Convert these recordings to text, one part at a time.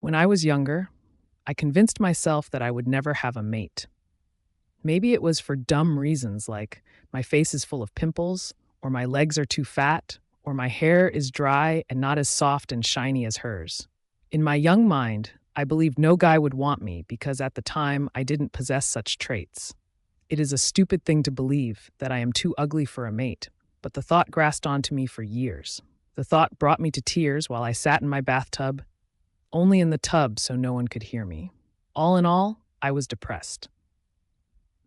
When I was younger, I convinced myself that I would never have a mate. Maybe it was for dumb reasons like my face is full of pimples, or my legs are too fat, or my hair is dry and not as soft and shiny as hers. In my young mind, I believed no guy would want me because at the time I didn't possess such traits. It is a stupid thing to believe that I am too ugly for a mate, but the thought grasped onto me for years. The thought brought me to tears while I sat in my bathtub, only in the tub so no one could hear me. All in all, I was depressed.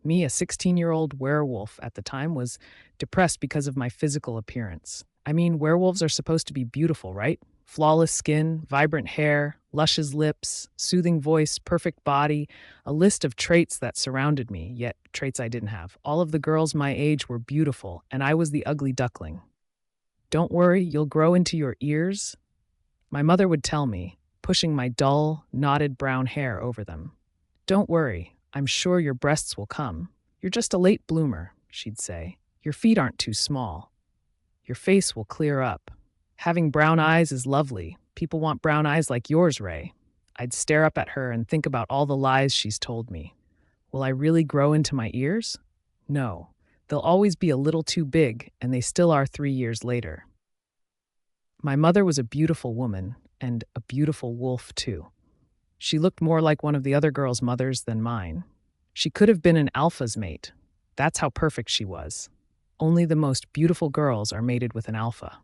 Me, a 16-year-old werewolf at the time, was depressed because of my physical appearance. I mean, werewolves are supposed to be beautiful, right? Flawless skin, vibrant hair, luscious lips, soothing voice, perfect body, a list of traits that surrounded me, yet traits I didn't have. All of the girls my age were beautiful, and I was the ugly duckling. Don't worry, you'll grow into your ears, my mother would tell me, pushing my dull, knotted brown hair over them. Don't worry, I'm sure your breasts will come. You're just a late bloomer, she'd say. Your feet aren't too small. Your face will clear up. Having brown eyes is lovely. People want brown eyes like yours, Ray. I'd stare up at her and think about all the lies she's told me. Will I really grow into my ears? No. They'll always be a little too big, and they still are 3 years later. My mother was a beautiful woman, and a beautiful wolf, too. She looked more like one of the other girls' mothers than mine. She could have been an alpha's mate. That's how perfect she was. Only the most beautiful girls are mated with an alpha.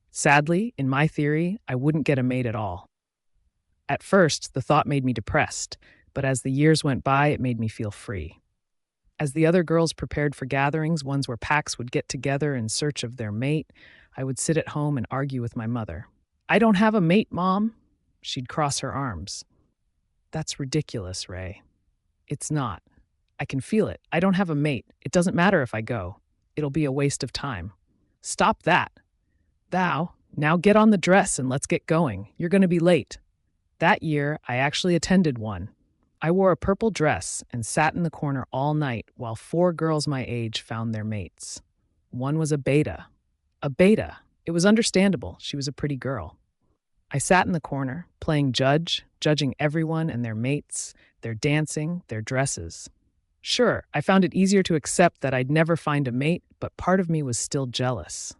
Sadly, in my theory, I wouldn't get a mate at all. At first, the thought made me depressed, but as the years went by, it made me feel free. As the other girls prepared for gatherings, ones where packs would get together in search of their mate, I would sit at home and argue with my mother. I don't have a mate, Mom. She'd cross her arms. That's ridiculous, Ray. It's not. I can feel it. I don't have a mate. It doesn't matter if I go. It'll be a waste of time. Stop that. Thou, now get on the dress and let's get going. You're going to be late. That year, I actually attended one. I wore a purple dress and sat in the corner all night while 4 girls my age found their mates. One was a beta. A beta. It was understandable. She was a pretty girl. I sat in the corner, playing judge, judging everyone and their mates, their dancing, their dresses. Sure, I found it easier to accept that I'd never find a mate, but part of me was still jealous.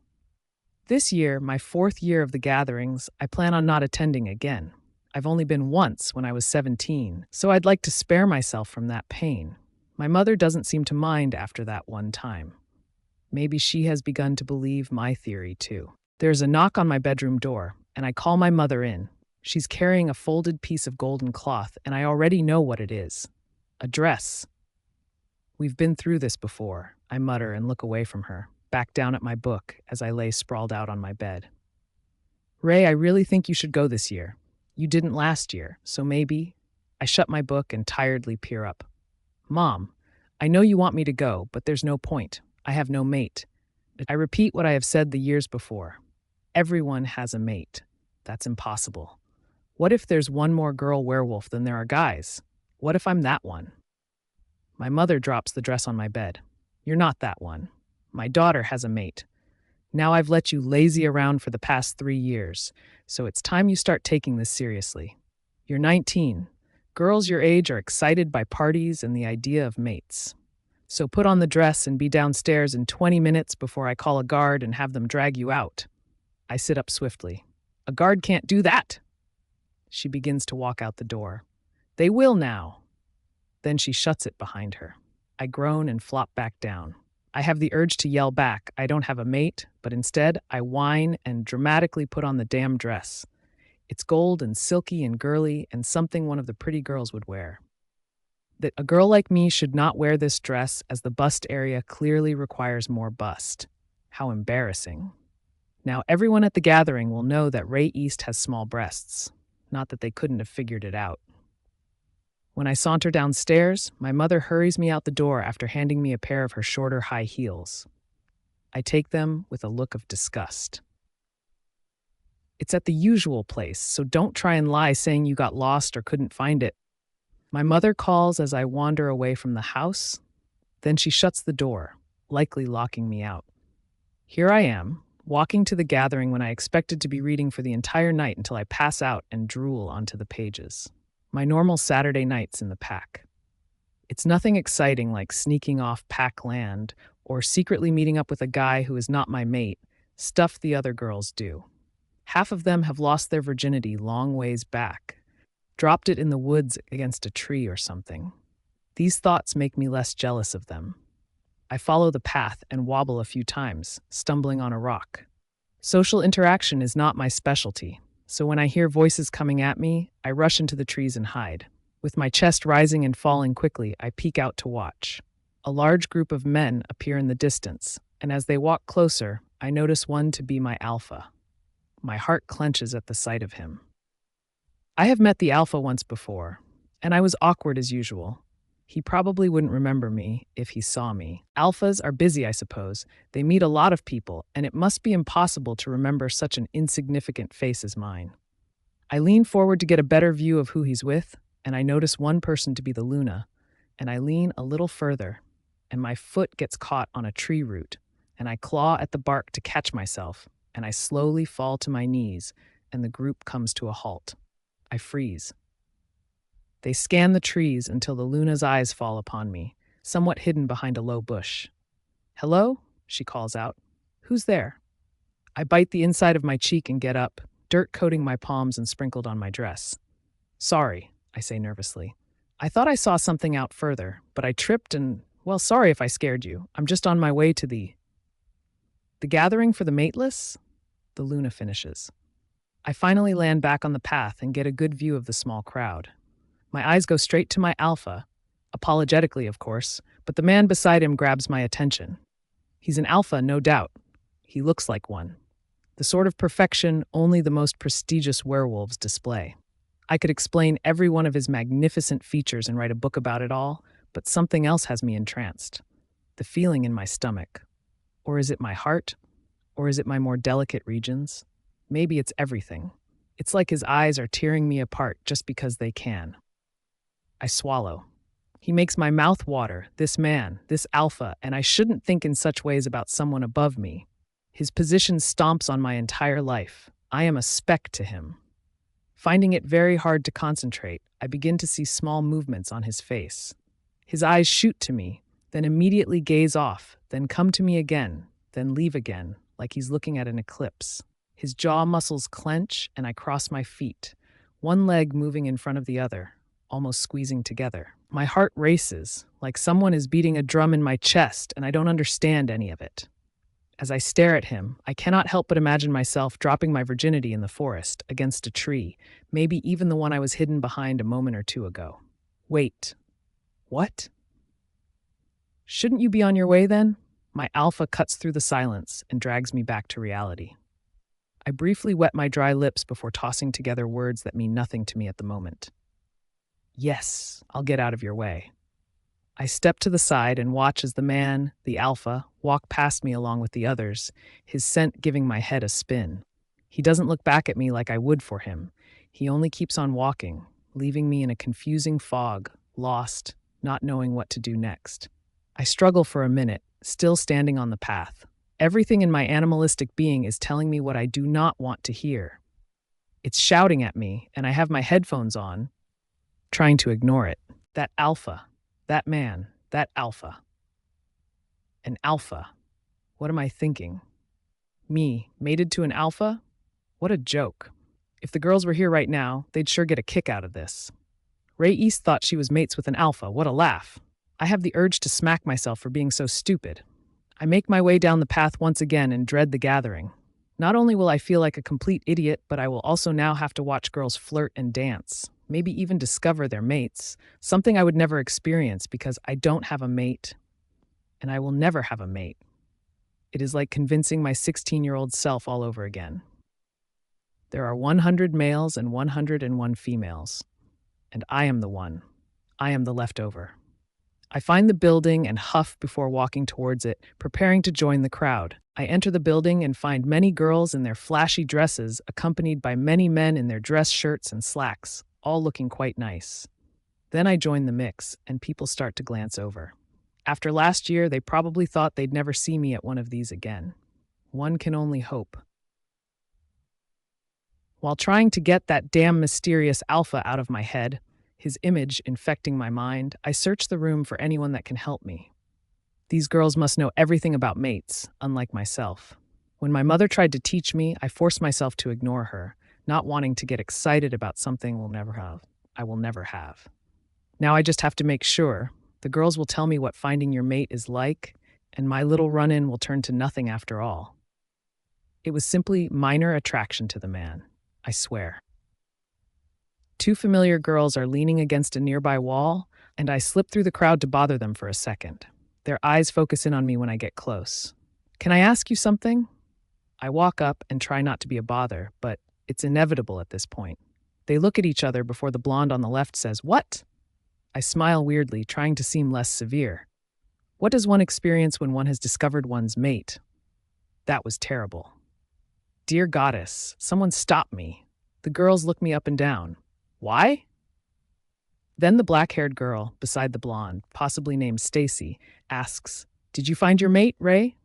This year, my 4th year of the gatherings, I plan on not attending again. I've only been once when I was 17, so I'd like to spare myself from that pain. My mother doesn't seem to mind after that one time. Maybe she has begun to believe my theory, too. There's a knock on my bedroom door, and I call my mother in. She's carrying a folded piece of golden cloth, and I already know what it is. A dress. We've been through this before, I mutter and look away from her, back down at my book as I lay sprawled out on my bed. Ray, I really think you should go this year. You didn't last year, so maybe... I shut my book and tiredly peer up. Mom, I know you want me to go, but there's no point. I have no mate. I repeat what I have said the years before. Everyone has a mate. That's impossible. What if there's one more girl werewolf than there are guys? What if I'm that one? My mother drops the dress on my bed. You're not that one. My daughter has a mate. Now I've let you lazy around for the past 3 years, so it's time you start taking this seriously. You're 19. Girls your age are excited by parties and the idea of mates. So put on the dress and be downstairs in 20 minutes before I call a guard and have them drag you out. I sit up swiftly. A guard can't do that. She begins to walk out the door. They will now. Then she shuts it behind her. I groan and flop back down. I have the urge to yell back, I don't have a mate, but instead I whine and dramatically put on the damn dress. It's gold and silky and girly and something one of the pretty girls would wear. That a girl like me should not wear this dress as the bust area clearly requires more bust. How embarrassing. Now everyone at the gathering will know that Ray East has small breasts. Not that they couldn't have figured it out. When I saunter downstairs, my mother hurries me out the door after handing me a pair of her shorter high heels. I take them with a look of disgust. It's at the usual place, so don't try and lie saying you got lost or couldn't find it. My mother calls as I wander away from the house. Then she shuts the door, likely locking me out. Here I am, walking to the gathering when I expected to be reading for the entire night until I pass out and drool onto the pages. My normal Saturday nights in the pack. It's nothing exciting like sneaking off pack land or secretly meeting up with a guy who is not my mate, stuff the other girls do. Half of them have lost their virginity long ways back, dropped it in the woods against a tree or something. These thoughts make me less jealous of them. I follow the path and wobble a few times, stumbling on a rock. Social interaction is not my specialty, so when I hear voices coming at me, I rush into the trees and hide. With my chest rising and falling quickly, I peek out to watch. A large group of men appear in the distance, and as they walk closer, I notice one to be my alpha. My heart clenches at the sight of him. I have met the alpha once before, and I was awkward as usual. He probably wouldn't remember me if he saw me. Alphas are busy, I suppose. They meet a lot of people, and it must be impossible to remember such an insignificant face as mine. I lean forward to get a better view of who he's with, and I notice one person to be the Luna, and I lean a little further, and my foot gets caught on a tree root, and I claw at the bark to catch myself, and I slowly fall to my knees, and the group comes to a halt. I freeze. They scan the trees until the Luna's eyes fall upon me, somewhat hidden behind a low bush. "Hello?" she calls out. "Who's there?" I bite the inside of my cheek and get up, dirt coating my palms and sprinkled on my dress. "Sorry," I say nervously. "I thought I saw something out further, but I tripped and, well, sorry if I scared you. I'm just on my way to the gathering for the mateless?" The Luna finishes. I finally land back on the path and get a good view of the small crowd. My eyes go straight to my alpha, apologetically, of course, but the man beside him grabs my attention. He's an alpha, no doubt. He looks like one. The sort of perfection only the most prestigious werewolves display. I could explain every one of his magnificent features and write a book about it all, but something else has me entranced. The feeling in my stomach. Or is it my heart? Or is it my more delicate regions? Maybe it's everything. It's like his eyes are tearing me apart just because they can. I swallow. He makes my mouth water, this man, this alpha, and I shouldn't think in such ways about someone above me. His position stomps on my entire life. I am a speck to him. Finding it very hard to concentrate, I begin to see small movements on his face. His eyes shoot to me, then immediately gaze off, then come to me again, then leave again, like he's looking at an eclipse. His jaw muscles clench, and I cross my feet, one leg moving in front of the other, almost squeezing together. My heart races, like someone is beating a drum in my chest, and I don't understand any of it. As I stare at him, I cannot help but imagine myself dropping my virginity in the forest, against a tree, maybe even the one I was hidden behind a moment or two ago. Wait. What? Shouldn't you be on your way then? My alpha cuts through the silence and drags me back to reality. I briefly wet my dry lips before tossing together words that mean nothing to me at the moment. Yes, I'll get out of your way. I step to the side and watch as the man, the alpha, walk past me along with the others, his scent giving my head a spin. He doesn't look back at me like I would for him. He only keeps on walking, leaving me in a confusing fog, lost, not knowing what to do next. I struggle for a minute, still standing on the path. Everything in my animalistic being is telling me what I do not want to hear. It's shouting at me, and I have my headphones on, trying to ignore it. That alpha, that man, that alpha. An alpha. What am I thinking? Me, mated to an alpha? What a joke. If the girls were here right now, they'd sure get a kick out of this. Ray East thought she was mates with an alpha. What a laugh. I have the urge to smack myself for being so stupid. I make my way down the path once again and dread the gathering. Not only will I feel like a complete idiot, but I will also now have to watch girls flirt and dance, maybe even discover their mates, something I would never experience because I don't have a mate, and I will never have a mate. It is like convincing my 16-year-old self all over again. There are 100 males and 101 females, and I am the one. I am the leftover. I find the building and huff before walking towards it, preparing to join the crowd. I enter the building and find many girls in their flashy dresses, accompanied by many men in their dress shirts and slacks, all looking quite nice. Then I join the mix, and people start to glance over. After last year, they probably thought they'd never see me at one of these again. One can only hope. While trying to get that damn mysterious alpha out of my head, his image infecting my mind, I search the room for anyone that can help me. These girls must know everything about mates, unlike myself. When my mother tried to teach me, I forced myself to ignore her, not wanting to get excited about something I will never have. Now I just have to make sure. The girls will tell me what finding your mate is like, and my little run-in will turn to nothing after all. It was simply minor attraction to the man, I swear. Two familiar girls are leaning against a nearby wall, and I slip through the crowd to bother them for a second. Their eyes focus in on me when I get close. "Can I ask you something?" I walk up and try not to be a bother, but it's inevitable at this point. They look at each other before the blonde on the left says, "What?" I smile weirdly, trying to seem less severe. What does one experience when one has discovered one's mate? That was terrible. Dear goddess, someone stop me. The girls look me up and down. Why? Then the black-haired girl, beside the blonde, possibly named Stacy, asks, "Did you find your mate, Ray?"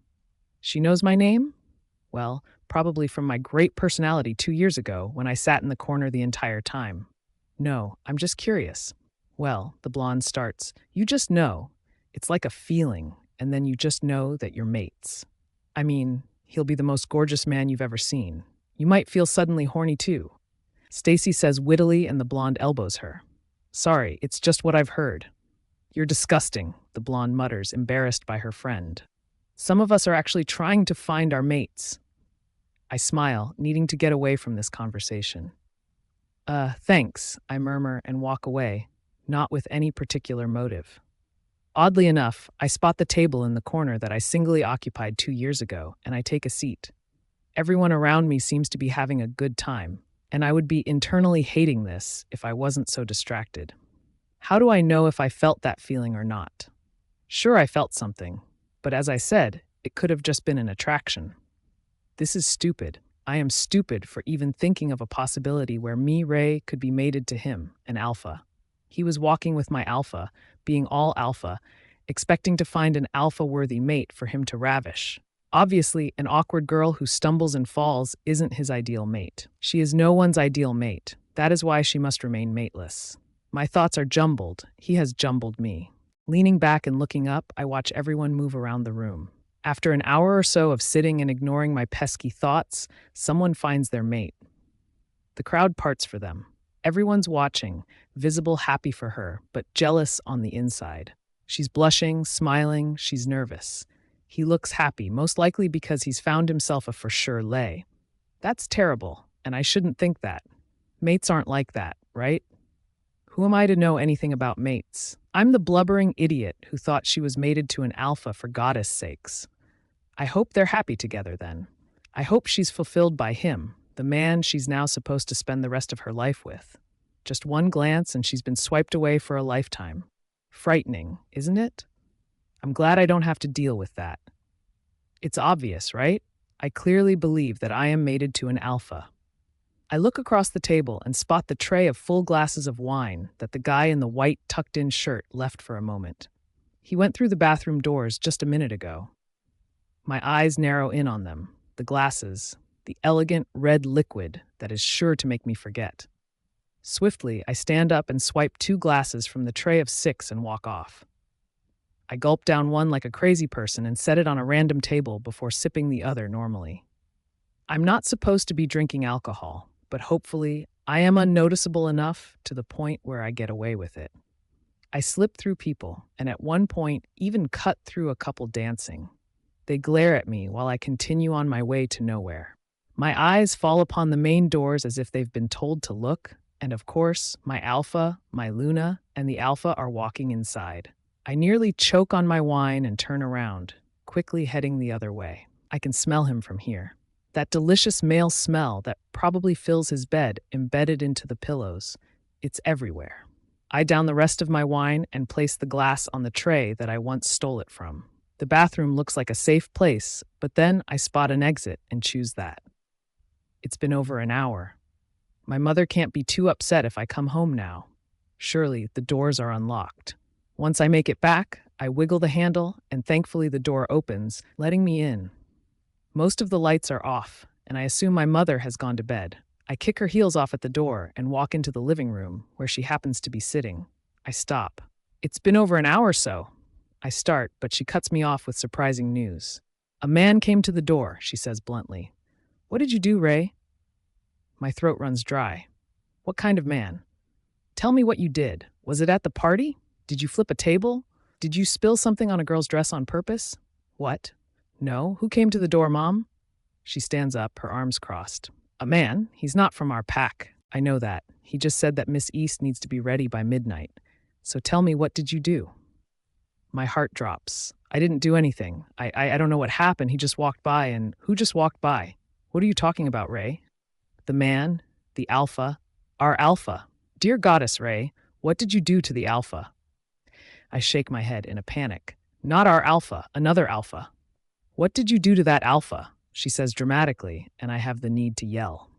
She knows my name? Well, probably from my great personality 2 years ago when I sat in the corner the entire time. No, I'm just curious. Well, the blonde starts, "You just know. It's like a feeling, and then you just know that you're mates. I mean, he'll be the most gorgeous man you've ever seen. You might feel suddenly horny too." Stacy says wittily, and the blonde elbows her. "Sorry, it's just what I've heard." "You're disgusting," the blonde mutters, embarrassed by her friend. "Some of us are actually trying to find our mates." I smile, needing to get away from this conversation. Thanks," I murmur and walk away, not with any particular motive. Oddly enough, I spot the table in the corner that I singly occupied 2 years ago, and I take a seat. Everyone around me seems to be having a good time, and I would be internally hating this if I wasn't so distracted. How do I know if I felt that feeling or not? Sure, I felt something, but as I said, it could have just been an attraction. This is stupid. I am stupid for even thinking of a possibility where me, Ray, could be mated to him, an alpha. He was walking with my alpha, being all alpha, expecting to find an alpha-worthy mate for him to ravish. Obviously, an awkward girl who stumbles and falls isn't his ideal mate. She is no one's ideal mate. That is why she must remain mateless. My thoughts are jumbled. He has jumbled me. Leaning back and looking up, I watch everyone move around the room. After an hour or so of sitting and ignoring my pesky thoughts, someone finds their mate. The crowd parts for them. Everyone's watching, visible happy for her, but jealous on the inside. She's blushing, smiling, she's nervous. He looks happy, most likely because he's found himself a for sure lay. That's terrible, and I shouldn't think that. Mates aren't like that, right? Who am I to know anything about mates? I'm the blubbering idiot who thought she was mated to an alpha for goddess sakes. I hope they're happy together then. I hope she's fulfilled by him, the man she's now supposed to spend the rest of her life with. Just one glance and she's been swiped away for a lifetime. Frightening, isn't it? I'm glad I don't have to deal with that. It's obvious, right? I clearly believe that I am mated to an alpha. I look across the table and spot the tray of full glasses of wine that the guy in the white tucked-in shirt left for a moment. He went through the bathroom doors just a minute ago. My eyes narrow in on them, the glasses, the elegant red liquid that is sure to make me forget. Swiftly, I stand up and swipe 2 glasses from the tray of 6 and walk off. I gulp down one like a crazy person and set it on a random table before sipping the other normally. I'm not supposed to be drinking alcohol, but hopefully I am unnoticeable enough to the point where I get away with it. I slip through people, and at one point even cut through a couple dancing. They glare at me while I continue on my way to nowhere. My eyes fall upon the main doors as if they've been told to look, and of course, my alpha, my Luna, and the alpha are walking inside. I nearly choke on my wine and turn around, quickly heading the other way. I can smell him from here. That delicious male smell that probably fills his bed, embedded into the pillows. It's everywhere. I down the rest of my wine and place the glass on the tray that I once stole it from. The bathroom looks like a safe place, but then I spot an exit and choose that. It's been over an hour. My mother can't be too upset if I come home now. Surely the doors are unlocked. Once I make it back, I wiggle the handle, and thankfully the door opens, letting me in. Most of the lights are off, and I assume my mother has gone to bed. I kick her heels off at the door and walk into the living room, where she happens to be sitting. I stop. It's been over an hour or so. I start, but she cuts me off with surprising news. A man came to the door, she says bluntly. What did you do, Ray? My throat runs dry. What kind of man? Tell me what you did. Was it at the party? Did you flip a table? Did you spill something on a girl's dress on purpose? What? No. Who came to the door, Mom? She stands up, her arms crossed. A man. He's not from our pack. I know that. He just said that Miss East needs to be ready by midnight. So tell me, what did you do? My heart drops. I didn't do anything. I don't know what happened. He just walked by, and who just walked by? What are you talking about, Ray? The man, the alpha, our alpha. Dear Goddess, Ray, what did you do to the alpha? I shake my head in a panic. Not our alpha, another alpha. What did you do to that alpha? She says dramatically, and I have the need to yell.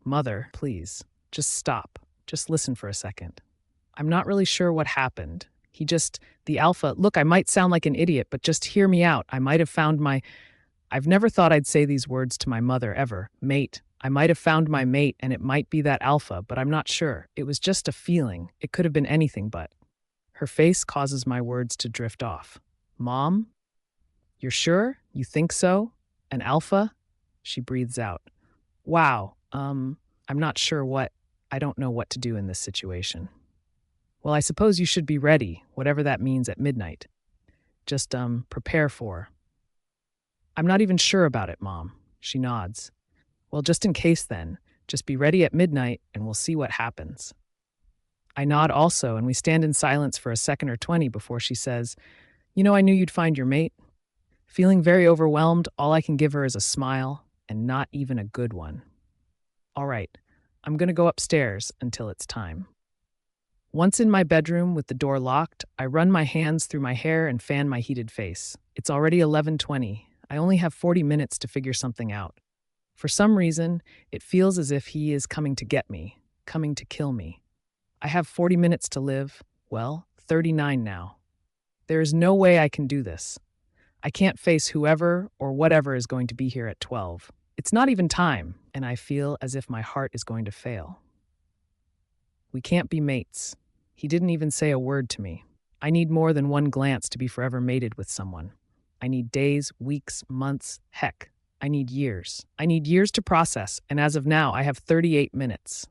Mother, please, just stop. Just listen for a second. I'm not really sure what happened. The alpha, look, I might sound like an idiot, but just hear me out. I might have found I've never thought I'd say these words to my mother ever. Mate. I might have found my mate, and it might be that alpha, but I'm not sure. It was just a feeling. It could have been anything but. Her face causes my words to drift off. Mom? You're sure? You think so? An alpha? She breathes out. Wow, I'm not sure I don't know what to do in this situation. Well, I suppose you should be ready, whatever that means, at midnight. Just, prepare for. I'm not even sure about it, Mom. She nods. Well, just in case then, just be ready at midnight and we'll see what happens. I nod also, and we stand in silence for a second or 20 before she says, You know, I knew you'd find your mate. Feeling very overwhelmed, all I can give her is a smile, and not even a good one. All right, I'm going to go upstairs until it's time. Once in my bedroom with the door locked, I run my hands through my hair and fan my heated face. It's already 11:20. I only have 40 minutes to figure something out. For some reason, it feels as if he is coming to get me, coming to kill me. I have 40 minutes to live. Well, 39 now. There is no way I can do this. I can't face whoever or whatever is going to be here at 12. It's not even time, and I feel as if my heart is going to fail. We can't be mates. He didn't even say a word to me. I need more than one glance to be forever mated with someone. I need days, weeks, months, heck, I need years. I need years to process, and as of now, I have 38 minutes.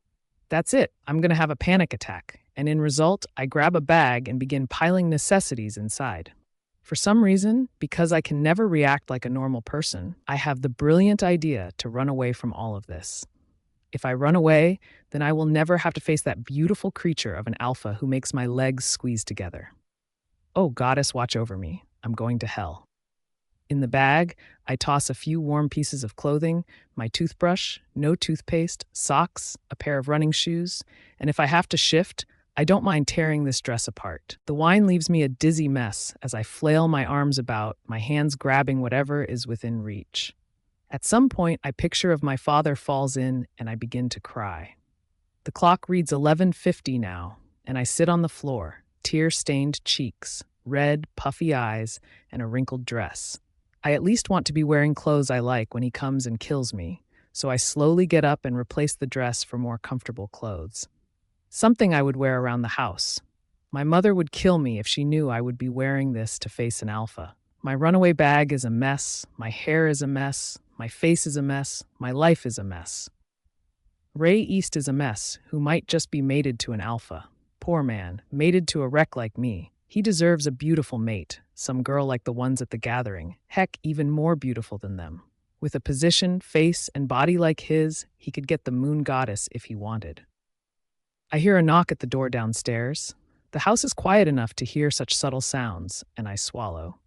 That's it. I'm going to have a panic attack, and in result, I grab a bag and begin piling necessities inside. For some reason, because I can never react like a normal person, I have the brilliant idea to run away from all of this. If I run away, then I will never have to face that beautiful creature of an alpha who makes my legs squeeze together. Oh, Goddess, watch over me. I'm going to hell. In the bag, I toss a few warm pieces of clothing, my toothbrush, no toothpaste, socks, a pair of running shoes, and if I have to shift, I don't mind tearing this dress apart. The wine leaves me a dizzy mess as I flail my arms about, my hands grabbing whatever is within reach. At some point, I picture of my father falls in and I begin to cry. The clock reads 11:50 now, and I sit on the floor, tear-stained cheeks, red, puffy eyes, and a wrinkled dress. I at least want to be wearing clothes I like when he comes and kills me, so I slowly get up and replace the dress for more comfortable clothes. Something I would wear around the house. My mother would kill me if she knew I would be wearing this to face an alpha. My runaway bag is a mess, my hair is a mess, my face is a mess, my life is a mess. Ray East is a mess, who might just be mated to an alpha. Poor man, mated to a wreck like me. He deserves a beautiful mate, some girl like the ones at the gathering, heck, even more beautiful than them. With a position, face, and body like his, he could get the moon goddess if he wanted. I hear a knock at the door downstairs. The house is quiet enough to hear such subtle sounds, and I swallow.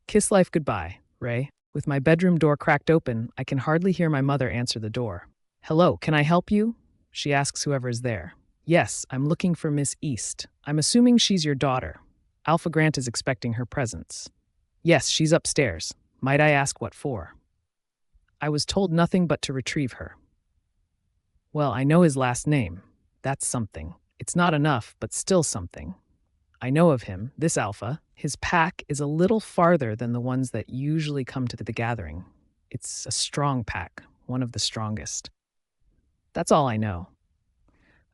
Kiss life goodbye, Ray. With my bedroom door cracked open, I can hardly hear my mother answer the door. Hello, can I help you? She asks whoever is there. Yes, I'm looking for Miss East. I'm assuming she's your daughter. Alpha Grant is expecting her presence. Yes, she's upstairs. Might I ask what for? I was told nothing but to retrieve her. Well, I know his last name. That's something. It's not enough, but still something. I know of him, this alpha. His pack is a little farther than the ones that usually come to the gathering. It's a strong pack, one of the strongest. That's all I know.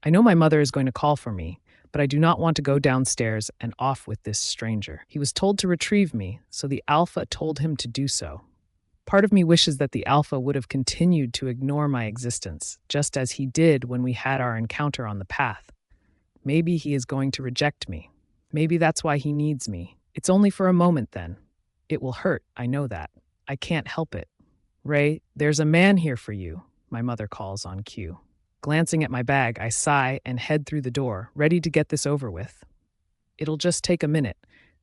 I know my mother is going to call for me, but I do not want to go downstairs and off with this stranger. He was told to retrieve me, so the alpha told him to do so. Part of me wishes that the alpha would have continued to ignore my existence, just as he did when we had our encounter on the path. Maybe he is going to reject me. Maybe that's why he needs me. It's only for a moment then. It will hurt, I know that. I can't help it. Ray, there's a man here for you, my mother calls on cue. Glancing at my bag, I sigh and head through the door, ready to get this over with. It'll just take a minute.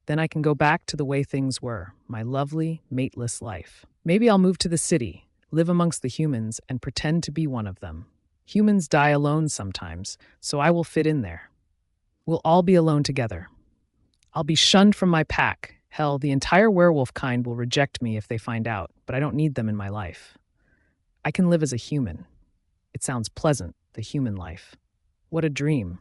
Then I can go back to the way things were, my lovely, mateless life. Maybe I'll move to the city, live amongst the humans, and pretend to be one of them. Humans die alone sometimes, so I will fit in there. We'll all be alone together. I'll be shunned from my pack. Hell, the entire werewolf kind will reject me if they find out, but I don't need them in my life. I can live as a human. It sounds pleasant, the human life. What a dream.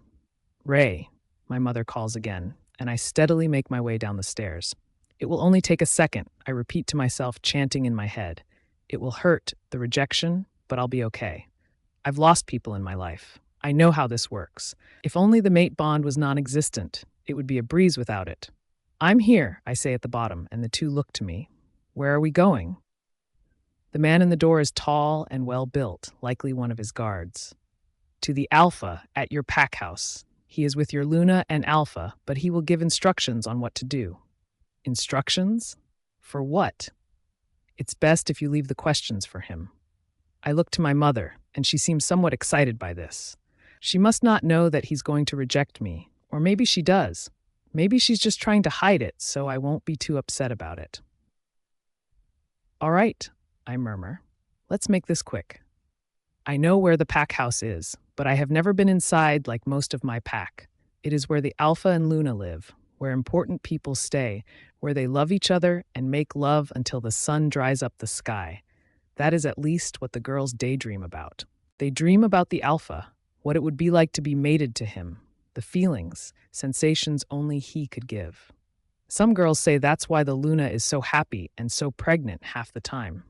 Ray, my mother calls again, and I steadily make my way down the stairs. It will only take a second, I repeat to myself, chanting in my head. It will hurt, the rejection, but I'll be okay. I've lost people in my life. I know how this works. If only the mate bond was non-existent, it would be a breeze without it. I'm here, I say at the bottom, and the two look to me. Where are we going? The man in the door is tall and well-built, likely one of his guards. To the Alpha at your pack house. He is with your Luna and Alpha, but he will give instructions on what to do. Instructions? For what? It's best if you leave the questions for him. I look to my mother, and she seems somewhat excited by this. She must not know that he's going to reject me, or maybe she does. Maybe she's just trying to hide it, so I won't be too upset about it. All right, I murmur. Let's make this quick. I know where the pack house is, but I have never been inside like most of my pack. It is where the Alpha and Luna live, where important people stay, where they love each other and make love until the sun dries up the sky. That is at least what the girls daydream about. They dream about the Alpha, what it would be like to be mated to him, the feelings, sensations only he could give. Some girls say that's why the Luna is so happy and so pregnant half the time.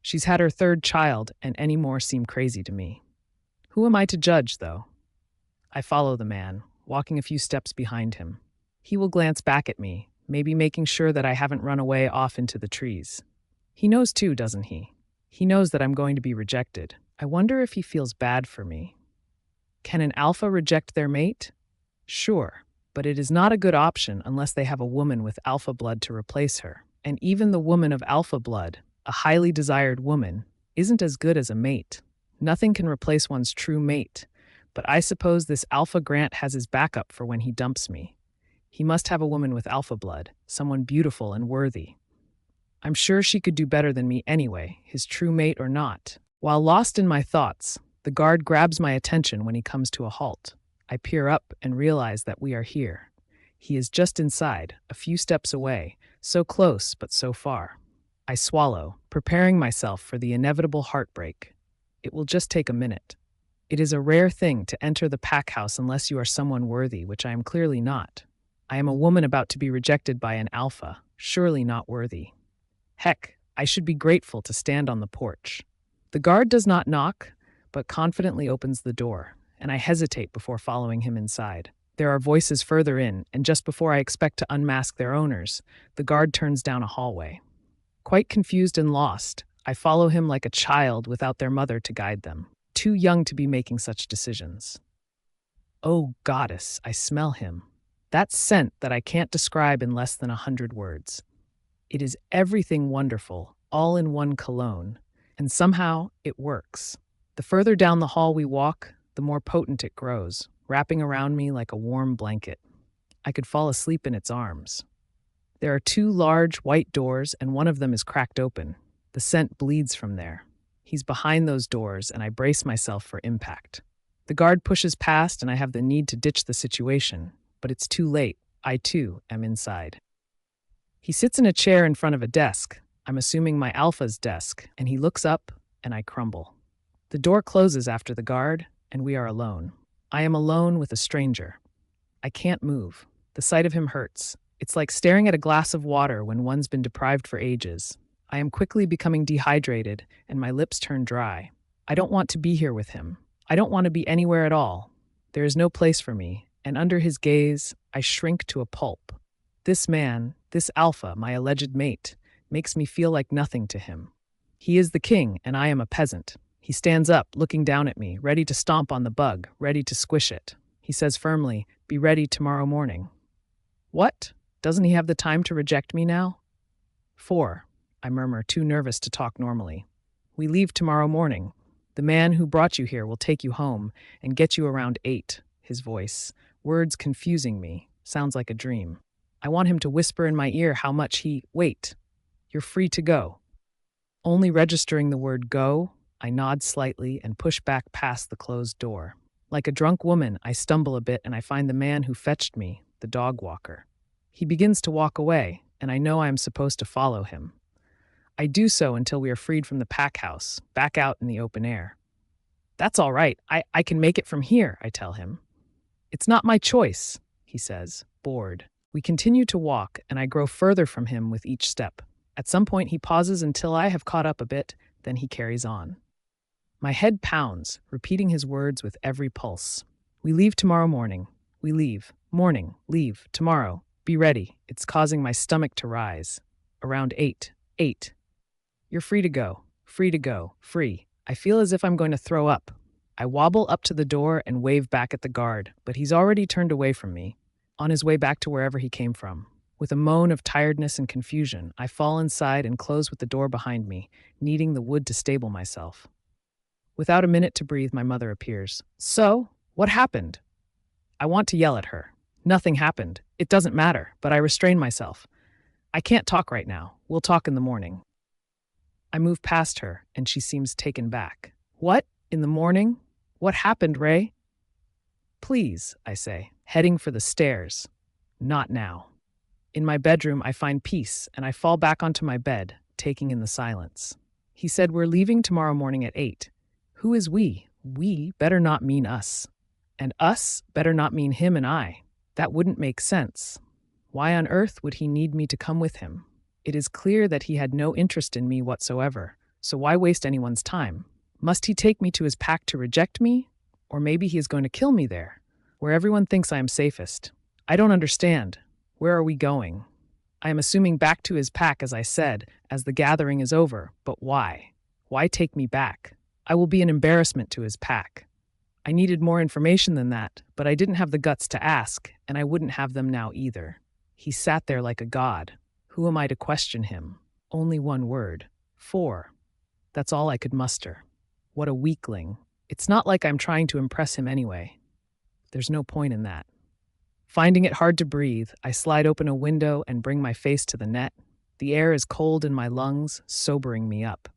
She's had her third child, and any more seem crazy to me. Who am I to judge, though? I follow the man, walking a few steps behind him. He will glance back at me, maybe making sure that I haven't run away off into the trees. He knows too, doesn't he? He knows that I'm going to be rejected. I wonder if he feels bad for me. Can an alpha reject their mate? Sure, but it is not a good option unless they have a woman with alpha blood to replace her. And even the woman of alpha blood, a highly desired woman, isn't as good as a mate. Nothing can replace one's true mate, but I suppose this Alpha Grant has his backup for when he dumps me. He must have a woman with alpha blood, someone beautiful and worthy. I'm sure she could do better than me anyway, his true mate or not. While lost in my thoughts, the guard grabs my attention when he comes to a halt. I peer up and realize that we are here. He is just inside, a few steps away, so close but so far. I swallow, preparing myself for the inevitable heartbreak. It will just take a minute. It is a rare thing to enter the pack house unless you are someone worthy, which I am clearly not. I am a woman about to be rejected by an alpha, surely not worthy. Heck, I should be grateful to stand on the porch. The guard does not knock, but confidently opens the door, and I hesitate before following him inside. There are voices further in, and just before I expect to unmask their owners, the guard turns down a hallway. Quite confused and lost, I follow him like a child without their mother to guide them, too young to be making such decisions. Oh, goddess, I smell him. That scent that I can't describe in less than 100 words. It is everything wonderful, all in one cologne, and somehow it works. The further down the hall we walk, the more potent it grows, wrapping around me like a warm blanket. I could fall asleep in its arms. There are two large white doors, and one of them is cracked open. The scent bleeds from there. He's behind those doors, and I brace myself for impact. The guard pushes past, and I have the need to ditch the situation, but it's too late. I, too, am inside. He sits in a chair in front of a desk. I'm assuming my alpha's desk, and he looks up, and I crumble. The door closes after the guard, and we are alone. I am alone with a stranger. I can't move. The sight of him hurts. It's like staring at a glass of water when one's been deprived for ages. I am quickly becoming dehydrated, and my lips turn dry. I don't want to be here with him. I don't want to be anywhere at all. There is no place for me, and under his gaze, I shrink to a pulp. This man, this alpha, my alleged mate, makes me feel like nothing to him. He is the king, and I am a peasant. He stands up, looking down at me, ready to stomp on the bug, ready to squish it. He says firmly, "Be ready tomorrow morning." What? Doesn't he have the time to reject me now? 4. I murmur, too nervous to talk normally. We leave tomorrow morning. The man who brought you here will take you home and get you around 8, his voice. Words confusing me. Sounds like a dream. I want him to whisper in my ear how much he... Wait. You're free to go. Only registering the word go, I nod slightly and push back past the closed door. Like a drunk woman, I stumble a bit and I find the man who fetched me, the dog walker. He begins to walk away, and I know I am supposed to follow him. I do so until we are freed from the pack house, back out in the open air. That's all right. I can make it from here, I tell him. It's not my choice, he says, bored. We continue to walk, and I grow further from him with each step. At some point, he pauses until I have caught up a bit, then he carries on. My head pounds, repeating his words with every pulse. We leave tomorrow morning. We leave. Morning. Leave. Tomorrow. Be ready. It's causing my stomach to rise. Around 8. 8. You're free to go. Free to go. Free. I feel as if I'm going to throw up. I wobble up to the door and wave back at the guard, but he's already turned away from me, on his way back to wherever he came from. With a moan of tiredness and confusion, I fall inside and close with the door behind me, needing the wood to stable myself. Without a minute to breathe, my mother appears. So, what happened? I want to yell at her. Nothing happened. It doesn't matter, but I restrain myself. I can't talk right now. We'll talk in the morning. I move past her, and she seems taken back. What? In the morning? What happened, Ray? Please, I say, heading for the stairs. Not now. In my bedroom, I find peace, and I fall back onto my bed, taking in the silence. He said we're leaving tomorrow morning at 8. Who is we? We better not mean us. And us better not mean him and I. That wouldn't make sense. Why on earth would he need me to come with him? It is clear that he had no interest in me whatsoever, so why waste anyone's time? Must he take me to his pack to reject me? Or maybe he is going to kill me there, where everyone thinks I am safest. I don't understand. Where are we going? I am assuming back to his pack, as I said, as the gathering is over, but why? Why take me back? I will be an embarrassment to his pack. I needed more information than that, but I didn't have the guts to ask, and I wouldn't have them now either. He sat there like a god. Who am I to question him? Only one word. 4. That's all I could muster. What a weakling. It's not like I'm trying to impress him anyway. There's no point in that. Finding it hard to breathe, I slide open a window and bring my face to the net. The air is cold in my lungs, sobering me up.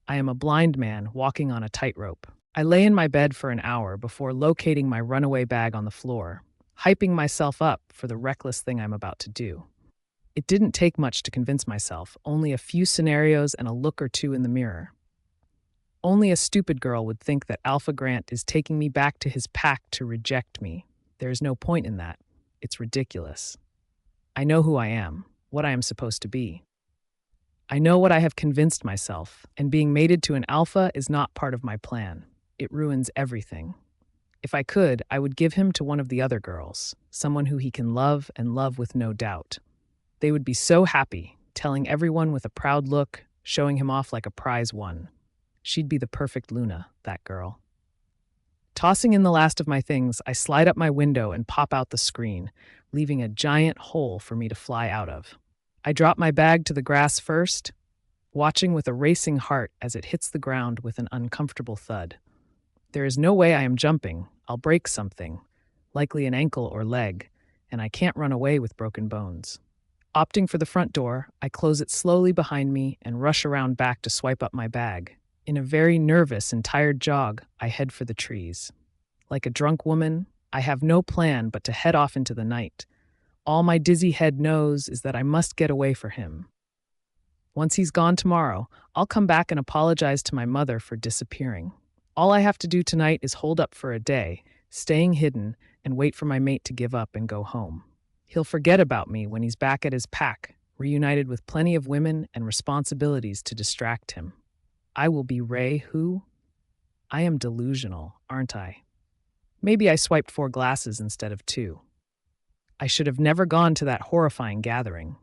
I am a blind man walking on a tightrope. I lay in my bed for an hour before locating my runaway bag on the floor, hyping myself up for the reckless thing I'm about to do. It didn't take much to convince myself, only a few scenarios and a look or two in the mirror. Only a stupid girl would think that Alpha Grant is taking me back to his pack to reject me. There is no point in that. It's ridiculous. I know who I am, what I am supposed to be. I know what I have convinced myself, and being mated to an alpha is not part of my plan. It ruins everything. If I could, I would give him to one of the other girls, someone who he can love and love with no doubt. They would be so happy, telling everyone with a proud look, showing him off like a prize won. She'd be the perfect Luna, that girl. Tossing in the last of my things, I slide up my window and pop out the screen, leaving a giant hole for me to fly out of. I drop my bag to the grass first, watching with a racing heart as it hits the ground with an uncomfortable thud. There is no way I am jumping. I'll break something, likely an ankle or leg, and I can't run away with broken bones. Opting for the front door, I close it slowly behind me and rush around back to swipe up my bag. In a very nervous and tired jog, I head for the trees. Like a drunk woman, I have no plan but to head off into the night. All my dizzy head knows is that I must get away from him. Once he's gone tomorrow, I'll come back and apologize to my mother for disappearing. All I have to do tonight is hold up for a day, staying hidden, and wait for my mate to give up and go home. He'll forget about me when he's back at his pack, reunited with plenty of women and responsibilities to distract him. I will be Ray who? I am delusional, aren't I? Maybe I swiped 4 glasses instead of 2. I should have never gone to that horrifying gathering.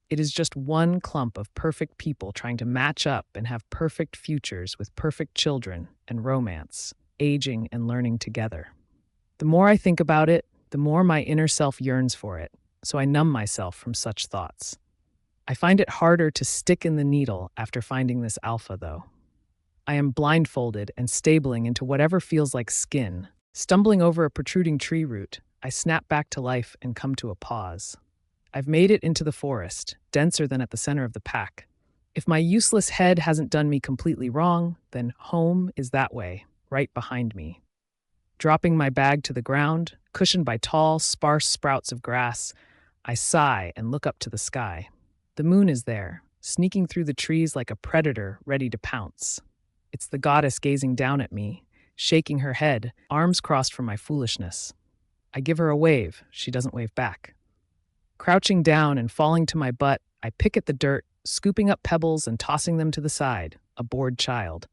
It is just one clump of perfect people trying to match up and have perfect futures with perfect children and romance, aging and learning together. The more I think about it, the more my inner self yearns for it, so I numb myself from such thoughts. I find it harder to stick in the needle after finding this alpha, though. I am blindfolded and stabling into whatever feels like skin. Stumbling over a protruding tree root, I snap back to life and come to a pause. I've made it into the forest, denser than at the center of the pack. If my useless head hasn't done me completely wrong, then home is that way, right behind me. Dropping my bag to the ground, cushioned by tall, sparse sprouts of grass, I sigh and look up to the sky. The moon is there, sneaking through the trees like a predator ready to pounce. It's the goddess gazing down at me, shaking her head, arms crossed for my foolishness. I give her a wave, she doesn't wave back. Crouching down and falling to my butt, I pick at the dirt, scooping up pebbles and tossing them to the side, a bored child.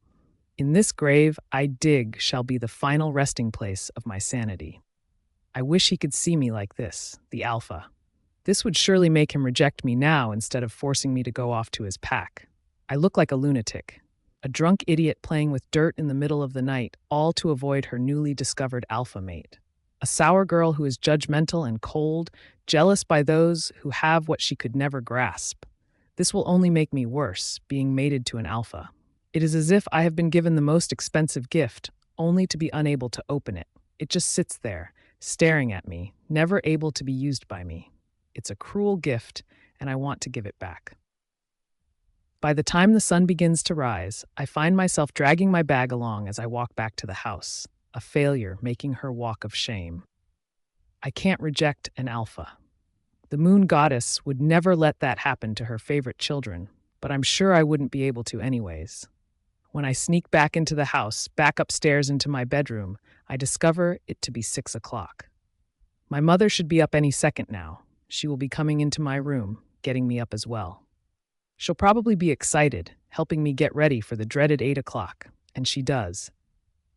In this grave I dig shall be the final resting place of my sanity. I wish he could see me like this, the alpha. This would surely make him reject me now instead of forcing me to go off to his pack. I look like a lunatic, a drunk idiot playing with dirt in the middle of the night, all to avoid her newly discovered alpha mate. A sour girl who is judgmental and cold, jealous by those who have what she could never grasp. This will only make me worse, being mated to an alpha. It is as if I have been given the most expensive gift, only to be unable to open it. It just sits there, staring at me, never able to be used by me. It's a cruel gift, and I want to give it back. By the time the sun begins to rise, I find myself dragging my bag along as I walk back to the house, a failure making her walk of shame. I can't reject an alpha. The moon goddess would never let that happen to her favorite children, but I'm sure I wouldn't be able to anyways. When I sneak back into the house, back upstairs into my bedroom, I discover it to be 6 o'clock. My mother should be up any second now. She will be coming into my room, getting me up as well. She'll probably be excited, helping me get ready for the dreaded 8 o'clock, and she does.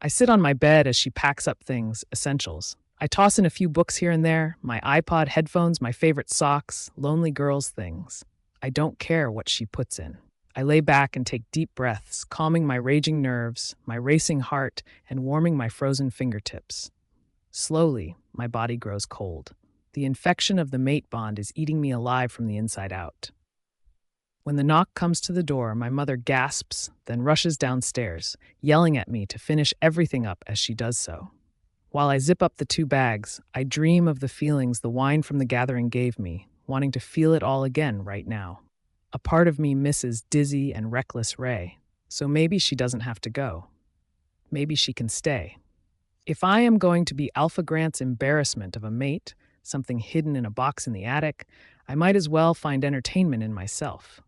I sit on my bed as she packs up things, essentials. I toss in a few books here and there, my iPod, headphones, my favorite socks, lonely girls things. I don't care what she puts in. I lay back and take deep breaths, calming my raging nerves, my racing heart, and warming my frozen fingertips. Slowly, my body grows cold. The infection of the mate bond is eating me alive from the inside out. When the knock comes to the door, my mother gasps, then rushes downstairs, yelling at me to finish everything up as she does so. While I zip up the 2 bags, I dream of the feelings the wine from the gathering gave me, wanting to feel it all again right now. A part of me misses dizzy and reckless Ray, so maybe she doesn't have to go. Maybe she can stay. If I am going to be Alpha Grant's embarrassment of a mate, something hidden in a box in the attic, I might as well find entertainment in myself.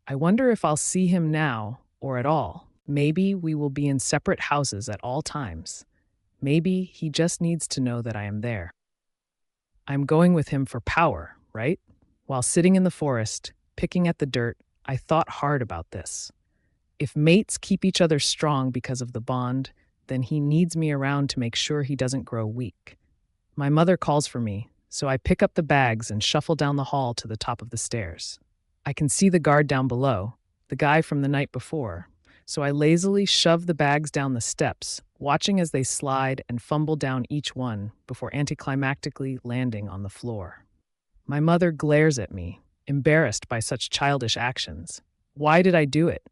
I wonder if I'll see him now or at all. Maybe we will be in separate houses at all times. Maybe he just needs to know that I am there. I'm going with him for power, right? While sitting in the forest, picking at the dirt, I thought hard about this. If mates keep each other strong because of the bond, then he needs me around to make sure he doesn't grow weak. My mother calls for me, so I pick up the bags and shuffle down the hall to the top of the stairs. I can see the guard down below, the guy from the night before, so I lazily shove the bags down the steps, watching as they slide and fumble down each one before anticlimactically landing on the floor. My mother glares at me, embarrassed by such childish actions. Why did I do it?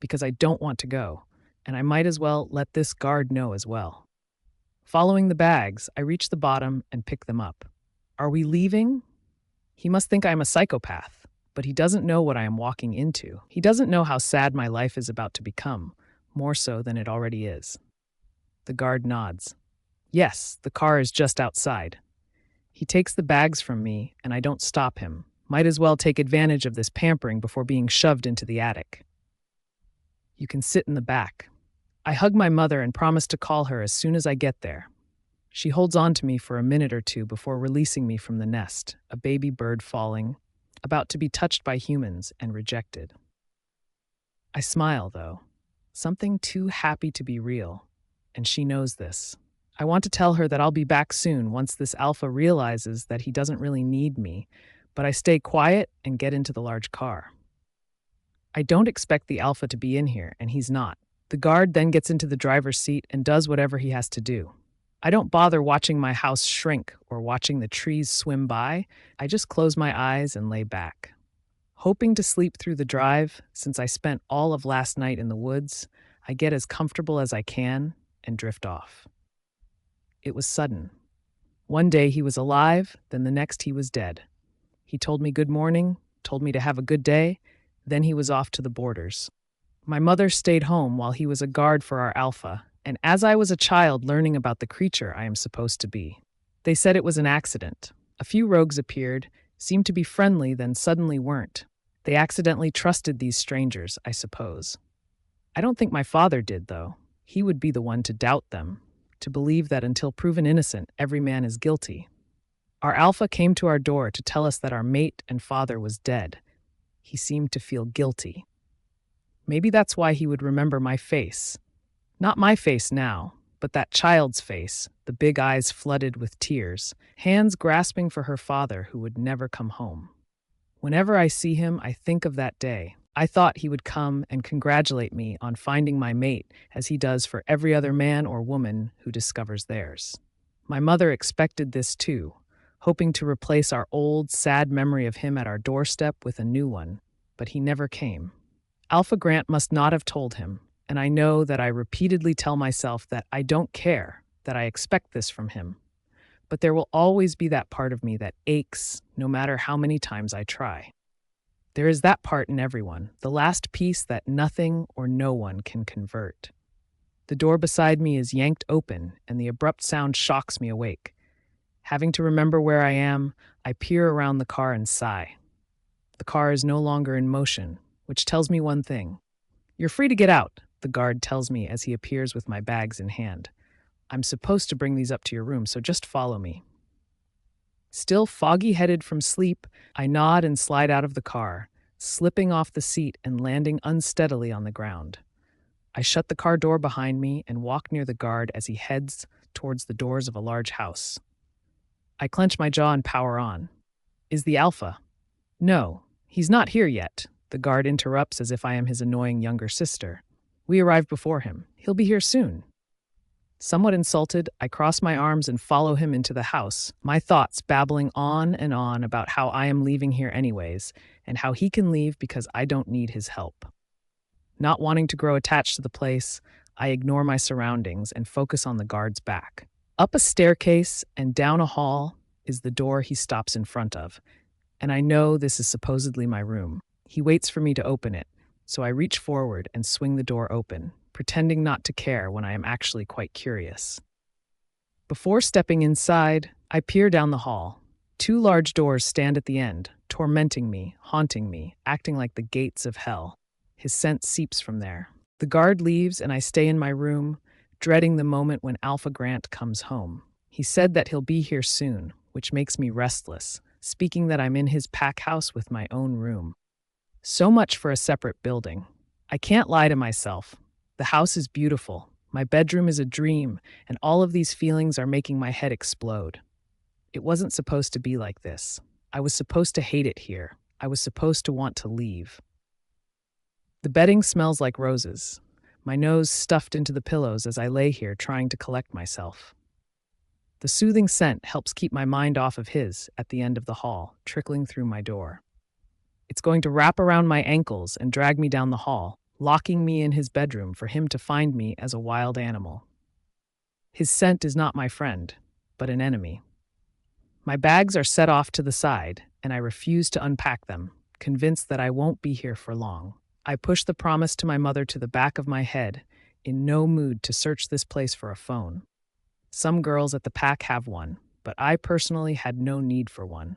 Because I don't want to go, and I might as well let this guard know as well. Following the bags, I reach the bottom and pick them up. Are we leaving? He must think I'm a psychopath, but he doesn't know what I am walking into. He doesn't know how sad my life is about to become, more so than it already is. The guard nods. Yes, the car is just outside. He takes the bags from me, and I don't stop him. Might as well take advantage of this pampering before being shoved into the attic. You can sit in the back. I hug my mother and promise to call her as soon as I get there. She holds on to me for a minute or two before releasing me from the nest, a baby bird falling. about to be touched by humans and rejected. I smile, though, something too happy to be real, and she knows this. I want to tell her that I'll be back soon once this alpha realizes that he doesn't really need me, but I stay quiet and get into the large car. I don't expect the alpha to be in here, and he's not. The guard then gets into the driver's seat and does whatever he has to do. I don't bother watching my house shrink or watching the trees swim by. I just close my eyes and lay back. Hoping to sleep through the drive, since I spent all of last night in the woods, I get as comfortable as I can and drift off. It was sudden. One day he was alive, then the next he was dead. He told me good morning, told me to have a good day, then he was off to the borders. My mother stayed home while he was a guard for our alpha, and as I was a child learning about the creature I am supposed to be. They said it was an accident. A few rogues appeared, seemed to be friendly, then suddenly weren't. They accidentally trusted these strangers, I suppose. I don't think my father did, though. He would be the one to doubt them, to believe that until proven innocent, every man is guilty. Our alpha came to our door to tell us that our mate and father was dead. He seemed to feel guilty. Maybe that's why he would remember my face. Not my face now, but that child's face, the big eyes flooded with tears, hands grasping for her father who would never come home. Whenever I see him, I think of that day. I thought he would come and congratulate me on finding my mate, as he does for every other man or woman who discovers theirs. My mother expected this too, hoping to replace our old, sad memory of him at our doorstep with a new one, but he never came. Alpha Grant must not have told him, and I know that I repeatedly tell myself that I don't care, that I expect this from him. But there will always be that part of me that aches no matter how many times I try. There is that part in everyone, the last piece that nothing or no one can convert. The door beside me is yanked open, and the abrupt sound shocks me awake. Having to remember where I am, I peer around the car and sigh. The car is no longer in motion, which tells me one thing. "You're free to get out," the guard tells me as he appears with my bags in hand. "I'm supposed to bring these up to your room, so just follow me." Still foggy-headed from sleep, I nod and slide out of the car, slipping off the seat and landing unsteadily on the ground. I shut the car door behind me and walk near the guard as he heads towards the doors of a large house. I clench my jaw and power on. Is the alpha? No, he's not here yet. The guard interrupts as if I am his annoying younger sister. We arrived before him. He'll be here soon. Somewhat insulted, I cross my arms and follow him into the house, my thoughts babbling on and on about how I am leaving here anyways, and how he can leave because I don't need his help. Not wanting to grow attached to the place, I ignore my surroundings and focus on the guard's back. Up a staircase and down a hall is the door he stops in front of, and I know this is supposedly my room. He waits for me to open it, so I reach forward and swing the door open, pretending not to care when I am actually quite curious. Before stepping inside, I peer down the hall. 2 large doors stand at the end, tormenting me, haunting me, acting like the gates of hell. His scent seeps from there. The guard leaves and I stay in my room, dreading the moment when Alpha Grant comes home. He said that he'll be here soon, which makes me restless, speaking that I'm in his pack house with my own room. So much for a separate building. I can't lie to myself. The house is beautiful, my bedroom is a dream, and all of these feelings are making my head explode. It wasn't supposed to be like this. I was supposed to hate it here. I was supposed to want to leave. The bedding smells like roses, my nose stuffed into the pillows as I lay here trying to collect myself. The soothing scent helps keep my mind off of his at the end of the hall, trickling through my door. It's going to wrap around my ankles and drag me down the hall, locking me in his bedroom for him to find me as a wild animal. His scent is not my friend, but an enemy. My bags are set off to the side, and I refuse to unpack them, convinced that I won't be here for long. I push the promise to my mother to the back of my head, in no mood to search this place for a phone. Some girls at the pack have one, but I personally had no need for one.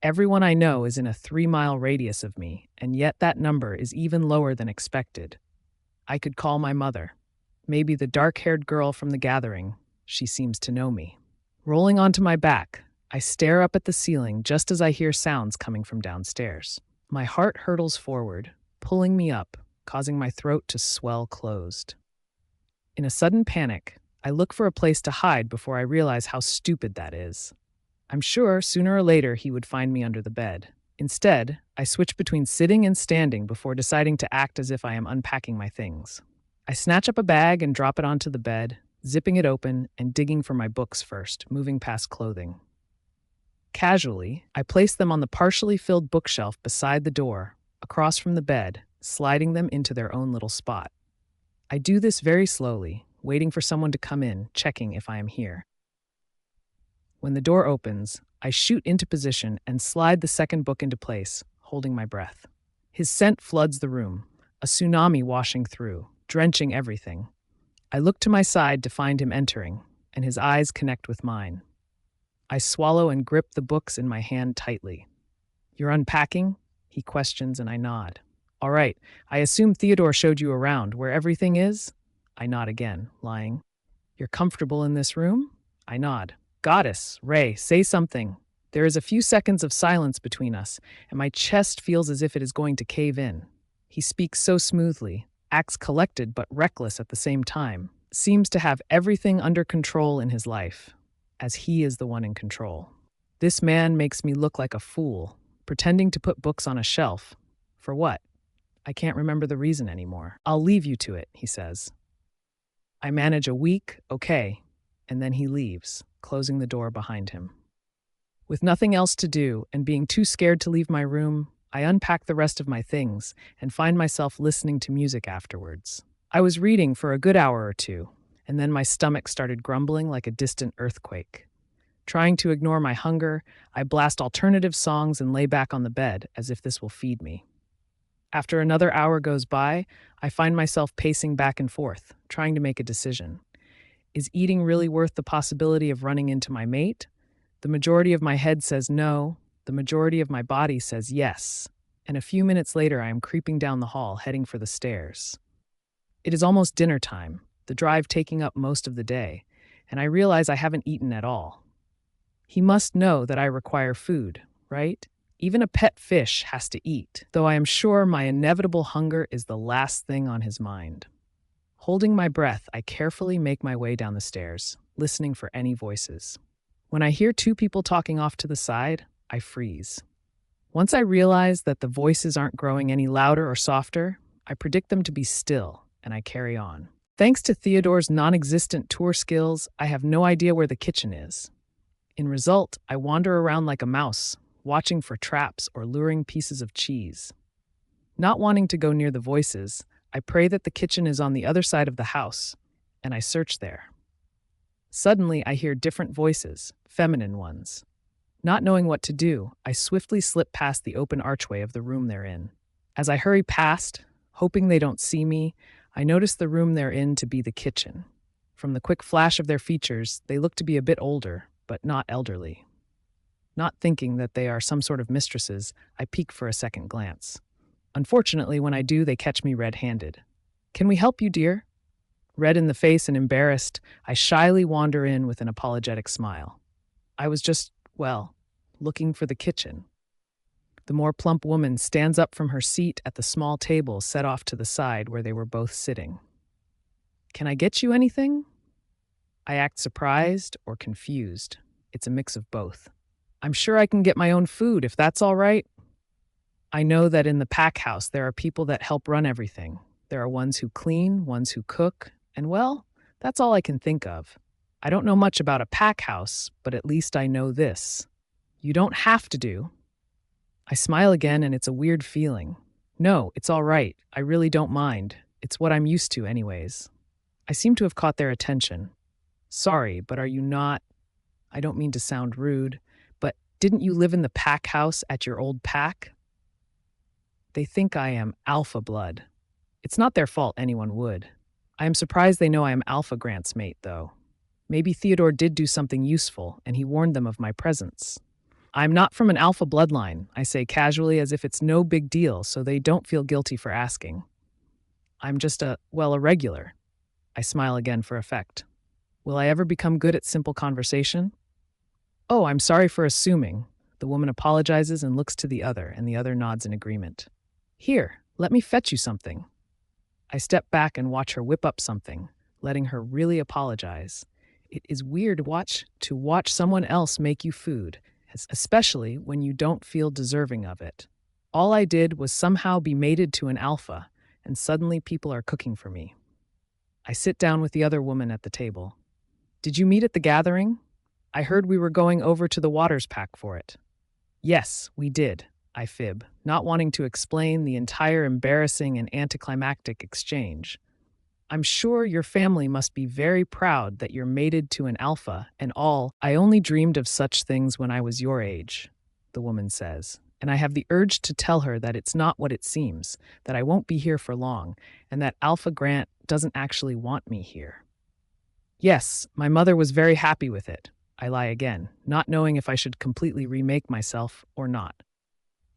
Everyone I know is in a 3-mile radius of me, and yet that number is even lower than expected. I could call my mother. Maybe the dark-haired girl from the gathering. She seems to know me. Rolling onto my back, I stare up at the ceiling just as I hear sounds coming from downstairs. My heart hurtles forward, pulling me up, causing my throat to swell closed. In a sudden panic, I look for a place to hide before I realize how stupid that is. I'm sure sooner or later he would find me under the bed. Instead, I switch between sitting and standing before deciding to act as if I am unpacking my things. I snatch up a bag and drop it onto the bed, zipping it open and digging for my books first, moving past clothing. Casually, I place them on the partially filled bookshelf beside the door, across from the bed, sliding them into their own little spot. I do this very slowly, waiting for someone to come in, checking if I am here. When the door opens, I shoot into position and slide the second book into place, holding my breath. His scent floods the room, a tsunami washing through, drenching everything. I look to my side to find him entering, and his eyes connect with mine. I swallow and grip the books in my hand tightly. "You're unpacking?" he questions, and I nod. "All right, I assume Theodore showed you around where everything is?" I nod again, lying. "You're comfortable in this room?" I nod. "Goddess, Ray, say something." There is a few seconds of silence between us, and my chest feels as if it is going to cave in. He speaks so smoothly, acts collected but reckless at the same time, seems to have everything under control in his life, as he is the one in control. This man makes me look like a fool, pretending to put books on a shelf. For what? I can't remember the reason anymore. "I'll leave you to it," he says. I manage a weak, "okay," and then he leaves, closing the door behind him. With nothing else to do and being too scared to leave my room, I unpack the rest of my things and find myself listening to music afterwards. I was reading for a good hour or two, and then my stomach started grumbling like a distant earthquake. Trying to ignore my hunger, I blast alternative songs and lay back on the bed as if this will feed me. After another hour goes by, I find myself pacing back and forth, trying to make a decision. Is eating really worth the possibility of running into my mate? The majority of my head says no, the majority of my body says yes, and a few minutes later I am creeping down the hall, heading for the stairs. It is almost dinner time, the drive taking up most of the day, and I realize I haven't eaten at all. He must know that I require food, right? Even a pet fish has to eat, though I am sure my inevitable hunger is the last thing on his mind. Holding my breath, I carefully make my way down the stairs, listening for any voices. When I hear two people talking off to the side, I freeze. Once I realize that the voices aren't growing any louder or softer, I predict them to be still, and I carry on. Thanks to Theodore's non-existent tour skills, I have no idea where the kitchen is. In result, I wander around like a mouse, watching for traps or luring pieces of cheese. Not wanting to go near the voices, I pray that the kitchen is on the other side of the house, and I search there. Suddenly, I hear different voices, feminine ones. Not knowing what to do, I swiftly slip past the open archway of the room they're in. As I hurry past, hoping they don't see me, I notice the room they're in to be the kitchen. From the quick flash of their features, they look to be a bit older, but not elderly. Not thinking that they are some sort of mistresses, I peek for a second glance. Unfortunately, when I do, they catch me red-handed. "Can we help you, dear?" Red in the face and embarrassed, I shyly wander in with an apologetic smile. I was just, looking for the kitchen. The more plump woman stands up from her seat at the small table set off to the side where they were both sitting. "Can I get you anything?" I act surprised or confused. It's a mix of both. "I'm sure I can get my own food if that's all right." I know that in the pack house there are people that help run everything. There are ones who clean, ones who cook, and that's all I can think of. I don't know much about a pack house, but at least I know this. You don't have to do. I smile again and it's a weird feeling. No, it's all right. I really don't mind. It's what I'm used to anyways. I seem to have caught their attention. "Sorry, but are you not—" I don't mean to sound rude, but didn't you live in the pack house at your old pack? They think I am alpha blood. It's not their fault anyone would. I am surprised they know I am Alpha Grant's mate, though. Maybe Theodore did do something useful, and he warned them of my presence. "I'm not from an alpha bloodline," I say casually as if it's no big deal, so they don't feel guilty for asking. "I'm just a regular." I smile again for effect. Will I ever become good at simple conversation? Oh, I'm sorry for assuming. The woman apologizes and looks to the other, and the other nods in agreement. Here, let me fetch you something. I step back and watch her whip up something, letting her really apologize. It is weird to watch someone else make you food, especially when you don't feel deserving of it. All I did was somehow be mated to an alpha, and suddenly people are cooking for me. I sit down with the other woman at the table. Did you meet at the gathering? I heard we were going over to the waters pack for it. Yes, we did, I fib, not wanting to explain the entire embarrassing and anticlimactic exchange. I'm sure your family must be very proud that you're mated to an alpha and all. I only dreamed of such things when I was your age, the woman says, and I have the urge to tell her that it's not what it seems, that I won't be here for long, and that Alpha Grant doesn't actually want me here. Yes, my mother was very happy with it. I lie again, not knowing if I should completely remake myself or not.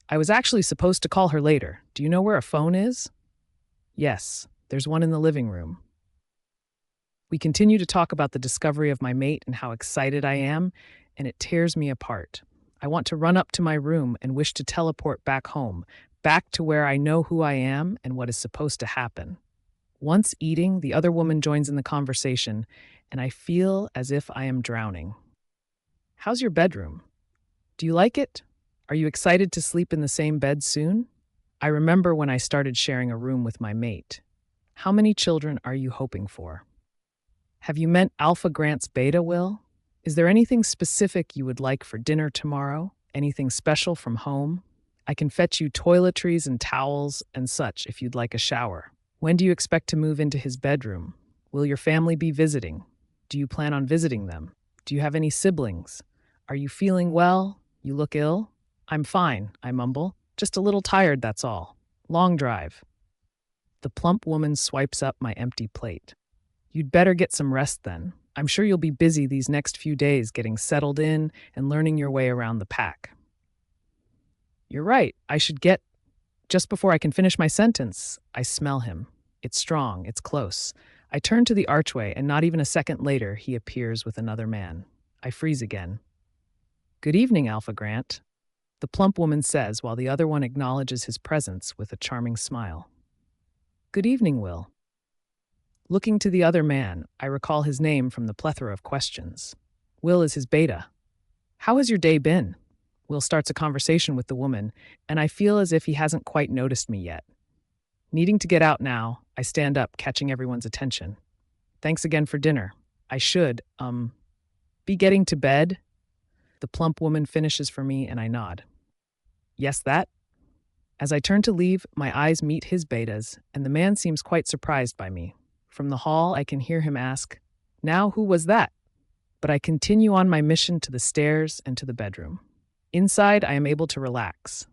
I was actually supposed to call her later. Do you know where a phone is? Yes, there's one in the living room. We continue to talk about the discovery of my mate and how excited I am, and it tears me apart. I want to run up to my room and wish to teleport back home, back to where I know who I am and what is supposed to happen. Once eating, the other woman joins in the conversation, and I feel as if I am drowning. How's your bedroom? Do you like it? Are you excited to sleep in the same bed soon? I remember when I started sharing a room with my mate. How many children are you hoping for? Have you met Alpha Grant's beta, Will? Is there anything specific you would like for dinner tomorrow? Anything special from home? I can fetch you toiletries and towels and such if you'd like a shower. When do you expect to move into his bedroom? Will your family be visiting? Do you plan on visiting them? Do you have any siblings? Are you feeling well? You look ill? I'm fine, I mumble. Just a little tired, that's all. Long drive. The plump woman swipes up my empty plate. You'd better get some rest then. I'm sure you'll be busy these next few days getting settled in and learning your way around the pack. You're right, I should get... Just before I can finish my sentence, I smell him. It's strong, it's close. I turn to the archway, and not even a second later, he appears with another man. I freeze again. Good evening, Alpha Grant, the plump woman says while the other one acknowledges his presence with a charming smile. Good evening, Will. Looking to the other man, I recall his name from the plethora of questions. Will is his beta. How has your day been? Will starts a conversation with the woman, and I feel as if he hasn't quite noticed me yet. Needing to get out now, I stand up, catching everyone's attention. Thanks again for dinner. I should, be getting to bed? The plump woman finishes for me, and I nod. Yes, that? As I turn to leave, my eyes meet his betas, and the man seems quite surprised by me. From the hall, I can hear him ask, "Now, who was that?" But I continue on my mission to the stairs and to the bedroom. Inside, I am able to relax.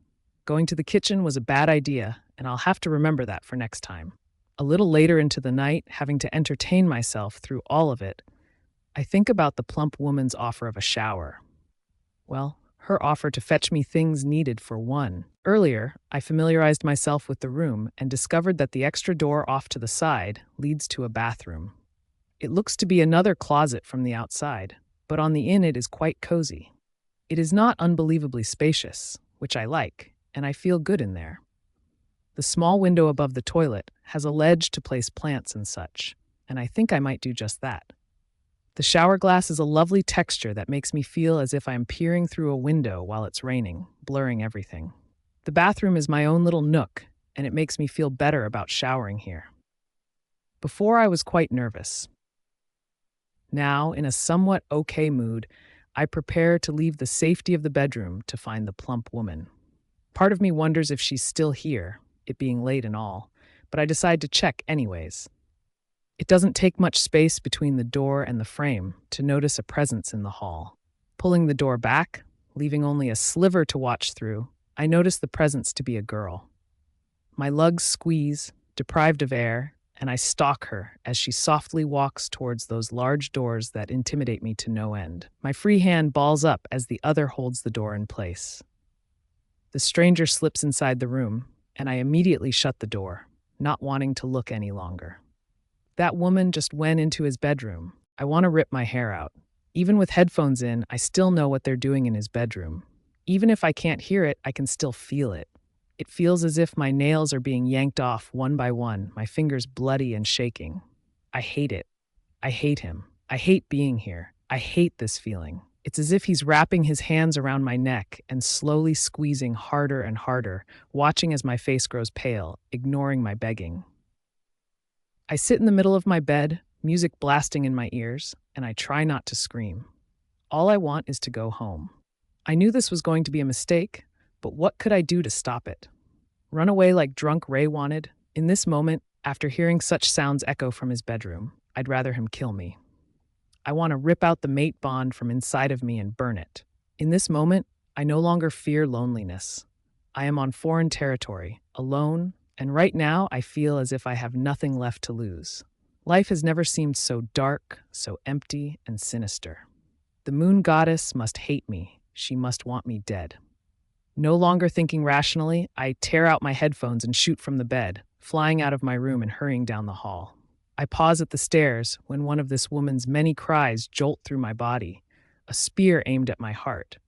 Going to the kitchen was a bad idea, and I'll have to remember that for next time. A little later into the night, having to entertain myself through all of it, I think about the plump woman's offer of a shower. Well, her offer to fetch me things needed for one. Earlier, I familiarized myself with the room and discovered that the extra door off to the side leads to a bathroom. It looks to be another closet from the outside, but on the in it is quite cozy. It is not unbelievably spacious, which I like, and I feel good in there. The small window above the toilet has a ledge to place plants and such, and I think I might do just that. The shower glass is a lovely texture that makes me feel as if I am peering through a window while it's raining, blurring everything. The bathroom is my own little nook, and it makes me feel better about showering here. Before I was quite nervous. Now, in a somewhat okay mood, I prepare to leave the safety of the bedroom to find the plump woman. Part of me wonders if she's still here, it being late and all, but I decide to check anyways. It doesn't take much space between the door and the frame to notice a presence in the hall. Pulling the door back, leaving only a sliver to watch through, I notice the presence to be a girl. My lugs squeeze, deprived of air, and I stalk her as she softly walks towards those large doors that intimidate me to no end. My free hand balls up as the other holds the door in place. The stranger slips inside the room, and I immediately shut the door, not wanting to look any longer. That woman just went into his bedroom. I want to rip my hair out. Even with headphones in, I still know what they're doing in his bedroom. Even if I can't hear it, I can still feel it. It feels as if my nails are being yanked off one by one, my fingers bloody and shaking. I hate it. I hate him. I hate being here. I hate this feeling. It's as if he's wrapping his hands around my neck and slowly squeezing harder and harder, watching as my face grows pale, ignoring my begging. I sit in the middle of my bed, music blasting in my ears, and I try not to scream. All I want is to go home. I knew this was going to be a mistake, but what could I do to stop it? Run away like drunk Ray wanted? In this moment, after hearing such sounds echo from his bedroom, I'd rather him kill me. I want to rip out the mate bond from inside of me and burn it. In this moment, I no longer fear loneliness. I am on foreign territory, alone, and right now I feel as if I have nothing left to lose. Life has never seemed so dark, so empty, and sinister. The moon goddess must hate me. She must want me dead. No longer thinking rationally, I tear out my headphones and shoot from the bed, flying out of my room and hurrying down the hall. I pause at the stairs when one of this woman's many cries jolt through my body, a spear aimed at my heart.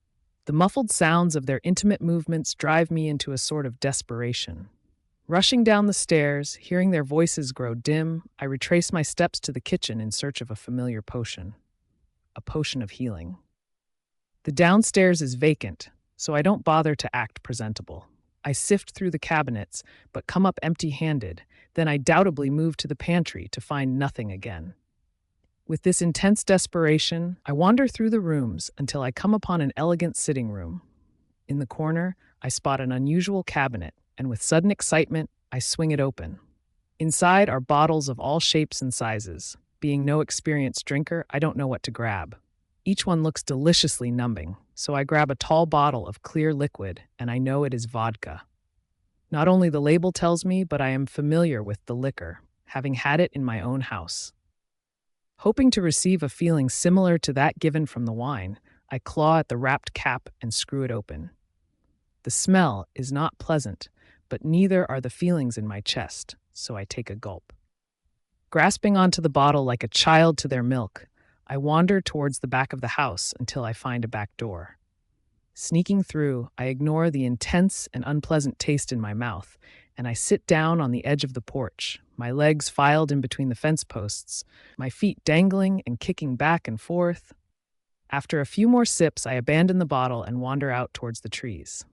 The muffled sounds of their intimate movements drive me into a sort of desperation. Rushing down the stairs, hearing their voices grow dim, I retrace my steps to the kitchen in search of a familiar potion. A potion of healing. The downstairs is vacant, so I don't bother to act presentable. I sift through the cabinets, but come up empty-handed, then I doubtably move to the pantry to find nothing again. With this intense desperation, I wander through the rooms until I come upon an elegant sitting room. In the corner, I spot an unusual cabinet, and with sudden excitement, I swing it open. Inside are bottles of all shapes and sizes. Being no experienced drinker, I don't know what to grab. Each one looks deliciously numbing, so I grab a tall bottle of clear liquid, and I know it is vodka. Not only the label tells me, but I am familiar with the liquor, having had it in my own house. Hoping to receive a feeling similar to that given from the wine, I claw at the wrapped cap and screw it open. The smell is not pleasant, but neither are the feelings in my chest, so I take a gulp. Grasping onto the bottle like a child to their milk, I wander towards the back of the house until I find a back door. Sneaking through, I ignore the intense and unpleasant taste in my mouth, and I sit down on the edge of the porch, my legs filed in between the fence posts, my feet dangling and kicking back and forth. After a few more sips, I abandon the bottle and wander out towards the trees.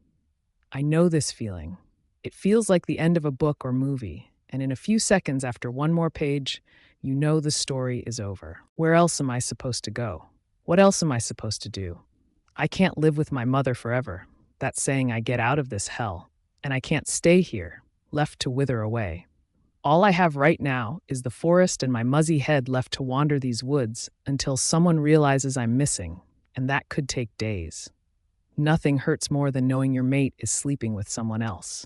I know this feeling. It feels like the end of a book or movie, and in a few seconds after one more page, you know the story is over. Where else am I supposed to go? What else am I supposed to do? I can't live with my mother forever. That's saying I get out of this hell. And I can't stay here, left to wither away. All I have right now is the forest and my muzzy head left to wander these woods until someone realizes I'm missing, and that could take days. Nothing hurts more than knowing your mate is sleeping with someone else.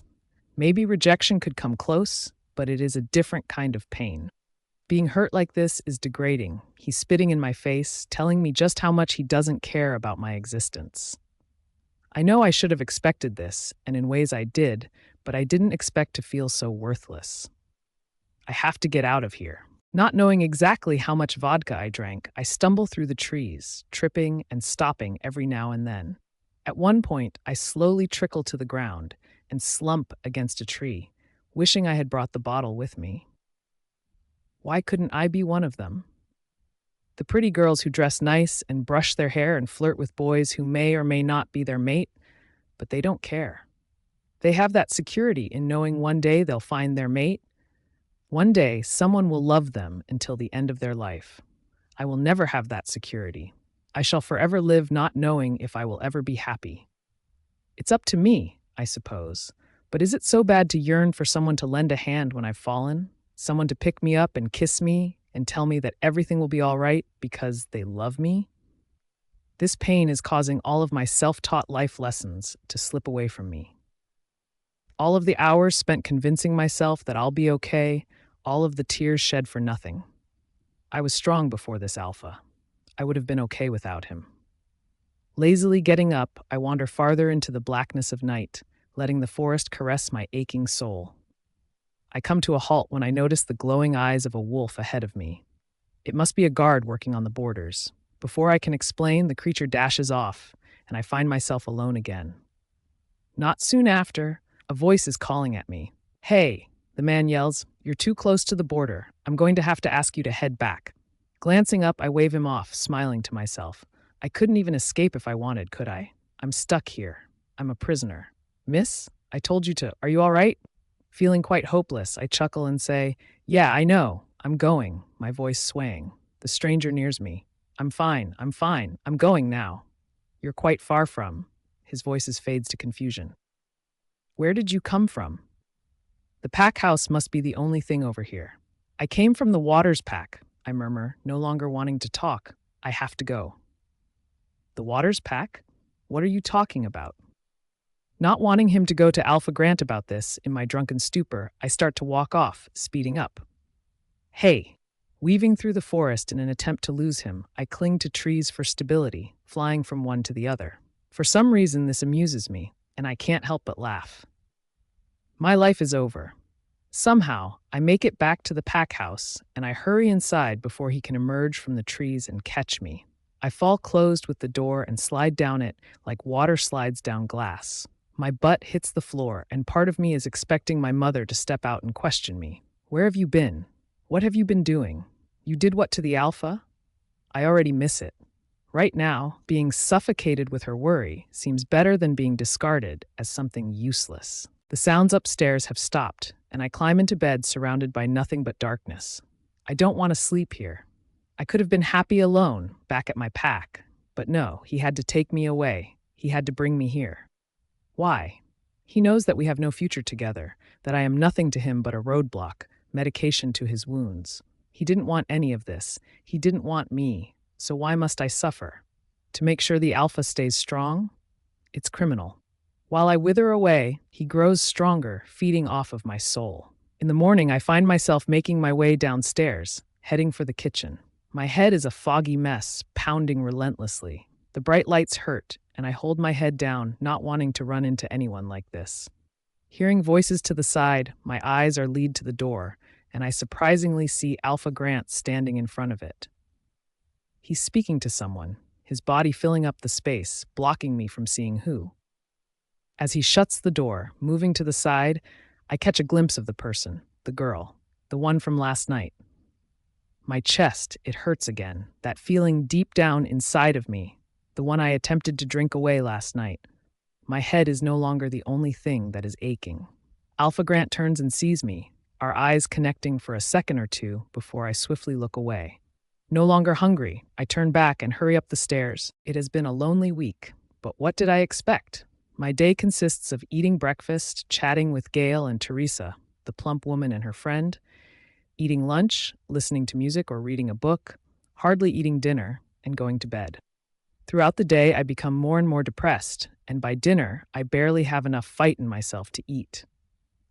Maybe rejection could come close, but it is a different kind of pain. Being hurt like this is degrading. He's spitting in my face, telling me just how much he doesn't care about my existence. I know I should have expected this, and in ways I did, but I didn't expect to feel so worthless. I have to get out of here. Not knowing exactly how much vodka I drank, I stumble through the trees, tripping and stopping every now and then. At one point, I slowly trickle to the ground and slump against a tree, wishing I had brought the bottle with me. Why couldn't I be one of them? The pretty girls who dress nice and brush their hair and flirt with boys who may or may not be their mate, but they don't care. They have that security in knowing one day they'll find their mate. One day, someone will love them until the end of their life. I will never have that security. I shall forever live not knowing if I will ever be happy. It's up to me, I suppose, but is it so bad to yearn for someone to lend a hand when I've fallen? Someone to pick me up and kiss me and tell me that everything will be all right because they love me? This pain is causing all of my self-taught life lessons to slip away from me. All of the hours spent convincing myself that I'll be okay, all of the tears shed for nothing. I was strong before this alpha. I would have been okay without him. Lazily getting up, I wander farther into the blackness of night, letting the forest caress my aching soul. I come to a halt when I notice the glowing eyes of a wolf ahead of me. It must be a guard working on the borders. Before I can explain, the creature dashes off, and I find myself alone again. Not soon after, a voice is calling at me. "Hey," the man yells, "you're too close to the border. I'm going to have to ask you to head back." Glancing up, I wave him off, smiling to myself. I couldn't even escape if I wanted, could I? I'm stuck here. I'm a prisoner. "Miss, I told you to. Are you all right?" Feeling quite hopeless, I chuckle and say, "Yeah, I know. I'm going," my voice swaying. The stranger nears me. I'm fine. I'm going now." "You're quite far from." His voice fades to confusion. "Where did you come from?" "The pack house must be the only thing over here." "I came from the Waters pack," I murmur, no longer wanting to talk. "I have to go." "The Waters pack? What are you talking about?" Not wanting him to go to Alpha Grant about this, in my drunken stupor, I start to walk off, speeding up. "Hey!" Weaving through the forest in an attempt to lose him, I cling to trees for stability, flying from one to the other. For some reason, this amuses me, and I can't help but laugh. My life is over. Somehow, I make it back to the pack house, and I hurry inside before he can emerge from the trees and catch me. I fall closed with the door and slide down it like water slides down glass. My butt hits the floor, and part of me is expecting my mother to step out and question me. "Where have you been? What have you been doing? You did what to the Alpha?" I already miss it. Right now, being suffocated with her worry seems better than being discarded as something useless. The sounds upstairs have stopped, and I climb into bed surrounded by nothing but darkness. I don't want to sleep here. I could have been happy alone, back at my pack. But no, he had to take me away. He had to bring me here. Why? He knows that we have no future together, that I am nothing to him but a roadblock, medication to his wounds. He didn't want any of this. He didn't want me. So why must I suffer? To make sure the Alpha stays strong? It's criminal. While I wither away, he grows stronger, feeding off of my soul. In the morning, I find myself making my way downstairs, heading for the kitchen. My head is a foggy mess, pounding relentlessly. The bright lights hurt, and I hold my head down, not wanting to run into anyone like this. Hearing voices to the side, my eyes are lead to the door, and I surprisingly see Alpha Grant standing in front of it. He's speaking to someone, his body filling up the space, blocking me from seeing who. As he shuts the door, moving to the side, I catch a glimpse of the person, the girl, the one from last night. My chest, it hurts again, that feeling deep down inside of me, the one I attempted to drink away last night. My head is no longer the only thing that is aching. Alpha Grant turns and sees me, our eyes connecting for a second or two before I swiftly look away. No longer hungry, I turn back and hurry up the stairs. It has been a lonely week, but what did I expect? My day consists of eating breakfast, chatting with Gail and Teresa, the plump woman and her friend, eating lunch, listening to music or reading a book, hardly eating dinner, and going to bed. Throughout the day, I become more and more depressed, and by dinner, I barely have enough fight in myself to eat.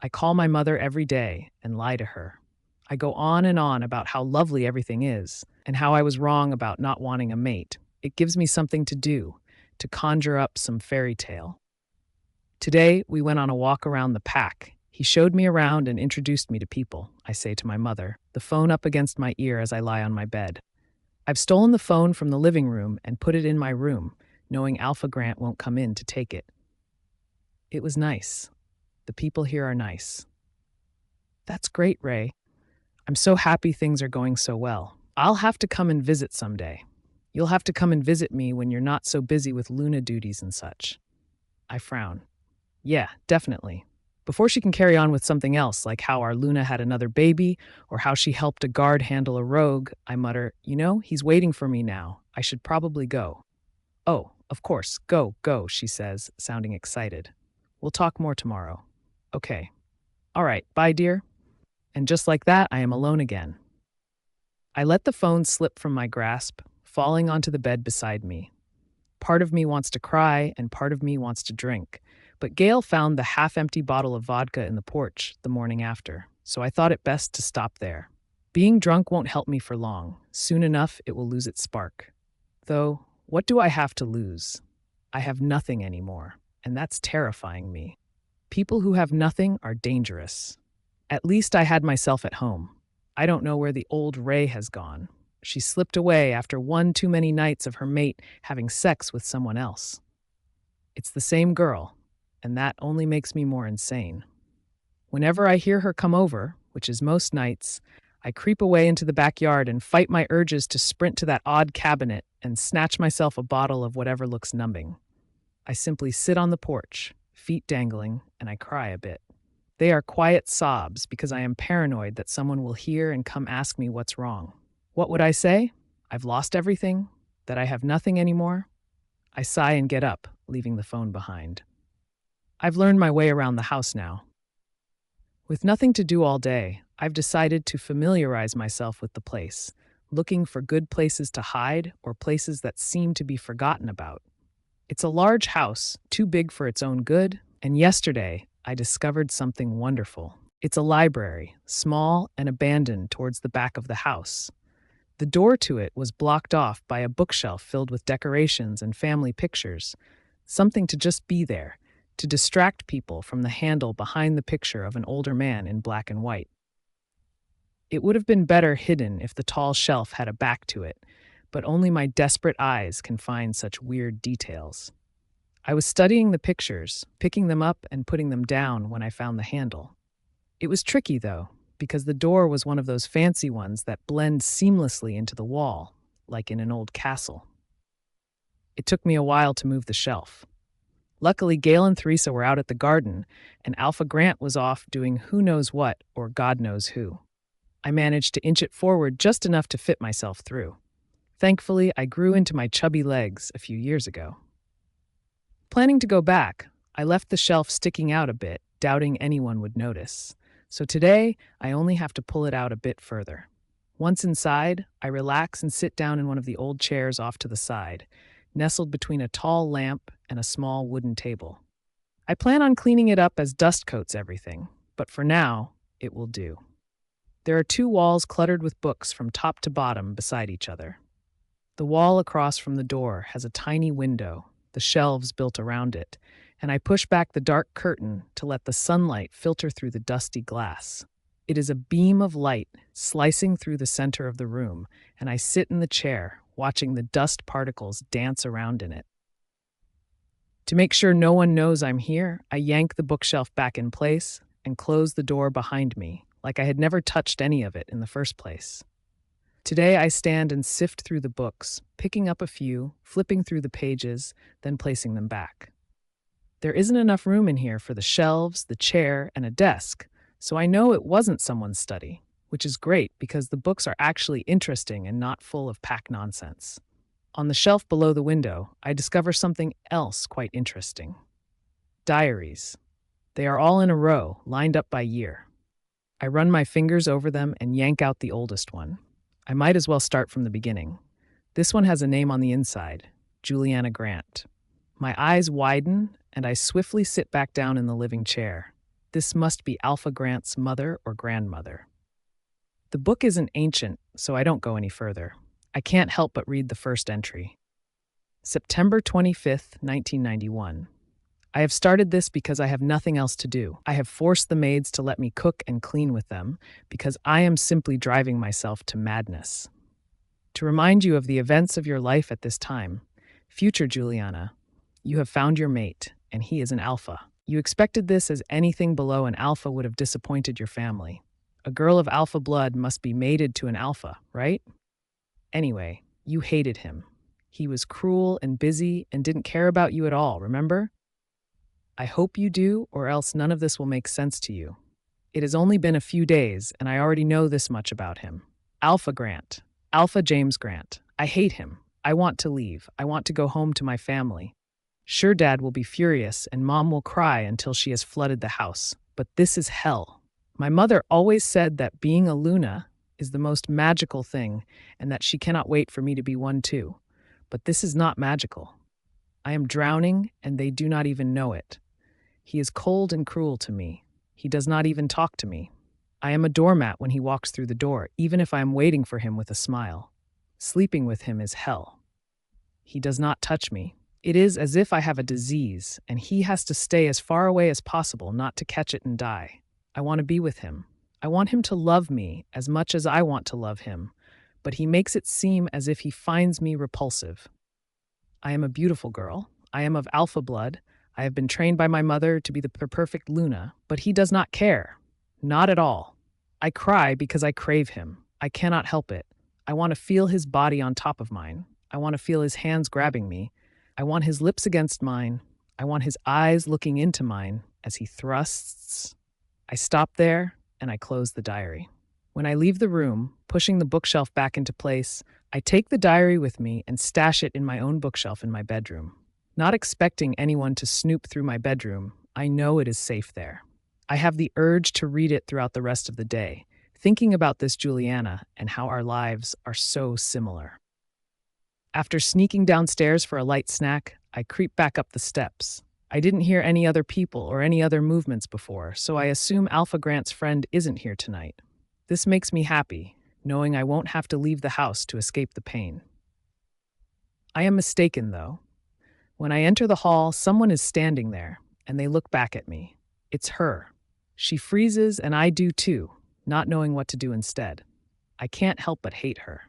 I call my mother every day and lie to her. I go on and on about how lovely everything is, and how I was wrong about not wanting a mate. It gives me something to do, to conjure up some fairy tale. Today, we went on a walk around the pack. He showed me around and introduced me to people, I say to my mother, the phone up against my ear as I lie on my bed. I've stolen the phone from the living room and put it in my room, knowing Alpha Grant won't come in to take it. It was nice. The people here are nice. That's great, Ray. I'm so happy things are going so well. I'll have to come and visit someday. You'll have to come and visit me when you're not so busy with Luna duties and such. I frown. Yeah, definitely. Before she can carry on with something else, like how our Luna had another baby, or how she helped a guard handle a rogue, I mutter, he's waiting for me now. I should probably go. Oh, of course, go, she says, sounding excited. We'll talk more tomorrow. Okay. All right, bye, dear. And just like that, I am alone again. I let the phone slip from my grasp, falling onto the bed beside me. Part of me wants to cry, and part of me wants to drink. But Gail found the half-empty bottle of vodka in the porch the morning after, so I thought it best to stop there. Being drunk won't help me for long. Soon enough, it will lose its spark. Though, what do I have to lose? I have nothing anymore, and that's terrifying me. People who have nothing are dangerous. At least I had myself at home. I don't know where the old Ray has gone. She slipped away after one too many nights of her mate having sex with someone else. It's the same girl, and that only makes me more insane. Whenever I hear her come over, which is most nights, I creep away into the backyard and fight my urges to sprint to that odd cabinet and snatch myself a bottle of whatever looks numbing. I simply sit on the porch, feet dangling, and I cry a bit. They are quiet sobs because I am paranoid that someone will hear and come ask me what's wrong. What would I say? I've lost everything? That I have nothing anymore? I sigh and get up, leaving the phone behind. I've learned my way around the house now. With nothing to do all day, I've decided to familiarize myself with the place, looking for good places to hide or places that seem to be forgotten about. It's a large house, too big for its own good, and yesterday I discovered something wonderful. It's a library, small and abandoned towards the back of the house. The door to it was blocked off by a bookshelf filled with decorations and family pictures, something to just be there, to distract people from the handle behind the picture of an older man in black and white. It would have been better hidden if the tall shelf had a back to it, but only my desperate eyes can find such weird details. I was studying the pictures, picking them up and putting them down when I found the handle. It was tricky, though, because the door was one of those fancy ones that blend seamlessly into the wall, like in an old castle. It took me a while to move the shelf. Luckily, Gail and Theresa were out at the garden, and Alpha Grant was off doing who knows what or God knows who. I managed to inch it forward just enough to fit myself through. Thankfully, I grew into my chubby legs a few years ago. Planning to go back, I left the shelf sticking out a bit, doubting anyone would notice. So today, I only have to pull it out a bit further. Once inside, I relax and sit down in one of the old chairs off to the side, nestled between a tall lamp and a small wooden table. I plan on cleaning it up as dust coats everything, but for now, it will do. There are 2 walls cluttered with books from top to bottom beside each other. The wall across from the door has a tiny window, the shelves built around it, and I push back the dark curtain to let the sunlight filter through the dusty glass. It is a beam of light slicing through the center of the room, and I sit in the chair, watching the dust particles dance around in it. To make sure no one knows I'm here, I yank the bookshelf back in place and close the door behind me, like I had never touched any of it in the first place. Today I stand and sift through the books, picking up a few, flipping through the pages, then placing them back. There isn't enough room in here for the shelves, the chair, and a desk, so I know it wasn't someone's study, which is great because the books are actually interesting and not full of pack nonsense. On the shelf below the window, I discover something else quite interesting. Diaries. They are all in a row, lined up by year. I run my fingers over them and yank out the oldest one. I might as well start from the beginning. This one has a name on the inside, Juliana Grant. My eyes widen, and I swiftly sit back down in the living chair. This must be Alpha Grant's mother or grandmother. The book isn't ancient, so I don't go any further. I can't help but read the first entry. September 25th, 1991. I have started this because I have nothing else to do. I have forced the maids to let me cook and clean with them because I am simply driving myself to madness. To remind you of the events of your life at this time, future Juliana, you have found your mate, and he is an alpha. You expected this as anything below an alpha would have disappointed your family. A girl of alpha blood must be mated to an alpha, right? Anyway, you hated him. He was cruel and busy and didn't care about you at all, remember? I hope you do, or else none of this will make sense to you. It has only been a few days, and I already know this much about him. Alpha Grant. Alpha James Grant. I hate him. I want to leave. I want to go home to my family. Sure, Dad will be furious, and Mom will cry until she has flooded the house. But this is hell. My mother always said that being a Luna is the most magical thing, and that she cannot wait for me to be one too. But this is not magical. I am drowning, and they do not even know it. He is cold and cruel to me. He does not even talk to me. I am a doormat when he walks through the door, even if I am waiting for him with a smile. Sleeping with him is hell. He does not touch me. It is as if I have a disease, and he has to stay as far away as possible not to catch it and die. I want to be with him. I want him to love me as much as I want to love him, but he makes it seem as if he finds me repulsive. I am a beautiful girl. I am of alpha blood. I have been trained by my mother to be the perfect Luna, but he does not care. Not at all. I cry because I crave him. I cannot help it. I want to feel his body on top of mine. I want to feel his hands grabbing me. I want his lips against mine. I want his eyes looking into mine as he thrusts. I stop there and I close the diary. When I leave the room, pushing the bookshelf back into place, I take the diary with me and stash it in my own bookshelf in my bedroom. Not expecting anyone to snoop through my bedroom, I know it is safe there. I have the urge to read it throughout the rest of the day, thinking about this Juliana and how our lives are so similar. After sneaking downstairs for a light snack, I creep back up the steps. I didn't hear any other people or any other movements before, so I assume Alpha Grant's friend isn't here tonight. This makes me happy, knowing I won't have to leave the house to escape the pain. I am mistaken, though. When I enter the hall, someone is standing there, and they look back at me. It's her. She freezes, and I do too, not knowing what to do instead. I can't help but hate her.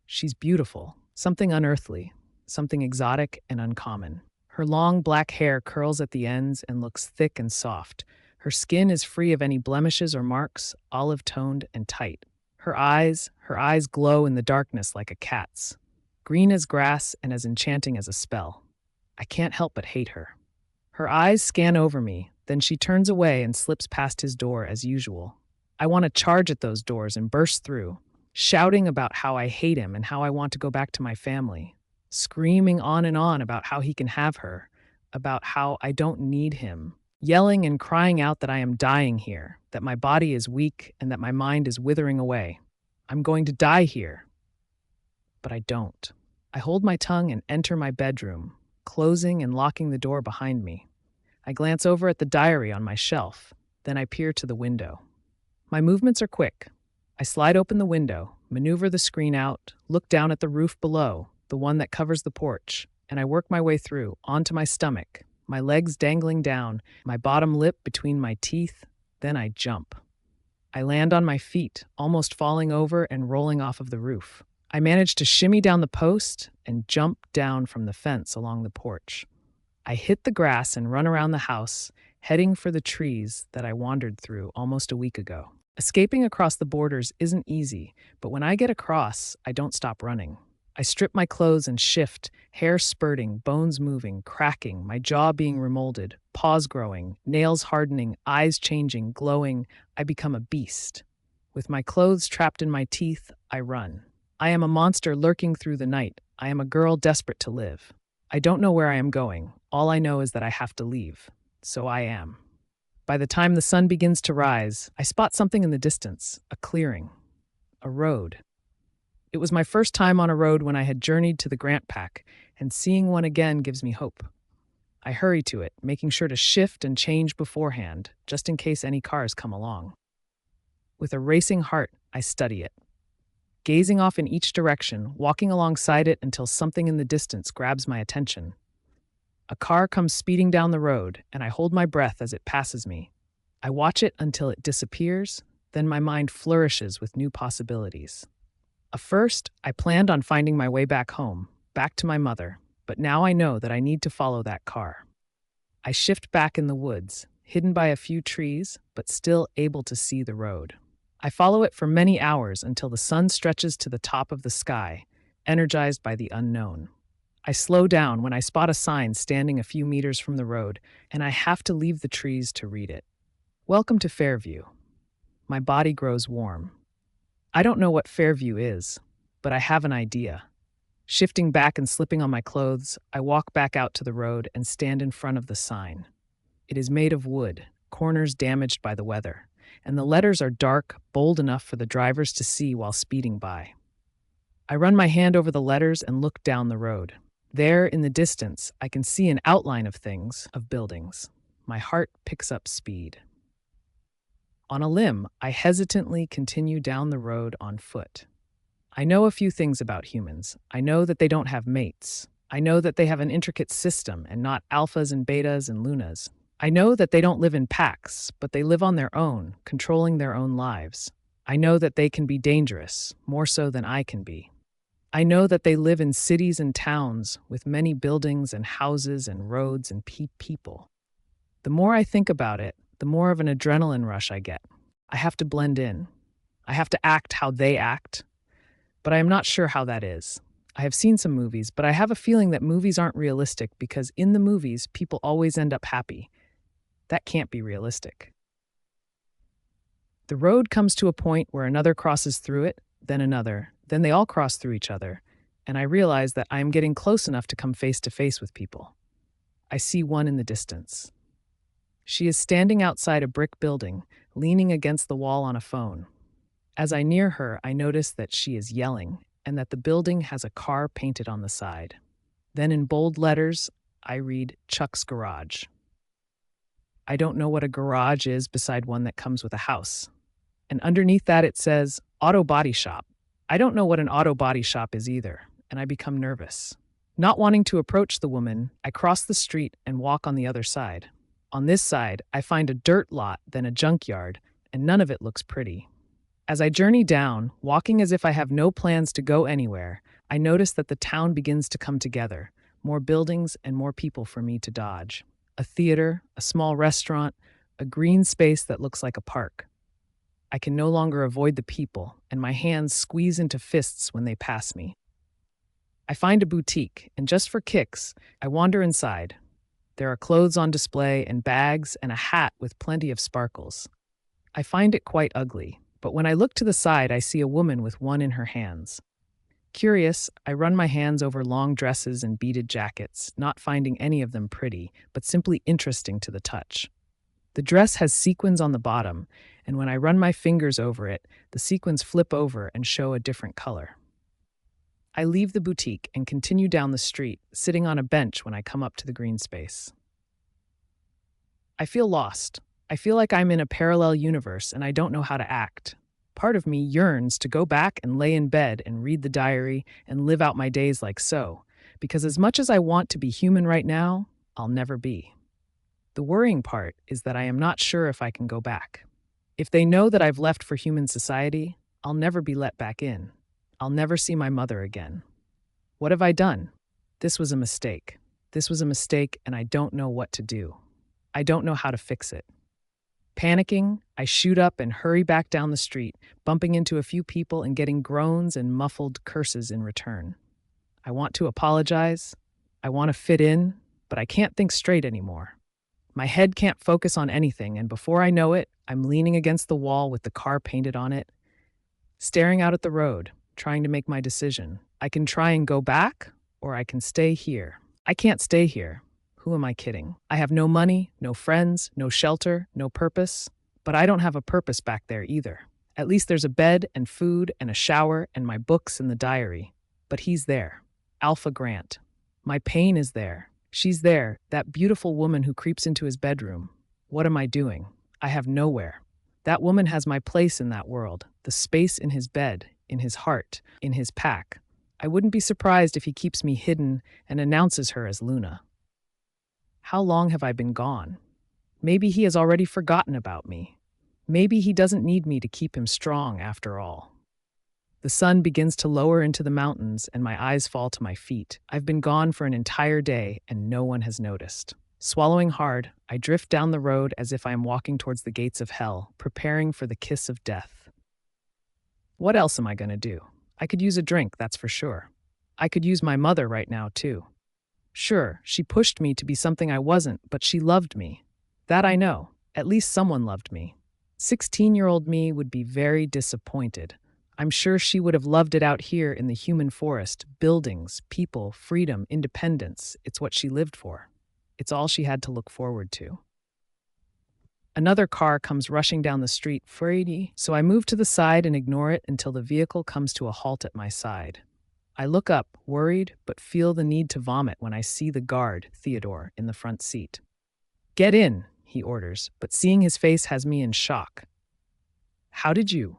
She's beautiful, something unearthly, something exotic and uncommon. Her long black hair curls at the ends and looks thick and soft. Her skin is free of any blemishes or marks, olive-toned and tight. Her eyes glow in the darkness like a cat's, green as grass and as enchanting as a spell. I can't help but hate her. Her eyes scan over me, then she turns away and slips past his door as usual. I want to charge at those doors and burst through, shouting about how I hate him and how I want to go back to my family, screaming on and on about how he can have her, about how I don't need him, yelling and crying out that I am dying here, that my body is weak and that my mind is withering away. I'm going to die here. But I don't. I hold my tongue and enter my bedroom, closing and locking the door behind me. I glance over at the diary on my shelf, then I peer to the window. My movements are quick. I slide open the window, maneuver the screen out, look down at the roof below, the one that covers the porch, and I work my way through, onto my stomach, my legs dangling down, my bottom lip between my teeth, then I jump. I land on my feet, almost falling over and rolling off of the roof. I manage to shimmy down the post and jump down from the fence along the porch. I hit the grass and run around the house, heading for the trees that I wandered through almost a week ago. Escaping across the borders isn't easy, but when I get across, I don't stop running. I strip my clothes and shift, hair spurting, bones moving, cracking, my jaw being remolded, paws growing, nails hardening, eyes changing, glowing. I become a beast. With my clothes trapped in my teeth, I run. I am a monster lurking through the night. I am a girl desperate to live. I don't know where I am going. All I know is that I have to leave. So I am. By the time the sun begins to rise, I spot something in the distance, a clearing, a road. It was my first time on a road when I had journeyed to the Grant Pack, and seeing one again gives me hope. I hurry to it, making sure to shift and change beforehand, just in case any cars come along. With a racing heart, I study it. Gazing off in each direction, walking alongside it until something in the distance grabs my attention. A car comes speeding down the road, and I hold my breath as it passes me. I watch it until it disappears, then my mind flourishes with new possibilities. At first, I planned on finding my way back home, back to my mother, but now I know that I need to follow that car. I shift back in the woods, hidden by a few trees, but still able to see the road. I follow it for many hours until the sun stretches to the top of the sky, energized by the unknown. I slow down when I spot a sign standing a few meters from the road, and I have to leave the trees to read it. Welcome to Fairview. My body grows warm. I don't know what Fairview is, but I have an idea. Shifting back and slipping on my clothes, I walk back out to the road and stand in front of the sign. It is made of wood, corners damaged by the weather, and the letters are dark, bold enough for the drivers to see while speeding by. I run my hand over the letters and look down the road. There, in the distance, I can see an outline of things, of buildings. My heart picks up speed. On a limb, I hesitantly continue down the road on foot. I know a few things about humans. I know that they don't have mates. I know that they have an intricate system and not alphas and betas and lunas. I know that they don't live in packs, but they live on their own, controlling their own lives. I know that they can be dangerous, more so than I can be. I know that they live in cities and towns with many buildings and houses and roads and people. The more I think about it, the more of an adrenaline rush I get. I have to blend in. I have to act how they act, but I am not sure how that is. I have seen some movies, but I have a feeling that movies aren't realistic because in the movies, people always end up happy. That can't be realistic. The road comes to a point where another crosses through it, then another, then they all cross through each other, and I realize that I am getting close enough to come face to face with people. I see one in the distance. She is standing outside a brick building, leaning against the wall on a phone. As I near her, I notice that she is yelling and that the building has a car painted on the side. Then in bold letters, I read Chuck's Garage. I don't know what a garage is beside one that comes with a house. And underneath that it says Auto Body Shop. I don't know what an auto body shop is either, and I become nervous. Not wanting to approach the woman, I cross the street and walk on the other side. On this side, I find a dirt lot, then a junkyard, and none of it looks pretty. As I journey down, walking as if I have no plans to go anywhere, I notice that the town begins to come together, more buildings and more people for me to dodge. A theater, a small restaurant, a green space that looks like a park. I can no longer avoid the people, and my hands squeeze into fists when they pass me. I find a boutique, and just for kicks, I wander inside. There are clothes on display and bags and a hat with plenty of sparkles. I find it quite ugly, but when I look to the side, I see a woman with one in her hands. Curious, I run my hands over long dresses and beaded jackets, not finding any of them pretty, but simply interesting to the touch. The dress has sequins on the bottom, and when I run my fingers over it, the sequins flip over and show a different color. I leave the boutique and continue down the street, sitting on a bench when I come up to the green space. I feel lost. I feel like I'm in a parallel universe and I don't know how to act. Part of me yearns to go back and lay in bed and read the diary and live out my days like so, because as much as I want to be human right now, I'll never be. The worrying part is that I am not sure if I can go back. If they know that I've left for human society, I'll never be let back in. I'll never see my mother again. What have I done? This was a mistake. This was a mistake, and I don't know what to do. I don't know how to fix it. Panicking, I shoot up and hurry back down the street, bumping into a few people and getting groans and muffled curses in return. I want to apologize. I want to fit in, but I can't think straight anymore. My head can't focus on anything, and before I know it, I'm leaning against the wall with the car painted on it, staring out at the road, trying to make my decision. I can try and go back, or I can stay here. I can't stay here. Who am I kidding? I have no money, no friends, no shelter, no purpose. But I don't have a purpose back there either. At least there's a bed and food and a shower and my books and the diary. But he's there. Alpha Grant. My pain is there. She's there, that beautiful woman who creeps into his bedroom. What am I doing? I have nowhere. That woman has my place in that world, the space in his bed, in his heart, in his pack. I wouldn't be surprised if he keeps me hidden and announces her as Luna. How long have I been gone? Maybe he has already forgotten about me. Maybe he doesn't need me to keep him strong after all. The sun begins to lower into the mountains and my eyes fall to my feet. I've been gone for an entire day and no one has noticed. Swallowing hard, I drift down the road as if I am walking towards the gates of hell, preparing for the kiss of death. What else am I going to do? I could use a drink, that's for sure. I could use my mother right now, too. Sure, she pushed me to be something I wasn't, but she loved me. That I know. At least someone loved me. 16-year-old me would be very disappointed. I'm sure she would have loved it out here in the human forest. Buildings, people, freedom, independence. It's what she lived for. It's all she had to look forward to. Another car comes rushing down the street, so I move to the side and ignore it until the vehicle comes to a halt at my side. I look up, worried, but feel the need to vomit when I see the guard, Theodore, in the front seat. "Get in," he orders, but seeing his face has me in shock. "How did you?"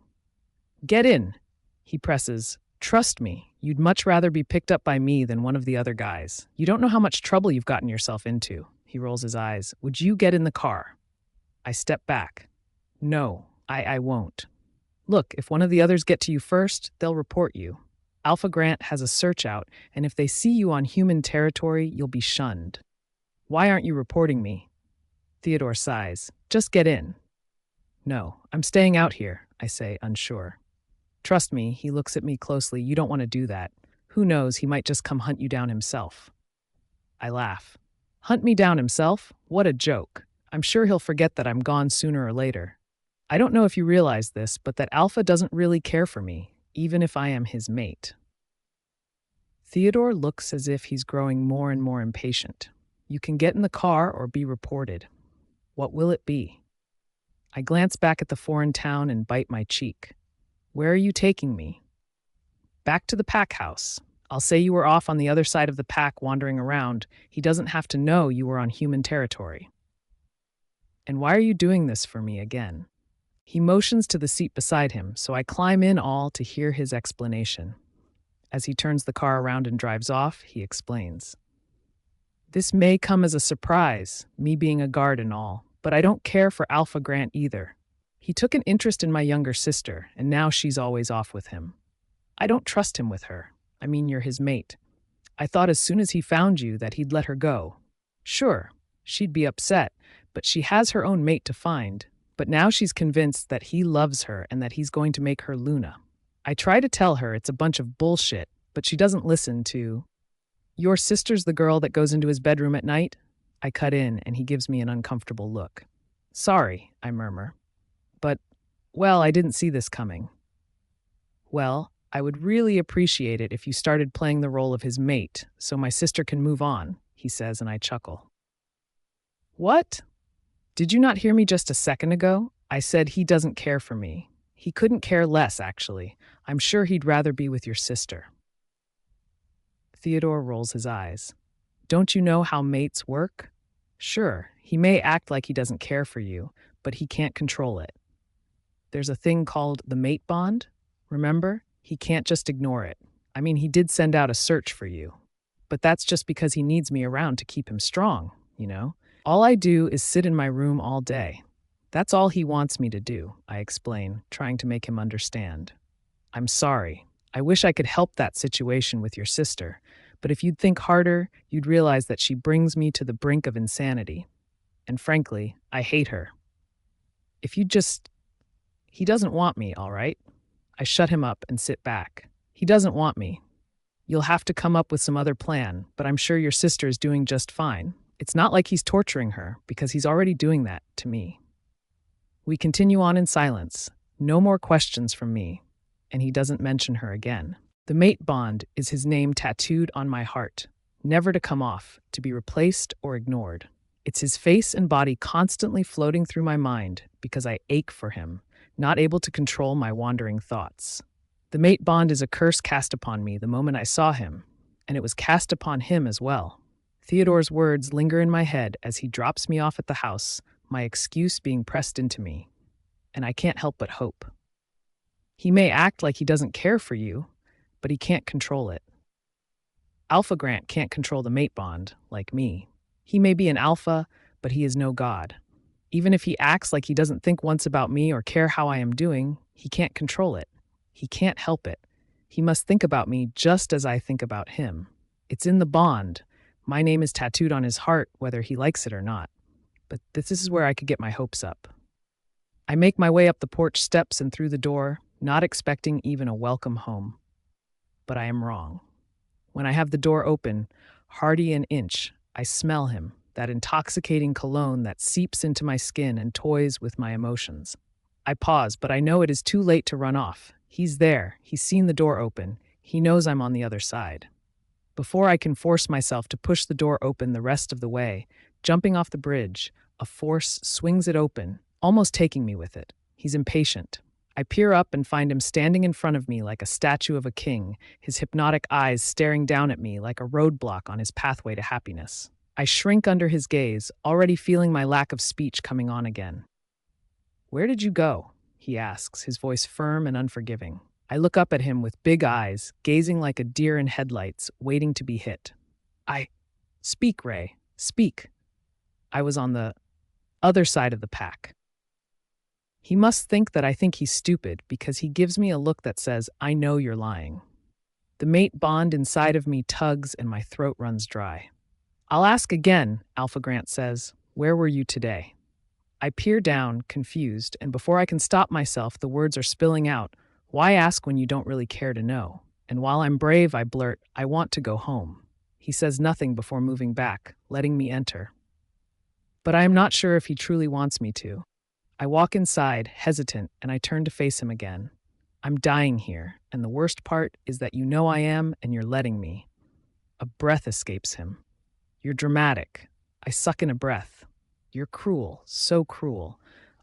"Get in," he presses. "Trust me, you'd much rather be picked up by me than one of the other guys. You don't know how much trouble you've gotten yourself into." He rolls his eyes. "Would you get in the car?" I step back. "No, I won't." Look, if one of the others get to you first, they'll report you. Alpha Grant has a search out, and if they see you on human territory, you'll be shunned. Why aren't you reporting me? Theodore sighs. Just get in. No, I'm staying out here, I say, unsure. Trust me, he looks at me closely. You don't want to do that. Who knows, he might just come hunt you down himself. I laugh. Hunt me down himself? What a joke. I'm sure he'll forget that I'm gone sooner or later. I don't know if you realize this, but that Alpha doesn't really care for me, even if I am his mate. Theodore looks as if he's growing more and more impatient. You can get in the car or be reported. What will it be? I glance back at the foreign town and bite my cheek. Where are you taking me? Back to the pack house. I'll say you were off on the other side of the pack wandering around. He doesn't have to know you were on human territory. And why are you doing this for me again? He motions to the seat beside him, so I climb in all to hear his explanation. As he turns the car around and drives off, he explains. This may come as a surprise, me being a guard and all, but I don't care for Alpha Grant either. He took an interest in my younger sister, and now she's always off with him. I don't trust him with her. I mean, you're his mate. I thought as soon as he found you that he'd let her go. Sure, she'd be upset, but she has her own mate to find. But now she's convinced that he loves her and that he's going to make her Luna. I try to tell her it's a bunch of bullshit, but she doesn't listen to. Your sister's the girl that goes into his bedroom at night? I cut in, and he gives me an uncomfortable look. Sorry, I murmur. But, well, I didn't see this coming. Well, I would really appreciate it if you started playing the role of his mate, so my sister can move on, he says, and I chuckle. What? Did you not hear me just a second ago? I said he doesn't care for me. He couldn't care less, actually. I'm sure he'd rather be with your sister. Theodore rolls his eyes. Don't you know how mates work? Sure, he may act like he doesn't care for you, but he can't control it. There's a thing called the mate bond. Remember? He can't just ignore it. I mean, he did send out a search for you. But that's just because he needs me around to keep him strong, you know? All I do is sit in my room all day. That's all he wants me to do, I explain, trying to make him understand. I'm sorry. I wish I could help that situation with your sister, but if you'd think harder, you'd realize that she brings me to the brink of insanity. And frankly, I hate her. If you just... He doesn't want me, all right? I shut him up and sit back. He doesn't want me. You'll have to come up with some other plan, but I'm sure your sister is doing just fine. It's not like he's torturing her, because he's already doing that to me. We continue on in silence. No more questions from me. And he doesn't mention her again. The mate bond is his name tattooed on my heart, never to come off, to be replaced or ignored. It's his face and body constantly floating through my mind because I ache for him, not able to control my wandering thoughts. The mate bond is a curse cast upon me the moment I saw him, and it was cast upon him as well. Theodore's words linger in my head as he drops me off at the house, my excuse being pressed into me. And I can't help but hope. He may act like he doesn't care for you, but he can't control it. Alpha Grant can't control the mate bond, like me. He may be an alpha, but he is no god. Even if he acts like he doesn't think once about me or care how I am doing, he can't control it. He can't help it. He must think about me just as I think about him. It's in the bond. My name is tattooed on his heart, whether he likes it or not. But this is where I could get my hopes up. I make my way up the porch steps and through the door, not expecting even a welcome home. But I am wrong. When I have the door open, hardy an inch, I smell him, that intoxicating cologne that seeps into my skin and toys with my emotions. I pause, but I know it is too late to run off. He's there. He's seen the door open. He knows I'm on the other side. Before I can force myself to push the door open the rest of the way, jumping off the bridge, a force swings it open, almost taking me with it. He's impatient. I peer up and find him standing in front of me like a statue of a king, his hypnotic eyes staring down at me like a roadblock on his pathway to happiness. I shrink under his gaze, already feeling my lack of speech coming on again. "Where did you go?" he asks, his voice firm and unforgiving. I look up at him with big eyes, gazing like a deer in headlights, waiting to be hit. Speak, Ray, speak. I was on the other side of the pack. He must think that I think he's stupid because he gives me a look that says, I know you're lying. The mate bond inside of me tugs and my throat runs dry. I'll ask again, Alpha Grant says. Where were you today? I peer down, confused, and before I can stop myself, the words are spilling out. Why ask when you don't really care to know? And while I'm brave, I blurt, I want to go home. He says nothing before moving back, letting me enter. But I am not sure if he truly wants me to. I walk inside, hesitant, and I turn to face him again. I'm dying here, and the worst part is that you know I am and you're letting me. A breath escapes him. You're dramatic. I suck in a breath. You're cruel, so cruel.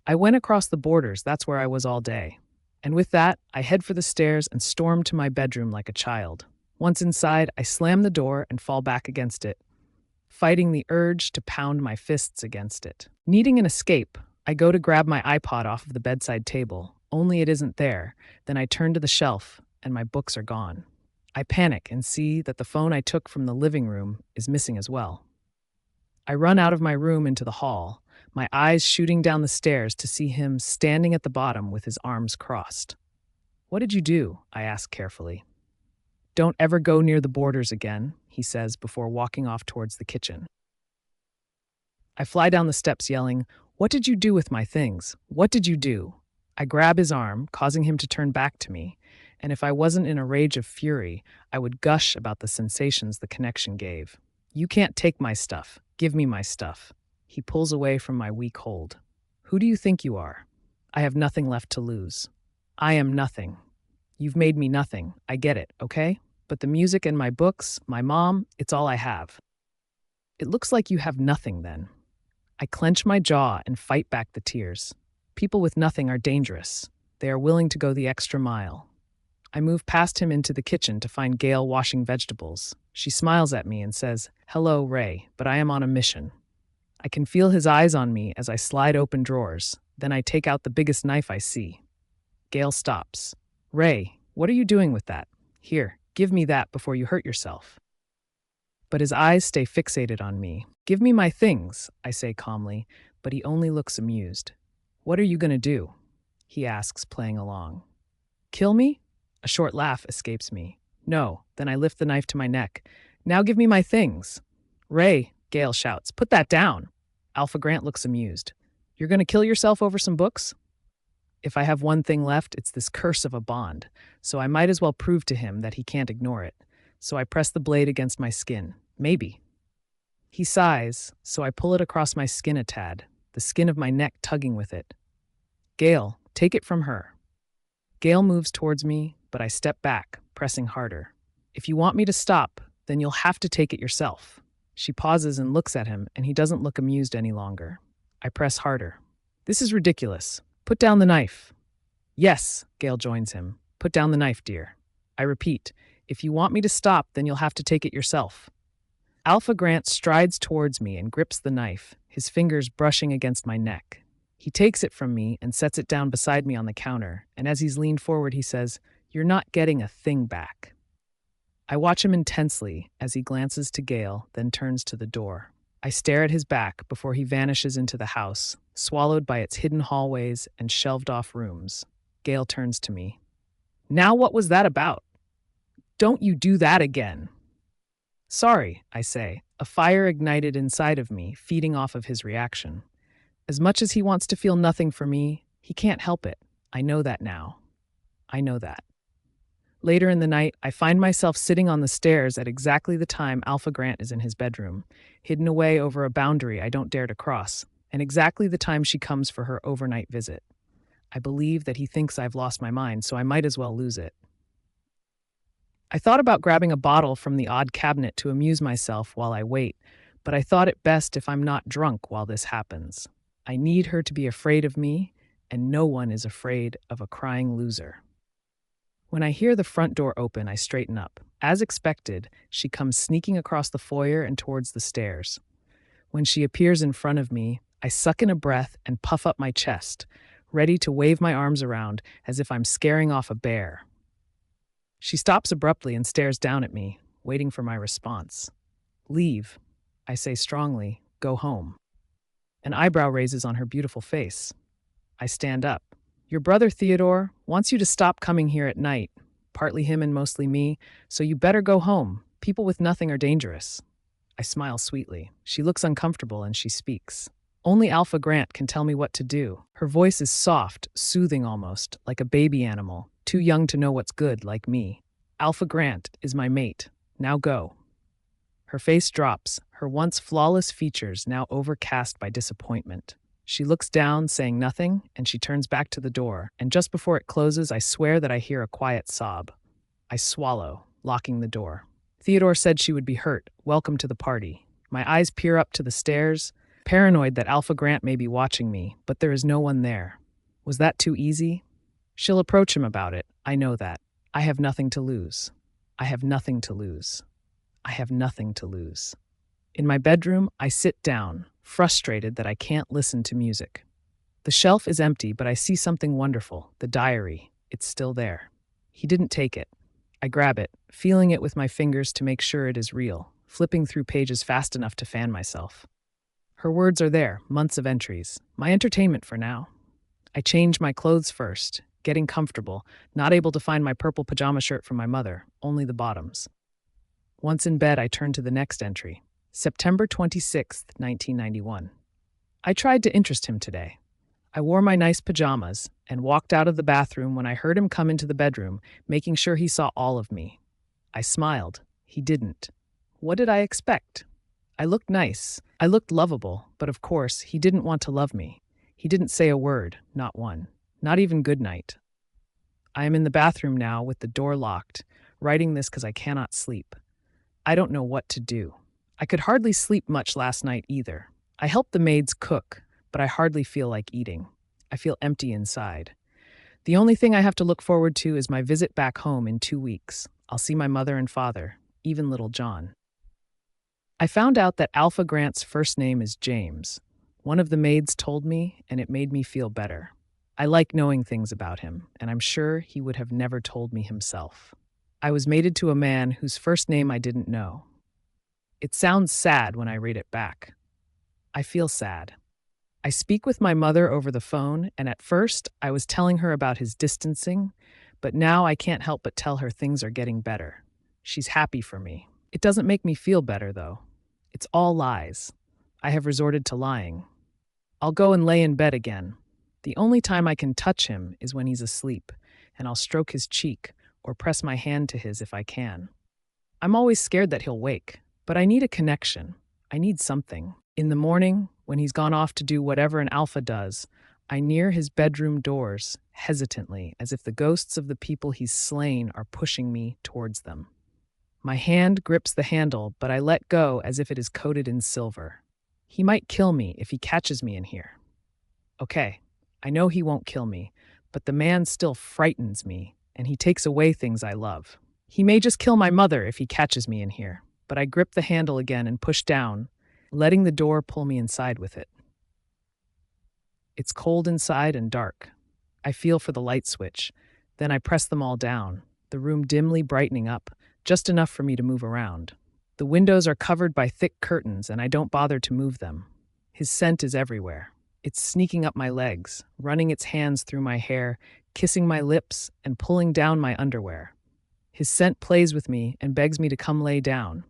I went across the borders, that's where I was all day. And with that, I head for the stairs and storm to my bedroom like a child. Once inside, I slam the door and fall back against it, fighting the urge to pound my fists against it. Needing an escape, I go to grab my iPod off of the bedside table, only it isn't there. Then I turn to the shelf, and my books are gone. I panic and see that the phone I took from the living room is missing as well. I run out of my room into the hall, my eyes shooting down the stairs to see him standing at the bottom with his arms crossed. What did you do? I ask carefully. Don't ever go near the borders again, he says before walking off towards the kitchen. I fly down the steps yelling, What did you do with my things? What did you do? I grab his arm, causing him to turn back to me, and if I wasn't in a rage of fury, I would gush about the sensations the connection gave. You can't take my stuff. Give me my stuff. He pulls away from my weak hold. Who do you think you are? I have nothing left to lose. I am nothing. You've made me nothing. I get it, okay? But the music and my books, my mom, it's all I have. It looks like you have nothing then. I clench my jaw and fight back the tears. People with nothing are dangerous. They are willing to go the extra mile. I move past him into the kitchen to find Gail washing vegetables. She smiles at me and says, Hello, Ray, but I am on a mission. I can feel his eyes on me as I slide open drawers. Then I take out the biggest knife I see. Gail stops. Ray, what are you doing with that? Here, give me that before you hurt yourself. But his eyes stay fixated on me. Give me my things, I say calmly, but he only looks amused. What are you going to do? He asks, playing along. Kill me? A short laugh escapes me. No, then I lift the knife to my neck. Now give me my things. Ray, Gail shouts, put that down. Alpha Grant looks amused. You're going to kill yourself over some books? If I have one thing left, it's this curse of a bond, so I might as well prove to him that he can't ignore it. So I press the blade against my skin. Maybe. He sighs, so I pull it across my skin a tad, the skin of my neck tugging with it. Gail, take it from her. Gail moves towards me, but I step back, pressing harder. If you want me to stop, then you'll have to take it yourself. She pauses and looks at him, and he doesn't look amused any longer. I press harder. This is ridiculous. Put down the knife. Yes, Gail joins him. Put down the knife, dear. I repeat, if you want me to stop, then you'll have to take it yourself. Alpha Grant strides towards me and grips the knife, his fingers brushing against my neck. He takes it from me and sets it down beside me on the counter, and as he's leaned forward, he says, You're not getting a thing back. I watch him intensely as he glances to Gail, then turns to the door. I stare at his back before he vanishes into the house, swallowed by its hidden hallways and shelved-off rooms. Gail turns to me. Now what was that about? Don't you do that again. Sorry, I say, a fire ignited inside of me, feeding off of his reaction. As much as he wants to feel nothing for me, he can't help it. I know that now. I know that. Later in the night, I find myself sitting on the stairs at exactly the time Alpha Grant is in his bedroom, hidden away over a boundary I don't dare to cross, and exactly the time she comes for her overnight visit. I believe that he thinks I've lost my mind, so I might as well lose it. I thought about grabbing a bottle from the odd cabinet to amuse myself while I wait, but I thought it best if I'm not drunk while this happens. I need her to be afraid of me, and no one is afraid of a crying loser. When I hear the front door open, I straighten up. As expected, she comes sneaking across the foyer and towards the stairs. When she appears in front of me, I suck in a breath and puff up my chest, ready to wave my arms around as if I'm scaring off a bear. She stops abruptly and stares down at me, waiting for my response. Leave, I say strongly, go home. An eyebrow raises on her beautiful face. I stand up. Your brother Theodore wants you to stop coming here at night, partly him and mostly me, so you better go home. People with nothing are dangerous. I smile sweetly. She looks uncomfortable and she speaks. Only Alpha Grant can tell me what to do. Her voice is soft, soothing almost, like a baby animal, too young to know what's good, like me. Alpha Grant is my mate. Now go. Her face drops, her once flawless features now overcast by disappointment. She looks down, saying nothing, and she turns back to the door, and just before it closes, I swear that I hear a quiet sob. I swallow, locking the door. Theodore said she would be hurt. Welcome to the party. My eyes peer up to the stairs, paranoid that Alpha Grant may be watching me, but there is no one there. Was that too easy? She'll approach him about it. I know that. I have nothing to lose. I have nothing to lose. I have nothing to lose. In my bedroom, I sit down, frustrated that I can't listen to music. The shelf is empty, but I see something wonderful, the diary. It's still there. He didn't take it. I grab it, feeling it with my fingers to make sure it is real, flipping through pages fast enough to fan myself. Her words are there, months of entries, my entertainment for now. I change my clothes first, getting comfortable, not able to find my purple pajama shirt from my mother, only the bottoms. Once in bed, I turn to the next entry. September 26th, 1991. I tried to interest him today. I wore my nice pajamas and walked out of the bathroom when I heard him come into the bedroom, making sure he saw all of me. I smiled. He didn't. What did I expect? I looked nice. I looked lovable, but of course, he didn't want to love me. He didn't say a word, not one. Not even good night. I am in the bathroom now with the door locked, writing this because I cannot sleep. I don't know what to do. I could hardly sleep much last night either. I helped the maids cook, but I hardly feel like eating. I feel empty inside. The only thing I have to look forward to is my visit back home in 2 weeks. I'll see my mother and father, even little John. I found out that Alpha Grant's first name is James. One of the maids told me, and it made me feel better. I like knowing things about him, and I'm sure he would have never told me himself. I was mated to a man whose first name I didn't know. It sounds sad when I read it back. I feel sad. I speak with my mother over the phone, and at first I was telling her about his distancing, but now I can't help but tell her things are getting better. She's happy for me. It doesn't make me feel better, though. It's all lies. I have resorted to lying. I'll go and lay in bed again. The only time I can touch him is when he's asleep, and I'll stroke his cheek or press my hand to his if I can. I'm always scared that he'll wake, but I need a connection. I need something. In the morning, when he's gone off to do whatever an alpha does, I near his bedroom doors, hesitantly, as if the ghosts of the people he's slain are pushing me towards them. My hand grips the handle, but I let go as if it is coated in silver. He might kill me if he catches me in here. Okay, I know he won't kill me, but the man still frightens me, and he takes away things I love. He may just kill my mother if he catches me in here, but I grip the handle again and push down, letting the door pull me inside with it. It's cold inside and dark. I feel for the light switch. Then I press them all down, the room dimly brightening up, just enough for me to move around. The windows are covered by thick curtains, and I don't bother to move them. His scent is everywhere. It's sneaking up my legs, running its hands through my hair, kissing my lips, and pulling down my underwear. His scent plays with me and begs me to come lay down.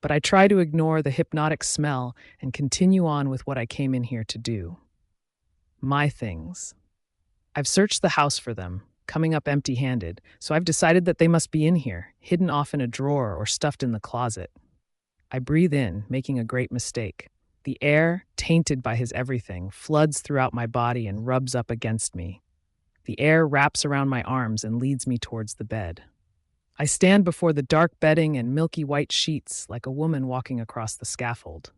But I try to ignore the hypnotic smell and continue on with what I came in here to do. My things. I've searched the house for them, coming up empty-handed, so I've decided that they must be in here, hidden off in a drawer or stuffed in the closet. I breathe in, making a great mistake. The air, tainted by his everything, floods throughout my body and rubs up against me. The air wraps around my arms and leads me towards the bed. I stand before the dark bedding and milky white sheets like a woman walking across the scaffold.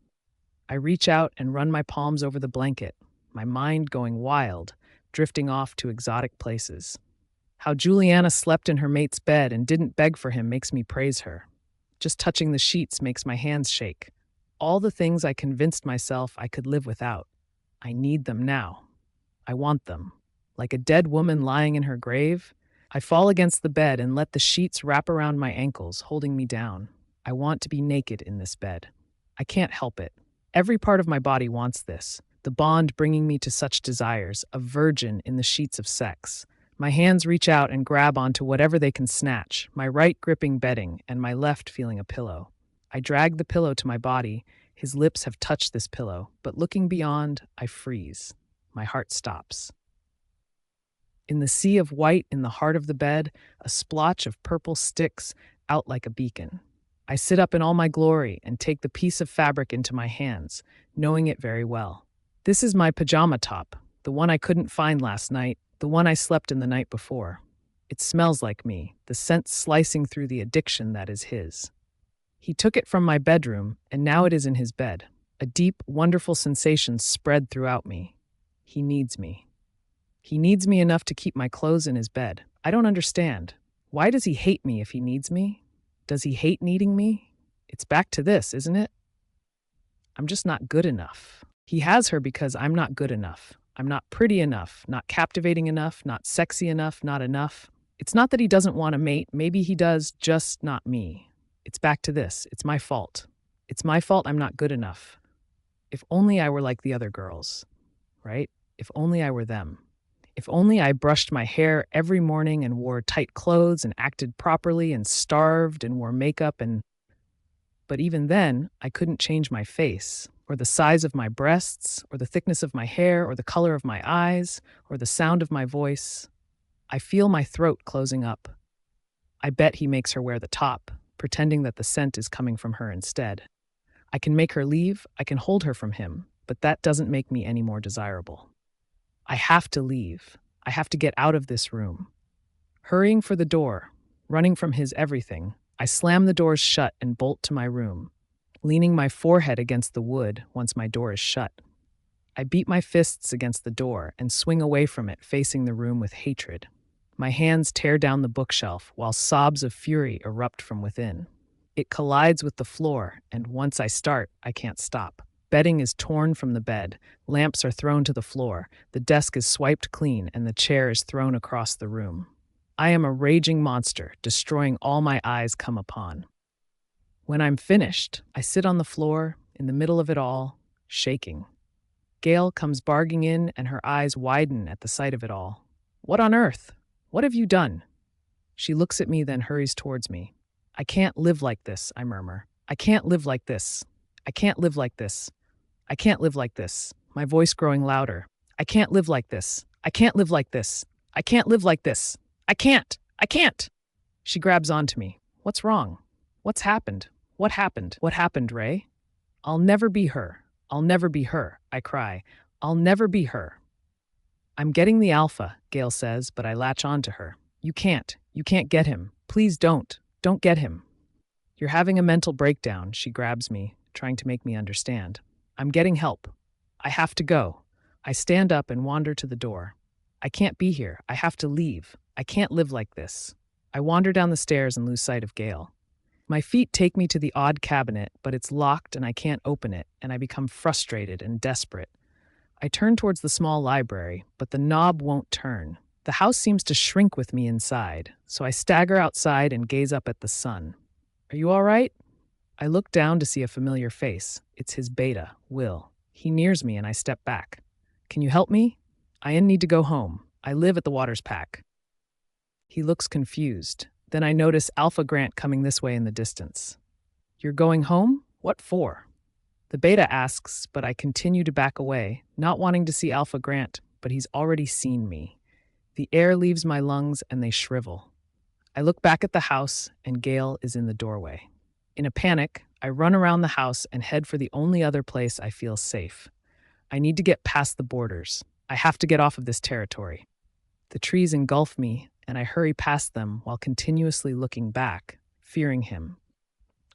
I reach out and run my palms over the blanket, my mind going wild, drifting off to exotic places. How Juliana slept in her mate's bed and didn't beg for him makes me praise her. Just touching the sheets makes my hands shake. All the things I convinced myself I could live without. I need them now. I want them. Like a dead woman lying in her grave, I fall against the bed and let the sheets wrap around my ankles, holding me down. I want to be naked in this bed. I can't help it. Every part of my body wants this. the bond bringing me to such desires, a virgin in the sheets of sex. My hands reach out and grab onto whatever they can snatch, my right gripping bedding and my left feeling a pillow. I drag the pillow to my body. His lips have touched this pillow, but looking beyond, I freeze. My heart stops. In the sea of white in the heart of the bed, a splotch of purple sticks out like a beacon. I sit up in all my glory and take the piece of fabric into my hands, knowing it very well. This is my pajama top, the one I couldn't find last night, the one I slept in the night before. It smells like me, the scent slicing through the addiction that is his. He took it from my bedroom, and now it is in his bed. A deep, wonderful sensation spread throughout me. He needs me. He needs me enough to keep my clothes in his bed. I don't understand. Why does he hate me if he needs me? Does he hate needing me? It's back to this, isn't it? I'm just not good enough. He has her because I'm not good enough. I'm not pretty enough, not captivating enough, not sexy enough, not enough. It's not that he doesn't want a mate. Maybe he does, just not me. It's back to this. It's my fault. It's my fault I'm not good enough. If only I were like the other girls, right? If only I were them. If only I brushed my hair every morning and wore tight clothes and acted properly and starved and wore makeup and... But even then, I couldn't change my face, or the size of my breasts, or the thickness of my hair, or the color of my eyes, or the sound of my voice. I feel my throat closing up. I bet he makes her wear the top, pretending that the scent is coming from her instead. I can make her leave, I can hold her from him, but that doesn't make me any more desirable. I have to leave. I have to get out of this room. Hurrying for the door, running from his everything, I slam the doors shut and bolt to my room, leaning my forehead against the wood once my door is shut. I beat my fists against the door and swing away from it, facing the room with hatred. My hands tear down the bookshelf while sobs of fury erupt from within. It collides with the floor, and once I start, I can't stop. Bedding is torn from the bed, lamps are thrown to the floor, the desk is swiped clean, and the chair is thrown across the room. I am a raging monster, destroying all my eyes come upon. When I'm finished, I sit on the floor, in the middle of it all, shaking. Gail comes barging in, and her eyes widen at the sight of it all. What on earth? What have you done? She looks at me, then hurries towards me. I can't live like this, I murmur. I can't live like this. I can't live like this. I can't live like this, my voice growing louder. I can't live like this. I can't live like this. I can't live like this. I can't. I can't. She grabs onto me. What's wrong? What's happened? What happened? What happened, Ray? I'll never be her. I'll never be her, I cry. I'll never be her. I'm getting the alpha, Gail says, but I latch on to her. You can't. You can't get him. Please don't. Don't get him. You're having a mental breakdown, she grabs me, trying to make me understand. I'm getting help. I have to go. I stand up and wander to the door. I can't be here. I have to leave. I can't live like this. I wander down the stairs and lose sight of Gail. My feet take me to the odd cabinet, but it's locked and I can't open it, and I become frustrated and desperate. I turn towards the small library, but the knob won't turn. The house seems to shrink with me inside, so I stagger outside and gaze up at the sun. Are you all right? I look down to see a familiar face. It's his beta, Will. He nears me and I step back. Can you help me? I need to go home. I live at the Waters Pack. He looks confused. Then I notice Alpha Grant coming this way in the distance. You're going home? What for? The beta asks, but I continue to back away, not wanting to see Alpha Grant, but he's already seen me. The air leaves my lungs and they shrivel. I look back at the house and Gail is in the doorway. In a panic, I run around the house and head for the only other place I feel safe. I need to get past the borders. I have to get off of this territory. The trees engulf me, and I hurry past them while continuously looking back, fearing him.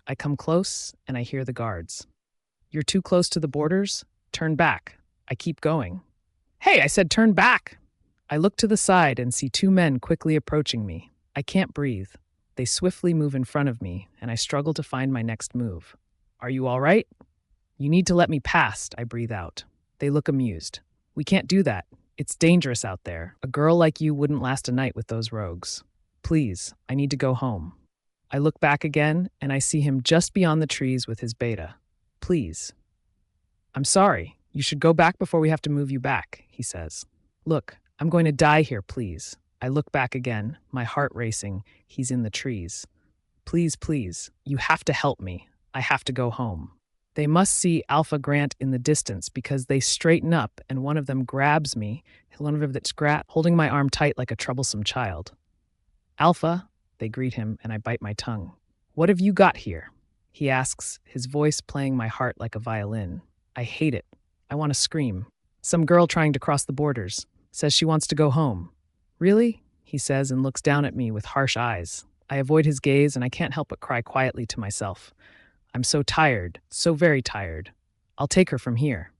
I come close, and I hear the guards. You're too close to the borders? Turn back. I keep going. Hey, I said turn back! I look to the side and see two men quickly approaching me. I can't breathe. They swiftly move in front of me, and I struggle to find my next move. Are you all right? You need to let me past, I breathe out. They look amused. We can't do that. It's dangerous out there. A girl like you wouldn't last a night with those rogues. Please, I need to go home. I look back again, and I see him just beyond the trees with his beta. Please. I'm sorry. You should go back before we have to move you back, he says. Look, I'm going to die here, please. I look back again, my heart racing. He's in the trees. Please, please, you have to help me. I have to go home. They must see Alpha Grant in the distance because they straighten up and one of them grabs me, holding my arm tight like a troublesome child. Alpha, they greet him, and I bite my tongue. What have you got here? He asks, his voice playing my heart like a violin. I hate it. I want to scream. Some girl trying to cross the borders. Says she wants to go home. Really? He says and looks down at me with harsh eyes. I avoid his gaze and I can't help but cry quietly to myself. I'm so tired, so very tired. I'll take her from here.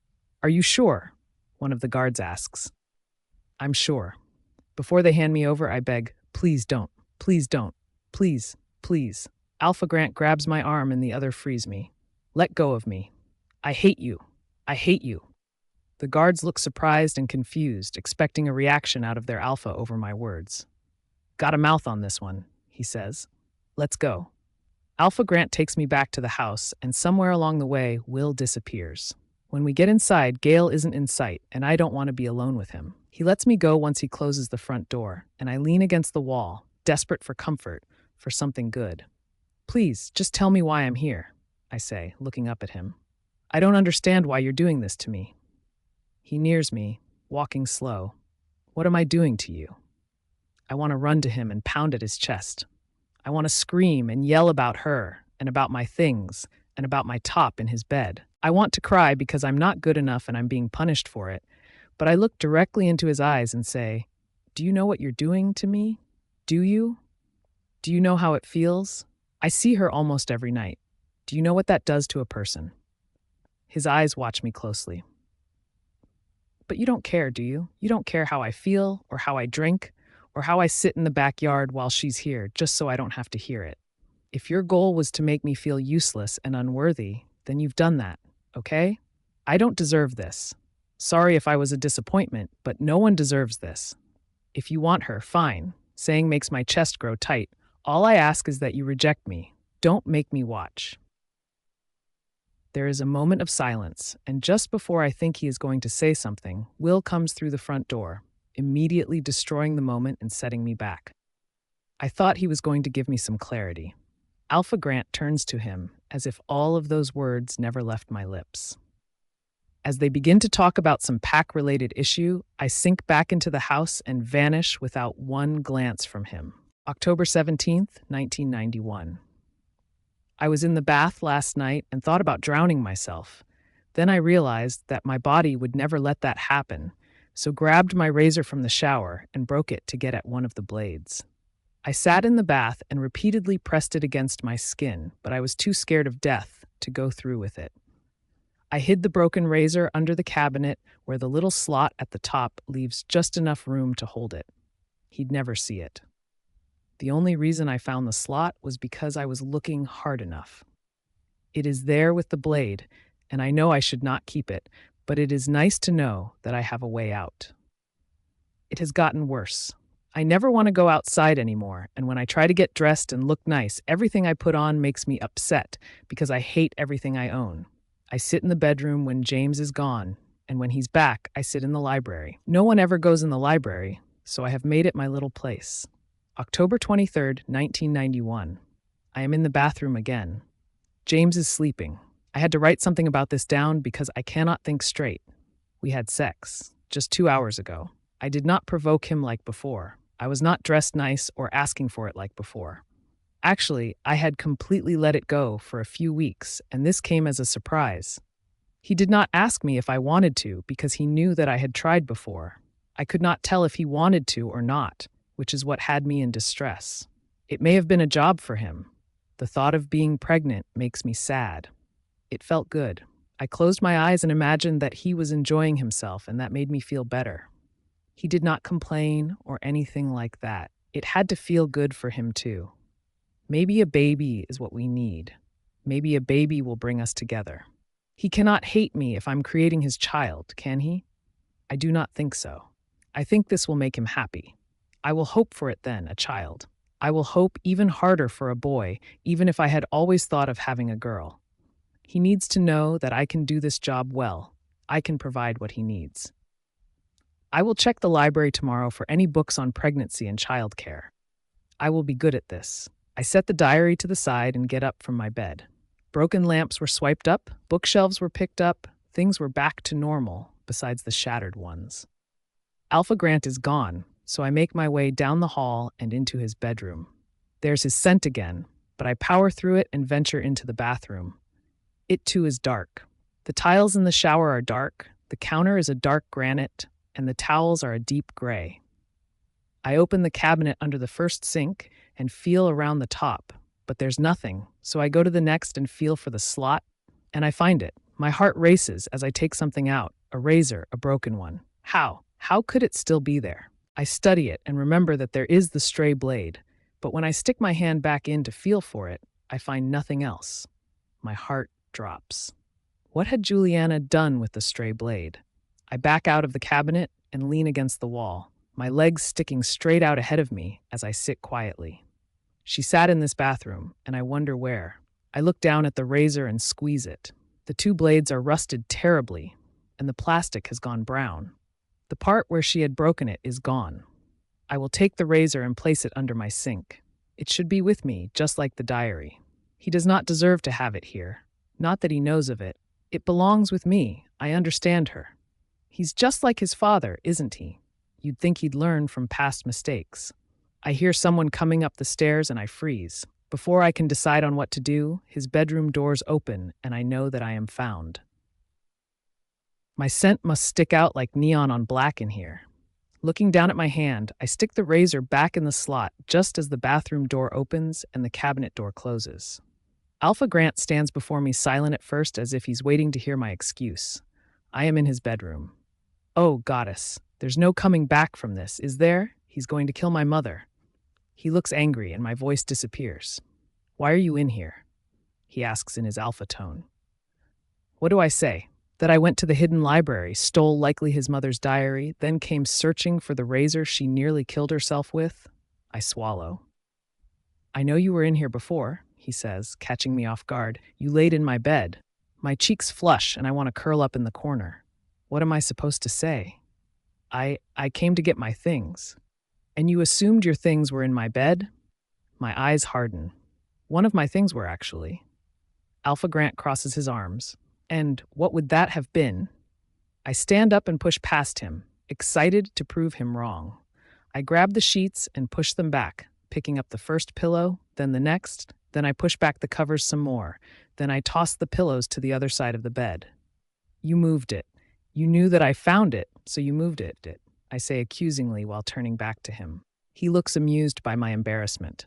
Are you sure? One of the guards asks. I'm sure. Before they hand me over, I beg, please don't, please don't, please, please. Alpha Grant grabs my arm and the other frees me. Let go of me. I hate you. I hate you. The guards look surprised and confused, expecting a reaction out of their Alpha over my words. Got a mouth on this one, he says. Let's go. Alpha Grant takes me back to the house, and somewhere along the way, Will disappears. When we get inside, Gale isn't in sight, and I don't want to be alone with him. He lets me go once he closes the front door, and I lean against the wall, desperate for comfort, for something good. Please, just tell me why I'm here, I say, looking up at him. I don't understand why you're doing this to me. He nears me, walking slow. What am I doing to you? I want to run to him and pound at his chest. I want to scream and yell about her and about my things and about my top in his bed. I want to cry because I'm not good enough and I'm being punished for it. But I look directly into his eyes and say, do you know what you're doing to me? Do you? Do you know how it feels? I see her almost every night. Do you know what that does to a person? His eyes watch me closely. But you don't care, do you? You don't care how I feel or how I drink or how I sit in the backyard while she's here just so I don't have to hear it. If your goal was to make me feel useless and unworthy, then you've done that, okay? I don't deserve this. Sorry if I was a disappointment, but no one deserves this. If you want her, fine. Saying makes my chest grow tight. All I ask is that you reject me. Don't make me watch. There is a moment of silence, and just before I think he is going to say something, Will comes through the front door, immediately destroying the moment and setting me back. I thought he was going to give me some clarity. Alpha Grant turns to him, as if all of those words never left my lips. As they begin to talk about some pack-related issue, I sink back into the house and vanish without one glance from him. October 17th, 1991. I was in the bath last night and thought about drowning myself. Then I realized that my body would never let that happen, so grabbed my razor from the shower and broke it to get at one of the blades. I sat in the bath and repeatedly pressed it against my skin, but I was too scared of death to go through with it. I hid the broken razor under the cabinet where the little slot at the top leaves just enough room to hold it. He'd never see it. The only reason I found the slot was because I was looking hard enough. It is there with the blade, and I know I should not keep it, but it is nice to know that I have a way out. It has gotten worse. I never want to go outside anymore, and when I try to get dressed and look nice, everything I put on makes me upset because I hate everything I own. I sit in the bedroom when James is gone, and when he's back, I sit in the library. No one ever goes in the library, so I have made it my little place. October 23rd, 1991. I am in the bathroom again. James is sleeping. I had to write something about this down because I cannot think straight. We had sex, just 2 hours ago. I did not provoke him like before. I was not dressed nice or asking for it like before. Actually, I had completely let it go for a few weeks, and this came as a surprise. He did not ask me if I wanted to because he knew that I had tried before. I could not tell if he wanted to or not, which is what had me in distress. It may have been a job for him. The thought of being pregnant makes me sad. It felt good. I closed my eyes and imagined that he was enjoying himself, and that made me feel better. He did not complain or anything like that. It had to feel good for him too. Maybe a baby is what we need. Maybe a baby will bring us together. He cannot hate me if I'm creating his child, can he? I do not think so. I think this will make him happy. I will hope for it then, a child. I will hope even harder for a boy, even if I had always thought of having a girl. He needs to know that I can do this job well. I can provide what he needs. I will check the library tomorrow for any books on pregnancy and childcare. I will be good at this. I set the diary to the side and get up from my bed. Broken lamps were swiped up, bookshelves were picked up, things were back to normal, besides the shattered ones. Alpha Grant is gone, so I make my way down the hall and into his bedroom. There's his scent again, but I power through it and venture into the bathroom. It too is dark. The tiles in the shower are dark, the counter is a dark granite, and the towels are a deep gray. I open the cabinet under the first sink and feel around the top, but there's nothing, so I go to the next and feel for the slot, and I find it. My heart races as I take something out, a razor, a broken one. How? How could it still be there? I study it and remember that there is the stray blade, but when I stick my hand back in to feel for it, I find nothing else. My heart drops. What had Juliana done with the stray blade? I back out of the cabinet and lean against the wall, my legs sticking straight out ahead of me as I sit quietly. She sat in this bathroom, and I wonder where. I look down at the razor and squeeze it. The two blades are rusted terribly, and the plastic has gone brown. The part where she had broken it is gone. I will take the razor and place it under my sink. It should be with me, just like the diary. He does not deserve to have it here. Not that he knows of it. It belongs with me. I understand her. He's just like his father, isn't he? You'd think he'd learn from past mistakes. I hear someone coming up the stairs and I freeze. Before I can decide on what to do, his bedroom doors open and I know that I am found. My scent must stick out like neon on black in here. Looking down at my hand, I stick the razor back in the slot just as the bathroom door opens and the cabinet door closes. Alpha Grant stands before me silent at first as if he's waiting to hear my excuse. I am in his bedroom. Oh, goddess, there's no coming back from this, is there? He's going to kill my mother. He looks angry and my voice disappears. Why are you in here? He asks in his alpha tone. What do I say? That I went to the hidden library, stole likely his mother's diary, then came searching for the razor she nearly killed herself with? I swallow. I know you were in here before, he says, catching me off guard. You laid in my bed. My cheeks flush and I want to curl up in the corner. What am I supposed to say? I came to get my things. And you assumed your things were in my bed? My eyes harden. One of my things were, actually. Alpha Grant crosses his arms. And what would that have been? I stand up and push past him, excited to prove him wrong. I grab the sheets and push them back, picking up the first pillow, then the next, then I push back the covers some more, then I toss the pillows to the other side of the bed. You moved it. You knew that I found it, so you moved it, I say accusingly while turning back to him. He looks amused by my embarrassment.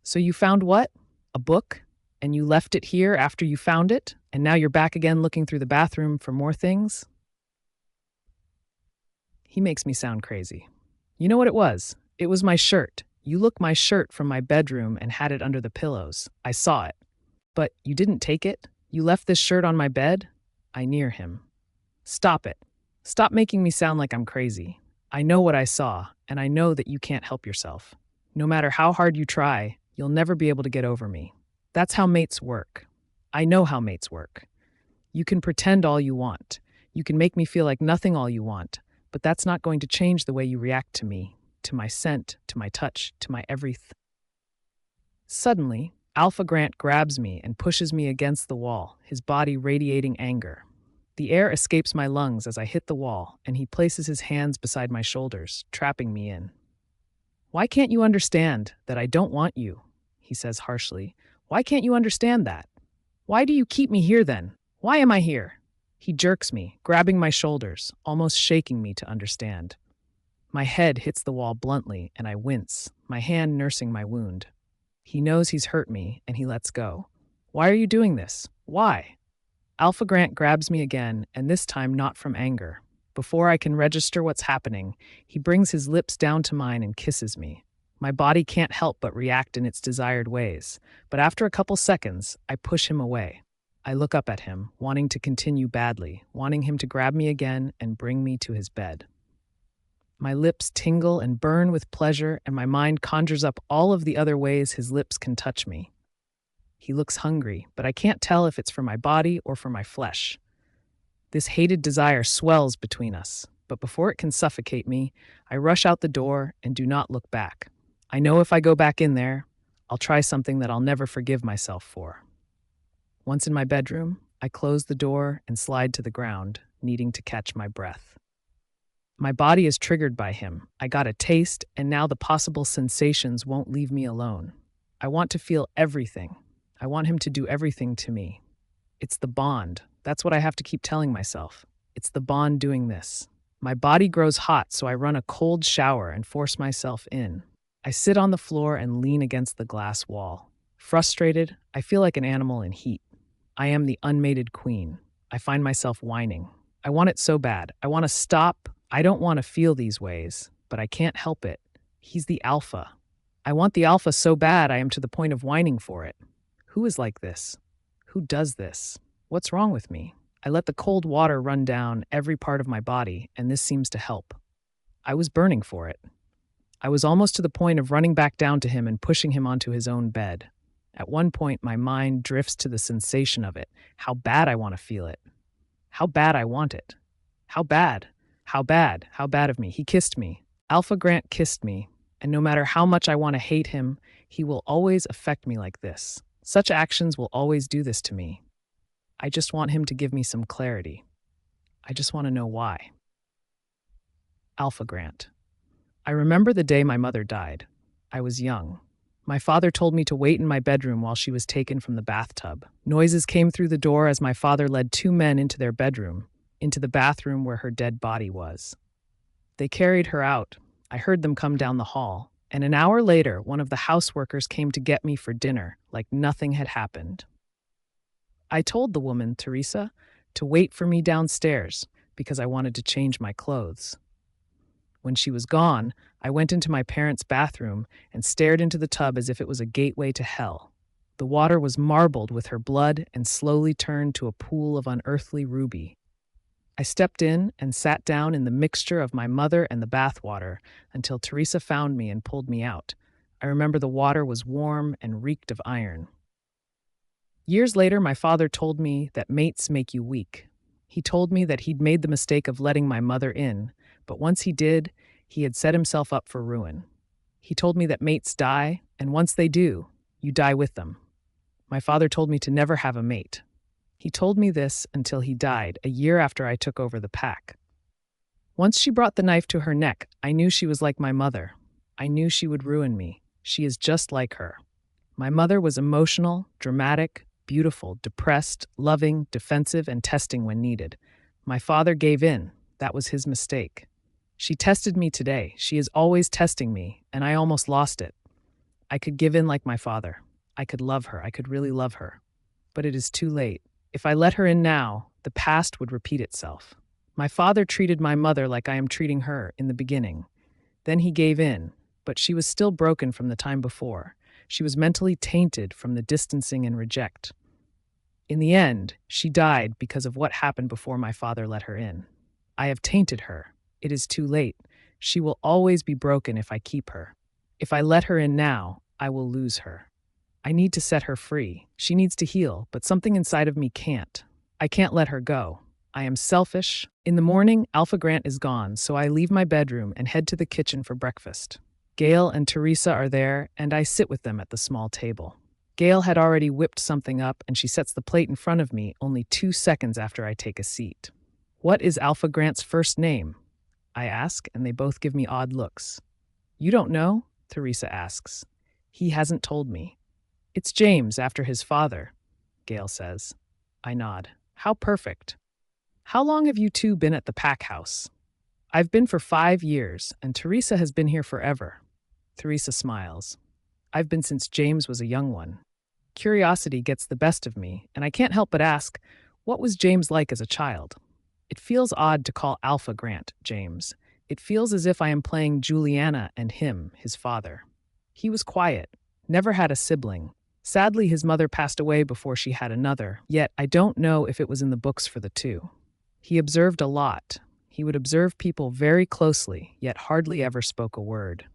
So you found what? A book? And you left it here after you found it? And now you're back again looking through the bathroom for more things? He makes me sound crazy. You know what it was? It was my shirt. You took my shirt from my bedroom and had it under the pillows. I saw it. But you didn't take it? You left this shirt on my bed? I near him. Stop it. Stop making me sound like I'm crazy. I know what I saw, and I know that you can't help yourself. No matter how hard you try, you'll never be able to get over me. That's how mates work. I know how mates work. You can pretend all you want. You can make me feel like nothing all you want, but that's not going to change the way you react to me, to my scent, to my touch, to my everything. Suddenly, Alpha Grant grabs me and pushes me against the wall, his body radiating anger. The air escapes my lungs as I hit the wall, and he places his hands beside my shoulders, trapping me in. Why can't you understand that I don't want you? He says harshly. Why can't you understand that? Why do you keep me here then? Why am I here? He jerks me, grabbing my shoulders, almost shaking me to understand. My head hits the wall bluntly, and I wince, my hand nursing my wound. He knows he's hurt me, and he lets go. Why are you doing this? Why? Alpha Grant grabs me again, and this time not from anger. Before I can register what's happening, he brings his lips down to mine and kisses me. My body can't help but react in its desired ways, but after a couple seconds, I push him away. I look up at him, wanting to continue badly, wanting him to grab me again and bring me to his bed. My lips tingle and burn with pleasure, and my mind conjures up all of the other ways his lips can touch me. He looks hungry, but I can't tell if it's for my body or for my flesh. This hated desire swells between us, but before it can suffocate me, I rush out the door and do not look back. I know if I go back in there, I'll try something that I'll never forgive myself for. Once in my bedroom, I close the door and slide to the ground, needing to catch my breath. My body is triggered by him. I got a taste, and now the possible sensations won't leave me alone. I want to feel everything. I want him to do everything to me. It's the bond. That's what I have to keep telling myself. It's the bond doing this. My body grows hot, so I run a cold shower and force myself in. I sit on the floor and lean against the glass wall. Frustrated, I feel like an animal in heat. I am the unmated queen. I find myself whining. I want it so bad. I want to stop. I don't want to feel these ways, but I can't help it. He's the alpha. I want the alpha so bad I am to the point of whining for it. Who is like this? Who does this? What's wrong with me? I let the cold water run down every part of my body, and this seems to help. I was burning for it. I was almost to the point of running back down to him and pushing him onto his own bed. At one point, my mind drifts to the sensation of it, how bad I want to feel it. How bad I want it. How bad? How bad? How bad of me? He kissed me. Alpha Grant kissed me, and no matter how much I want to hate him, he will always affect me like this. Such actions will always do this to me. I just want him to give me some clarity. I just want to know why. Alpha Grant. I remember the day my mother died. I was young. My father told me to wait in my bedroom while she was taken from the bathtub. Noises came through the door as my father led two men into their bedroom, into the bathroom where her dead body was. They carried her out. I heard them come down the hall, and an hour later, one of the houseworkers came to get me for dinner, like nothing had happened. I told the woman, Teresa, to wait for me downstairs because I wanted to change my clothes. When she was gone, I went into my parents' bathroom and stared into the tub as if it was a gateway to hell. The water was marbled with her blood and slowly turned to a pool of unearthly ruby. I stepped in and sat down in the mixture of my mother and the bathwater until Teresa found me and pulled me out. I remember the water was warm and reeked of iron. Years later, my father told me that mates make you weak. He told me that he'd made the mistake of letting my mother in, but once he did, he had set himself up for ruin. He told me that mates die, and once they do, you die with them. My father told me to never have a mate. He told me this until he died, a year after I took over the pack. Once she brought the knife to her neck, I knew she was like my mother. I knew she would ruin me. She is just like her. My mother was emotional, dramatic, beautiful, depressed, loving, defensive, and testing when needed. My father gave in. That was his mistake. She tested me today. She is always testing me, and I almost lost it. I could give in like my father. I could love her. I could really love her. But it is too late. If I let her in now, the past would repeat itself. My father treated my mother like I am treating her in the beginning. Then he gave in, but she was still broken from the time before. She was mentally tainted from the distancing and reject. In the end, she died because of what happened before my father let her in. I have tainted her. It is too late. She will always be broken if I keep her. If I let her in now, I will lose her. I need to set her free. She needs to heal, but something inside of me can't. I can't let her go. I am selfish. In the morning, Alpha Grant is gone, so I leave my bedroom and head to the kitchen for breakfast. Gail and Teresa are there, and I sit with them at the small table. Gail had already whipped something up, and she sets the plate in front of me only 2 seconds after I take a seat. "What is Alpha Grant's first name?" I ask, and they both give me odd looks. "You don't know?" Teresa asks. "He hasn't told me." "It's James, after his father," Gail says. I nod. "How perfect." "How long have you two been at the pack house?" "I've been for 5 years, and Teresa has been here forever." Teresa smiles. "I've been since James was a young one." Curiosity gets the best of me, and I can't help but ask, what was James like as a child? It feels odd to call Alpha Grant James. It feels as if I am playing Juliana and him, his father. He was quiet, never had a sibling. Sadly, his mother passed away before she had another, yet I don't know if it was in the books for the two. He observed a lot. He would observe people very closely, yet hardly ever spoke a word.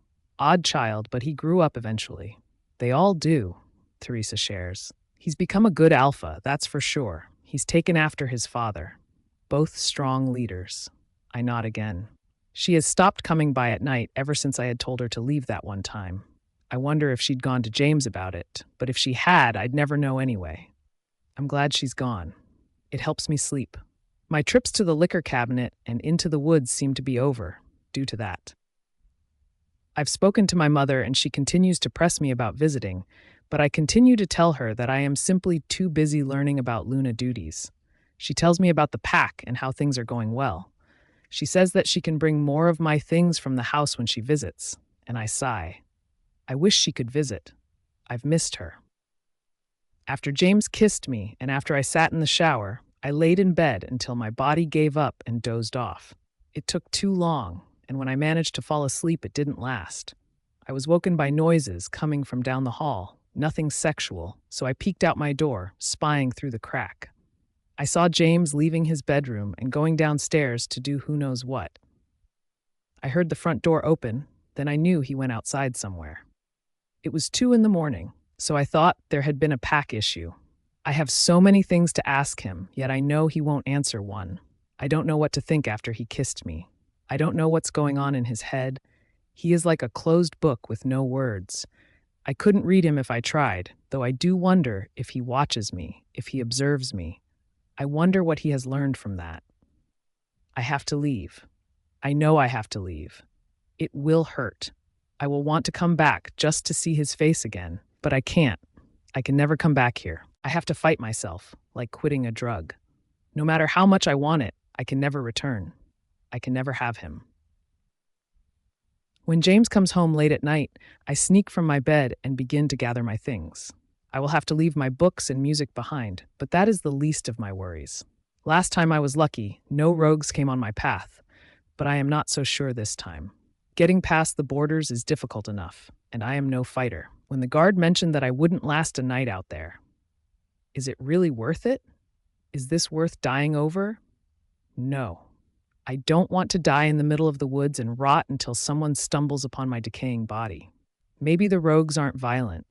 Odd child, but he grew up eventually. They all do, Teresa shares. He's become a good alpha, that's for sure. He's taken after his father. Both strong leaders. I nod again. She has stopped coming by at night ever since I had told her to leave that one time. I wonder if she'd gone to James about it, but if she had, I'd never know anyway. I'm glad she's gone. It helps me sleep. My trips to the liquor cabinet and into the woods seem to be over, due to that. I've spoken to my mother and she continues to press me about visiting, but I continue to tell her that I am simply too busy learning about Luna duties. She tells me about the pack and how things are going well. She says that she can bring more of my things from the house when she visits, and I sigh. I wish she could visit. I've missed her. After James kissed me and after I sat in the shower, I laid in bed until my body gave up and dozed off. It took too long, and when I managed to fall asleep, it didn't last. I was woken by noises coming from down the hall, nothing sexual, so I peeked out my door, spying through the crack. I saw James leaving his bedroom and going downstairs to do who knows what. I heard the front door open, then I knew he went outside somewhere. It was 2 a.m, so I thought there had been a pack issue. I have so many things to ask him, yet I know he won't answer one. I don't know what to think after he kissed me. I don't know what's going on in his head. He is like a closed book with no words. I couldn't read him if I tried, though I do wonder if he watches me, if he observes me. I wonder what he has learned from that. I have to leave. I know I have to leave. It will hurt. I will want to come back just to see his face again, but I can't. I can never come back here. I have to fight myself, like quitting a drug. No matter how much I want it, I can never return. I can never have him. When James comes home late at night, I sneak from my bed and begin to gather my things. I will have to leave my books and music behind, but that is the least of my worries. Last time I was lucky, no rogues came on my path, but I am not so sure this time. Getting past the borders is difficult enough, and I am no fighter. When the guard mentioned that I wouldn't last a night out there, is it really worth it? Is this worth dying over? No. I don't want to die in the middle of the woods and rot until someone stumbles upon my decaying body. Maybe the rogues aren't violent.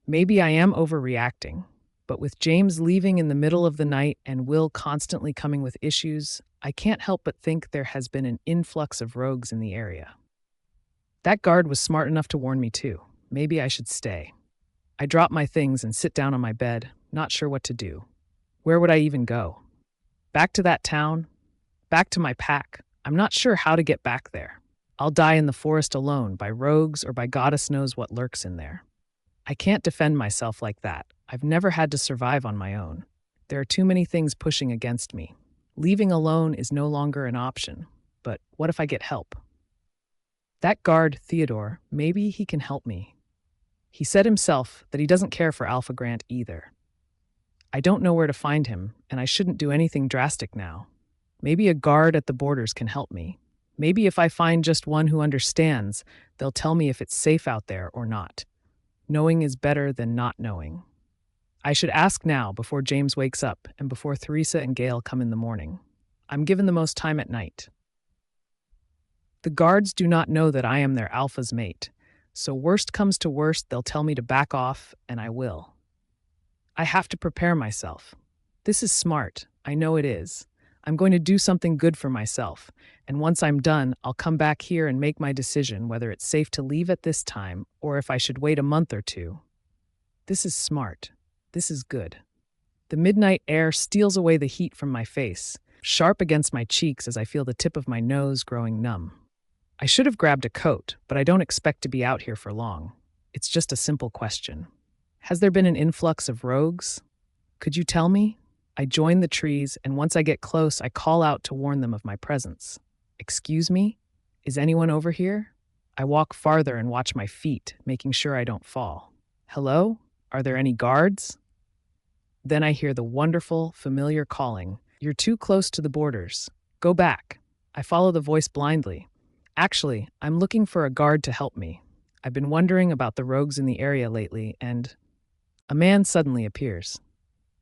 Maybe I am overreacting. But with James leaving in the middle of the night and Will constantly coming with issues, I can't help but think there has been an influx of rogues in the area. That guard was smart enough to warn me too. Maybe I should stay. I drop my things and sit down on my bed, not sure what to do. Where would I even go? Back to that town? Back to my pack? I'm not sure how to get back there. I'll die in the forest alone, by rogues or by goddess knows what lurks in there. I can't defend myself like that. I've never had to survive on my own. There are too many things pushing against me. Leaving alone is no longer an option. But what if I get help? That guard, Theodore, maybe he can help me. He said himself that he doesn't care for Alpha Grant either. I don't know where to find him, and I shouldn't do anything drastic now. Maybe a guard at the borders can help me. Maybe if I find just one who understands, they'll tell me if it's safe out there or not. Knowing is better than not knowing. I should ask now before James wakes up and before Theresa and Gail come in the morning. I'm given the most time at night. The guards do not know that I am their alpha's mate, so worst comes to worst, they'll tell me to back off, and I will. I have to prepare myself. This is smart. I know it is. I'm going to do something good for myself, and once I'm done, I'll come back here and make my decision whether it's safe to leave at this time or if I should wait a month or two. This is smart. This is good. The midnight air steals away the heat from my face, sharp against my cheeks as I feel the tip of my nose growing numb. I should have grabbed a coat, but I don't expect to be out here for long. It's just a simple question. Has there been an influx of rogues? Could you tell me? I join the trees, and once I get close, I call out to warn them of my presence. Excuse me? Is anyone over here? I walk farther and watch my feet, making sure I don't fall. Hello? Are there any guards? Then I hear the wonderful, familiar calling. You're too close to the borders. Go back. I follow the voice blindly. Actually, I'm looking for a guard to help me. I've been wondering about the rogues in the area lately, and a man suddenly appears.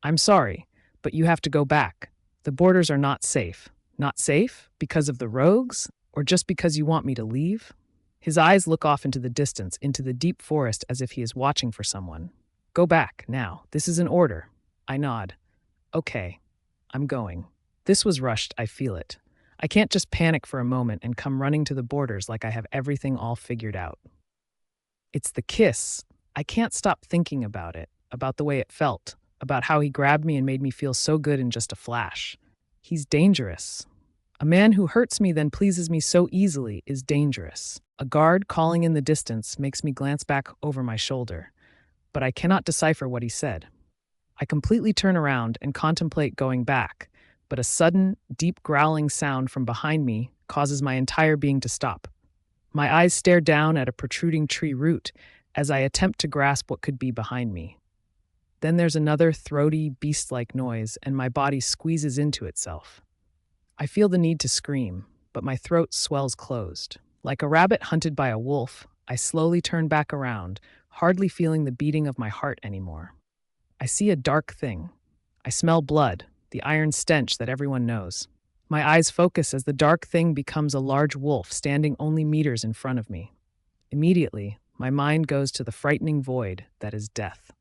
I'm sorry, but you have to go back. The borders are not safe. Not safe? Because of the rogues? Or just because you want me to leave? His eyes look off into the distance, into the deep forest, as if he is watching for someone. Go back, now. This is an order. I nod. Okay, I'm going. This was rushed, I feel it. I can't just panic for a moment and come running to the borders like I have everything all figured out. It's the kiss. I can't stop thinking about it, about the way it felt, about how he grabbed me and made me feel so good in just a flash. He's dangerous. A man who hurts me then pleases me so easily is dangerous. A guard calling in the distance makes me glance back over my shoulder, but I cannot decipher what he said. I completely turn around and contemplate going back, but a sudden, deep growling sound from behind me causes my entire being to stop. My eyes stare down at a protruding tree root as I attempt to grasp what could be behind me. Then there's another throaty, beast-like noise, and my body squeezes into itself. I feel the need to scream, but my throat swells closed. Like a rabbit hunted by a wolf, I slowly turn back around, hardly feeling the beating of my heart anymore. I see a dark thing. I smell blood, the iron stench that everyone knows. My eyes focus as the dark thing becomes a large wolf standing only meters in front of me. Immediately, my mind goes to the frightening void that is death.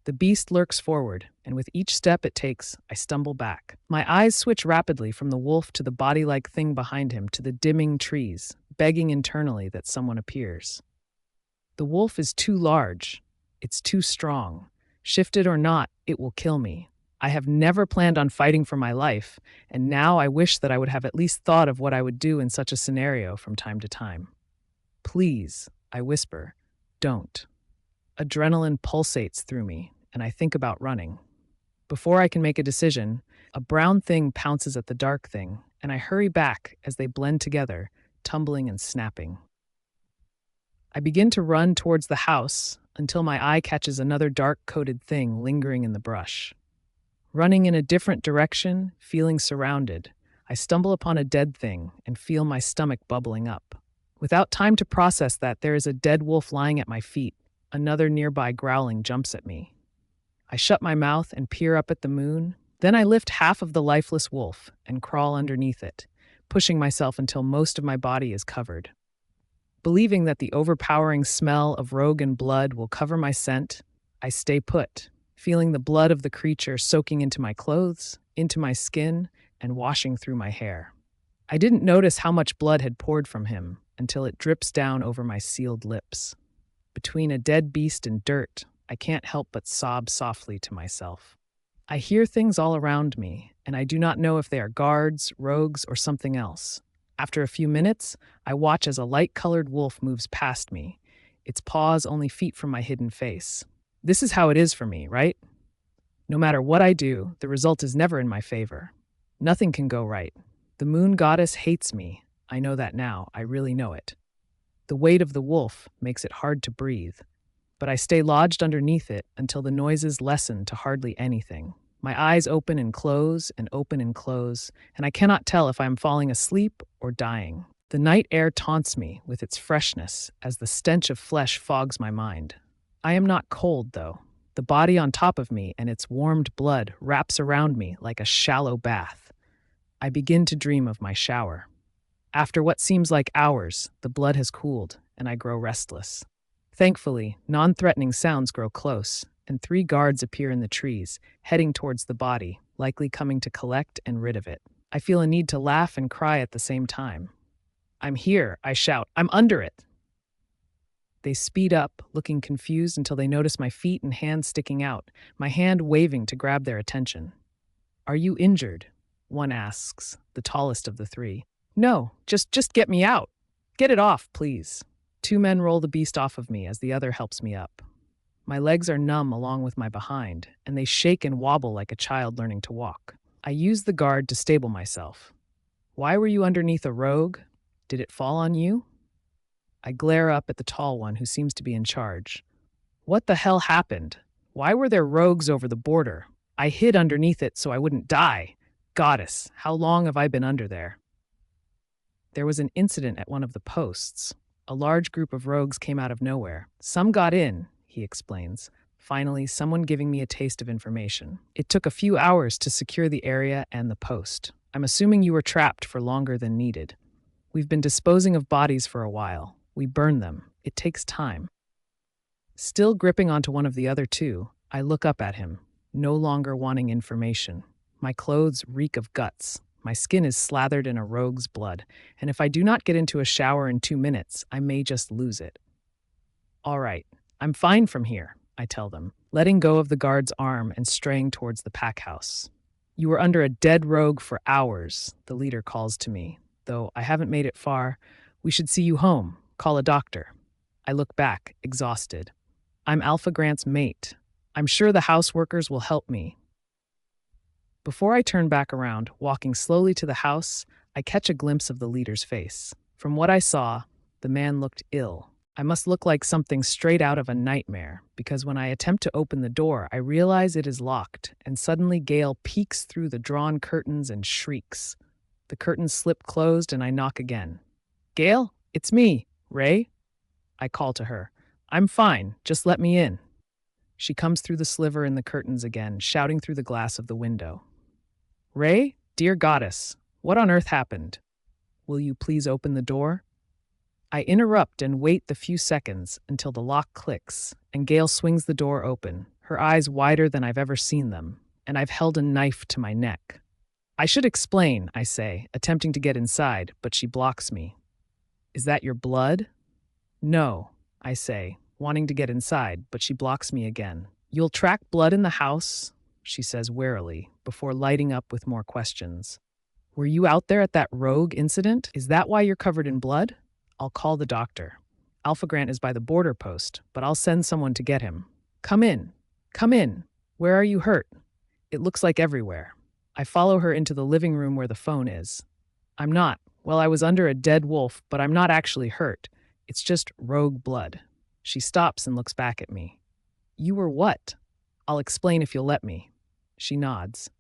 The beast lurks forward, and with each step it takes, I stumble back. My eyes switch rapidly from the wolf to the body-like thing behind him to the dimming trees, begging internally that someone appears. The wolf is too large. It's too strong. Shifted or not, it will kill me. I have never planned on fighting for my life, and now I wish that I would have at least thought of what I would do in such a scenario from time to time. Please, I whisper, don't. Adrenaline pulsates through me, and I think about running. Before I can make a decision, a brown thing pounces at the dark thing, and I hurry back as they blend together, tumbling and snapping. I begin to run towards the house until my eye catches another dark-coated thing lingering in the brush. Running in a different direction, feeling surrounded, I stumble upon a dead thing and feel my stomach bubbling up. Without time to process that there is a dead wolf lying at my feet, another nearby growling jumps at me. I shut my mouth and peer up at the moon. Then I lift half of the lifeless wolf and crawl underneath it, pushing myself until most of my body is covered. Believing that the overpowering smell of rogue and blood will cover my scent, I stay put, feeling the blood of the creature soaking into my clothes, into my skin, and washing through my hair. I didn't notice how much blood had poured from him until it drips down over my sealed lips. Between a dead beast and dirt, I can't help but sob softly to myself. I hear things all around me, and I do not know if they are guards, rogues, or something else. After a few minutes, I watch as a light-colored wolf moves past me, its paws only feet from my hidden face. This is how it is for me, right? No matter what I do, the result is never in my favor. Nothing can go right. The moon goddess hates me. I know that now. I really know it. The weight of the wolf makes it hard to breathe, but I stay lodged underneath it until the noises lessen to hardly anything. My eyes open and close and open and close, and I cannot tell if I am falling asleep or dying. The night air taunts me with its freshness as the stench of flesh fogs my mind. I am not cold, though. The body on top of me and its warmed blood wraps around me like a shallow bath. I begin to dream of my shower. After what seems like hours, the blood has cooled, and I grow restless. Thankfully, non-threatening sounds grow close, and 3 guards appear in the trees, heading towards the body, likely coming to collect and rid of it. I feel a need to laugh and cry at the same time. I'm here, I shout. I'm under it. They speed up, looking confused until they notice my feet and hands sticking out, my hand waving to grab their attention. Are you injured? One asks, the tallest of the 3. No, just get me out. Get it off, please. 2 men roll the beast off of me as the other helps me up. My legs are numb along with my behind, and they shake and wobble like a child learning to walk. I use the guard to stable myself. Why were you underneath a rogue? Did it fall on you? I glare up at the tall one who seems to be in charge. What the hell happened? Why were there rogues over the border? I hid underneath it so I wouldn't die. Goddess, how long have I been under there? There was an incident at one of the posts. A large group of rogues came out of nowhere. Some got in, he explains. Finally, someone giving me a taste of information. It took a few hours to secure the area and the post. I'm assuming you were trapped for longer than needed. We've been disposing of bodies for a while. We burn them. It takes time. Still gripping onto one of the other 2, I look up at him, no longer wanting information. My clothes reek of guts. My skin is slathered in a rogue's blood, and if I do not get into a shower in 2 minutes, I may just lose it. All right, I'm fine from here, I tell them, letting go of the guard's arm and straying towards the pack house. You were under a dead rogue for hours, the leader calls to me. Though I haven't made it far, we should see you home. Call a doctor. I look back, exhausted. I'm Alpha Grant's mate. I'm sure the house workers will help me. Before I turn back around, walking slowly to the house, I catch a glimpse of the leader's face. From what I saw, the man looked ill. I must look like something straight out of a nightmare, because when I attempt to open the door, I realize it is locked, and suddenly Gale peeks through the drawn curtains and shrieks. The curtains slip closed, and I knock again. Gale, it's me, Ray. I call to her. I'm fine, just let me in. She comes through the sliver in the curtains again, shouting through the glass of the window. Ray, dear goddess, what on earth happened? Will you please open the door? I interrupt and wait the few seconds until the lock clicks, and Gale swings the door open, her eyes wider than I've ever seen them, and I've held a knife to my neck. I should explain, I say, attempting to get inside, but she blocks me. Is that your blood? No, I say, wanting to get inside, but she blocks me again. You'll track blood in the house, she says warily, before lighting up with more questions. Were you out there at that rogue incident? Is that why you're covered in blood? I'll call the doctor. Alpha Grant is by the border post, but I'll send someone to get him. Come in. Come in. Where are you hurt? It looks like everywhere. I follow her into the living room where the phone is. I'm not. Well, I was under a dead wolf, but I'm not actually hurt. It's just rogue blood. She stops and looks back at me. You were what? I'll explain if you'll let me. She nods.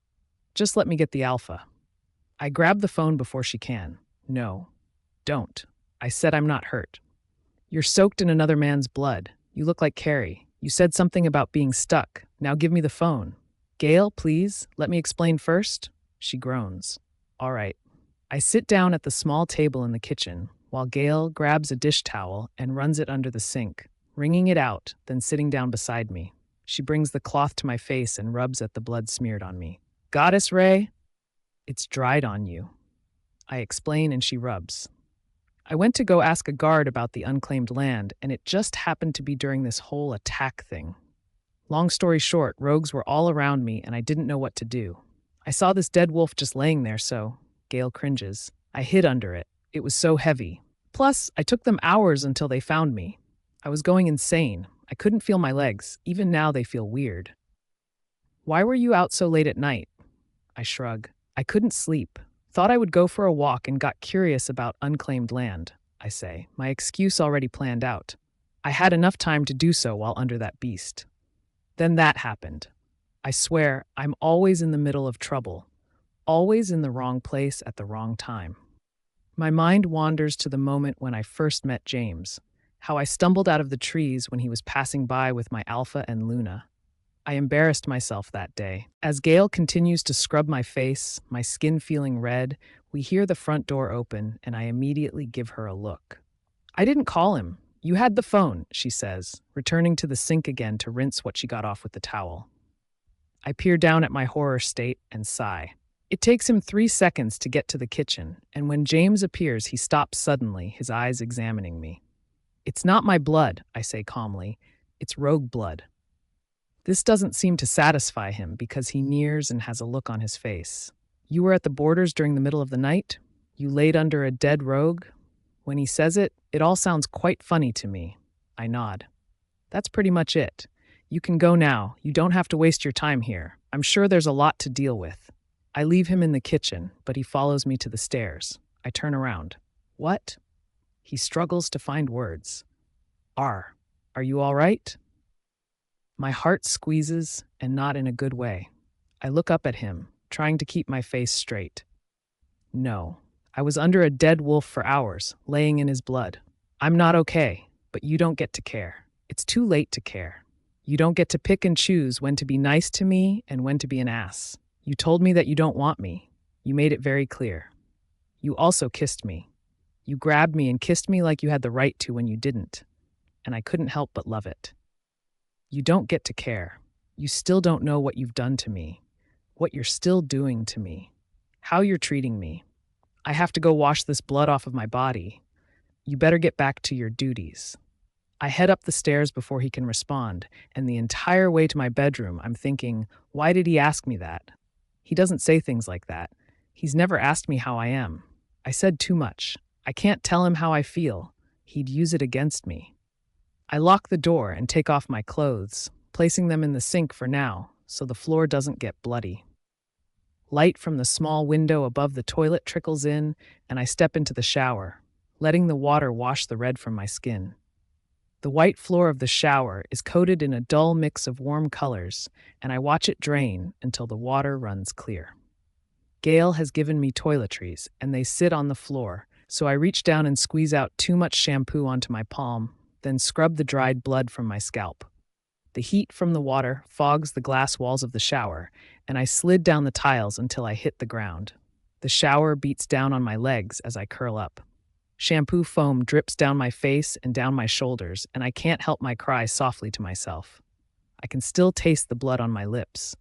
Just let me get the alpha. I grab the phone before she can. No, don't. I said I'm not hurt. You're soaked in another man's blood. You look like Carrie. You said something about being stuck. Now give me the phone. Gale, please, let me explain first. She groans. All right. I sit down at the small table in the kitchen, while Gale grabs a dish towel and runs it under the sink, wringing it out, then sitting down beside me. She brings the cloth to my face and rubs at the blood smeared on me. Goddess Ray? It's dried on you. I explain and she rubs. I went to go ask a guard about the unclaimed land, and it just happened to be during this whole attack thing. Long story short, rogues were all around me, and I didn't know what to do. I saw this dead wolf just laying there, so, Gale cringes, I hid under it. It was so heavy. Plus, I took them hours until they found me. I was going insane. I couldn't feel my legs. Even now they feel weird. Why were you out so late at night? I shrug. I couldn't sleep. Thought I would go for a walk and got curious about unclaimed land, I say, my excuse already planned out. I had enough time to do so while under that beast. Then that happened. I swear, I'm always in the middle of trouble, always in the wrong place at the wrong time. My mind wanders to the moment when I first met James, how I stumbled out of the trees when he was passing by with my Alpha and Luna. I embarrassed myself that day. As Gale continues to scrub my face, my skin feeling red, we hear the front door open, and I immediately give her a look. I didn't call him. You had the phone, she says, returning to the sink again to rinse what she got off with the towel. I peer down at my horror state and sigh. It takes him 3 seconds to get to the kitchen, and when James appears, he stops suddenly, his eyes examining me. It's not my blood, I say calmly. It's rogue blood. This doesn't seem to satisfy him because he nears and has a look on his face. You were at the borders during the middle of the night? You laid under a dead rogue? When he says it, it all sounds quite funny to me. I nod. That's pretty much it. You can go now. You don't have to waste your time here. I'm sure there's a lot to deal with. I leave him in the kitchen, but he follows me to the stairs. I turn around. What? He struggles to find words. Are you all right? My heart squeezes, and not in a good way. I look up at him, trying to keep my face straight. No, I was under a dead wolf for hours, laying in his blood. I'm not okay, but you don't get to care. It's too late to care. You don't get to pick and choose when to be nice to me and when to be an ass. You told me that you don't want me. You made it very clear. You also kissed me. You grabbed me and kissed me like you had the right to when you didn't, and I couldn't help but love it. You don't get to care. You still don't know what you've done to me. what you're still doing to me, how you're treating me. I have to go wash this blood off of my body. You better get back to your duties. I head up the stairs before he can respond, and the entire way to my bedroom, I'm thinking, why did he ask me that? He doesn't say things like that. He's never asked me how I am. I said too much. I can't tell him how I feel. He'd use it against me. I lock the door and take off my clothes, placing them in the sink for now, so the floor doesn't get bloody. Light from the small window above the toilet trickles in, and I step into the shower, letting the water wash the red from my skin. The white floor of the shower is coated in a dull mix of warm colors, and I watch it drain until the water runs clear. Gail has given me toiletries, and they sit on the floor, so I reach down and squeeze out too much shampoo onto my palm, then scrub the dried blood from my scalp. The heat from the water fogs the glass walls of the shower, and I slid down the tiles until I hit the ground. The shower beats down on my legs as I curl up. Shampoo foam drips down my face and down my shoulders, and I can't help my cry softly to myself. I can still taste the blood on my lips.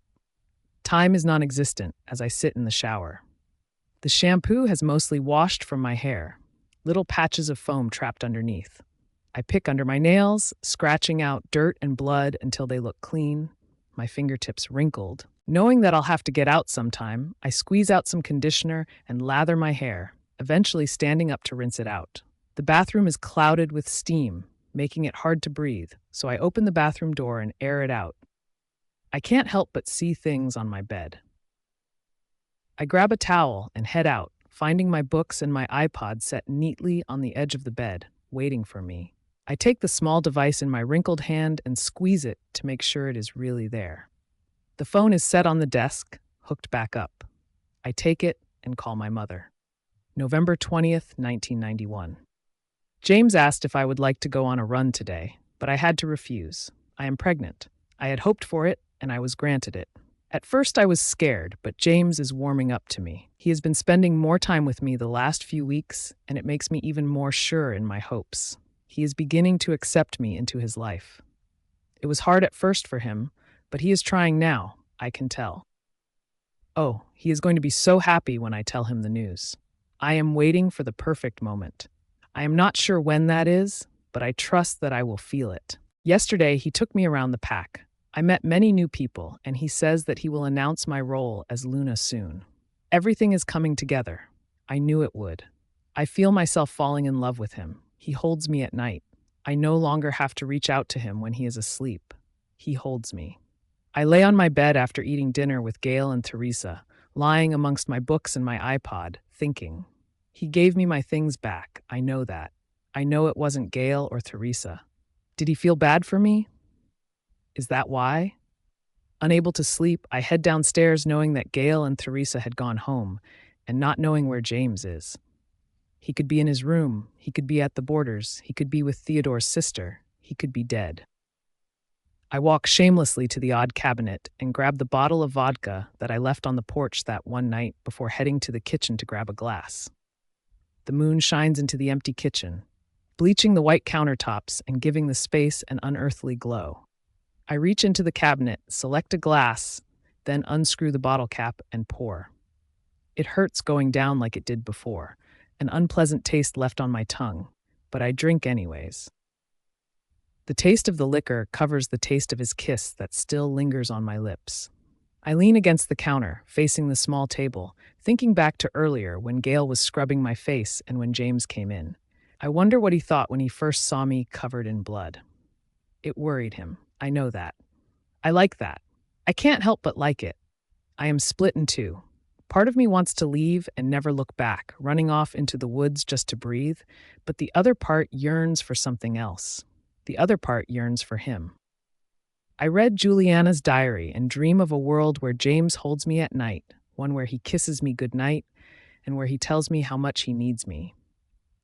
Time is non-existent as I sit in the shower. The shampoo has mostly washed from my hair, little patches of foam trapped underneath. I pick under my nails, scratching out dirt and blood until they look clean, my fingertips wrinkled. Knowing that I'll have to get out sometime, I squeeze out some conditioner and lather my hair, eventually standing up to rinse it out. The bathroom is clouded with steam, making it hard to breathe, so I open the bathroom door and air it out. I can't help but see things on my bed. I grab a towel and head out, finding my books and my iPod set neatly on the edge of the bed, waiting for me. I take the small device in my wrinkled hand and squeeze it to make sure it is really there. The phone is set on the desk, hooked back up. I take it and call my mother. November 20th, 1991. James asked if I would like to go on a run today, but I had to refuse. I am pregnant. I had hoped for it, and I was granted it. At first I was scared, but James is warming up to me. He has been spending more time with me the last few weeks, and it makes me even more sure in my hopes. He is beginning to accept me into his life. It was hard at first for him, but he is trying now, I can tell. Oh, he is going to be so happy when I tell him the news. I am waiting for the perfect moment. I am not sure when that is, but I trust that I will feel it. Yesterday, he took me around the pack. I met many new people, and he says that he will announce my role as Luna soon. Everything is coming together. I knew it would. I feel myself falling in love with him. He holds me at night. I no longer have to reach out to him when he is asleep. He holds me. I lay on my bed after eating dinner with Gail and Teresa, lying amongst my books and my iPod, thinking. He gave me my things back. I know that. I know it wasn't Gail or Teresa. Did he feel bad for me? Is that why? Unable to sleep, I head downstairs knowing that Gail and Teresa had gone home, and not knowing where James is. He could be in his room, he could be at the Borders, he could be with Theodore's sister, he could be dead. I walk shamelessly to the odd cabinet and grab the bottle of vodka that I left on the porch that one night before heading to the kitchen to grab a glass. The moon shines into the empty kitchen, bleaching the white countertops and giving the space an unearthly glow. I reach into the cabinet, select a glass, then unscrew the bottle cap and pour. It hurts going down like it did before, an unpleasant taste left on my tongue, but I drink anyways. The taste of the liquor covers the taste of his kiss that still lingers on my lips. I lean against the counter, facing the small table, thinking back to earlier when Gail was scrubbing my face and when James came in. I wonder what he thought when he first saw me covered in blood. It worried him. I know that. I like that. I can't help but like it. I am split in two. Part of me wants to leave and never look back, running off into the woods just to breathe, but the other part yearns for something else. The other part yearns for him. I read Juliana's diary and dream of a world where James holds me at night, one where he kisses me goodnight, and where he tells me how much he needs me.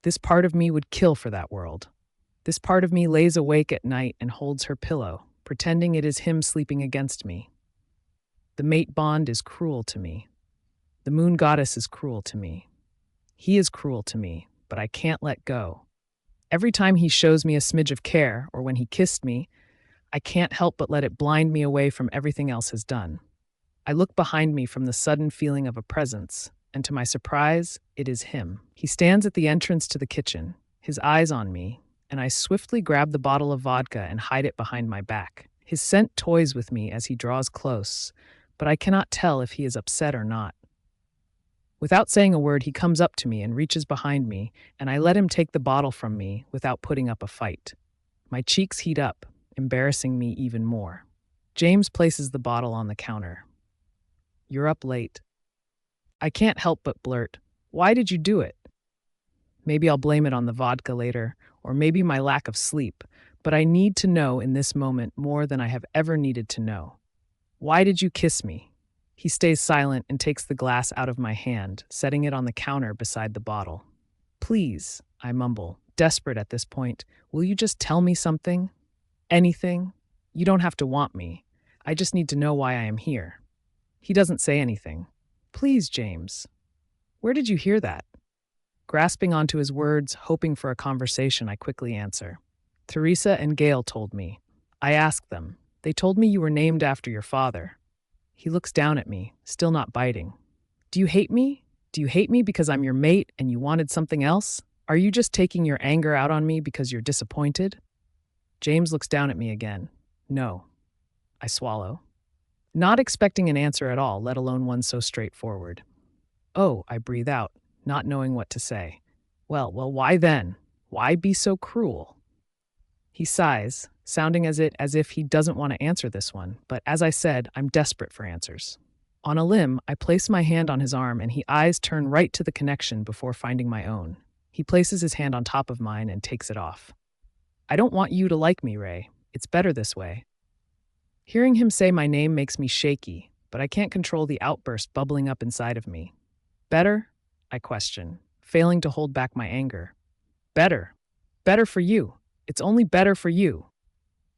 This part of me would kill for that world. This part of me lays awake at night and holds her pillow, pretending it is him sleeping against me. The mate bond is cruel to me. The moon goddess is cruel to me. He is cruel to me, but I can't let go. Every time he shows me a smidge of care, or when he kissed me, I can't help but let it blind me away from everything else has done. I look behind me from the sudden feeling of a presence, and to my surprise, it is him. He stands at the entrance to the kitchen, his eyes on me, and I swiftly grab the bottle of vodka and hide it behind my back. His scent toys with me as he draws close, but I cannot tell if he is upset or not. Without saying a word, he comes up to me and reaches behind me, and I let him take the bottle from me without putting up a fight. My cheeks heat up, embarrassing me even more. James places the bottle on the counter. "You're up late." I can't help but blurt, "Why did you do it?" Maybe I'll blame it on the vodka later, or maybe my lack of sleep, but I need to know in this moment more than I have ever needed to know. "Why did you kiss me?" He stays silent and takes the glass out of my hand, setting it on the counter beside the bottle. "Please," I mumble, desperate at this point, "will you just tell me something? Anything? You don't have to want me. I just need to know why I am here." He doesn't say anything. "Please, James. Where did you hear that?" Grasping onto his words, hoping for a conversation, I quickly answer. "Teresa and Gail told me. I asked them. They told me you were named after your father." He looks down at me, still not biting. "Do you hate me? Do you hate me because I'm your mate and you wanted something else? Are you just taking your anger out on me because you're disappointed?" James looks down at me again. "No." I swallow, not expecting an answer at all, let alone one so straightforward. "Oh," I breathe out, not knowing what to say. Well, why then? Why be so cruel?" He sighs, sounding as if he doesn't want to answer this one, but as I said, I'm desperate for answers. On a limb, I place my hand on his arm and his eyes turn right to the connection before finding my own. He places his hand on top of mine and takes it off. "I don't want you to like me, Ray. It's better this way." Hearing him say my name makes me shaky, but I can't control the outburst bubbling up inside of me. "Better?" I question, failing to hold back my anger. "Better. Better for you. It's only better for you."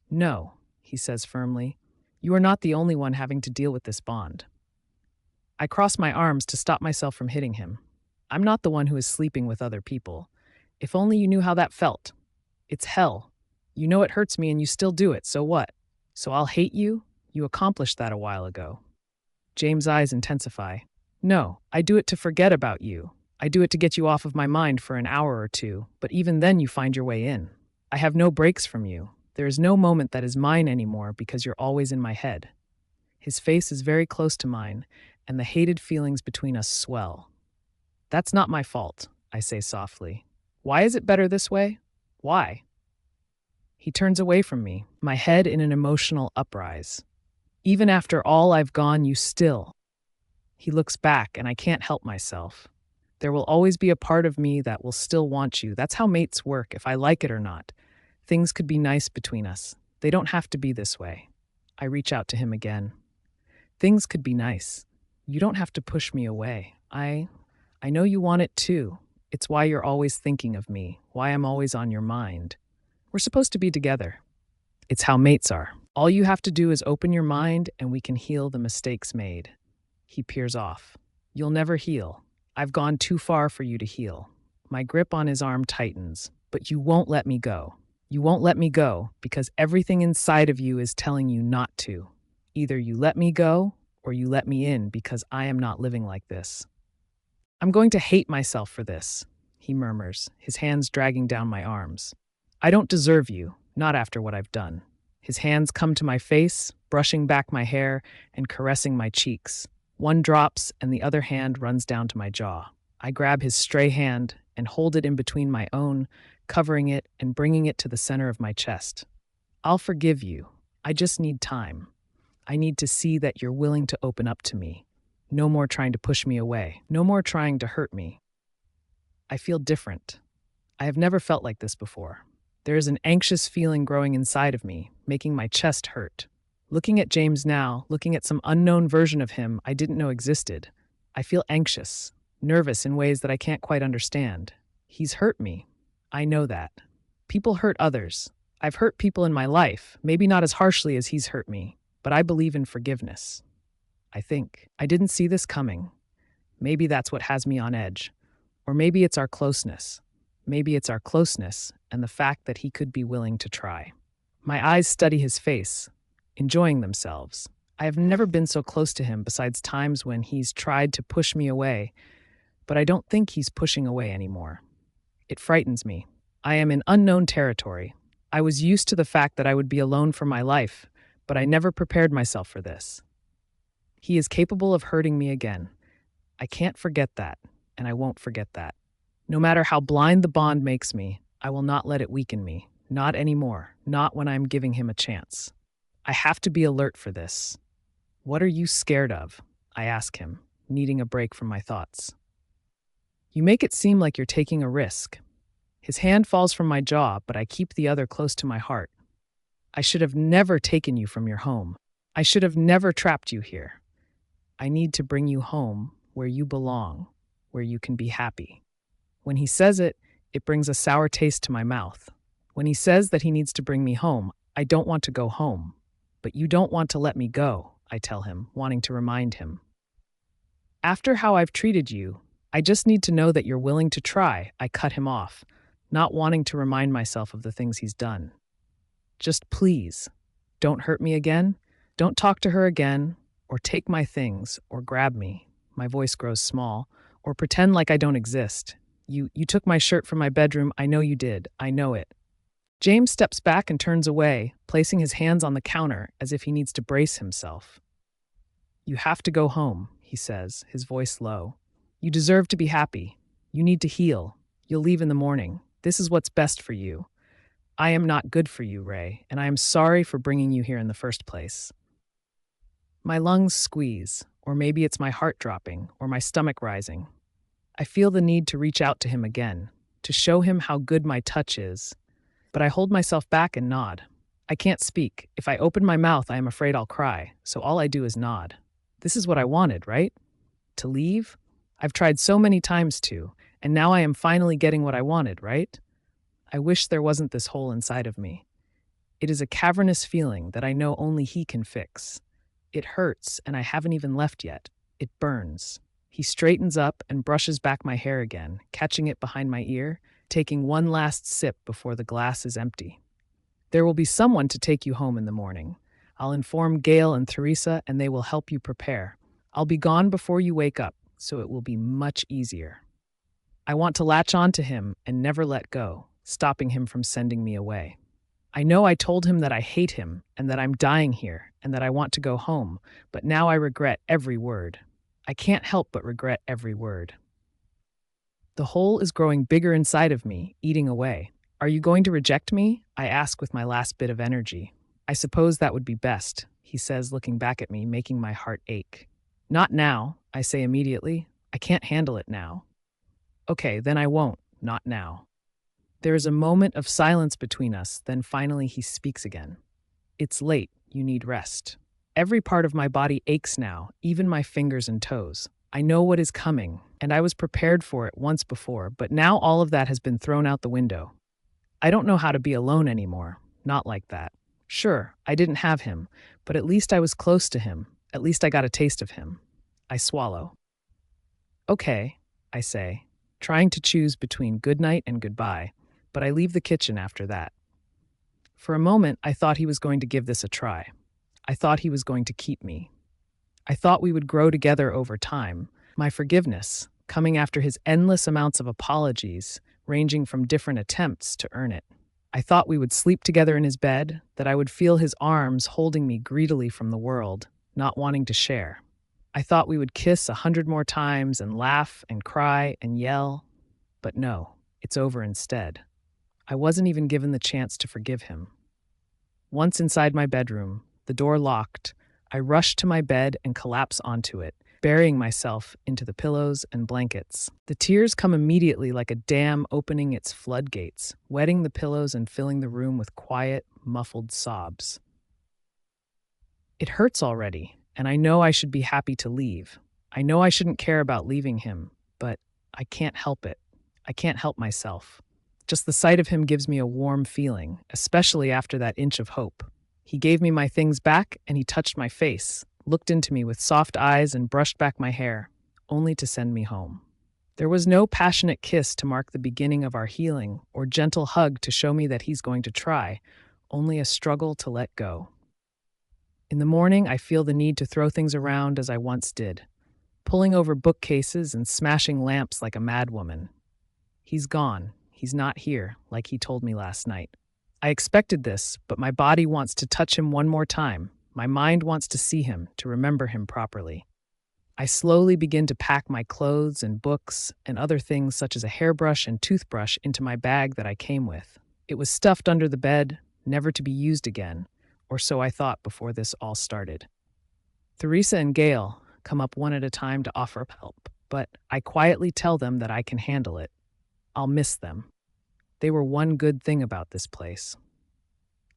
"No," he says firmly. "You are not the only one having to deal with this bond." I cross my arms to stop myself from hitting him. I'm not the one who is sleeping with other people. If only you knew how that felt. It's hell. You know it hurts me and you still do it, so what? So I'll hate you? You accomplished that a while ago. James' eyes intensify. "No, I do it to forget about you. I do it to get you off of my mind for an hour or two, but even then you find your way in. I have no breaks from you. There is no moment that is mine anymore because you're always in my head." His face is very close to mine, and the hated feelings between us swell. "That's not my fault," I say softly. "Why is it better this way? Why?" He turns away from me, my head in an emotional uprise. "Even after all I've gone, you still..." He looks back, and I can't help myself. "There will always be a part of me that will still want you. That's how mates work, if I like it or not. Things could be nice between us. They don't have to be this way." I reach out to him again. "Things could be nice. You don't have to push me away. I know you want it too. It's why you're always thinking of me, why I'm always on your mind. We're supposed to be together. It's how mates are. All you have to do is open your mind and we can heal the mistakes made." He peers off. "You'll never heal. I've gone too far for you to heal." My grip on his arm tightens. "But you won't let me go. You won't let me go because everything inside of you is telling you not to. Either you let me go or you let me in because I am not living like this." "I'm going to hate myself for this," he murmurs, his hands dragging down my arms. "I don't deserve you, not after what I've done." His hands come to my face, brushing back my hair and caressing my cheeks. One drops and the other hand runs down to my jaw. I grab his stray hand and hold it in between my own, covering it and bringing it to the center of my chest. "I'll forgive you. I just need time. I need to see that you're willing to open up to me. No more trying to push me away. No more trying to hurt me." I feel different. I have never felt like this before. There is an anxious feeling growing inside of me, making my chest hurt. Looking at James now, looking at some unknown version of him I didn't know existed, I feel anxious, nervous in ways that I can't quite understand. He's hurt me. I know that. People hurt others. I've hurt people in my life, maybe not as harshly as he's hurt me, but I believe in forgiveness. I think. I didn't see this coming. Maybe that's what has me on edge. Or maybe it's our closeness. Maybe it's our closeness and the fact that he could be willing to try. My eyes study his face, enjoying themselves. I have never been so close to him besides times when he's tried to push me away, but I don't think he's pushing away anymore. It frightens me. I am in unknown territory. I was used to the fact that I would be alone for my life, but I never prepared myself for this. He is capable of hurting me again. I can't forget that, and I won't forget that. No matter how blind the bond makes me, I will not let it weaken me. Not anymore. Not when I'm giving him a chance. I have to be alert for this. What are you scared of? I ask him, needing a break from my thoughts. You make it seem like you're taking a risk. His hand falls from my jaw, but I keep the other close to my heart. I should have never taken you from your home. I should have never trapped you here. I need to bring you home where you belong, where you can be happy. When he says it, it brings a sour taste to my mouth. When he says that he needs to bring me home, I don't want to go home. But you don't want to let me go, I tell him, wanting to remind him. After how I've treated you, I just need to know that you're willing to try, I cut him off, not wanting to remind myself of the things he's done. Just please, don't hurt me again, don't talk to her again, or take my things, or grab me, my voice grows small, or pretend like I don't exist. You took my shirt from my bedroom, I know you did, I know it. James steps back and turns away, placing his hands on the counter as if he needs to brace himself. You have to go home, he says, his voice low. You deserve to be happy. You need to heal. You'll leave in the morning. This is what's best for you. I am not good for you, Ray, and I am sorry for bringing you here in the first place. My lungs squeeze, or maybe it's my heart dropping, or my stomach rising. I feel the need to reach out to him again, to show him how good my touch is. But I hold myself back and nod. I can't speak. If I open my mouth, I am afraid I'll cry, so all I do is nod. This is what I wanted, right? To leave? I've tried so many times to, and now I am finally getting what I wanted, right? I wish there wasn't this hole inside of me. It is a cavernous feeling that I know only he can fix. It hurts, and I haven't even left yet. It burns. He straightens up and brushes back my hair again, catching it behind my ear, taking one last sip before the glass is empty. There will be someone to take you home in the morning. I'll inform Gail and Theresa, and they will help you prepare. I'll be gone before you wake up, so it will be much easier. I want to latch on to him and never let go, stopping him from sending me away. I know I told him that I hate him and that I'm dying here and that I want to go home, but now I regret every word. I can't help but regret every word. The hole is growing bigger inside of me, eating away. Are you going to reject me? I ask with my last bit of energy. I suppose that would be best, he says, looking back at me, making my heart ache. Not now, I say immediately. I can't handle it now. Okay, then I won't, not now. There is a moment of silence between us, then finally he speaks again. It's late, you need rest. Every part of my body aches now, even my fingers and toes. I know what is coming, and I was prepared for it once before, but now all of that has been thrown out the window. I don't know how to be alone anymore, not like that. Sure, I didn't have him, but at least I was close to him. At least I got a taste of him. I swallow. Okay, I say, trying to choose between good night and goodbye, but I leave the kitchen after that. For a moment, I thought he was going to give this a try. I thought he was going to keep me. I thought we would grow together over time, my forgiveness, coming after his endless amounts of apologies, ranging from different attempts to earn it. I thought we would sleep together in his bed, that I would feel his arms holding me greedily from the world, not wanting to share. I thought we would kiss 100 more times and laugh and cry and yell. But no, it's over instead. I wasn't even given the chance to forgive him. Once inside my bedroom, the door locked, I rush to my bed and collapse onto it, burying myself into the pillows and blankets. The tears come immediately like a dam opening its floodgates, wetting the pillows and filling the room with quiet, muffled sobs. It hurts already, and I know I should be happy to leave. I know I shouldn't care about leaving him, but I can't help it. I can't help myself. Just the sight of him gives me a warm feeling, especially after that inch of hope. He gave me my things back, and he touched my face, looked into me with soft eyes and brushed back my hair, only to send me home. There was no passionate kiss to mark the beginning of our healing, or gentle hug to show me that he's going to try, only a struggle to let go. In the morning, I feel the need to throw things around as I once did, pulling over bookcases and smashing lamps like a madwoman. He's gone. He's not here, like he told me last night. I expected this, but my body wants to touch him one more time. My mind wants to see him, to remember him properly. I slowly begin to pack my clothes and books and other things such as a hairbrush and toothbrush into my bag that I came with. It was stuffed under the bed, never to be used again, or so I thought before this all started. Theresa and Gail come up one at a time to offer help, but I quietly tell them that I can handle it. I'll miss them. They were one good thing about this place.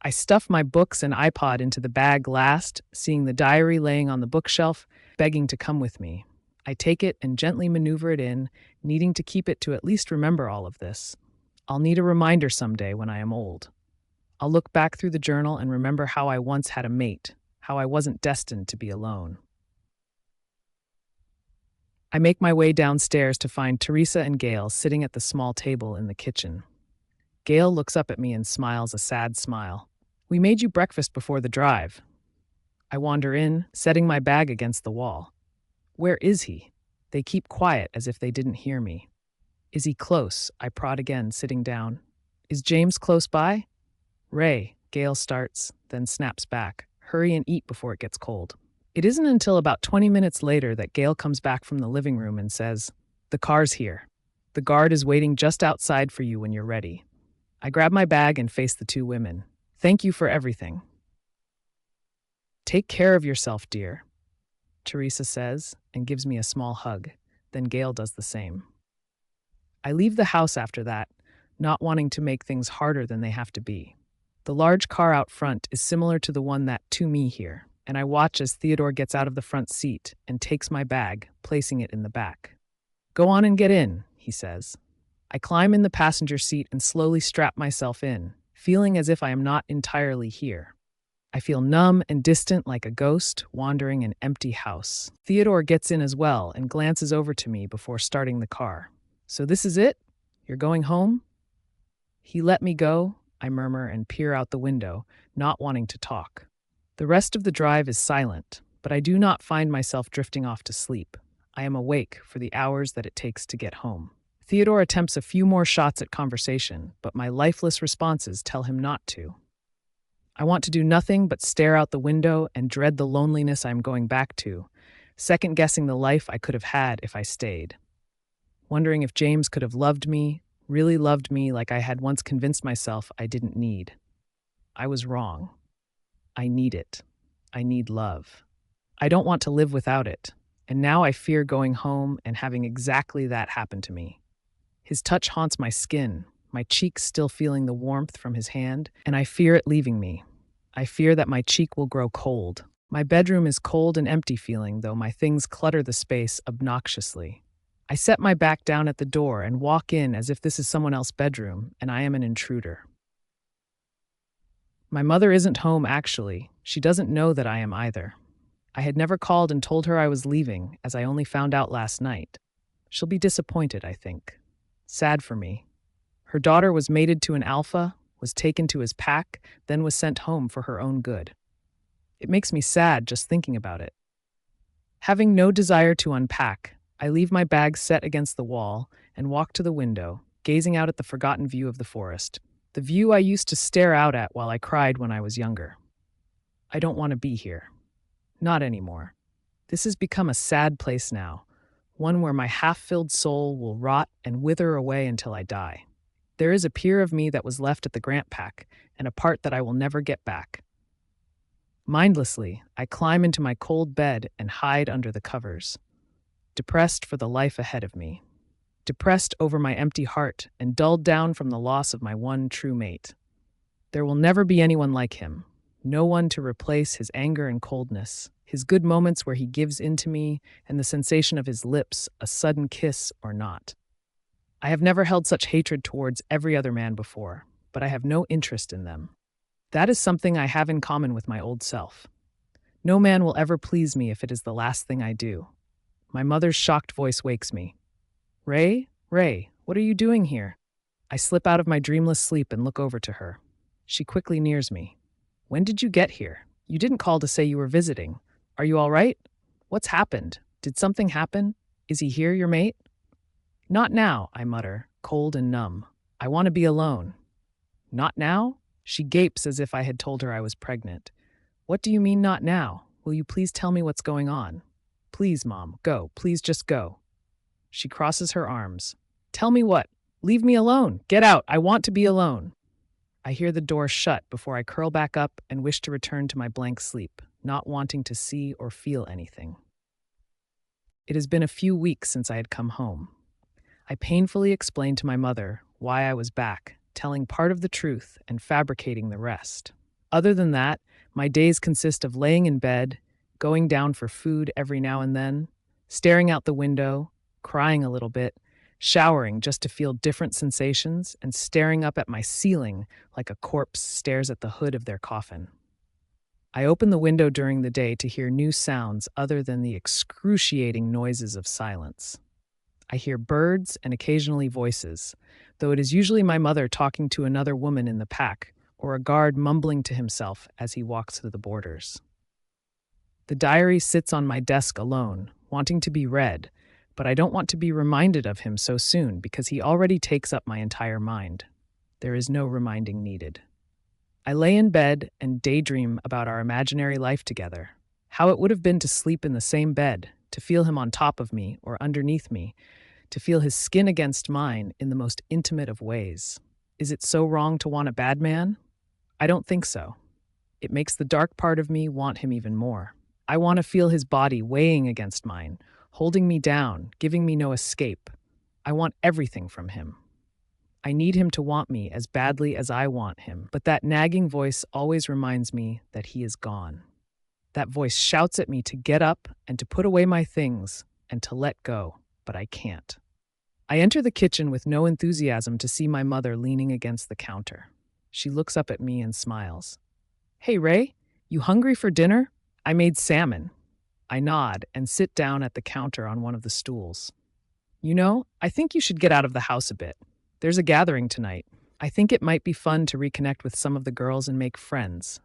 I stuff my books and iPod into the bag last, seeing the diary laying on the bookshelf, begging to come with me. I take it and gently maneuver it in, needing to keep it to at least remember all of this. I'll need a reminder someday when I am old. I'll look back through the journal and remember how I once had a mate, how I wasn't destined to be alone. I make my way downstairs to find Teresa and Gail sitting at the small table in the kitchen. Gail looks up at me and smiles a sad smile. "We made you breakfast before the drive." I wander in, setting my bag against the wall. Where is he? They keep quiet as if they didn't hear me. Is he close? I prod again, sitting down. Is James close by? Ray, Gail starts, then snaps back. Hurry and eat before it gets cold. It isn't until about 20 minutes later that Gail comes back from the living room and says, "The car's here. The guard is waiting just outside for you when you're ready." I grab my bag and face the two women. "Thank you for everything." "Take care of yourself, dear," Teresa says and gives me a small hug. Then Gail does the same. I leave the house after that, not wanting to make things harder than they have to be. The large car out front is similar to the one that to me here, and I watch as Theodore gets out of the front seat and takes my bag, placing it in the back. "Go on and get in," he says. I climb in the passenger seat and slowly strap myself in, feeling as if I am not entirely here. I feel numb and distant like a ghost wandering an empty house. Theodore gets in as well and glances over to me before starting the car. "So this is it? You're going home?" "He let me go," I murmur and peer out the window, not wanting to talk. The rest of the drive is silent, but I do not find myself drifting off to sleep. I am awake for the hours that it takes to get home. Theodore attempts a few more shots at conversation, but my lifeless responses tell him not to. I want to do nothing but stare out the window and dread the loneliness I'm going back to, second-guessing the life I could have had if I stayed. Wondering if James could have loved me, really loved me like I had once convinced myself I didn't need. I was wrong. I need it. I need love. I don't want to live without it, and now I fear going home and having exactly that happen to me. His touch haunts my skin, my cheeks still feeling the warmth from his hand, and I fear it leaving me. I fear that my cheek will grow cold. My bedroom is cold and empty feeling, though my things clutter the space obnoxiously. I set my back down at the door and walk in as if this is someone else's bedroom and I am an intruder. My mother isn't home, actually. She doesn't know that I am either. I had never called and told her I was leaving, as I only found out last night. She'll be disappointed, I think. Sad for me. Her daughter was mated to an alpha, was taken to his pack, then was sent home for her own good. It makes me sad just thinking about it. Having no desire to unpack, I leave my bag set against the wall and walk to the window, gazing out at the forgotten view of the forest, the view I used to stare out at while I cried when I was younger. I don't want to be here. Not anymore. This has become a sad place now, one where my half-filled soul will rot and wither away until I die. There is a pier of me that was left at the Grant Pack, and a part that I will never get back. Mindlessly, I climb into my cold bed and hide under the covers, depressed for the life ahead of me, depressed over my empty heart and dulled down from the loss of my one true mate. There will never be anyone like him, no one to replace his anger and coldness, his good moments where he gives in to me, and the sensation of his lips, a sudden kiss or not. I have never held such hatred towards every other man before, but I have no interest in them. That is something I have in common with my old self. No man will ever please me if it is the last thing I do. My mother's shocked voice wakes me. "Ray, Ray, what are you doing here?" I slip out of my dreamless sleep and look over to her. She quickly nears me. "When did you get here?" You didn't call to say you were visiting. Are you all right? What's happened? Did something happen? Is he here, your mate? Not now, I mutter, cold and numb. I want to be alone. Not now? She gapes as if I had told her I was pregnant. What do you mean, not now? Will you please tell me what's going on? Please, Mom, go. Please just go. She crosses her arms. Tell me what? Leave me alone. Get out. I want to be alone. I hear the door shut before I curl back up and wish to return to my blank sleep, not wanting to see or feel anything. It has been a few weeks since I had come home. I painfully explained to my mother why I was back, telling part of the truth and fabricating the rest. Other than that, my days consist of laying in bed, going down for food every now and then, staring out the window, crying a little bit, showering just to feel different sensations, and staring up at my ceiling like a corpse stares at the hood of their coffin. I open the window during the day to hear new sounds other than the excruciating noises of silence. I hear birds and occasionally voices, though it is usually my mother talking to another woman in the pack, or a guard mumbling to himself as he walks through the borders. The diary sits on my desk alone, wanting to be read, but I don't want to be reminded of him so soon because he already takes up my entire mind. There is no reminding needed. I lay in bed and daydream about our imaginary life together, how it would have been to sleep in the same bed, to feel him on top of me or underneath me, to feel his skin against mine in the most intimate of ways. Is it so wrong to want a bad man? I don't think so. It makes the dark part of me want him even more. I want to feel his body weighing against mine, holding me down, giving me no escape. I want everything from him. I need him to want me as badly as I want him, but that nagging voice always reminds me that he is gone. That voice shouts at me to get up and to put away my things and to let go, but I can't. I enter the kitchen with no enthusiasm to see my mother leaning against the counter. She looks up at me and smiles. Hey, Ray, you hungry for dinner? I made salmon. I nod and sit down at the counter on one of the stools. You know, I think you should get out of the house a bit. There's a gathering tonight. I think it might be fun to reconnect with some of the girls and make friends.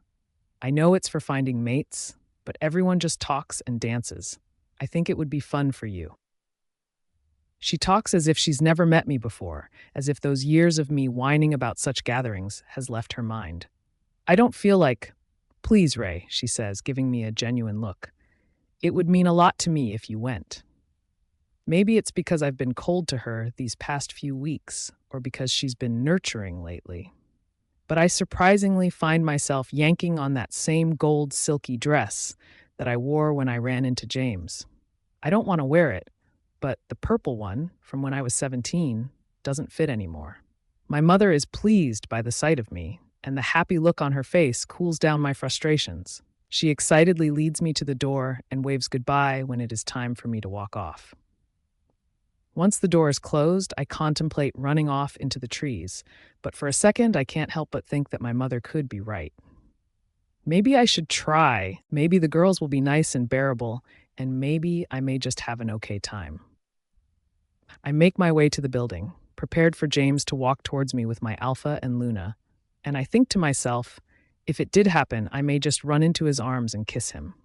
I know it's for finding mates, but everyone just talks and dances. I think it would be fun for you. She talks as if she's never met me before, as if those years of me whining about such gatherings has left her mind. I don't feel like, please, Ray, she says, giving me a genuine look. It would mean a lot to me if you went. Maybe it's because I've been cold to her these past few weeks, or because she's been nurturing lately. But I surprisingly find myself yanking on that same gold silky dress that I wore when I ran into James. I don't want to wear it, but the purple one, from when I was 17, doesn't fit anymore. My mother is pleased by the sight of me, and the happy look on her face cools down my frustrations. She excitedly leads me to the door and waves goodbye when it is time for me to walk off. Once the door is closed, I contemplate running off into the trees, but for a second I can't help but think that my mother could be right. Maybe I should try. Maybe the girls will be nice and bearable, and maybe I may just have an okay time. I make my way to the building, prepared for James to walk towards me with my Alpha and Luna, and I think to myself, if it did happen, I may just run into his arms and kiss him.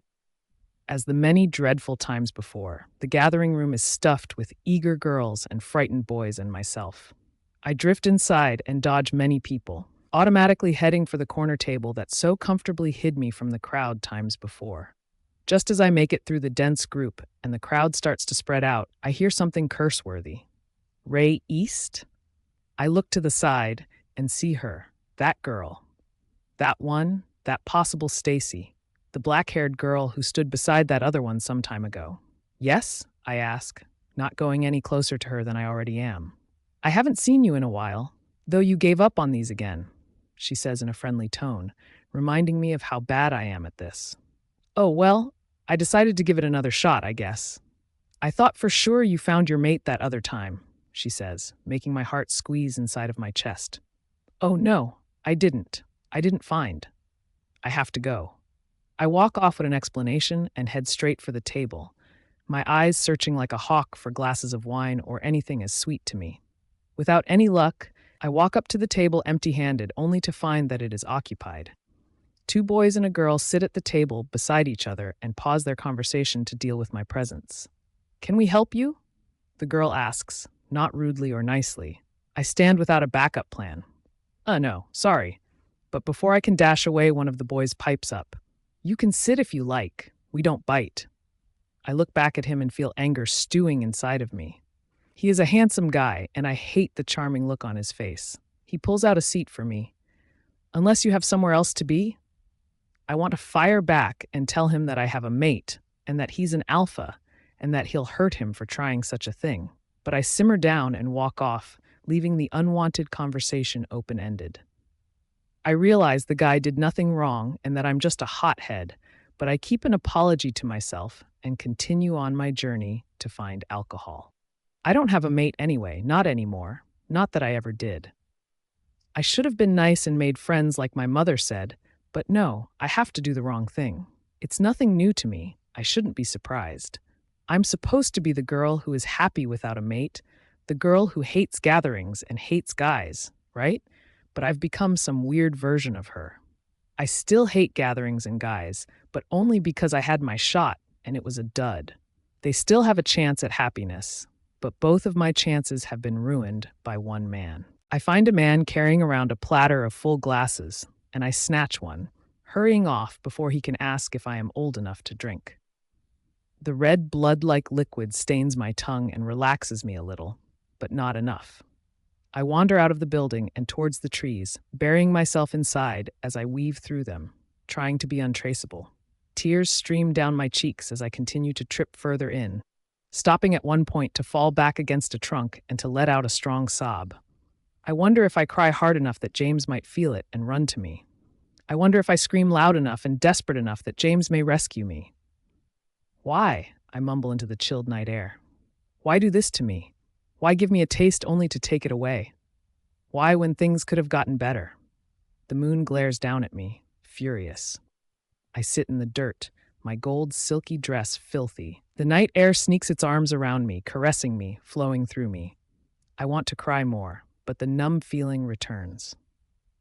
As the many dreadful times before, the gathering room is stuffed with eager girls and frightened boys and myself. I drift inside and dodge many people, automatically heading for the corner table that so comfortably hid me from the crowd times before. Just as I make it through the dense group and the crowd starts to spread out, I hear something curse-worthy. Ray East? I look to the side and see her, that girl. That one, that possible Stacy, the black-haired girl who stood beside that other one some time ago. Yes? I ask, not going any closer to her than I already am. I haven't seen you in a while, though you gave up on these again, she says in a friendly tone, reminding me of how bad I am at this. Oh, well, I decided to give it another shot, I guess. I thought for sure you found your mate that other time, she says, making my heart squeeze inside of my chest. Oh, no, I didn't. I didn't find. I have to go. I walk off with an explanation and head straight for the table, my eyes searching like a hawk for glasses of wine or anything as sweet to me. Without any luck, I walk up to the table empty-handed, only to find that it is occupied. Two boys and a girl sit at the table beside each other and pause their conversation to deal with my presence. "Can we help you?" the girl asks, not rudely or nicely. I stand without a backup plan. No, sorry." But before I can dash away, one of the boys pipes up. "You can sit if you like. We don't bite." I look back at him and feel anger stewing inside of me. He is a handsome guy, and I hate the charming look on his face. He pulls out a seat for me. "Unless you have somewhere else to be?" I want to fire back and tell him that I have a mate, and that he's an alpha, and that he'll hurt him for trying such a thing. But I simmer down and walk off, leaving the unwanted conversation open-ended. I realize the guy did nothing wrong and that I'm just a hothead, but I keep an apology to myself and continue on my journey to find alcohol. I don't have a mate anyway, not anymore, not that I ever did. I should have been nice and made friends like my mother said, but no, I have to do the wrong thing. It's nothing new to me. I shouldn't be surprised. I'm supposed to be the girl who is happy without a mate, the girl who hates gatherings and hates guys, right? But I've become some weird version of her. I still hate gatherings and guys, but only because I had my shot and it was a dud. They still have a chance at happiness, but both of my chances have been ruined by one man. I find a man carrying around a platter of full glasses, and I snatch one, hurrying off before he can ask if I am old enough to drink. The red blood-like liquid stains my tongue and relaxes me a little, but not enough. I wander out of the building and towards the trees, burying myself inside as I weave through them, trying to be untraceable. Tears stream down my cheeks as I continue to trip further in, stopping at one point to fall back against a trunk and to let out a strong sob. I wonder if I cry hard enough that James might feel it and run to me. I wonder if I scream loud enough and desperate enough that James may rescue me. "Why?" I mumble into the chilled night air. "Why do this to me? Why give me a taste only to take it away? Why when things could have gotten better?" The moon glares down at me, furious. I sit in the dirt, my gold silky dress filthy. The night air sneaks its arms around me, caressing me, flowing through me. I want to cry more, but the numb feeling returns.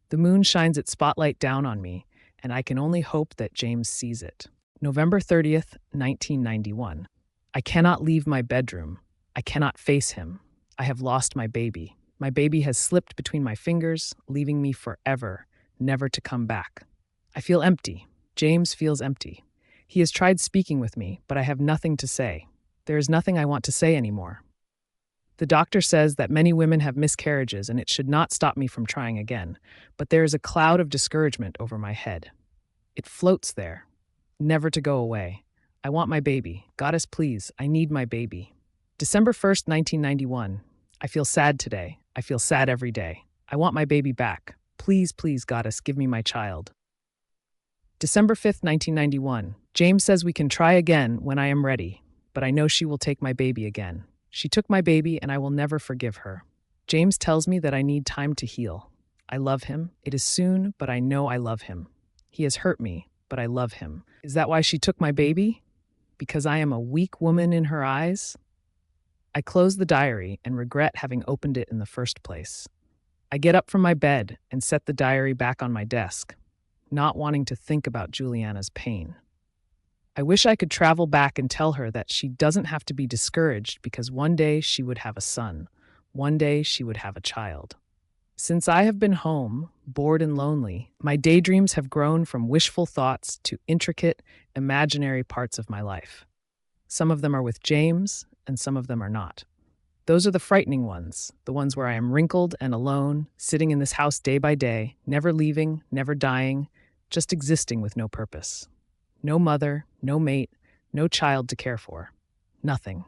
The moon shines its spotlight down on me, and I can only hope that James sees it. November 30th, 1991. I cannot leave my bedroom. I cannot face him. I have lost my baby. My baby has slipped between my fingers, leaving me forever, never to come back. I feel empty. James feels empty. He has tried speaking with me, but I have nothing to say. There is nothing I want to say anymore. The doctor says that many women have miscarriages and it should not stop me from trying again, but there is a cloud of discouragement over my head. It floats there, never to go away. I want my baby. Goddess, please, I need my baby. December 1st, 1991. I feel sad today. I feel sad every day. I want my baby back. Please, please, Goddess, give me my child. December 5th, 1991. James says we can try again when I am ready, but I know she will take my baby again. She took my baby and I will never forgive her. James tells me that I need time to heal. I love him. It is soon, but I know I love him. He has hurt me, but I love him. Is that why she took my baby? Because I am a weak woman in her eyes? I close the diary and regret having opened it in the first place. I get up from my bed and set the diary back on my desk, not wanting to think about Juliana's pain. I wish I could travel back and tell her that she doesn't have to be discouraged because one day she would have a son. One day she would have a child. Since I have been home, bored and lonely, my daydreams have grown from wishful thoughts to intricate, imaginary parts of my life. Some of them are with James, and some of them are not. Those are the frightening ones, the ones where I am wrinkled and alone, sitting in this house day by day, never leaving, never dying, just existing with no purpose. No mother, no mate, no child to care for. Nothing.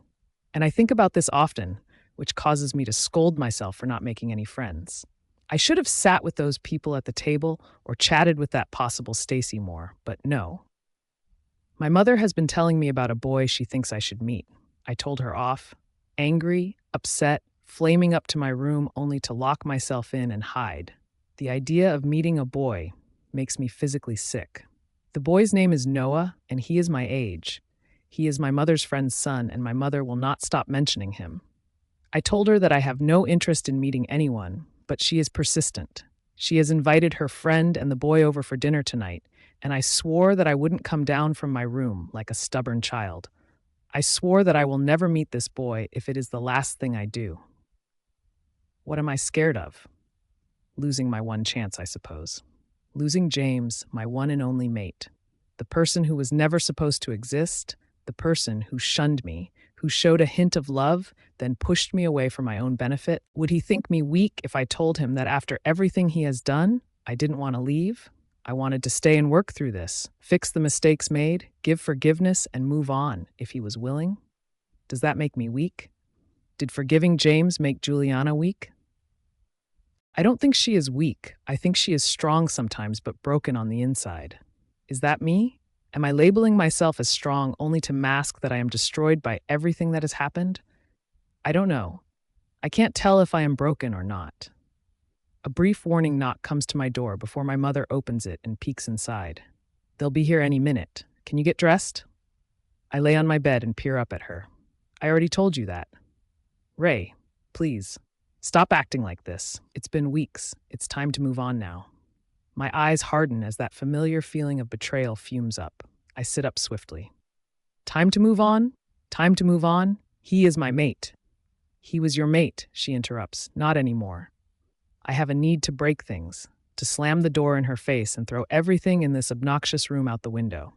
And I think about this often, which causes me to scold myself for not making any friends. I should have sat with those people at the table or chatted with that possible Stacy more, but no. My mother has been telling me about a boy she thinks I should meet. I told her off, angry, upset, flaming up to my room only to lock myself in and hide. The idea of meeting a boy makes me physically sick. The boy's name is Noah, and he is my age. He is my mother's friend's son, and my mother will not stop mentioning him. I told her that I have no interest in meeting anyone, but she is persistent. She has invited her friend and the boy over for dinner tonight, and I swore that I wouldn't come down from my room like a stubborn child. I swore that I will never meet this boy if it is the last thing I do. What am I scared of? Losing my one chance, I suppose. Losing James, my one and only mate. The person who was never supposed to exist, the person who shunned me, who showed a hint of love, then pushed me away for my own benefit. Would he think me weak if I told him that after everything he has done, I didn't want to leave? I wanted to stay and work through this, fix the mistakes made, give forgiveness, and move on, if he was willing? Does that make me weak? Did forgiving James make Juliana weak? I don't think she is weak. I think she is strong sometimes, but broken on the inside. Is that me? Am I labeling myself as strong only to mask that I am destroyed by everything that has happened? I don't know. I can't tell if I am broken or not. A brief warning knock comes to my door before my mother opens it and peeks inside. They'll be here any minute. Can you get dressed? I lay on my bed and peer up at her. I already told you that. Ray, please, stop acting like this. It's been weeks. It's time to move on now. My eyes harden as that familiar feeling of betrayal fumes up. I sit up swiftly. Time to move on? Time to move on? He is my mate. He was your mate, she interrupts. Not anymore. I have a need to break things, to slam the door in her face and throw everything in this obnoxious room out the window.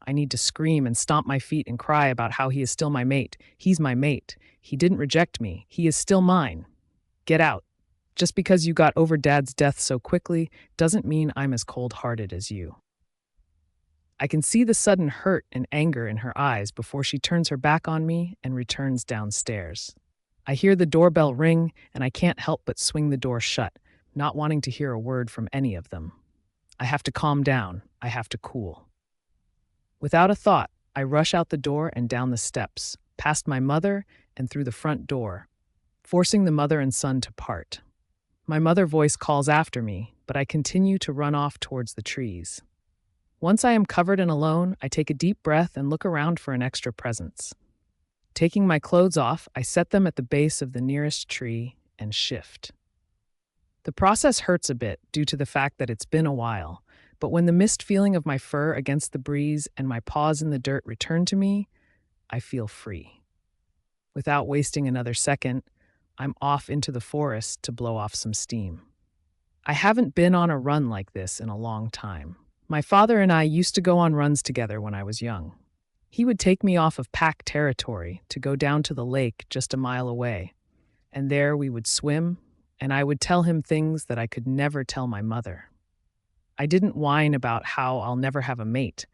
I need to scream and stomp my feet and cry about how he is still my mate. He's my mate. He didn't reject me. He is still mine. Get out. Just because you got over Dad's death so quickly doesn't mean I'm as cold-hearted as you. I can see the sudden hurt and anger in her eyes before she turns her back on me and returns downstairs. I hear the doorbell ring, and I can't help but swing the door shut, not wanting to hear a word from any of them. I have to calm down. I have to cool. Without a thought, I rush out the door and down the steps, past my mother and through the front door, forcing the mother and son to part. My mother's voice calls after me, but I continue to run off towards the trees. Once I am covered and alone, I take a deep breath and look around for an extra presence. Taking my clothes off, I set them at the base of the nearest tree and shift. The process hurts a bit due to the fact that it's been a while, but when the mist feeling of my fur against the breeze and my paws in the dirt return to me, I feel free. Without wasting another second, I'm off into the forest to blow off some steam. I haven't been on a run like this in a long time. My father and I used to go on runs together when I was young. He would take me off of pack territory to go down to the lake just a mile away, and there we would swim, and I would tell him things that I could never tell my mother. I didn't whine about how I'll never have a mate,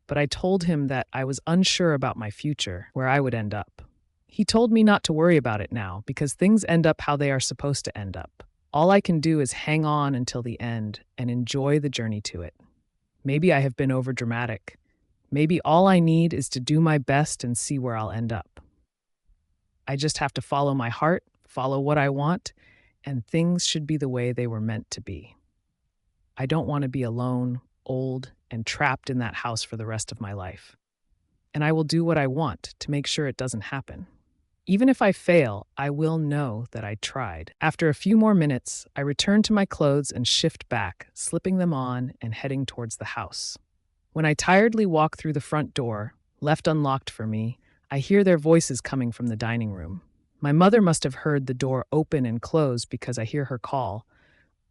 but I told him that I was unsure about my future, where I would end up. He told me not to worry about it now because things end up how they are supposed to end up. All I can do is hang on until the end and enjoy the journey to it. Maybe I have been overdramatic. Maybe all I need is to do my best and see where I'll end up. I just have to follow my heart, follow what I want, and things should be the way they were meant to be. I don't want to be alone, old, and trapped in that house for the rest of my life. And I will do what I want to make sure it doesn't happen. Even if I fail, I will know that I tried. After a few more minutes, I return to my clothes and shift back, slipping them on and heading towards the house. When I tiredly walk through the front door, left unlocked for me, I hear their voices coming from the dining room. My mother must have heard the door open and close because I hear her call,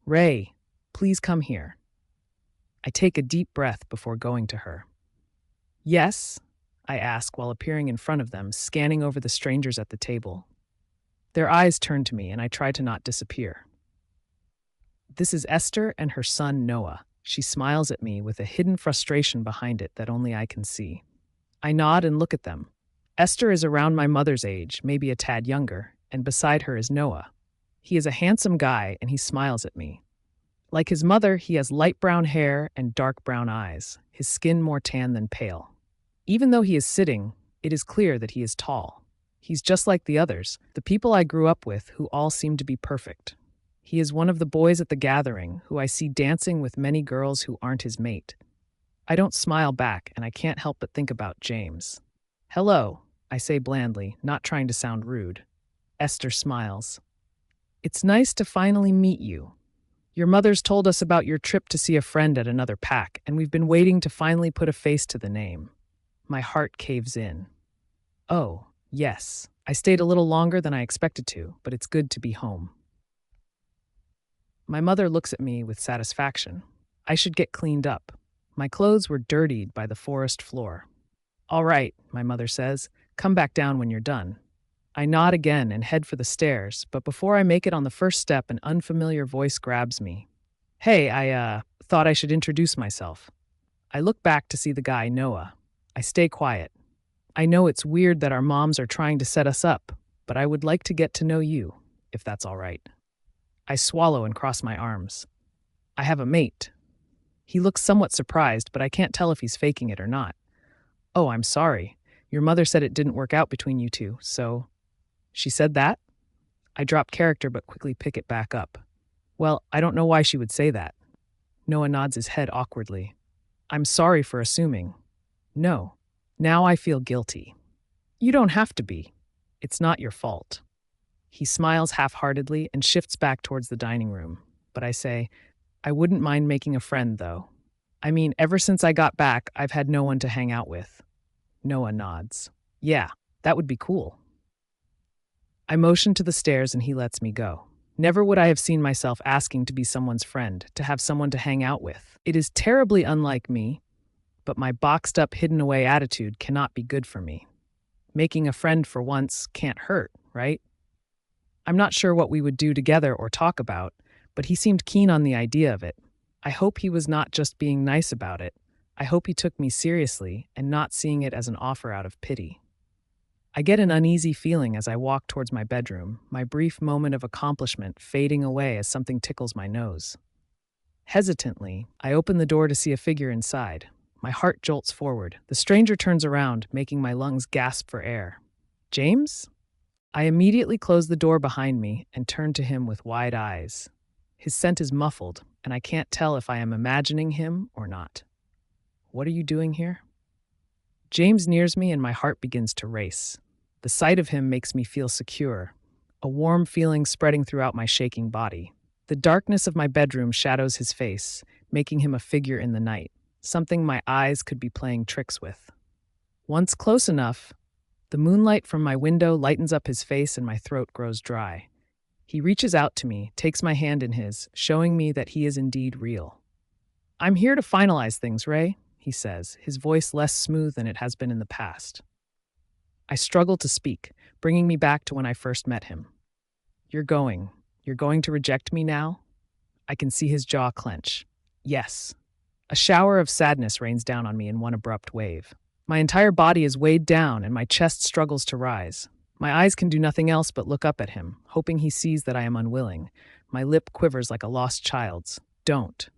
"Ray, please come here." I take a deep breath before going to her. "Yes?" I ask while appearing in front of them, scanning over the strangers at the table. Their eyes turn to me and I try to not disappear. This is Esther and her son Noah. She smiles at me with a hidden frustration behind it that only I can see. I nod and look at them. Esther is around my mother's age, maybe a tad younger, and beside her is Noah. He is a handsome guy and he smiles at me. Like his mother, he has light brown hair and dark brown eyes, his skin more tan than pale. Even though he is sitting, it is clear that he is tall. He's just like the others, the people I grew up with who all seem to be perfect. He is one of the boys at the gathering who I see dancing with many girls who aren't his mate. I don't smile back and I can't help but think about James. "Hello," I say blandly, not trying to sound rude. Esther smiles. "It's nice to finally meet you. Your mother's told us about your trip to see a friend at another pack, and we've been waiting to finally put a face to the name. My heart caves in. Oh, yes. I stayed a little longer than I expected to, but it's good to be home. My mother looks at me with satisfaction. I should get cleaned up. My clothes were dirtied by the forest floor. All right, my mother says, come back down when you're done. I nod again and head for the stairs, but before I make it on the first step, an unfamiliar voice grabs me. Hey, I thought I should introduce myself. I look back to see the guy, Noah. I stay quiet. I know it's weird that our moms are trying to set us up, but I would like to get to know you, if that's all right. I swallow and cross my arms. I have a mate. He looks somewhat surprised, but I can't tell if he's faking it or not. Oh, I'm sorry. Your mother said it didn't work out between you two, so... She said that? I drop character but quickly pick it back up. Well, I don't know why she would say that. Noah nods his head awkwardly. I'm sorry for assuming. No. Now I feel guilty. You don't have to be. It's not your fault. He smiles half-heartedly and shifts back towards the dining room. But I say, I wouldn't mind making a friend, though. I mean, ever since I got back, I've had no one to hang out with. Noah nods. Yeah, that would be cool. I motion to the stairs and he lets me go. Never would I have seen myself asking to be someone's friend, to have someone to hang out with. It is terribly unlike me, but my boxed-up, hidden-away attitude cannot be good for me. Making a friend for once can't hurt, right? I'm not sure what we would do together or talk about, but he seemed keen on the idea of it. I hope he was not just being nice about it. I hope he took me seriously and not seeing it as an offer out of pity. I get an uneasy feeling as I walk towards my bedroom, my brief moment of accomplishment fading away as something tickles my nose. Hesitantly, I open the door to see a figure inside. My heart jolts forward. The stranger turns around, making my lungs gasp for air. James? I immediately close the door behind me and turn to him with wide eyes. His scent is muffled, and I can't tell if I am imagining him or not. What are you doing here? James nears me and my heart begins to race. The sight of him makes me feel secure, a warm feeling spreading throughout my shaking body. The darkness of my bedroom shadows his face, making him a figure in the night, something my eyes could be playing tricks with. Once close enough, the moonlight from my window lightens up his face and my throat grows dry. He reaches out to me, takes my hand in his, showing me that he is indeed real. I'm here to finalize things, Ray, he says, his voice less smooth than it has been in the past. I struggle to speak, bringing me back to when I first met him. You're going to reject me now? I can see his jaw clench. Yes. A shower of sadness rains down on me in one abrupt wave. My entire body is weighed down and my chest struggles to rise. My eyes can do nothing else but look up at him, hoping he sees that I am unwilling. My lip quivers like a lost child's. Don't.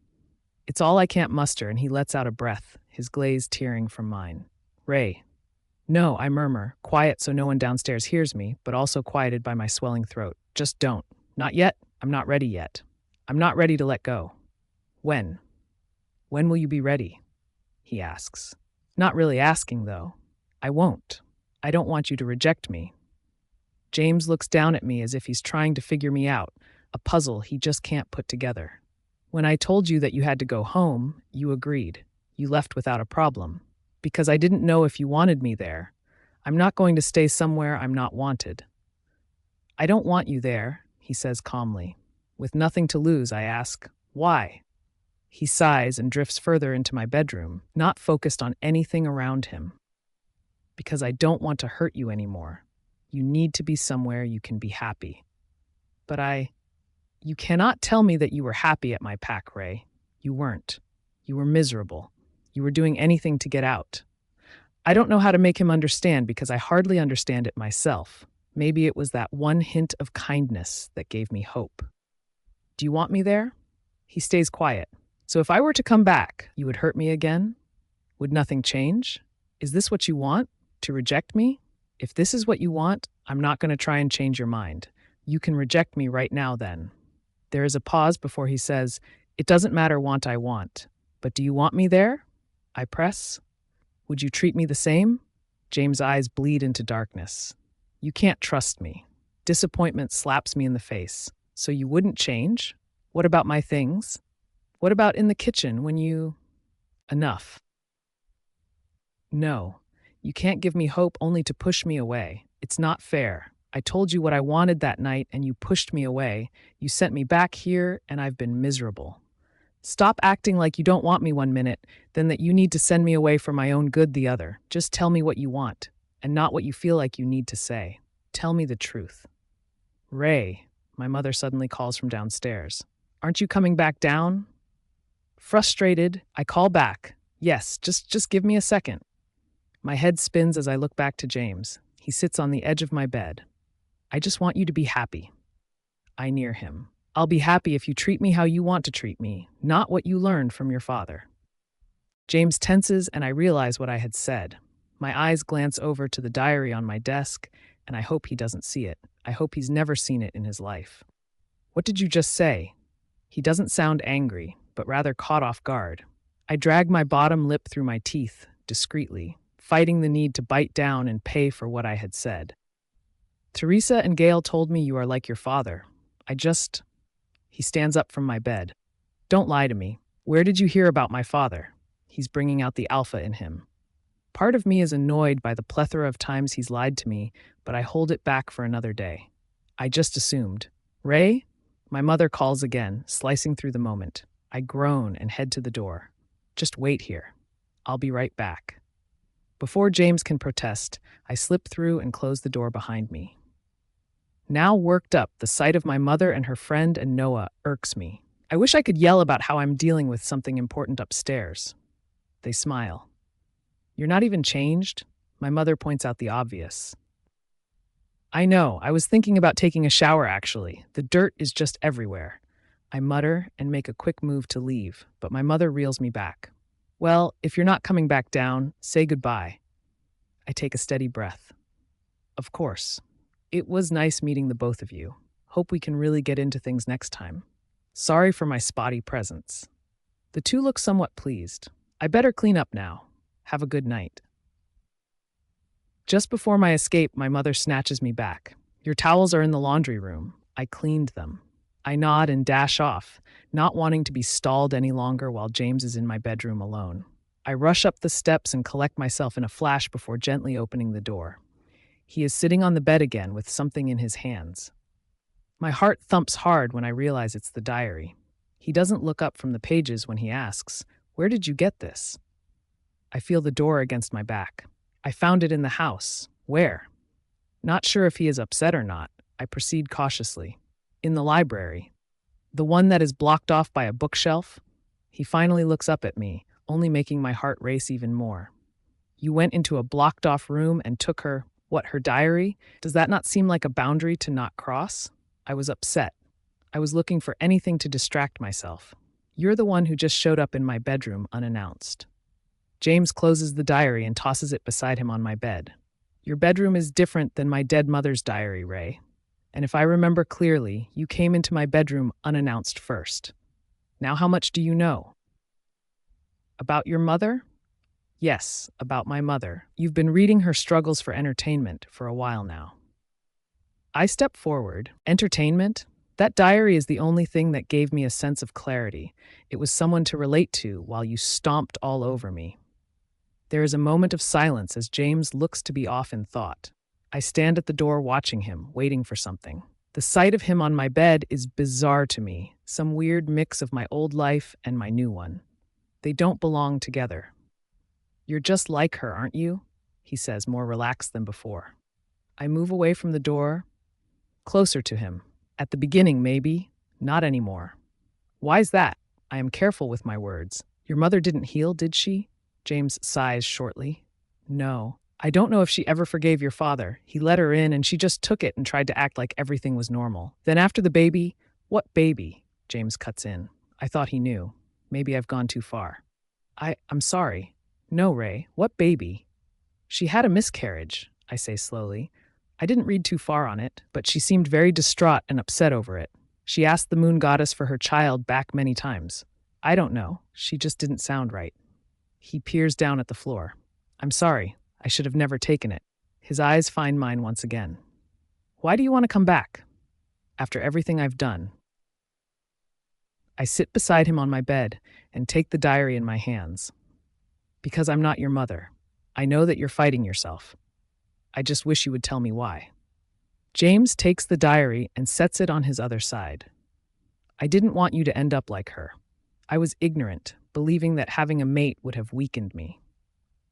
It's all I can't muster, and he lets out a breath, his glaze tearing from mine. Ray. No, I murmur, quiet so no one downstairs hears me, but also quieted by my swelling throat. Just don't. Not yet. I'm not ready yet. I'm not ready to let go. When? When will you be ready? He asks. Not really asking, though. I won't. I don't want you to reject me. James looks down at me as if he's trying to figure me out, a puzzle he just can't put together. When I told you that you had to go home, you agreed. You left without a problem. Because I didn't know if you wanted me there. I'm not going to stay somewhere I'm not wanted. I don't want you there, he says calmly. With nothing to lose, I ask, why? He sighs and drifts further into my bedroom, not focused on anything around him. Because I don't want to hurt you anymore. You need to be somewhere you can be happy. But you cannot tell me that you were happy at my pack, Ray. You weren't. You were miserable. You were doing anything to get out. I don't know how to make him understand because I hardly understand it myself. Maybe it was that one hint of kindness that gave me hope. Do you want me there? He stays quiet. So if I were to come back, you would hurt me again? Would nothing change? Is this what you want? To reject me? If this is what you want, I'm not going to try and change your mind. You can reject me right now then. There is a pause before he says, it doesn't matter what I want, but do you want me there? I press. Would you treat me the same? James' eyes bleed into darkness. You can't trust me. Disappointment slaps me in the face. So you wouldn't change? What about my things? What about in the kitchen when you... Enough. No. You can't give me hope only to push me away. It's not fair. I told you what I wanted that night and you pushed me away. You sent me back here and I've been miserable. Stop acting like you don't want me one minute, then that you need to send me away for my own good the other. Just tell me what you want, and not what you feel like you need to say. Tell me the truth. Ray, my mother suddenly calls from downstairs. Aren't you coming back down? Frustrated, I call back. Yes, just give me a second. My head spins as I look back to James. He sits on the edge of my bed. I just want you to be happy. I near him. I'll be happy if you treat me how you want to treat me, not what you learned from your father. James tenses and I realize what I had said. My eyes glance over to the diary on my desk, and I hope he doesn't see it. I hope he's never seen it in his life. What did you just say? He doesn't sound angry, but rather caught off guard. I drag my bottom lip through my teeth, discreetly, fighting the need to bite down and pay for what I had said. Teresa and Gail told me you are like your father. He stands up from my bed. Don't lie to me. Where did you hear about my father? He's bringing out the alpha in him. Part of me is annoyed by the plethora of times he's lied to me, but I hold it back for another day. I just assumed. Ray? My mother calls again, slicing through the moment. I groan and head to the door. Just wait here. I'll be right back. Before James can protest, I slip through and close the door behind me. Now worked up, the sight of my mother and her friend and Noah irks me. I wish I could yell about how I'm dealing with something important upstairs. They smile. You're not even changed? My mother points out the obvious. I know, I was thinking about taking a shower actually. The dirt is just everywhere. I mutter and make a quick move to leave, but my mother reels me back. Well, if you're not coming back down, say goodbye. I take a steady breath. Of course. It was nice meeting the both of you. Hope we can really get into things next time. Sorry for my spotty presence. The two look somewhat pleased. I better clean up now. Have a good night. Just before my escape, my mother snatches me back. Your towels are in the laundry room. I cleaned them. I nod and dash off, not wanting to be stalled any longer while James is in my bedroom alone. I rush up the steps and collect myself in a flash before gently opening the door. He is sitting on the bed again with something in his hands. My heart thumps hard when I realize it's the diary. He doesn't look up from the pages when he asks, "Where did you get this?" I feel the door against my back. I found it in the house. Where? Not sure if he is upset or not, I proceed cautiously. In the library. The one that is blocked off by a bookshelf? He finally looks up at me, only making my heart race even more. You went into a blocked-off room and took her diary? Does that not seem like a boundary to not cross? I was upset. I was looking for anything to distract myself. You're the one who just showed up in my bedroom unannounced. James closes the diary and tosses it beside him on my bed. Your bedroom is different than my dead mother's diary, Ray. And if I remember clearly, you came into my bedroom unannounced first. Now how much do you know? About your mother? Yes, about my mother. You've been reading her struggles for entertainment for a while now. I step forward. Entertainment? That diary is the only thing that gave me a sense of clarity. It was someone to relate to while you stomped all over me. There is a moment of silence as James looks to be off in thought. I stand at the door watching him, waiting for something. The sight of him on my bed is bizarre to me, some weird mix of my old life and my new one. They don't belong together. You're just like her, aren't you? He says, more relaxed than before. I move away from the door, closer to him. At the beginning, maybe, not anymore. Why's that? I am careful with my words. Your mother didn't heal, did she? James sighs shortly. No. I don't know if she ever forgave your father. He let her in and she just took it and tried to act like everything was normal. Then after the baby, what baby? James cuts in. I thought he knew. Maybe I've gone too far. I'm sorry. No, Ray, what baby? She had a miscarriage, I say slowly. I didn't read too far on it, but she seemed very distraught and upset over it. She asked the moon goddess for her child back many times. I don't know, she just didn't sound right. He peers down at the floor. I'm sorry, I should have never taken it. His eyes find mine once again. Why do you want to come back? After everything I've done. I sit beside him on my bed and take the diary in my hands. Because I'm not your mother. I know that you're fighting yourself. I just wish you would tell me why. James takes the diary and sets it on his other side. I didn't want you to end up like her. I was ignorant, believing that having a mate would have weakened me.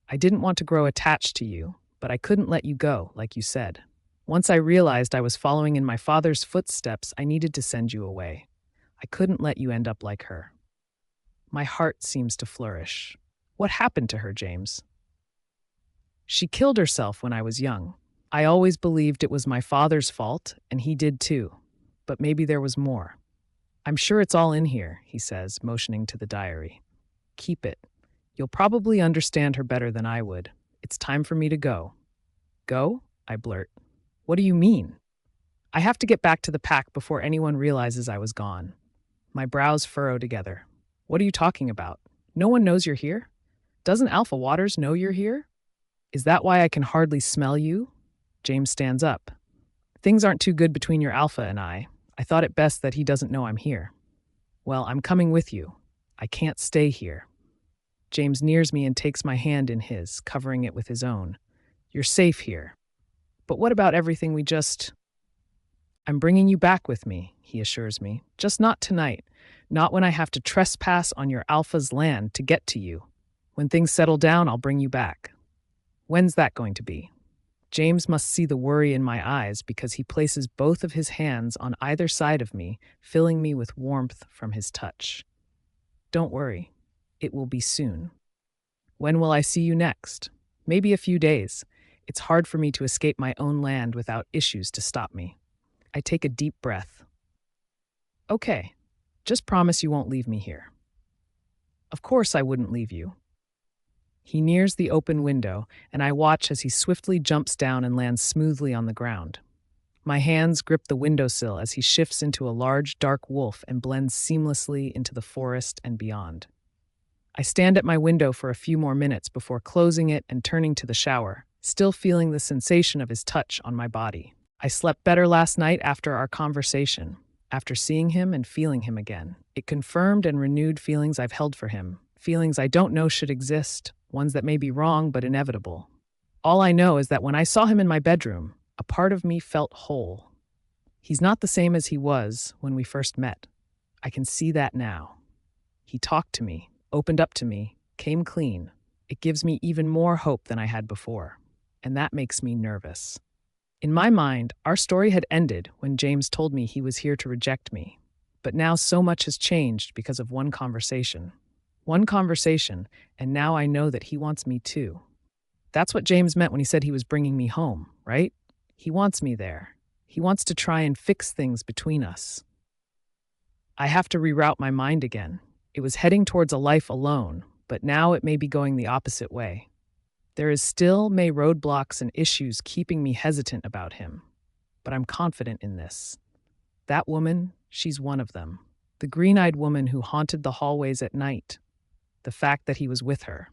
I didn't want to grow attached to you, but I couldn't let you go, like you said. Once I realized I was following in my father's footsteps, I needed to send you away. I couldn't let you end up like her. My heart seems to flourish. What happened to her, James? She killed herself when I was young. I always believed it was my father's fault, and he did too. But maybe there was more. I'm sure it's all in here, he says, motioning to the diary. Keep it. You'll probably understand her better than I would. It's time for me to go. Go? I blurt. What do you mean? I have to get back to the pack before anyone realizes I was gone. My brows furrow together. What are you talking about? No one knows you're here? Doesn't Alpha Waters know you're here? Is that why I can hardly smell you? James stands up. Things aren't too good between your Alpha and I. I thought it best that he doesn't know I'm here. Well, I'm coming with you. I can't stay here. James nears me and takes my hand in his, covering it with his own. You're safe here. But what about everything we just... I'm bringing you back with me, he assures me. Just not tonight. Not when I have to trespass on your Alpha's land to get to you. When things settle down, I'll bring you back. When's that going to be? James must see the worry in my eyes because he places both of his hands on either side of me, filling me with warmth from his touch. Don't worry. It will be soon. When will I see you next? Maybe a few days. It's hard for me to escape my own land without issues to stop me. I take a deep breath. Okay, just promise you won't leave me here. Of course I wouldn't leave you. He nears the open window, and I watch as he swiftly jumps down and lands smoothly on the ground. My hands grip the windowsill as he shifts into a large, dark wolf and blends seamlessly into the forest and beyond. I stand at my window for a few more minutes before closing it and turning to the shower, still feeling the sensation of his touch on my body. I slept better last night after our conversation, after seeing him and feeling him again. It confirmed and renewed feelings I've held for him, feelings I don't know should exist, ones that may be wrong but inevitable. All I know is that when I saw him in my bedroom, a part of me felt whole. He's not the same as he was when we first met. I can see that now. He talked to me, opened up to me, came clean. It gives me even more hope than I had before, and that makes me nervous. In my mind, our story had ended when James told me he was here to reject me. But now so much has changed because of one conversation. One conversation, and now I know that he wants me too. That's what James meant when he said he was bringing me home, right? He wants me there. He wants to try and fix things between us. I have to reroute my mind again. It was heading towards a life alone, but now it may be going the opposite way. There is still may roadblocks and issues keeping me hesitant about him, but I'm confident in this. That woman, she's one of them. The green-eyed woman who haunted the hallways at night. The fact that he was with her.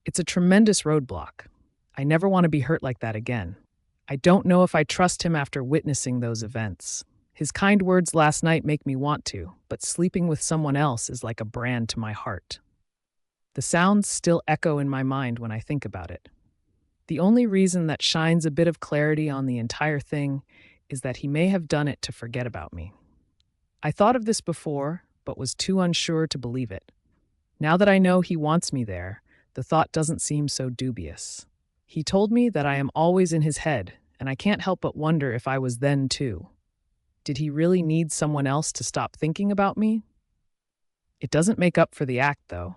It's a tremendous roadblock. I never want to be hurt like that again. I don't know if I trust him after witnessing those events. His kind words last night make me want to, but sleeping with someone else is like a brand to my heart. The sounds still echo in my mind when I think about it. The only reason that shines a bit of clarity on the entire thing is that he may have done it to forget about me. I thought of this before, but was too unsure to believe it. Now that I know he wants me there, the thought doesn't seem so dubious. He told me that I am always in his head, and I can't help but wonder if I was then too. Did he really need someone else to stop thinking about me? It doesn't make up for the act, though.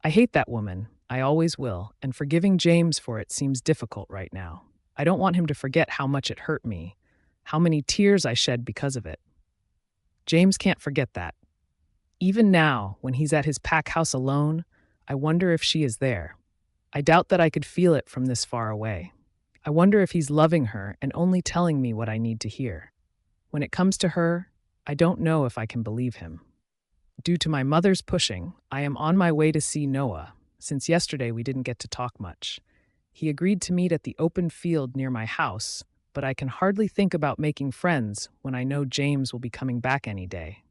I hate that woman, I always will, and forgiving James for it seems difficult right now. I don't want him to forget how much it hurt me, how many tears I shed because of it. James can't forget that. Even now, when he's at his pack house alone, I wonder if she is there. I doubt that I could feel it from this far away. I wonder if he's loving her and only telling me what I need to hear. When it comes to her, I don't know if I can believe him. Due to my mother's pushing, I am on my way to see Noah, since yesterday we didn't get to talk much. He agreed to meet at the open field near my house, but I can hardly think about making friends when I know James will be coming back any day.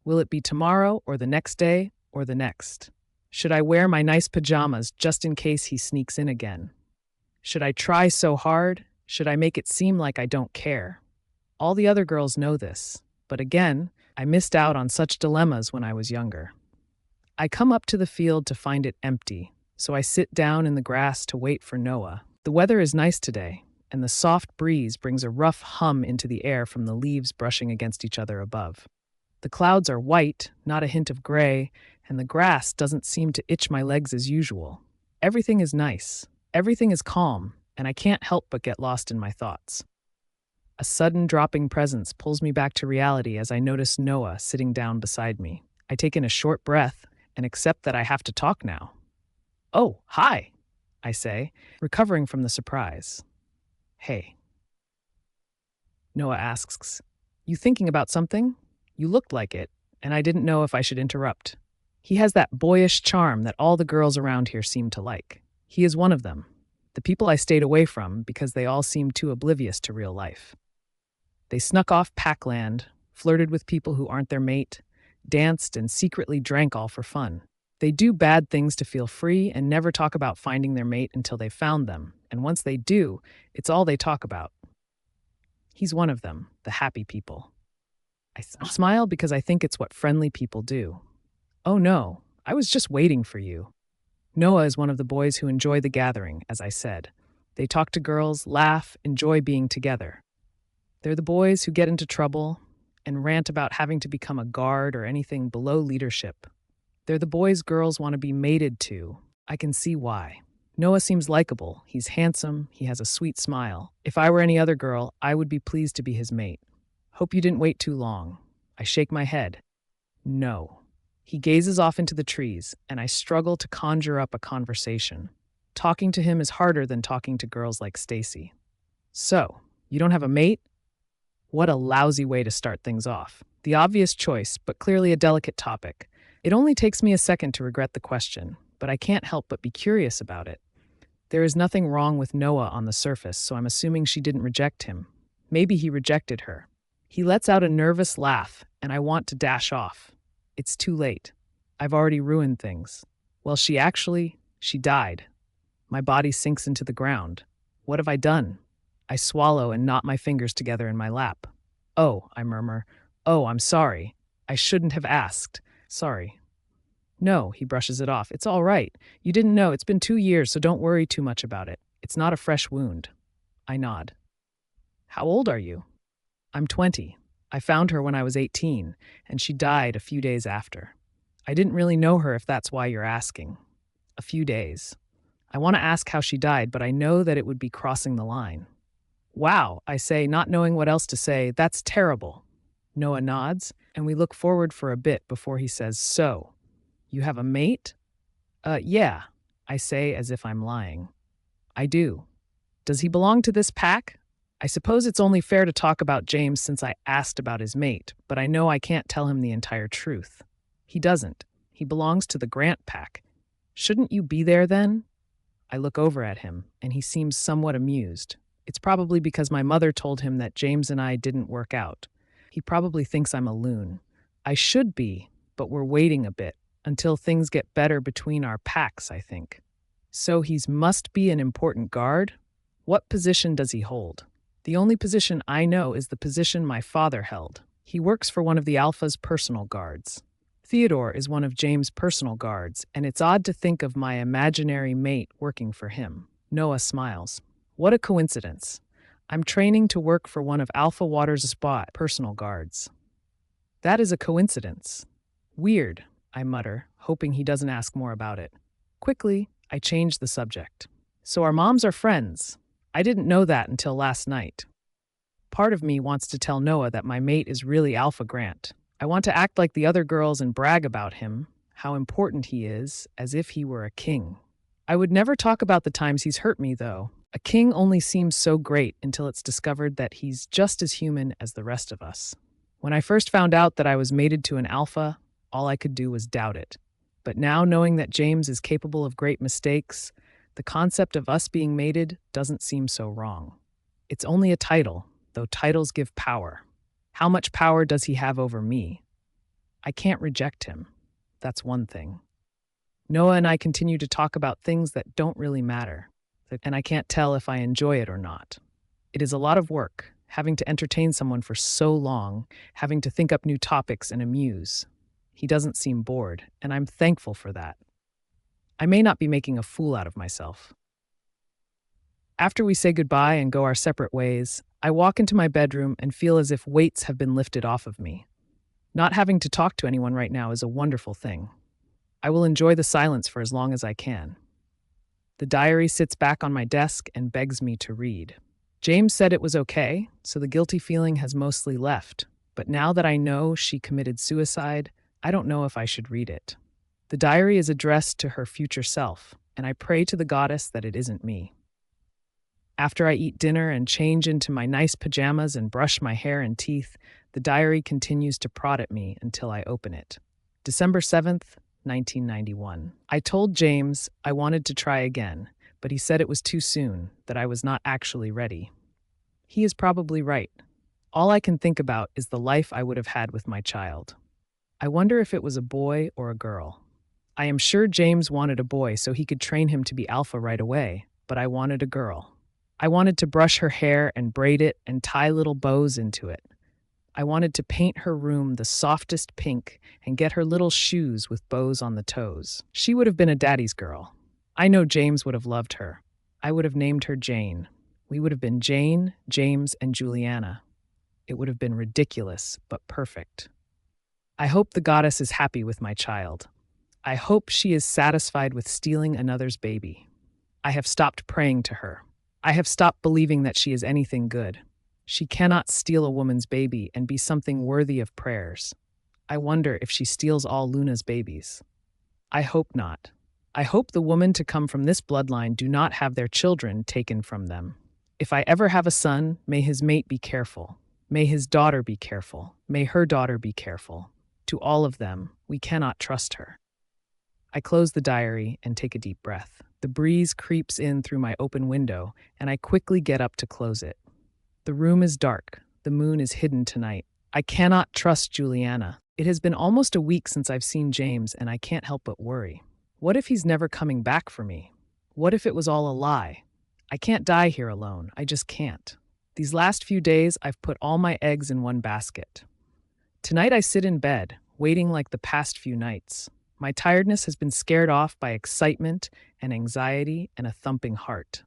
Will it be tomorrow or the next day or the next? Should I wear my nice pajamas just in case he sneaks in again? Should I try so hard? Should I make it seem like I don't care? All the other girls know this, but again, I missed out on such dilemmas when I was younger. I come up to the field to find it empty, so I sit down in the grass to wait for Noah. The weather is nice today, and the soft breeze brings a rough hum into the air from the leaves brushing against each other above. The clouds are white, not a hint of gray, and the grass doesn't seem to itch my legs as usual. Everything is nice, everything is calm, and I can't help but get lost in my thoughts. A sudden dropping presence pulls me back to reality as I notice Noah sitting down beside me. I take in a short breath and accept that I have to talk now. "Oh, hi," I say, recovering from the surprise. "Hey." Noah asks, "You thinking about something? You looked like it, and I didn't know if I should interrupt." He has that boyish charm that all the girls around here seem to like. He is one of them, the people I stayed away from because they all seemed too oblivious to real life. They snuck off Packland, flirted with people who aren't their mate, danced and secretly drank all for fun. They do bad things to feel free and never talk about finding their mate until they've found them, and once they do, it's all they talk about. He's one of them, the happy people. I smile because I think it's what friendly people do. "Oh no, I was just waiting for you." Noah is one of the boys who enjoy the gathering, as I said. They talk to girls, laugh, enjoy being together. They're the boys who get into trouble and rant about having to become a guard or anything below leadership. They're the boys girls want to be mated to. I can see why. Noah seems likable. He's handsome. He has a sweet smile. If I were any other girl, I would be pleased to be his mate. "Hope you didn't wait too long." I shake my head. No. He gazes off into the trees, and I struggle to conjure up a conversation. Talking to him is harder than talking to girls like Stacy. "So, you don't have a mate?" What a lousy way to start things off. The obvious choice, but clearly a delicate topic. It only takes me a second to regret the question, but I can't help but be curious about it. There is nothing wrong with Noah on the surface, so I'm assuming she didn't reject him. Maybe he rejected her. He lets out a nervous laugh, and I want to dash off. It's too late. I've already ruined things. Well, she died. My body sinks into the ground. What have I done? I swallow and knot my fingers together in my lap. "Oh," I murmur. "Oh, I'm sorry. I shouldn't have asked. Sorry." "No," he brushes it off. "It's all right. You didn't know. It's been 2 years, so don't worry too much about it. It's not a fresh wound." I nod. "How old are you?" "I'm 20. I found her when I was 18, and she died a few days after. I didn't really know her if that's why you're asking." A few days. I want to ask how she died, but I know that it would be crossing the line. "Wow," I say, not knowing what else to say. "That's terrible." Noah nods, and we look forward for a bit before he says, "So, you have a mate?" Yeah," I say as if I'm lying. "I do." "Does he belong to this pack?" I suppose it's only fair to talk about James since I asked about his mate, but I know I can't tell him the entire truth. He doesn't. He belongs to the Grant pack. "Shouldn't you be there then?" I look over at him, and he seems somewhat amused. It's probably because my mother told him that James and I didn't work out. He probably thinks I'm a loon. I should be, but we're waiting a bit, until things get better between our packs, I think. So he's must be an important guard? What position does he hold? The only position I know is the position my father held. He works for one of the Alpha's personal guards. Theodore is one of James' personal guards, and it's odd to think of my imaginary mate working for him. Noah smiles. What a coincidence. I'm training to work for one of Alpha Waters' personal guards. That is a coincidence. Weird, I mutter, hoping he doesn't ask more about it. Quickly, I change the subject. So our moms are friends. I didn't know that until last night. Part of me wants to tell Noah that my mate is really Alpha Grant. I want to act like the other girls and brag about him, how important he is, as if he were a king. I would never talk about the times he's hurt me, though. A king only seems so great until it's discovered that he's just as human as the rest of us. When I first found out that I was mated to an alpha, all I could do was doubt it. But now, knowing that James is capable of great mistakes, the concept of us being mated doesn't seem so wrong. It's only a title, though titles give power. How much power does he have over me? I can't reject him. That's one thing. Noah and I continue to talk about things that don't really matter, and I can't tell if I enjoy it or not. It is a lot of work, having to entertain someone for so long, having to think up new topics and amuse. He doesn't seem bored, and I'm thankful for that. I may not be making a fool out of myself. After we say goodbye and go our separate ways, I walk into my bedroom and feel as if weights have been lifted off of me. Not having to talk to anyone right now is a wonderful thing. I will enjoy the silence for as long as I can. The diary sits back on my desk and begs me to read. James said it was okay, so the guilty feeling has mostly left. But now that I know she committed suicide, I don't know if I should read it. The diary is addressed to her future self, and I pray to the goddess that it isn't me. After I eat dinner and change into my nice pajamas and brush my hair and teeth, the diary continues to prod at me until I open it. December 7th, 1991. I told James I wanted to try again, but he said it was too soon, that I was not actually ready. He is probably right. All I can think about is the life I would have had with my child. I wonder if it was a boy or a girl. I am sure James wanted a boy so he could train him to be alpha right away, but I wanted a girl. I wanted to brush her hair and braid it and tie little bows into it. I wanted to paint her room the softest pink and get her little shoes with bows on the toes. She would have been a daddy's girl. I know James would have loved her. I would have named her Jane. We would have been Jane, James, and Juliana. It would have been ridiculous, but perfect. I hope the goddess is happy with my child. I hope she is satisfied with stealing another's baby. I have stopped praying to her. I have stopped believing that she is anything good. She cannot steal a woman's baby and be something worthy of prayers. I wonder if she steals all Luna's babies. I hope not. I hope the women to come from this bloodline do not have their children taken from them. If I ever have a son, may his mate be careful. May his daughter be careful. May her daughter be careful. To all of them, we cannot trust her. I close the diary and take a deep breath. The breeze creeps in through my open window, and I quickly get up to close it. The room is dark. The moon is hidden tonight. I cannot trust Juliana. It has been almost a week since I've seen James, and I can't help but worry. What if he's never coming back for me? What if it was all a lie? I can't die here alone. I just can't. These last few days, I've put all my eggs in one basket. Tonight I sit in bed, waiting like the past few nights. My tiredness has been scared off by excitement and anxiety and a thumping heart.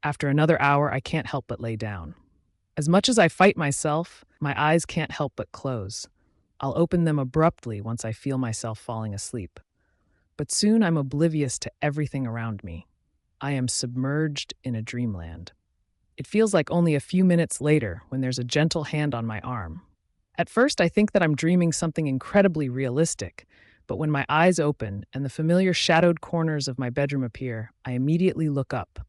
After another hour, I can't help but lay down. As much as I fight myself, my eyes can't help but close. I'll open them abruptly once I feel myself falling asleep. But soon I'm oblivious to everything around me. I am submerged in a dreamland. It feels like only a few minutes later when there's a gentle hand on my arm. At first, I think that I'm dreaming something incredibly realistic, but when my eyes open and the familiar shadowed corners of my bedroom appear, I immediately look up.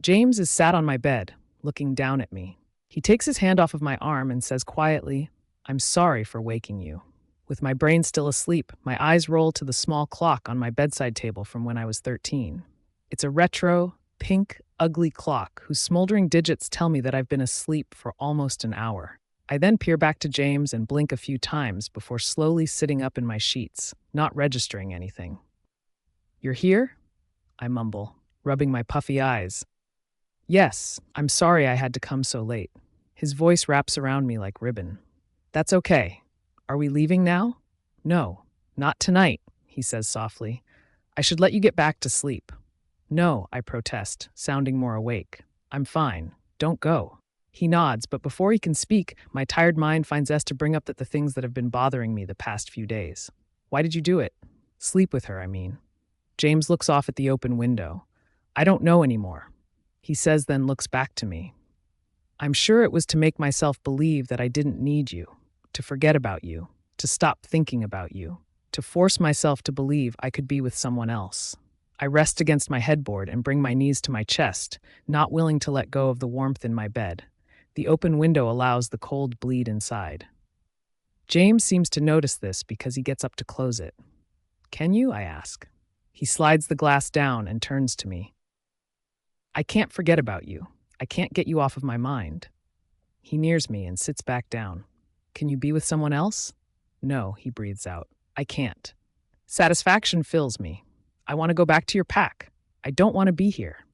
James is sat on my bed, looking down at me. He takes his hand off of my arm and says quietly, "I'm sorry for waking you." With my brain still asleep, my eyes roll to the small clock on my bedside table from when I was 13. It's a retro, pink, ugly clock whose smoldering digits tell me that I've been asleep for almost an hour. I then peer back to James and blink a few times before slowly sitting up in my sheets, not registering anything. "You're here?" I mumble, rubbing my puffy eyes. "Yes, I'm sorry I had to come so late." His voice wraps around me like ribbon. "That's okay. Are we leaving now?" "No, not tonight," he says softly. "I should let you get back to sleep." "No," I protest, sounding more awake. "I'm fine. Don't go." He nods, but before he can speak, my tired mind finds to bring up the things that have been bothering me the past few days. "Why did you do it?" "Sleep with her, I mean." James looks off at the open window. "I don't know anymore," he says, then looks back to me. "I'm sure it was to make myself believe that I didn't need you, to forget about you, to stop thinking about you, to force myself to believe I could be with someone else." I rest against my headboard and bring my knees to my chest, not willing to let go of the warmth in my bed. The open window allows the cold bleed inside. James seems to notice this because he gets up to close it. "Can you?" I ask. He slides the glass down and turns to me. "I can't forget about you. I can't get you off of my mind." He nears me and sits back down. "Can you be with someone else?" No, he breathes out. I can't. Satisfaction fills me. I want to go back to your pack. I don't want to be here.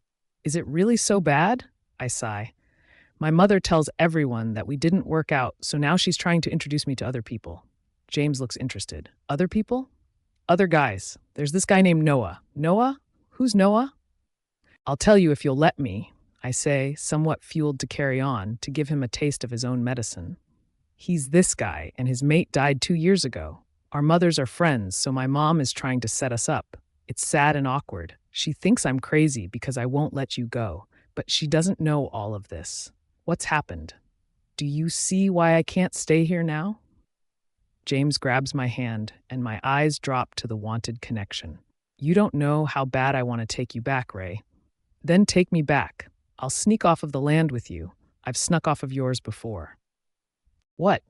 Is it really so bad? I sigh. My mother tells everyone that we didn't work out, so now she's trying to introduce me to other people. James looks interested. Other people? Other guys. There's this guy named Noah. Noah? Who's Noah? I'll tell you if you'll let me, I say, somewhat fueled to carry on, to give him a taste of his own medicine. He's this guy, and his mate died 2 years ago. Our mothers are friends, so my mom is trying to set us up. It's sad and awkward. She thinks I'm crazy because I won't let you go, but she doesn't know all of this. What's happened? Do you see why I can't stay here now? James grabs my hand, and my eyes drop to the wanted connection. You don't know how bad I want to take you back, Ray. Then take me back. I'll sneak off of the land with you. I've snuck off of yours before. What?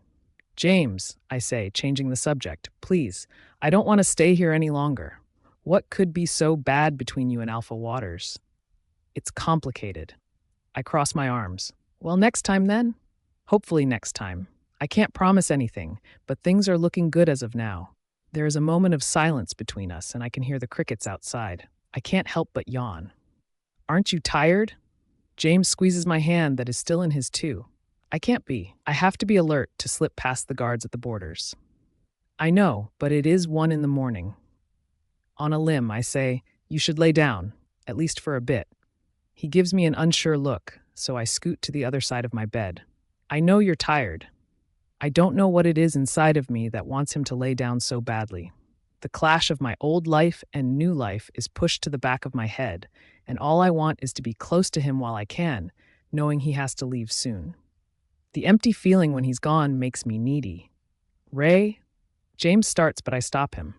James, I say, changing the subject. Please, I don't want to stay here any longer. What could be so bad between you and Alpha Waters? It's complicated. I cross my arms. Well, next time then? Hopefully next time. I can't promise anything, but things are looking good as of now. There is a moment of silence between us, and I can hear the crickets outside. I can't help but yawn. Aren't you tired? James squeezes my hand that is still in his too. I can't be. I have to be alert to slip past the guards at the borders. I know, but it is 1 a.m. On a limb, I say, you should lay down, at least for a bit. He gives me an unsure look, so I scoot to the other side of my bed. I know you're tired. I don't know what it is inside of me that wants him to lay down so badly. The clash of my old life and new life is pushed to the back of my head, and all I want is to be close to him while I can, knowing he has to leave soon. The empty feeling when he's gone makes me needy. Ray? James starts, but I stop him.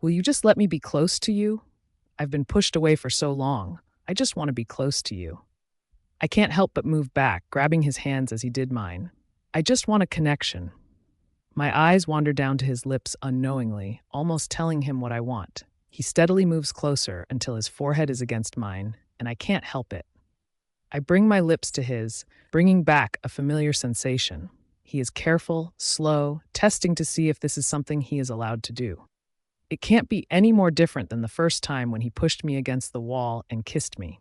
Will you just let me be close to you? I've been pushed away for so long. I just want to be close to you. I can't help but move back, grabbing his hands as he did mine. I just want a connection. My eyes wander down to his lips unknowingly, almost telling him what I want. He steadily moves closer until his forehead is against mine, and I can't help it. I bring my lips to his, bringing back a familiar sensation. He is careful, slow, testing to see if this is something he is allowed to do. It can't be any more different than the first time when he pushed me against the wall and kissed me.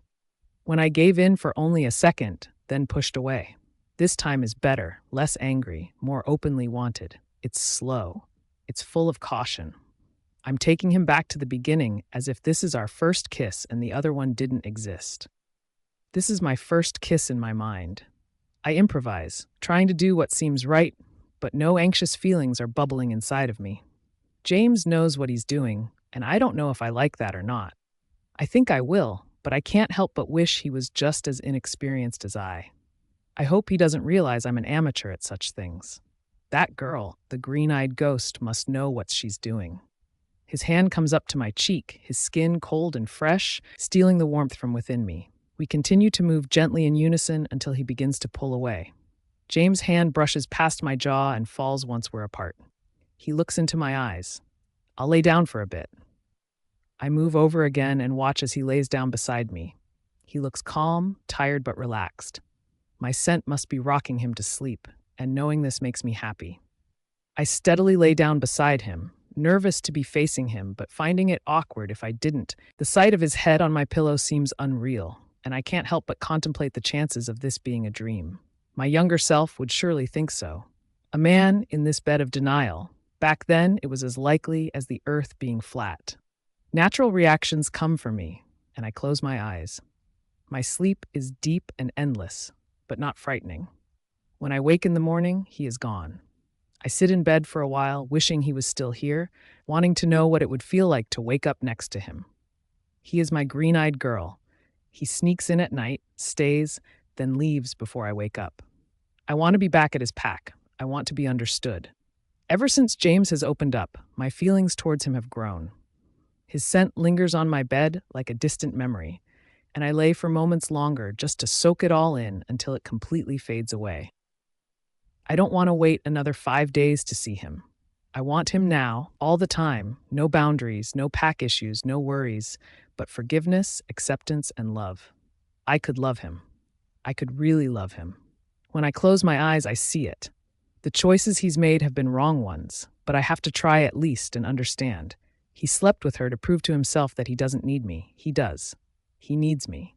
When I gave in for only a second, then pushed away. This time is better, less angry, more openly wanted. It's slow. It's full of caution. I'm taking him back to the beginning as if this is our first kiss and the other one didn't exist. This is my first kiss in my mind. I improvise, trying to do what seems right, but no anxious feelings are bubbling inside of me. James knows what he's doing, and I don't know if I like that or not. I think I will, but I can't help but wish he was just as inexperienced as I. I hope he doesn't realize I'm an amateur at such things. That girl, the green-eyed ghost, must know what she's doing. His hand comes up to my cheek, his skin cold and fresh, stealing the warmth from within me. We continue to move gently in unison until he begins to pull away. James' hand brushes past my jaw and falls once we're apart. He looks into my eyes. I'll lay down for a bit. I move over again and watch as he lays down beside me. He looks calm, tired but relaxed. My scent must be rocking him to sleep, and knowing this makes me happy. I steadily lay down beside him, nervous to be facing him, but finding it awkward if I didn't. The sight of his head on my pillow seems unreal, and I can't help but contemplate the chances of this being a dream. My younger self would surely think so. A man in this bed of denial. Back then, it was as likely as the earth being flat. Natural reactions come for me, and I close my eyes. My sleep is deep and endless, but not frightening. When I wake in the morning, he is gone. I sit in bed for a while, wishing he was still here, wanting to know what it would feel like to wake up next to him. He is my green-eyed girl. He sneaks in at night, stays, then leaves before I wake up. I want to be back at his pack. I want to be understood. Ever since James has opened up, my feelings towards him have grown. His scent lingers on my bed like a distant memory, and I lay for moments longer just to soak it all in until it completely fades away. I don't want to wait another 5 days to see him. I want him now, all the time, no boundaries, no pack issues, no worries, but forgiveness, acceptance, and love. I could love him. I could really love him. When I close my eyes, I see it. The choices he's made have been wrong ones, but I have to try at least and understand. He slept with her to prove to himself that he doesn't need me. He does. He needs me.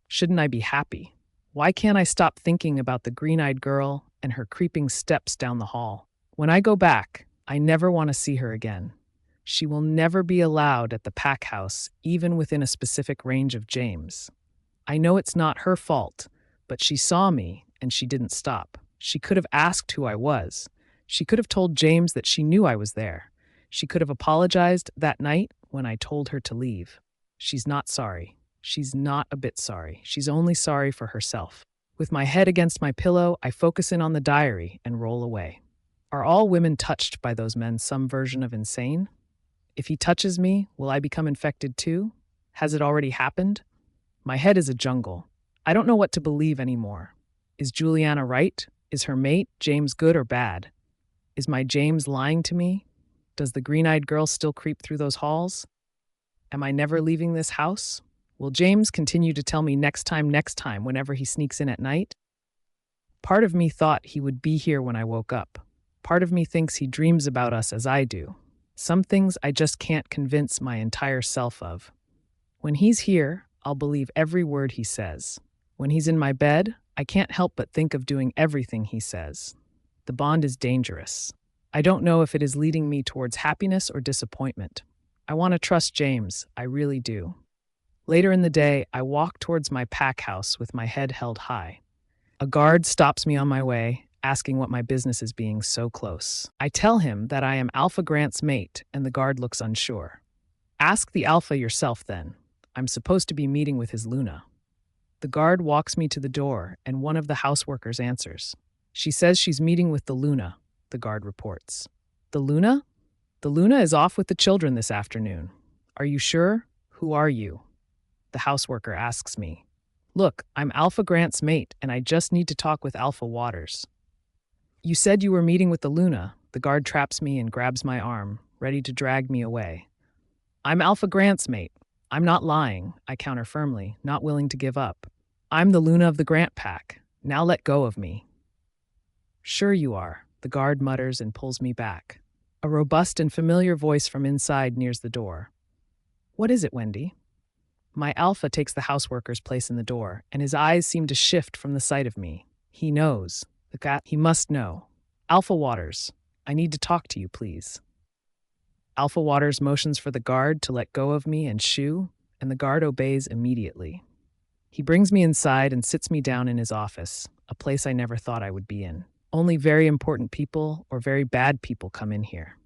Shouldn't I be happy? Why can't I stop thinking about the green-eyed girl and her creeping steps down the hall? When I go back, I never want to see her again. She will never be allowed at the pack house, even within a specific range of James. I know it's not her fault, but she saw me and she didn't stop. She could have asked who I was. She could have told James that she knew I was there. She could have apologized that night when I told her to leave. She's not sorry. She's not a bit sorry. She's only sorry for herself. With my head against my pillow, I focus in on the diary and roll away. Are all women touched by those men some version of insane? If he touches me, will I become infected too? Has it already happened? My head is a jungle. I don't know what to believe anymore. Is Juliana right? Is her mate, James, good or bad? Is my James lying to me? Does the green-eyed girl still creep through those halls? Am I never leaving this house? Will James continue to tell me next time whenever he sneaks in at night? Part of me thought he would be here when I woke up. Part of me thinks he dreams about us as I do. Some things I just can't convince my entire self of. When he's here, I'll believe every word he says. When he's in my bed, I can't help but think of doing everything he says. The bond is dangerous. I don't know if it is leading me towards happiness or disappointment. I want to trust James, I really do. Later in the day, I walk towards my pack house with my head held high. A guard stops me on my way, asking what my business is being so close. I tell him that I am Alpha Grant's mate, and the guard looks unsure. Ask the Alpha yourself, then. I'm supposed to be meeting with his Luna. The guard walks me to the door, and one of the houseworkers answers. She says she's meeting with the Luna, the guard reports. The Luna? The Luna is off with the children this afternoon. Are you sure? Who are you? The houseworker asks me. Look, I'm Alpha Grant's mate, and I just need to talk with Alpha Waters. You said you were meeting with the Luna. The guard traps me and grabs my arm, ready to drag me away. I'm Alpha Grant's mate. I'm not lying, I counter firmly, not willing to give up. I'm the Luna of the Grant Pack. Now let go of me. Sure you are, the guard mutters and pulls me back. A robust and familiar voice from inside nears the door. What is it, Wendy? My Alpha takes the houseworker's place in the door, and his eyes seem to shift from the sight of me. He knows. He must know. Alpha Waters, I need to talk to you, please. Alpha Waters motions for the guard to let go of me and shoo, and the guard obeys immediately. He brings me inside and sits me down in his office, a place I never thought I would be in. Only very important people or very bad people come in here.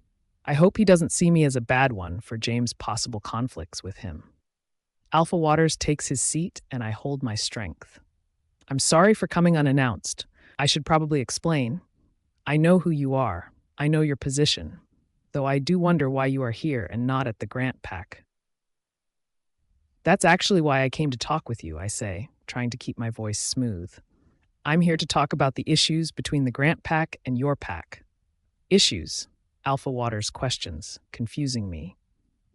I hope he doesn't see me as a bad one for James' possible conflicts with him. Alpha Waters takes his seat, and I hold my strength. I'm sorry for coming unannounced. I should probably explain. I know who you are. I know your position, though I do wonder why you are here and not at the Grant Pack. That's actually why I came to talk with you, I say, trying to keep my voice smooth. I'm here to talk about the issues between the Grant Pack and your pack. Issues? Alpha Waters questions, confusing me.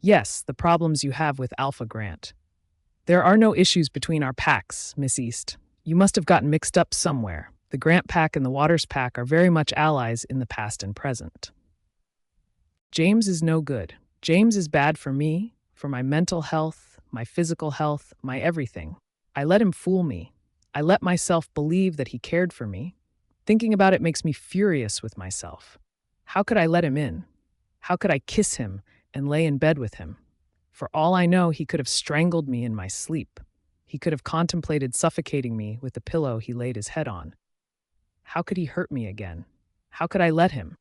Yes, the problems you have with Alpha Grant. There are no issues between our packs, Miss East. You must have gotten mixed up somewhere. The Grant Pack and the Waters Pack are very much allies in the past and present. James is no good. James is bad for me, for my mental health, my physical health, my everything. I let him fool me. I let myself believe that he cared for me. Thinking about it makes me furious with myself. How could I let him in? How could I kiss him and lay in bed with him? For all I know, he could have strangled me in my sleep. He could have contemplated suffocating me with the pillow he laid his head on. How could he hurt me again? How could I let him?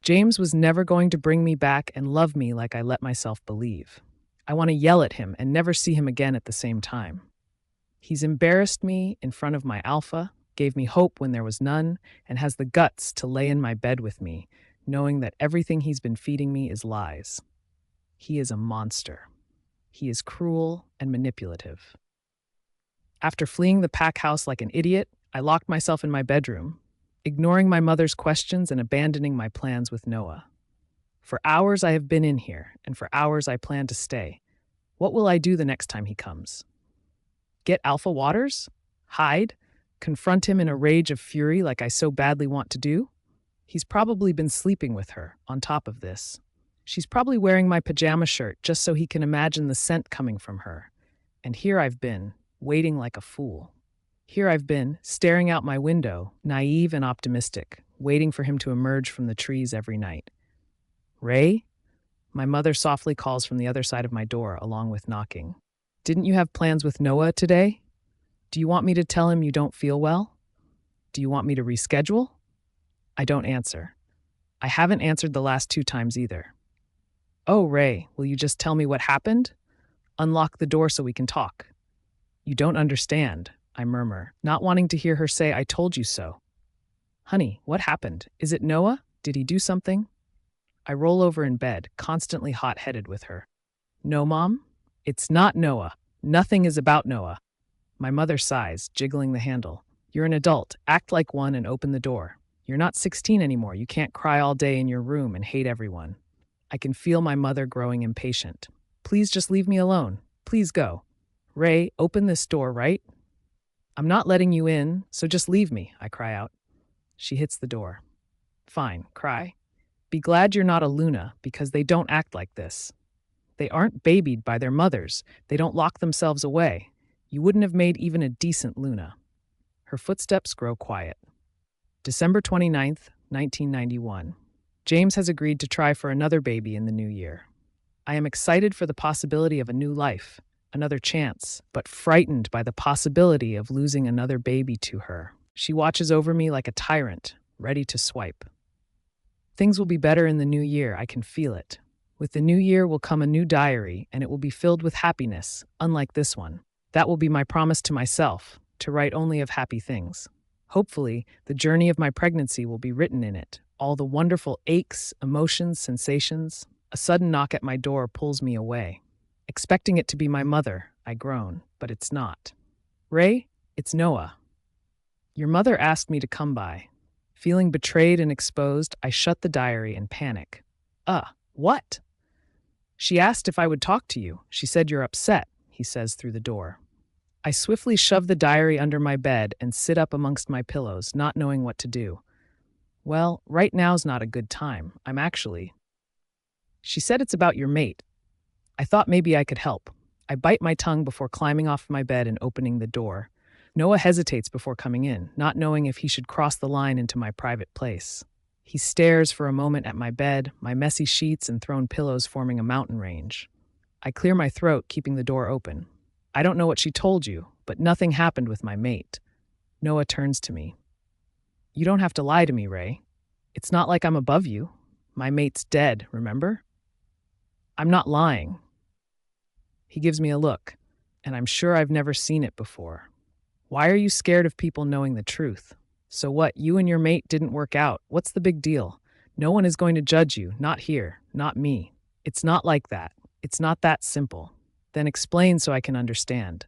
James was never going to bring me back and love me like I let myself believe. I want to yell at him and never see him again at the same time. He's embarrassed me in front of my Alpha, gave me hope when there was none, and has the guts to lay in my bed with me, knowing that everything he's been feeding me is lies. He is a monster. He is cruel and manipulative. After fleeing the pack house like an idiot, I locked myself in my bedroom, ignoring my mother's questions and abandoning my plans with Noah. For hours I have been in here, and for hours I plan to stay. What will I do the next time he comes? Get Alpha Waters? Hide? Confront him in a rage of fury like I so badly want to do? He's probably been sleeping with her, on top of this. She's probably wearing my pajama shirt just so he can imagine the scent coming from her. And here I've been, waiting like a fool. Here I've been, staring out my window, naive and optimistic, waiting for him to emerge from the trees every night. Ray? My mother softly calls from the other side of my door, along with knocking. Didn't you have plans with Noah today? Do you want me to tell him you don't feel well? Do you want me to reschedule? I don't answer. I haven't answered the last 2 times either. Oh, Ray, will you just tell me what happened? Unlock the door so we can talk. You don't understand, I murmur, not wanting to hear her say I told you so. Honey, what happened? Is it Noah? Did he do something? I roll over in bed, constantly hot-headed with her. No, Mom? It's not Noah. Nothing is about Noah. My mother sighs, jiggling the handle. You're an adult. Act like one and open the door. You're not 16 anymore. You can't cry all day in your room and hate everyone. I can feel my mother growing impatient. Please just leave me alone. Please go. Ray, open this door, right? I'm not letting you in, so just leave me, I cry out. She hits the door. Fine, cry. Be glad you're not a Luna, because they don't act like this. They aren't babied by their mothers. They don't lock themselves away. You wouldn't have made even a decent Luna. Her footsteps grow quiet. December 29th, 1991. James has agreed to try for another baby in the new year. I am excited for the possibility of a new life, another chance, but frightened by the possibility of losing another baby to her. She watches over me like a tyrant, ready to swipe. Things will be better in the new year, I can feel it. With the new year will come a new diary, and it will be filled with happiness, unlike this one. That will be my promise to myself, to write only of happy things. Hopefully, the journey of my pregnancy will be written in it, all the wonderful aches, emotions, sensations. A sudden knock at my door pulls me away. Expecting it to be my mother, I groan, but it's not. Ray, it's Noah. Your mother asked me to come by. Feeling betrayed and exposed, I shut the diary and panic. What? She asked if I would talk to you. She said you're upset, he says through the door. I swiftly shove the diary under my bed and sit up amongst my pillows, not knowing what to do. Well, right now's not a good time. She said it's about your mate. I thought maybe I could help. I bite my tongue before climbing off my bed and opening the door. Noah hesitates before coming in, not knowing if he should cross the line into my private place. He stares for a moment at my bed, my messy sheets and thrown pillows forming a mountain range. I clear my throat, keeping the door open. I don't know what she told you, but nothing happened with my mate. Noah turns to me. You don't have to lie to me, Ray. It's not like I'm above you. My mate's dead, remember? I'm not lying. He gives me a look, and I'm sure I've never seen it before. Why are you scared of people knowing the truth? So what, you and your mate didn't work out. What's the big deal? No one is going to judge you, not here, not me. It's not like that. It's not that simple. Then explain so I can understand.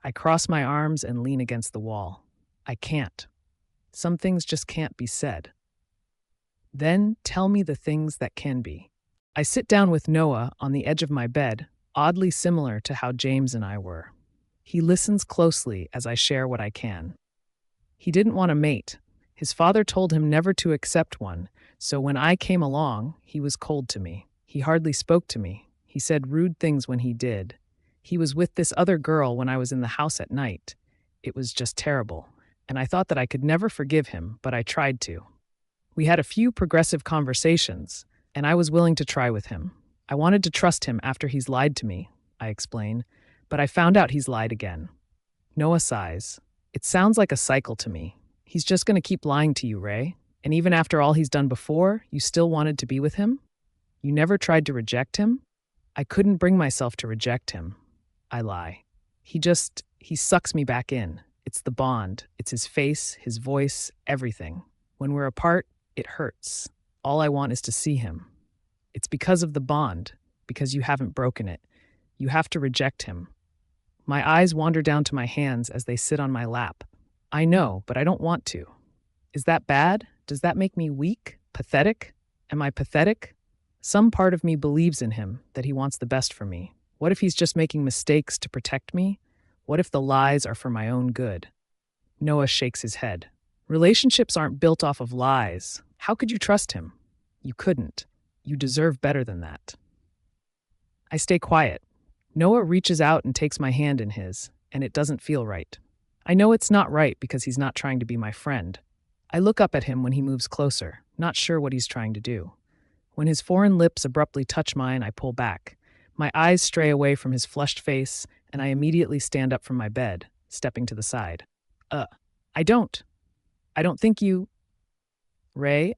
I cross my arms and lean against the wall. I can't. Some things just can't be said. Then tell me the things that can be. I sit down with Noah on the edge of my bed, oddly similar to how James and I were. He listens closely as I share what I can. He didn't want a mate. His father told him never to accept one, so when I came along, he was cold to me. He hardly spoke to me. He said rude things when he did. He was with this other girl when I was in the house at night. It was just terrible, and I thought that I could never forgive him, but I tried to. We had a few progressive conversations, and I was willing to try with him. I wanted to trust him after he's lied to me, I explain, but I found out he's lied again. Noah sighs. It sounds like a cycle to me. He's just going to keep lying to you, Ray. And even after all he's done before, you still wanted to be with him? You never tried to reject him? I couldn't bring myself to reject him. I lie. He sucks me back in. It's the bond. It's his face, his voice, everything. When we're apart, it hurts. All I want is to see him. It's because of the bond, because you haven't broken it. You have to reject him. My eyes wander down to my hands as they sit on my lap. I know, but I don't want to. Is that bad? Does that make me weak? Pathetic? Am I pathetic? Some part of me believes in him, that he wants the best for me. What if he's just making mistakes to protect me? What if the lies are for my own good? Noah shakes his head. Relationships aren't built off of lies, How could you trust him? You couldn't. You deserve better than that. I stay quiet. Noah reaches out and takes my hand in his, and it doesn't feel right. I know it's not right because he's not trying to be my friend. I look up at him when he moves closer, not sure what he's trying to do. When his foreign lips abruptly touch mine, I pull back. My eyes stray away from his flushed face, and I immediately stand up from my bed, stepping to the side. Uh, I don't. I don't think you. Ray,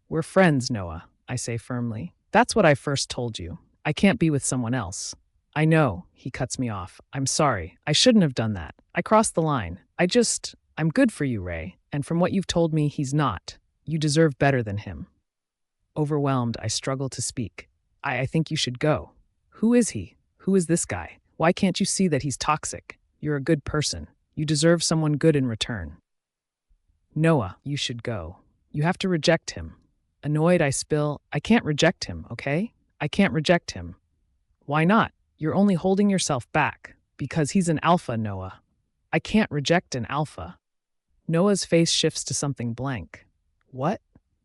We're friends, Noah, I say firmly. That's what I first told you. I can't be with someone else. I know, he cuts me off. I'm sorry. I shouldn't have done that. I crossed the line. I'm good for you, Ray, and from what you've told me, he's not. You deserve better than him. Overwhelmed, I struggle to speak. I think you should go. Who is he? Who is this guy? Why can't you see that he's toxic? You're a good person. You deserve someone good in return. Noah, you should go. You have to reject him. Annoyed, I spill, I can't reject him, okay? I can't reject him. Why not? You're only holding yourself back. Because he's an alpha, Noah. I can't reject an alpha. Noah's face shifts to something blank. What?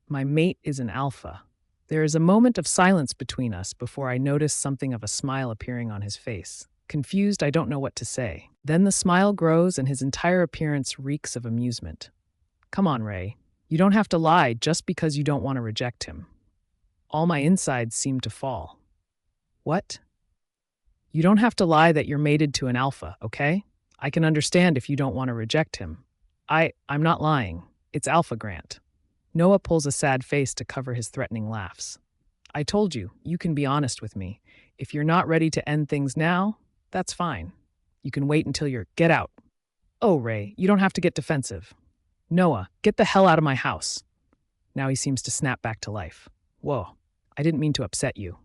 My mate is an alpha. There is a moment of silence between us before I notice something of a smile appearing on his face. Confused, I don't know what to say. Then the smile grows and his entire appearance reeks of amusement. Come on, Ray. You don't have to lie just because you don't want to reject him. All my insides seem to fall. What? You don't have to lie that you're mated to an alpha, okay? I can understand if you don't want to reject him. I'm not lying. It's Alpha Grant. Noah pulls a sad face to cover his threatening laughs. I told you, you can be honest with me. If you're not ready to end things now, that's fine. You can wait until you're get out. Oh, Ray, you don't have to get defensive. Noah, get the hell out of my house. Now he seems to snap back to life. Whoa, I didn't mean to upset you.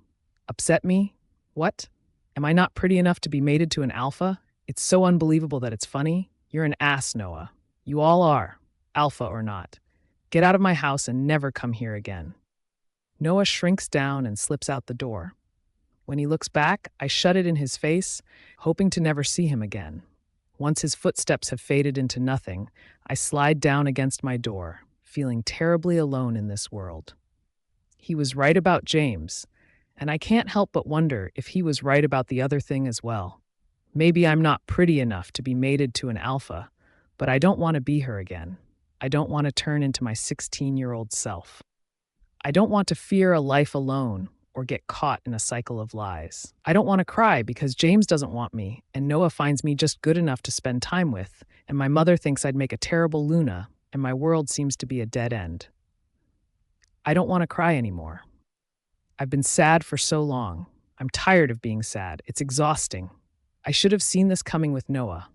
Upset me? What? Am I not pretty enough to be mated to an alpha? It's so unbelievable that it's funny. You're an ass, Noah. You all are, alpha or not. Get out of my house and never come here again. Noah shrinks down and slips out the door. When he looks back, I shut it in his face, hoping to never see him again. Once his footsteps have faded into nothing, I slide down against my door, feeling terribly alone in this world. He was right about James, and I can't help but wonder if he was right about the other thing as well. Maybe I'm not pretty enough to be mated to an alpha, but I don't want to be her again. I don't want to turn into my 16-year-old self. I don't want to fear a life alone or get caught in a cycle of lies. I don't want to cry because James doesn't want me, and Noah finds me just good enough to spend time with, and my mother thinks I'd make a terrible Luna, and my world seems to be a dead end. I don't want to cry anymore. I've been sad for so long. I'm tired of being sad. It's exhausting. I should have seen this coming with Noah.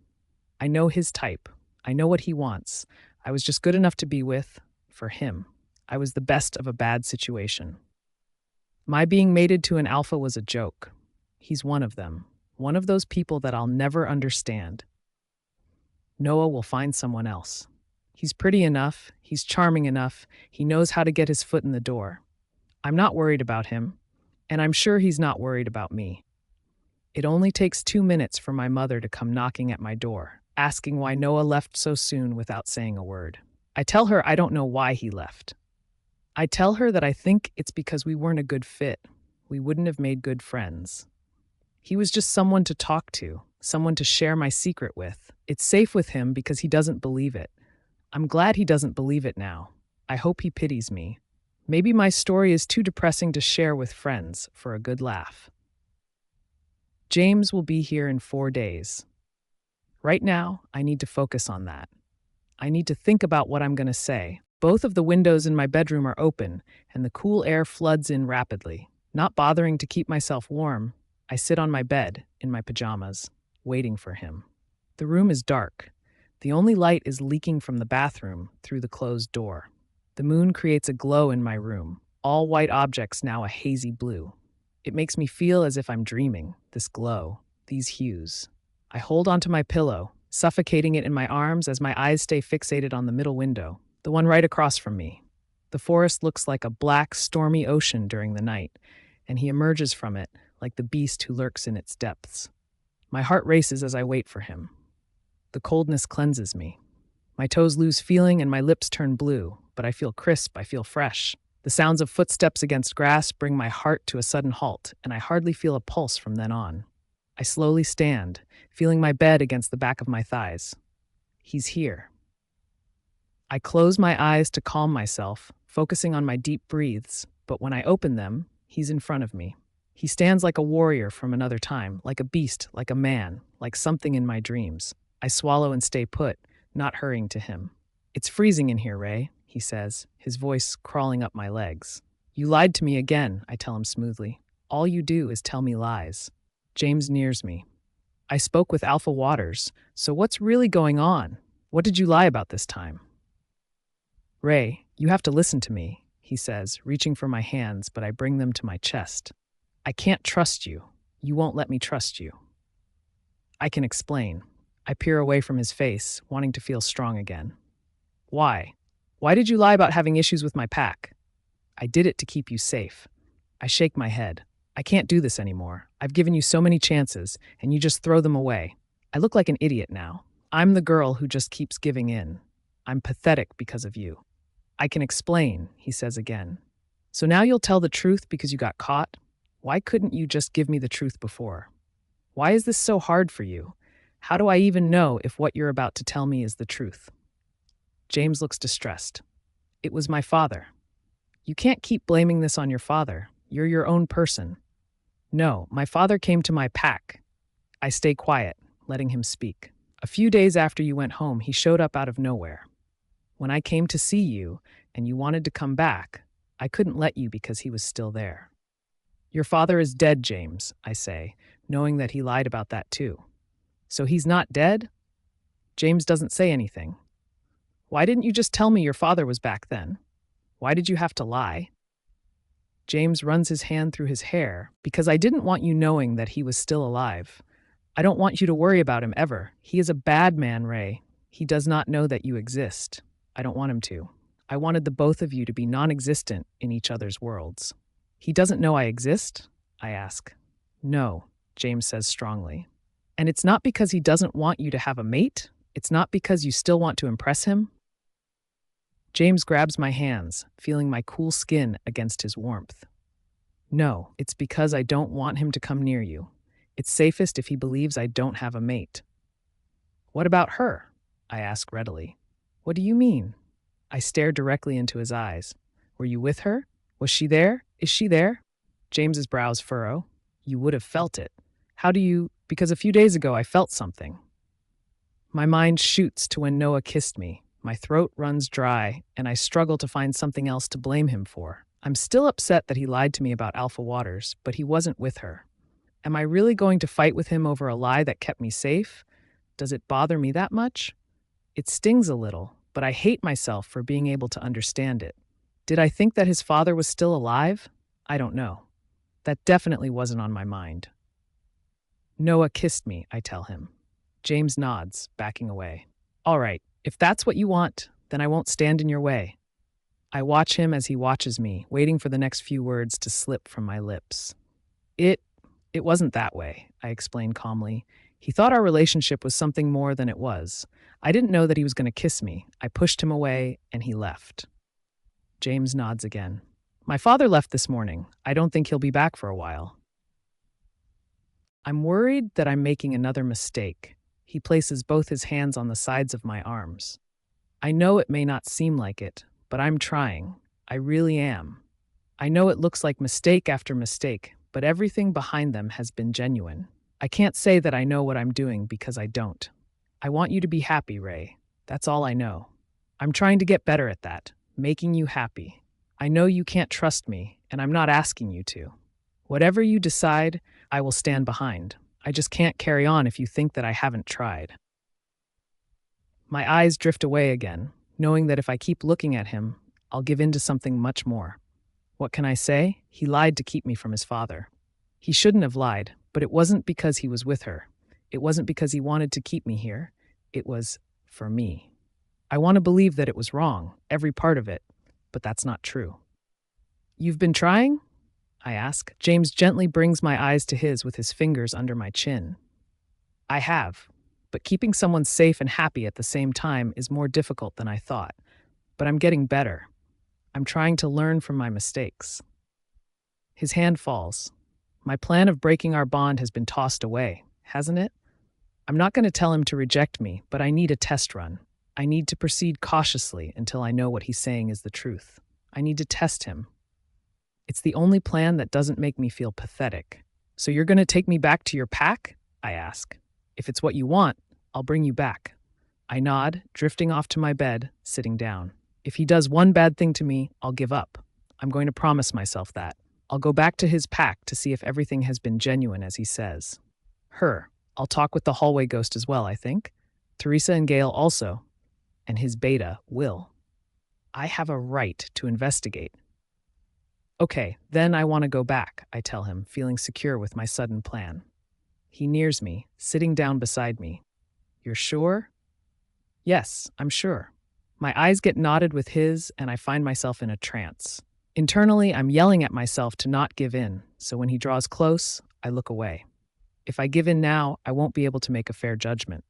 I know his type. I know what he wants. I was just good enough to be with, for him. I was the best of a bad situation. My being mated to an alpha was a joke. He's one of them. One of those people that I'll never understand. Noah will find someone else. He's pretty enough. He's charming enough. He knows how to get his foot in the door. I'm not worried about him, and I'm sure he's not worried about me. It only takes 2 minutes for my mother to come knocking at my door, asking why Noah left so soon without saying a word. I tell her I don't know why he left. I tell her that I think it's because we weren't a good fit. We wouldn't have made good friends. He was just someone to talk to, someone to share my secret with. It's safe with him because he doesn't believe it. I'm glad he doesn't believe it now. I hope he pities me. Maybe my story is too depressing to share with friends for a good laugh. James will be here in 4 days. Right now, I need to focus on that. I need to think about what I'm going to say. Both of the windows in my bedroom are open, and the cool air floods in rapidly. Not bothering to keep myself warm, I sit on my bed, in my pajamas, waiting for him. The room is dark. The only light is leaking from the bathroom through the closed door. The moon creates a glow in my room, all white objects now a hazy blue. It makes me feel as if I'm dreaming, this glow, these hues. I hold onto my pillow, suffocating it in my arms as my eyes stay fixated on the middle window, the one right across from me. The forest looks like a black, stormy ocean during the night, and he emerges from it like the beast who lurks in its depths. My heart races as I wait for him. The coldness cleanses me. My toes lose feeling and my lips turn blue, but I feel crisp, I feel fresh. The sounds of footsteps against grass bring my heart to a sudden halt, and I hardly feel a pulse from then on. I slowly stand, feeling my bed against the back of my thighs. He's here. I close my eyes to calm myself, focusing on my deep breaths, but when I open them, he's in front of me. He stands like a warrior from another time, like a beast, like a man, like something in my dreams. I swallow and stay put, not hurrying to him. "It's freezing in here, Ray," he says, his voice crawling up my legs. "You lied to me again," I tell him smoothly. "All you do is tell me lies." James nears me. "I spoke with Alpha Waters, so what's really going on? What did you lie about this time?" "Ray, you have to listen to me," he says, reaching for my hands, but I bring them to my chest. "I can't trust you. You won't let me trust you." I can explain. I peer away from his face, wanting to feel strong again. "Why? Why did you lie about having issues with my pack?" "I did it to keep you safe." I shake my head. "I can't do this anymore. I've given you so many chances, and you just throw them away. I look like an idiot now. I'm the girl who just keeps giving in. I'm pathetic because of you." "I can explain," he says again. "So now you'll tell the truth because you got caught? Why couldn't you just give me the truth before? Why is this so hard for you? How do I even know if what you're about to tell me is the truth?" James looks distressed. "It was my father." "You can't keep blaming this on your father. You're your own person." "No, my father came to my pack." I stay quiet, letting him speak. "A few days after you went home, he showed up out of nowhere. When I came to see you and you wanted to come back, I couldn't let you because he was still there." "Your father is dead, James," I say, knowing that he lied about that too. "So he's not dead?" James doesn't say anything. "Why didn't you just tell me your father was back then? Why did you have to lie?" James runs his hand through his hair. "Because I didn't want you knowing that he was still alive. I don't want you to worry about him ever. He is a bad man, Ray. He does not know that you exist. I don't want him to. I wanted the both of you to be non-existent in each other's worlds." "He doesn't know I exist?" I ask. "No," James says strongly. "And it's not because he doesn't want you to have a mate? It's not because you still want to impress him?" James grabs my hands, feeling my cool skin against his warmth. "No, it's because I don't want him to come near you. It's safest if he believes I don't have a mate." "What about her?" I ask readily. "What do you mean?" I stare directly into his eyes. "Were you with her? Was she there? Is she there?" James's brows furrow. "You would have felt it. How do you— Because a few days ago I felt something." My mind shoots to when Noah kissed me. My throat runs dry, and I struggle to find something else to blame him for. I'm still upset that he lied to me about Alpha Waters, but he wasn't with her. Am I really going to fight with him over a lie that kept me safe? Does it bother me that much? It stings a little, but I hate myself for being able to understand it. Did I think that his father was still alive? I don't know. That definitely wasn't on my mind. "Noah kissed me," I tell him. James nods, backing away. "All right, if that's what you want, then I won't stand in your way." I watch him as he watches me, waiting for the next few words to slip from my lips. It wasn't that way," I explain calmly. "He thought our relationship was something more than it was. I didn't know that he was going to kiss me. I pushed him away, and he left." James nods again. "My father left this morning. I don't think he'll be back for a while." I'm worried that I'm making another mistake. He places both his hands on the sides of my arms. "I know it may not seem like it, but I'm trying. I really am. I know it looks like mistake after mistake, but everything behind them has been genuine. I can't say that I know what I'm doing because I don't. I want you to be happy, Ray. That's all I know. I'm trying to get better at that, making you happy. I know you can't trust me, and I'm not asking you to. Whatever you decide, I will stand behind. I just can't carry on if you think that I haven't tried." My eyes drift away again, knowing that if I keep looking at him, I'll give in to something much more. What can I say? He lied to keep me from his father. He shouldn't have lied, but it wasn't because he was with her. It wasn't because he wanted to keep me here. It was for me. I want to believe that it was wrong, every part of it, but that's not true. "You've been trying?" I ask. James gently brings my eyes to his with his fingers under my chin. "I have, but keeping someone safe and happy at the same time is more difficult than I thought. but I'm getting better. I'm trying to learn from my mistakes. His hand falls. My plan of breaking our bond has been tossed away, hasn't it? I'm not going to tell him to reject me, but I need a test run. I need to proceed cautiously until I know what he's saying is the truth. I need to test him. It's the only plan that doesn't make me feel pathetic. So you're going to take me back to your pack? I ask. If it's what you want, I'll bring you back. I nod, drifting off to my bed, sitting down. If he does one bad thing to me, I'll give up. I'm going to promise myself that. I'll go back to his pack to see if everything has been genuine as he says. I'll talk with the hallway ghost as well, I think. Teresa and Gail also. And his beta, Will. I have a right to investigate. Okay, then I want to go back, I tell him, feeling secure with my sudden plan. He nears me, sitting down beside me. You're sure? Yes, I'm sure. My eyes get knotted with his, and I find myself in a trance. Internally, I'm yelling at myself to not give in, so when he draws close, I look away. If I give in now, I won't be able to make a fair judgment.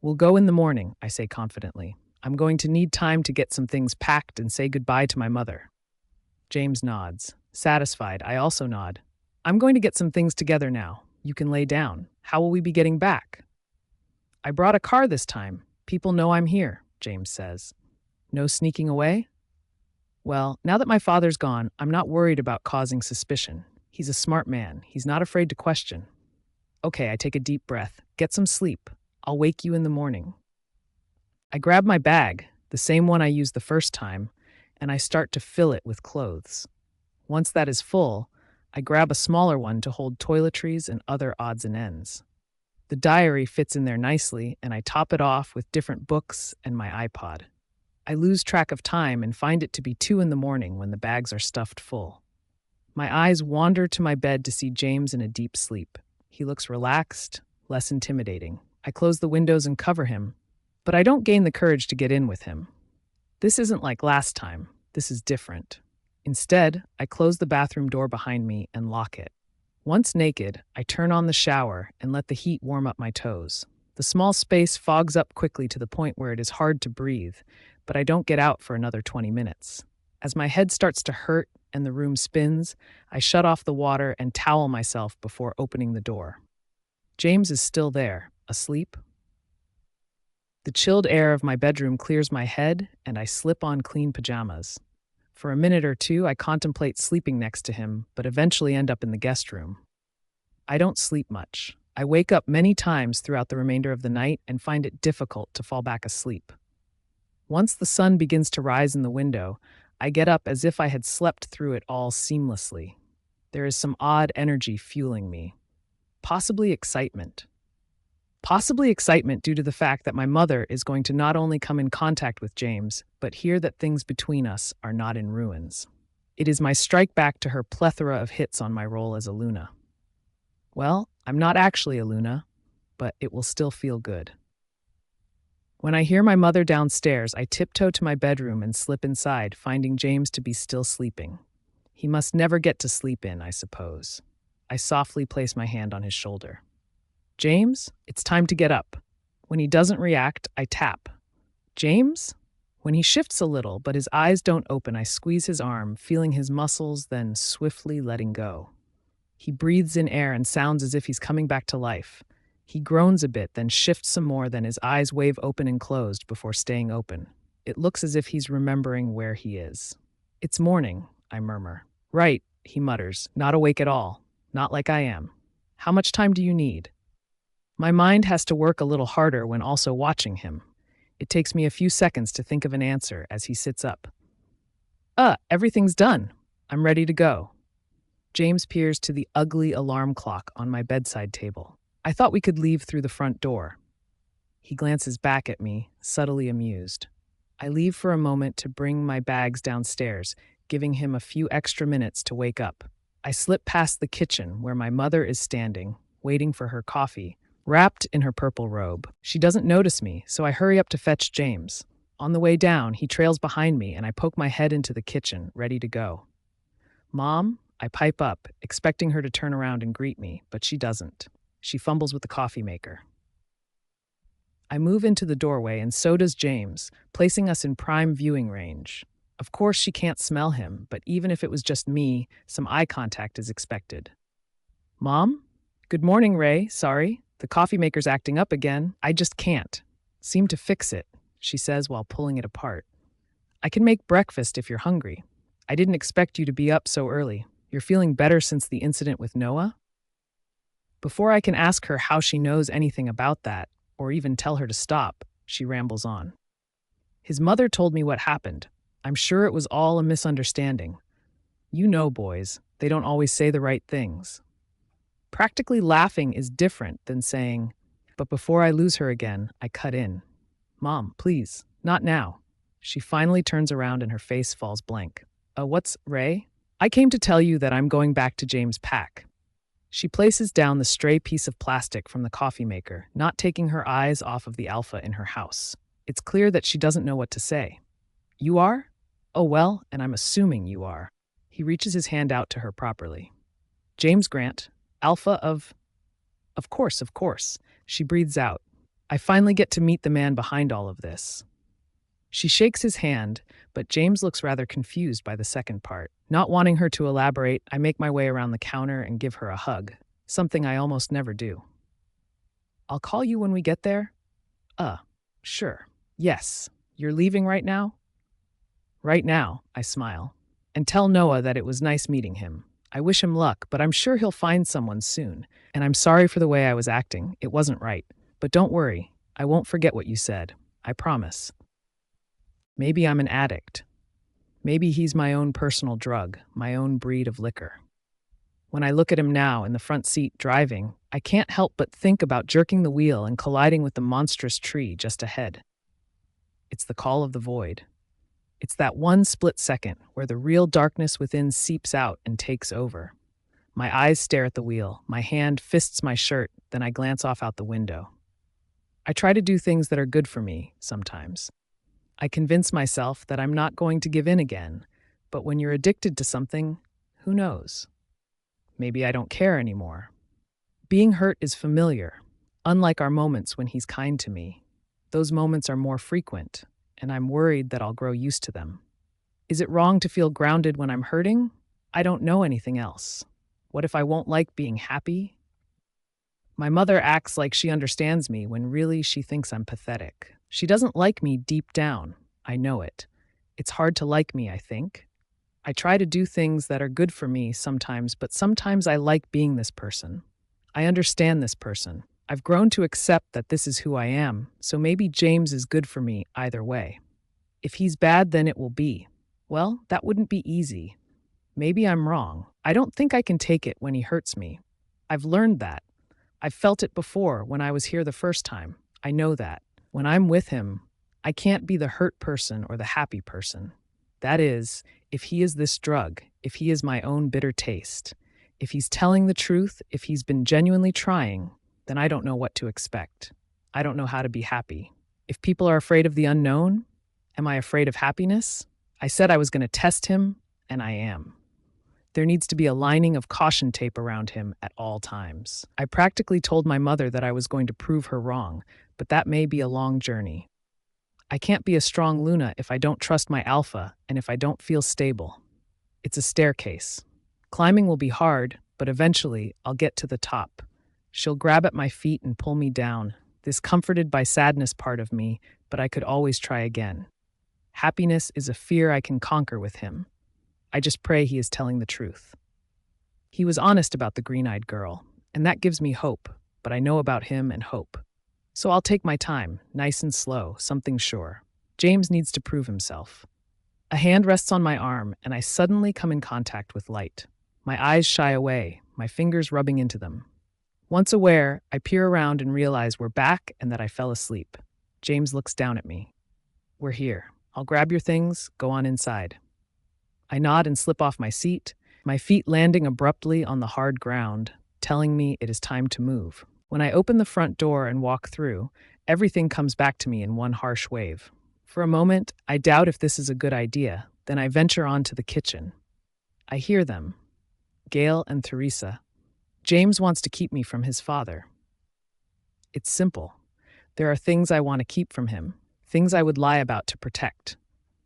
We'll go in the morning, I say confidently. I'm going to need time to get some things packed and say goodbye to my mother. James nods. Satisfied, I also nod. I'm going to get some things together now. You can lay down. How will we be getting back? I brought a car this time. People know I'm here, James says. No sneaking away? Well, now that my father's gone, I'm not worried about causing suspicion. He's a smart man. He's not afraid to question. Okay, I take a deep breath. Get some sleep. I'll wake you in the morning. I grab my bag, the same one I used the first time, and I start to fill it with clothes. Once that is full, I grab a smaller one to hold toiletries and other odds and ends. The diary fits in there nicely, and I top it off with different books and my iPod. I lose track of time and find it to be 2 in the morning when the bags are stuffed full. My eyes wander to my bed to see James in a deep sleep. He looks relaxed, less intimidating. I close the windows and cover him, but I don't gain the courage to get in with him. This isn't like last time. This is different. Instead, I close the bathroom door behind me and lock it. Once naked, I turn on the shower and let the heat warm up my toes. The small space fogs up quickly to the point where it is hard to breathe, but I don't get out for another 20 minutes. As my head starts to hurt and the room spins, I shut off the water and towel myself before opening the door. James is still there, asleep. The chilled air of my bedroom clears my head, and I slip on clean pajamas. For a minute or two, I contemplate sleeping next to him, but eventually end up in the guest room. I don't sleep much. I wake up many times throughout the remainder of the night and find it difficult to fall back asleep. Once the sun begins to rise in the window, I get up as if I had slept through it all seamlessly. There is some odd energy fueling me. Possibly excitement. Possibly excitement due to the fact that my mother is going to not only come in contact with James, but hear that things between us are not in ruins. It is my strike back to her plethora of hits on my role as a Luna. Well, I'm not actually a Luna, but it will still feel good. When I hear my mother downstairs, I tiptoe to my bedroom and slip inside, finding James to be still sleeping. He must never get to sleep in, I suppose. I softly place my hand on his shoulder. James, it's time to get up. When he doesn't react, I tap. James? When he shifts a little, but his eyes don't open, I squeeze his arm, feeling his muscles, then swiftly letting go. He breathes in air and sounds as if he's coming back to life. He groans a bit, then shifts some more, then his eyes wave open and closed before staying open. It looks as if he's remembering where he is. It's morning, I murmur. Right, he mutters, not awake at all. Not like I am. How much time do you need? My mind has to work a little harder when also watching him. It takes me a few seconds to think of an answer as he sits up. Everything's done. I'm ready to go. James peers to the ugly alarm clock on my bedside table. I thought we could leave through the front door. He glances back at me, subtly amused. I leave for a moment to bring my bags downstairs, giving him a few extra minutes to wake up. I slip past the kitchen where my mother is standing, waiting for her coffee, wrapped in her purple robe. She doesn't notice me, so I hurry up to fetch James. On the way down, he trails behind me and I poke my head into the kitchen, ready to go. Mom, I pipe up, expecting her to turn around and greet me, but she doesn't. She fumbles with the coffee maker. I move into the doorway, and so does James, placing us in prime viewing range. Of course, she can't smell him, but even if it was just me, some eye contact is expected. Mom? Good morning, Ray. Sorry. The coffee maker's acting up again. I just can't seem to fix it, she says while pulling it apart. I can make breakfast if you're hungry. I didn't expect you to be up so early. You're feeling better since the incident with Noah? Before I can ask her how she knows anything about that, or even tell her to stop, she rambles on. His mother told me what happened. I'm sure it was all a misunderstanding. You know, boys, they don't always say the right things. Practically laughing is different than saying, but before I lose her again, I cut in. Mom, please, not now. She finally turns around and her face falls blank. What's, Ray? I came to tell you that I'm going back to James' pack. She places down the stray piece of plastic from the coffee maker, not taking her eyes off of the alpha in her house. It's clear that she doesn't know what to say. You are? Oh, well, and I'm assuming you are. He reaches his hand out to her properly. James Grant, alpha of... Of course, of course. She breathes out. I finally get to meet the man behind all of this. She shakes his hand, but James looks rather confused by the second part. Not wanting her to elaborate, I make my way around the counter and give her a hug, something I almost never do. I'll call you when we get there? Sure. Yes. You're leaving right now? Right now, I smile. And tell Noah that it was nice meeting him. I wish him luck, but I'm sure he'll find someone soon. And I'm sorry for the way I was acting. It wasn't right. But don't worry. I won't forget what you said. I promise. Maybe I'm an addict. Maybe he's my own personal drug, my own breed of liquor. When I look at him now in the front seat driving, I can't help but think about jerking the wheel and colliding with the monstrous tree just ahead. It's the call of the void. It's that one split second where the real darkness within seeps out and takes over. My eyes stare at the wheel, my hand fists my shirt, then I glance off out the window. I try to do things that are good for me sometimes. I convince myself that I'm not going to give in again, but when you're addicted to something, who knows? Maybe I don't care anymore. Being hurt is familiar, unlike our moments when he's kind to me. Those moments are more frequent, and I'm worried that I'll grow used to them. Is it wrong to feel grounded when I'm hurting? I don't know anything else. What if I won't like being happy? My mother acts like she understands me when really she thinks I'm pathetic. She doesn't like me deep down. I know it. It's hard to like me, I think. I try to do things that are good for me sometimes, but sometimes I like being this person. I understand this person. I've grown to accept that this is who I am, so maybe James is good for me either way. If he's bad, then it will be. Well, that wouldn't be easy. Maybe I'm wrong. I don't think I can take it when he hurts me. I've learned that. I've felt it before when I was here the first time. I know that. When I'm with him, I can't be the hurt person or the happy person. That is, if he is this drug, if he is my own bitter taste, if he's telling the truth, if he's been genuinely trying, then I don't know what to expect. I don't know how to be happy. If people are afraid of the unknown, am I afraid of happiness? I said I was going to test him, and I am. There needs to be a lining of caution tape around him at all times. I practically told my mother that I was going to prove her wrong, but that may be a long journey. I can't be a strong Luna if I don't trust my alpha and if I don't feel stable. It's a staircase. Climbing will be hard, but eventually I'll get to the top. She'll grab at my feet and pull me down, this comforted by sadness part of me, but I could always try again. Happiness is a fear I can conquer with him. I just pray he is telling the truth. He was honest about the green-eyed girl, and that gives me hope, but I know about him and hope. So I'll take my time, nice and slow, something sure. James needs to prove himself. A hand rests on my arm, and I suddenly come in contact with light. My eyes shy away, my fingers rubbing into them. Once aware, I peer around and realize we're back and that I fell asleep. James looks down at me. We're here. I'll grab your things, go on inside. I nod and slip off my seat, my feet landing abruptly on the hard ground, telling me it is time to move. When I open the front door and walk through, everything comes back to me in one harsh wave. For a moment, I doubt if this is a good idea, then I venture on to the kitchen. I hear them. Gail and Teresa. James wants to keep me from his father. It's simple. There are things I want to keep from him, things I would lie about to protect.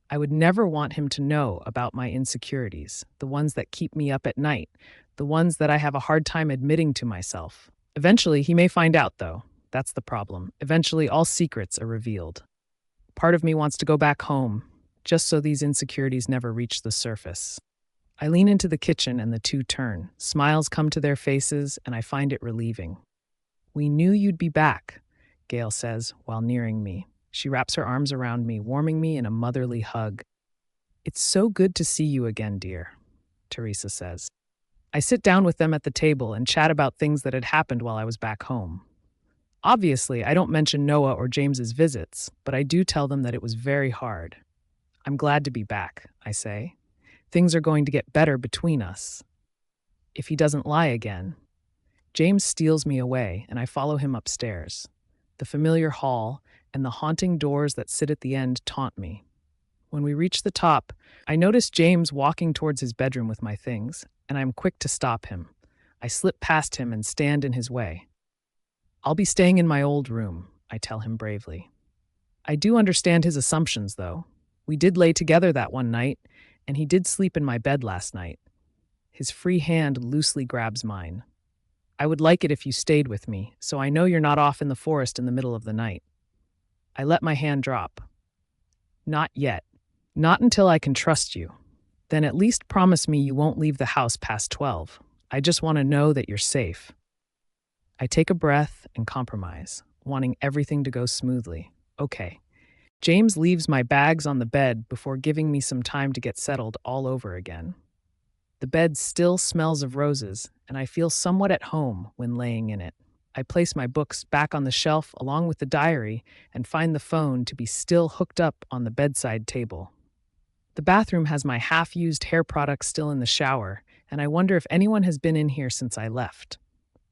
I would never want him to know about my insecurities, the ones that keep me up at night, the ones that I have a hard time admitting to myself. Eventually, he may find out, though. That's the problem. Eventually, all secrets are revealed. Part of me wants to go back home, just so these insecurities never reach the surface. I lean into the kitchen and the two turn. Smiles come to their faces, and I find it relieving. "We knew you'd be back," Gail says while nearing me. She wraps her arms around me, warming me in a motherly hug. "It's so good to see you again, dear," Teresa says. I sit down with them at the table and chat about things that had happened while I was back home. Obviously, I don't mention Noah or James's visits, but I do tell them that it was very hard. "I'm glad to be back," I say. "Things are going to get better between us." If he doesn't lie again. James steals me away, and I follow him upstairs. The familiar hall and the haunting doors that sit at the end taunt me. When we reach the top, I notice James walking towards his bedroom with my things, and I'm quick to stop him. I slip past him and stand in his way. "I'll be staying in my old room," I tell him bravely. I do understand his assumptions, though. We did lay together that one night, and he did sleep in my bed last night. His free hand loosely grabs mine. "I would like it if you stayed with me, so I know you're not off in the forest in the middle of the night." I let my hand drop. "Not yet. Not until I can trust you. Then at least promise me you won't leave the house past 12. I just want to know that you're safe." I take a breath and compromise, wanting everything to go smoothly. Okay. James leaves my bags on the bed before giving me some time to get settled all over again. The bed still smells of roses, and I feel somewhat at home when laying in it. I place my books back on the shelf along with the diary and find the phone to be still hooked up on the bedside table. The bathroom has my half-used hair products still in the shower, and I wonder if anyone has been in here since I left.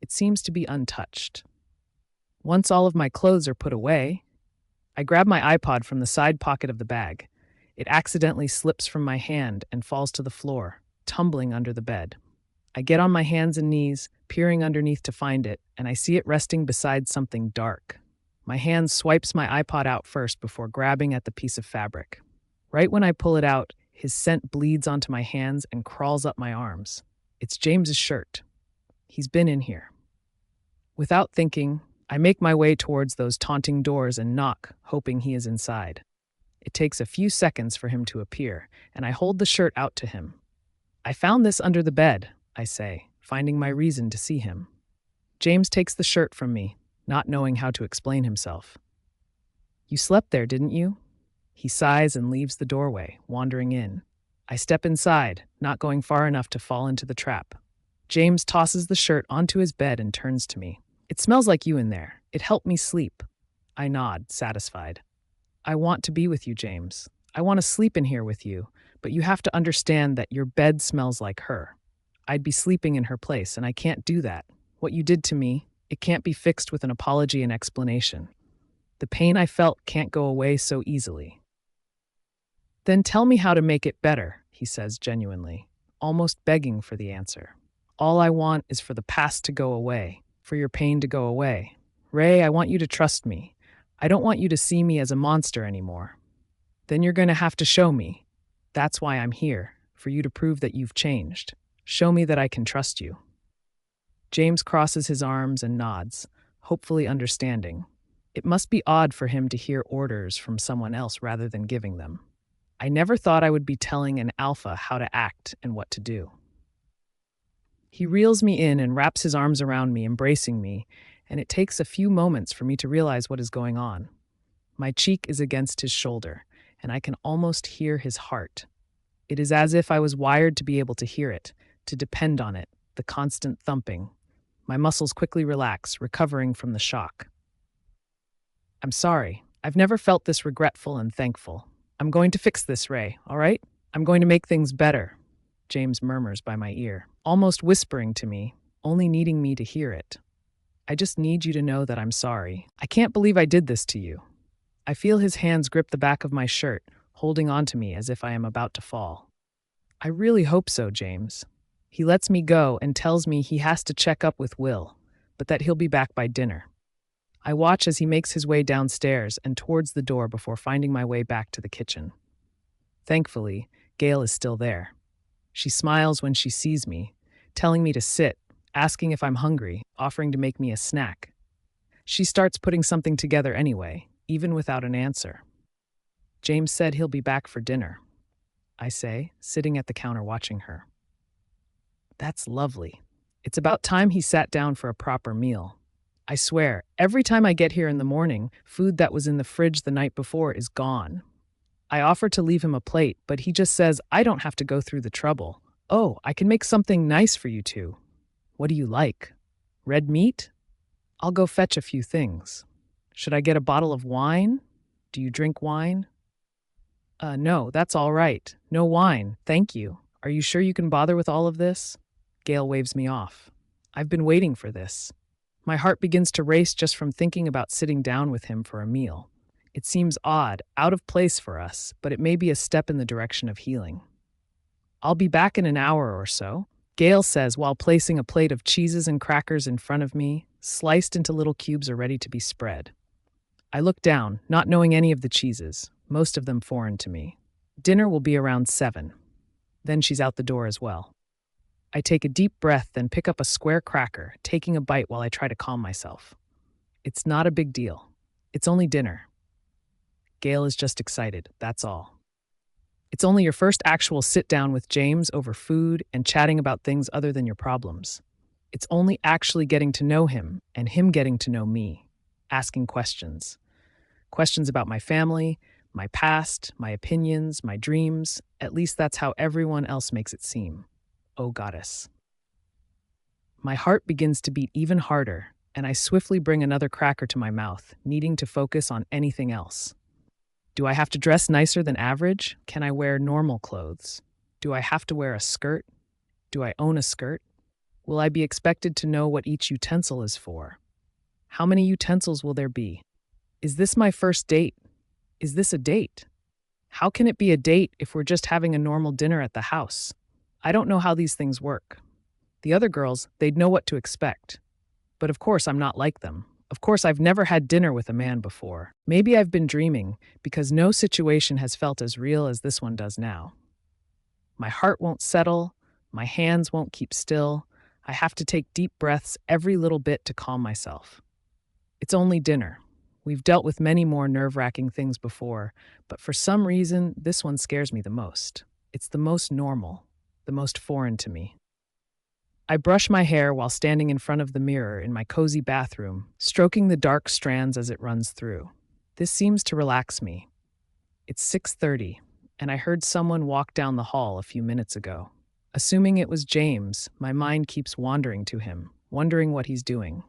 It seems to be untouched. Once all of my clothes are put away, I grab my iPod from the side pocket of the bag. It accidentally slips from my hand and falls to the floor, tumbling under the bed. I get on my hands and knees, peering underneath to find it, and I see it resting beside something dark. My hand swipes my iPod out first before grabbing at the piece of fabric. Right when I pull it out, his scent bleeds onto my hands and crawls up my arms. It's James's shirt. He's been in here. Without thinking, I make my way towards those taunting doors and knock, hoping he is inside. It takes a few seconds for him to appear, and I hold the shirt out to him. "I found this under the bed," I say, finding my reason to see him. James takes the shirt from me, not knowing how to explain himself. "You slept there, didn't you?" He sighs and leaves the doorway, wandering in. I step inside, not going far enough to fall into the trap. James tosses the shirt onto his bed and turns to me. "It smells like you in there. It helped me sleep." I nod, satisfied. "I want to be with you, James. I want to sleep in here with you, but you have to understand that your bed smells like her. I'd be sleeping in her place, and I can't do that. What you did to me, it can't be fixed with an apology and explanation. The pain I felt can't go away so easily." "Then tell me how to make it better," he says genuinely, almost begging for the answer. "All I want is for the past to go away, for your pain to go away. Ray, I want you to trust me. I don't want you to see me as a monster anymore. Then you're going to have to show me. That's why I'm here, for you to prove that you've changed. Show me that I can trust you." James crosses his arms and nods, hopefully understanding. It must be odd for him to hear orders from someone else rather than giving them. I never thought I would be telling an alpha how to act and what to do. He reels me in and wraps his arms around me, embracing me, and it takes a few moments for me to realize what is going on. My cheek is against his shoulder, and I can almost hear his heart. It is as if I was wired to be able to hear it, to depend on it, the constant thumping. My muscles quickly relax, recovering from the shock. "I'm sorry. I've never felt this regretful and thankful. I'm going to fix this, Ray, all right? I'm going to make things better," James murmurs by my ear, almost whispering to me, only needing me to hear it. "I just need you to know that I'm sorry. I can't believe I did this to you." I feel his hands grip the back of my shirt, holding on to me as if I am about to fall. "I really hope so, James." He lets me go and tells me he has to check up with Will, but that he'll be back by dinner. I watch as he makes his way downstairs and towards the door before finding my way back to the kitchen. Thankfully, Gail is still there. She smiles when she sees me, telling me to sit, asking if I'm hungry, offering to make me a snack. She starts putting something together anyway, even without an answer. James said he'll be back for dinner, I say, sitting at the counter watching her. That's lovely. It's about time he sat down for a proper meal. I swear, every time I get here in the morning, food that was in the fridge the night before is gone. I offer to leave him a plate, but he just says I don't have to go through the trouble. Oh, I can make something nice for you two. What do you like? Red meat? I'll go fetch a few things. Should I get a bottle of wine? Do you drink wine? No, that's all right. No wine, thank you. Are you sure you can bother with all of this? Gail waves me off. I've been waiting for this. My heart begins to race just from thinking about sitting down with him for a meal. It seems odd, out of place for us, but it may be a step in the direction of healing. I'll be back in an hour or so, Gail says while placing a plate of cheeses and crackers in front of me, sliced into little cubes are ready to be spread. I look down, not knowing any of the cheeses, most of them foreign to me. Dinner will be around 7. Then she's out the door as well. I take a deep breath, then pick up a square cracker, taking a bite while I try to calm myself. It's not a big deal. It's only dinner. Gail is just excited, that's all. It's only your first actual sit-down with James over food and chatting about things other than your problems. It's only actually getting to know him and him getting to know me, asking questions. Questions about my family, my past, my opinions, my dreams. At least that's how everyone else makes it seem. Oh, goddess. My heart begins to beat even harder, and I swiftly bring another cracker to my mouth, needing to focus on anything else. Do I have to dress nicer than average? Can I wear normal clothes? Do I have to wear a skirt? Do I own a skirt? Will I be expected to know what each utensil is for? How many utensils will there be? Is this my first date? Is this a date? How can it be a date if we're just having a normal dinner at the house? I don't know how these things work. The other girls, they'd know what to expect. But of course, I'm not like them. Of course, I've never had dinner with a man before. Maybe I've been dreaming, because no situation has felt as real as this one does now. My heart won't settle, my hands won't keep still. I have to take deep breaths every little bit to calm myself. It's only dinner. We've dealt with many more nerve-wracking things before, but for some reason, this one scares me the most. It's the most normal, the most foreign to me. I brush my hair while standing in front of the mirror in my cozy bathroom, stroking the dark strands as it runs through. This seems to relax me. It's 6:30, and I heard someone walk down the hall a few minutes ago. Assuming it was James, my mind keeps wandering to him, wondering what he's doing.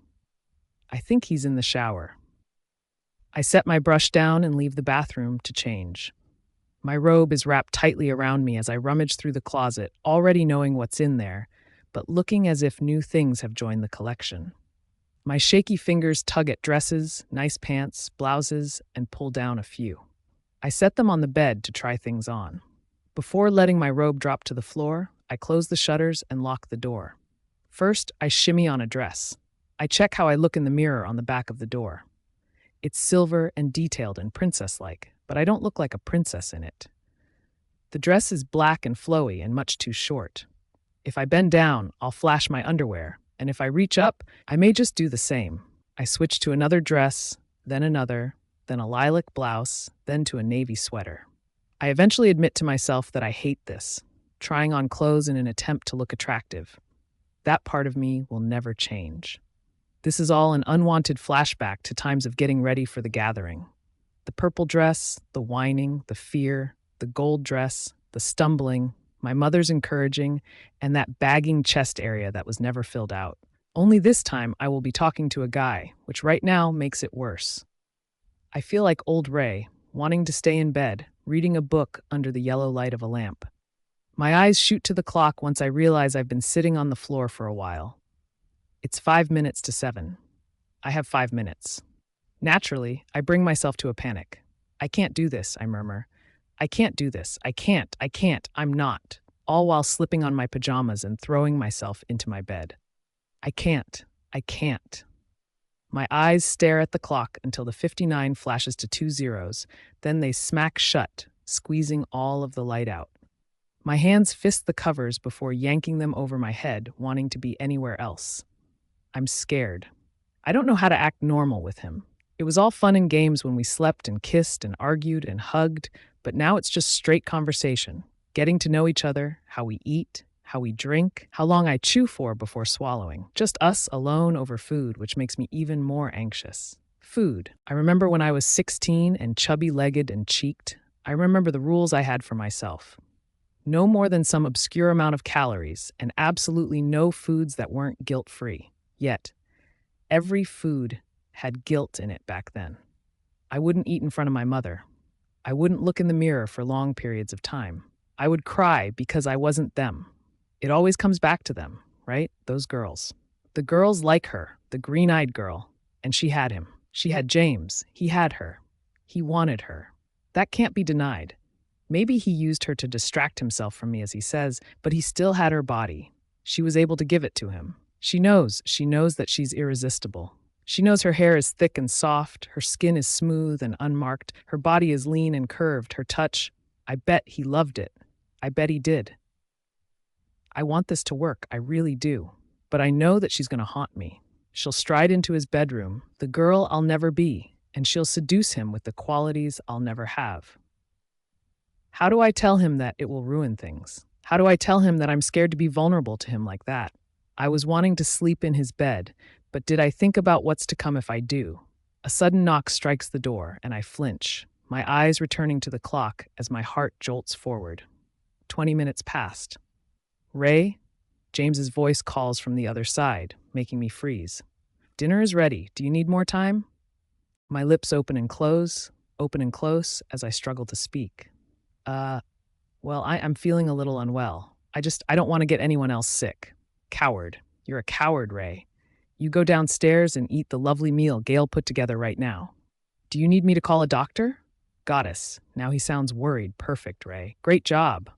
I think he's in the shower. I set my brush down and leave the bathroom to change. My robe is wrapped tightly around me as I rummage through the closet, already knowing what's in there, but looking as if new things have joined the collection. My shaky fingers tug at dresses, nice pants, blouses, and pull down a few. I set them on the bed to try things on. Before letting my robe drop to the floor, I close the shutters and lock the door. First, I shimmy on a dress. I check how I look in the mirror on the back of the door. It's silver and detailed and princess-like, but I don't look like a princess in it. The dress is black and flowy and much too short. If I bend down, I'll flash my underwear, and if I reach up, I may just do the same. I switch to another dress, then another, then a lilac blouse, then to a navy sweater. I eventually admit to myself that I hate this, trying on clothes in an attempt to look attractive. That part of me will never change. This is all an unwanted flashback to times of getting ready for the gathering. The purple dress, the whining, the fear, the gold dress, the stumbling, my mother's encouraging, and that bagging chest area that was never filled out. Only this time I will be talking to a guy, which right now makes it worse. I feel like old Ray, wanting to stay in bed, reading a book under the yellow light of a lamp. My eyes shoot to the clock once I realize I've been sitting on the floor for a while. It's 5 minutes to 7. I have 5 minutes. Naturally, I bring myself to a panic. I can't do this, I murmur. I can't do this. I can't, I'm not. All while slipping on my pajamas and throwing myself into my bed. I can't. My eyes stare at the clock until the 59 flashes to two zeros, then they smack shut, squeezing all of the light out. My hands fist the covers before yanking them over my head, wanting to be anywhere else. I'm scared. I don't know how to act normal with him. It was all fun and games when we slept and kissed and argued and hugged, but now it's just straight conversation, getting to know each other, how we eat, how we drink, how long I chew for before swallowing. Just us alone over food, which makes me even more anxious. Food. I remember when I was 16 and chubby-legged and cheeked. I remember the rules I had for myself. No more than some obscure amount of calories, and absolutely no foods that weren't guilt-free. Yet, every food had guilt in it back then. I wouldn't eat in front of my mother. I wouldn't look in the mirror for long periods of time. I would cry because I wasn't them. It always comes back to them, right? Those girls. The girls like her, the green-eyed girl, and she had him. She had James. He had her. He wanted her. That can't be denied. Maybe he used her to distract himself from me, as he says, but he still had her body. She was able to give it to him. She knows that she's irresistible. She knows her hair is thick and soft, her skin is smooth and unmarked, her body is lean and curved, her touch, I bet he loved it. I bet he did. I want this to work, I really do. But I know that she's going to haunt me. She'll stride into his bedroom, the girl I'll never be, and she'll seduce him with the qualities I'll never have. How do I tell him that it will ruin things? How do I tell him that I'm scared to be vulnerable to him like that? I was wanting to sleep in his bed, but did I think about what's to come if I do? A sudden knock strikes the door, and I flinch, my eyes returning to the clock as my heart jolts forward. 20 minutes passed. Ray? James's voice calls from the other side, making me freeze. Dinner is ready. Do you need more time? My lips open and close as I struggle to speak. I'm feeling a little unwell. I don't want to get anyone else sick. Coward. You're a coward, Ray. You go downstairs and eat the lovely meal Gail put together right now. Do you need me to call a doctor? Goddess. Now he sounds worried. Perfect, Ray. Great job.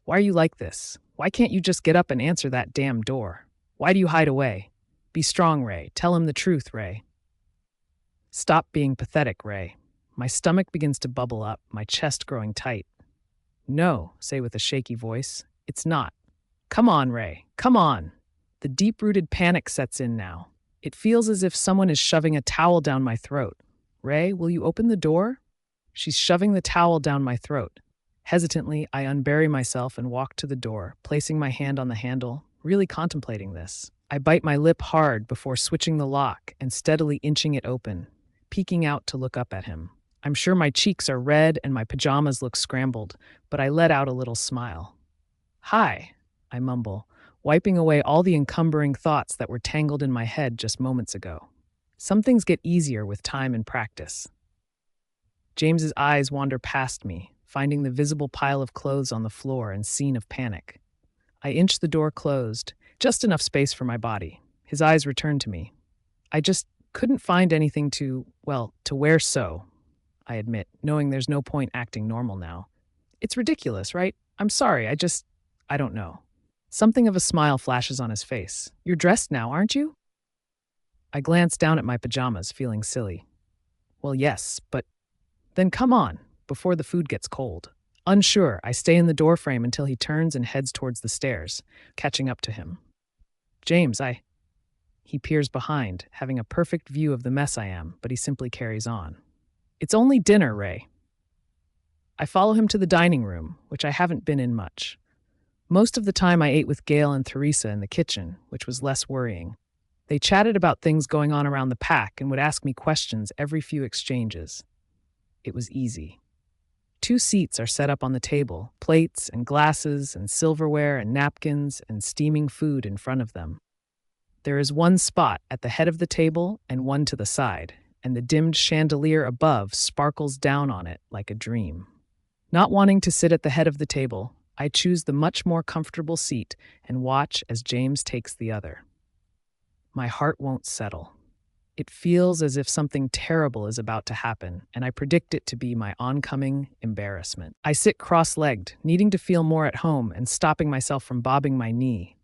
Why are you like this? Why can't you just get up and answer that damn door? Why do you hide away? Be strong, Ray. Tell him the truth, Ray. Stop being pathetic, Ray. My stomach begins to bubble up, my chest growing tight. No, say with a shaky voice. It's not. Come on, Ray. Come on. The deep-rooted panic sets in now. It feels as if someone is shoving a towel down my throat. Ray, will you open the door? She's shoving the towel down my throat. Hesitantly, I unbury myself and walk to the door, placing my hand on the handle, really contemplating this. I bite my lip hard before switching the lock and steadily inching it open, peeking out to look up at him. I'm sure my cheeks are red and my pajamas look scrambled, but I let out a little smile. Hi, I mumble, wiping away all the encumbering thoughts that were tangled in my head just moments ago. Some things get easier with time and practice. James's eyes wander past me, finding the visible pile of clothes on the floor and scene of panic. I inch the door closed, just enough space for my body. His eyes return to me. I just couldn't find anything to wear, so I admit, knowing there's no point acting normal now. It's ridiculous, right? I'm sorry, I don't know. Something of a smile flashes on his face. You're dressed now, aren't you? I glance down at my pajamas, feeling silly. Well, yes, but then come on, before the food gets cold. Unsure, I stay in the doorframe until he turns and heads towards the stairs, catching up to him. James, He peers behind, having a perfect view of the mess I am, but he simply carries on. It's only dinner, Ray. I follow him to the dining room, which I haven't been in much. Most of the time I ate with Gail and Theresa in the kitchen, which was less worrying. They chatted about things going on around the pack and would ask me questions every few exchanges. It was easy. 2 seats are set up on the table, plates and glasses and silverware and napkins and steaming food in front of them. There is 1 spot at the head of the table and 1 to the side, and the dimmed chandelier above sparkles down on it like a dream. Not wanting to sit at the head of the table, I choose the much more comfortable seat and watch as James takes the other. My heart won't settle. It feels as if something terrible is about to happen, and I predict it to be my oncoming embarrassment. I sit cross-legged, needing to feel more at home and stopping myself from bobbing my knee.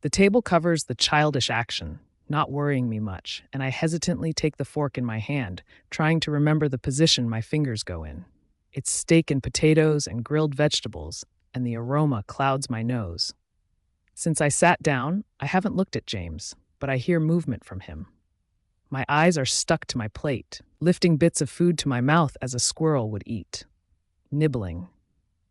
The table covers the childish action, not worrying me much, and I hesitantly take the fork in my hand, trying to remember the position my fingers go in. It's steak and potatoes and grilled vegetables, and the aroma clouds my nose. Since I sat down, I haven't looked at James, but I hear movement from him. My eyes are stuck to my plate, lifting bits of food to my mouth as a squirrel would eat. Nibbling.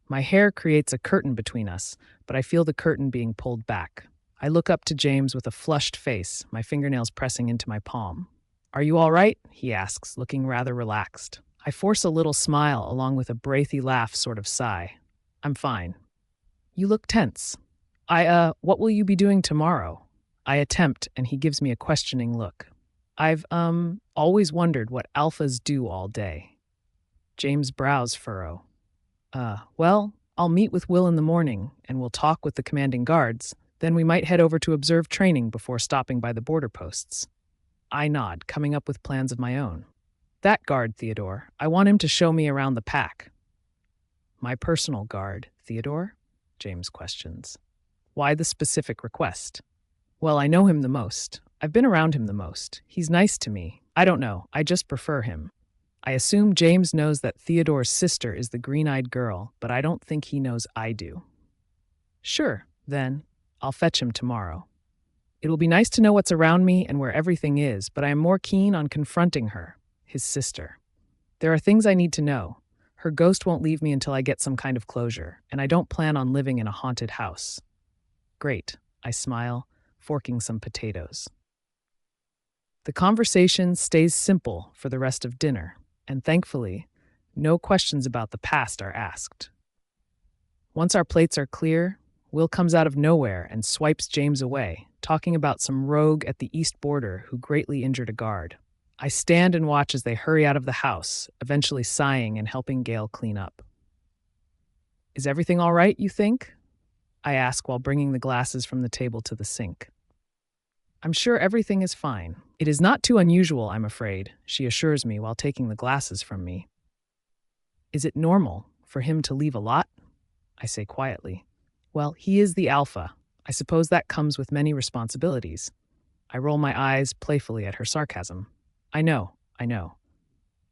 My hair creates a curtain between us, but I feel the curtain being pulled back. I look up to James with a flushed face, my fingernails pressing into my palm. "Are you all right?" he asks, looking rather relaxed. I force a little smile along with a breathy laugh sort of sigh. "I'm fine." "You look tense." What will you be doing tomorrow?" I attempt, and he gives me a questioning look. "I've always wondered what alphas do all day." James' brows furrow. Well, I'll meet with Will in the morning, and we'll talk with the commanding guards. Then we might head over to observe training before stopping by the border posts." I nod, coming up with plans of my own. "That guard, Theodore, I want him to show me around the pack." "My personal guard, Theodore?" James questions. "Why the specific request?" "Well, I know him the most. I've been around him the most. He's nice to me. I don't know, I just prefer him." I assume James knows that Theodore's sister is the green-eyed girl, but I don't think he knows I do. "Sure, then. I'll fetch him tomorrow. It will be nice to know what's around me and where everything is, but I am more keen on confronting her, his sister. There are things I need to know. Her ghost won't leave me until I get some kind of closure, and I don't plan on living in a haunted house." "Great," I smile, forking some potatoes. The conversation stays simple for the rest of dinner, and thankfully, no questions about the past are asked. Once our plates are clear, Will comes out of nowhere and swipes James away, talking about some rogue at the east border who greatly injured a guard. I stand and watch as they hurry out of the house, eventually sighing and helping Gail clean up. "Is everything all right, you think?" I ask while bringing the glasses from the table to the sink. "I'm sure everything is fine. It is not too unusual, I'm afraid," she assures me while taking the glasses from me. "Is it normal for him to leave a lot?" I say quietly. "Well, he is the alpha. I suppose that comes with many responsibilities." I roll my eyes playfully at her sarcasm. I know.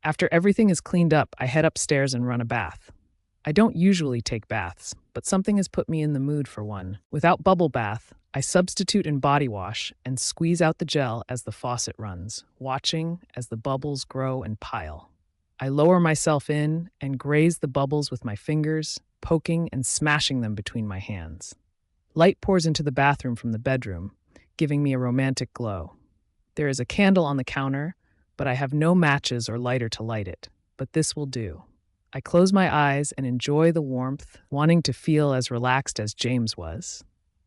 After everything is cleaned up, I head upstairs and run a bath. I don't usually take baths, but something has put me in the mood for one. Without bubble bath, I substitute in body wash and squeeze out the gel as the faucet runs, watching as the bubbles grow and pile. I lower myself in and graze the bubbles with my fingers, poking and smashing them between my hands. Light pours into the bathroom from the bedroom, giving me a romantic glow. There is a candle on the counter, but I have no matches or lighter to light it. But this will do. I close my eyes and enjoy the warmth, wanting to feel as relaxed as James was.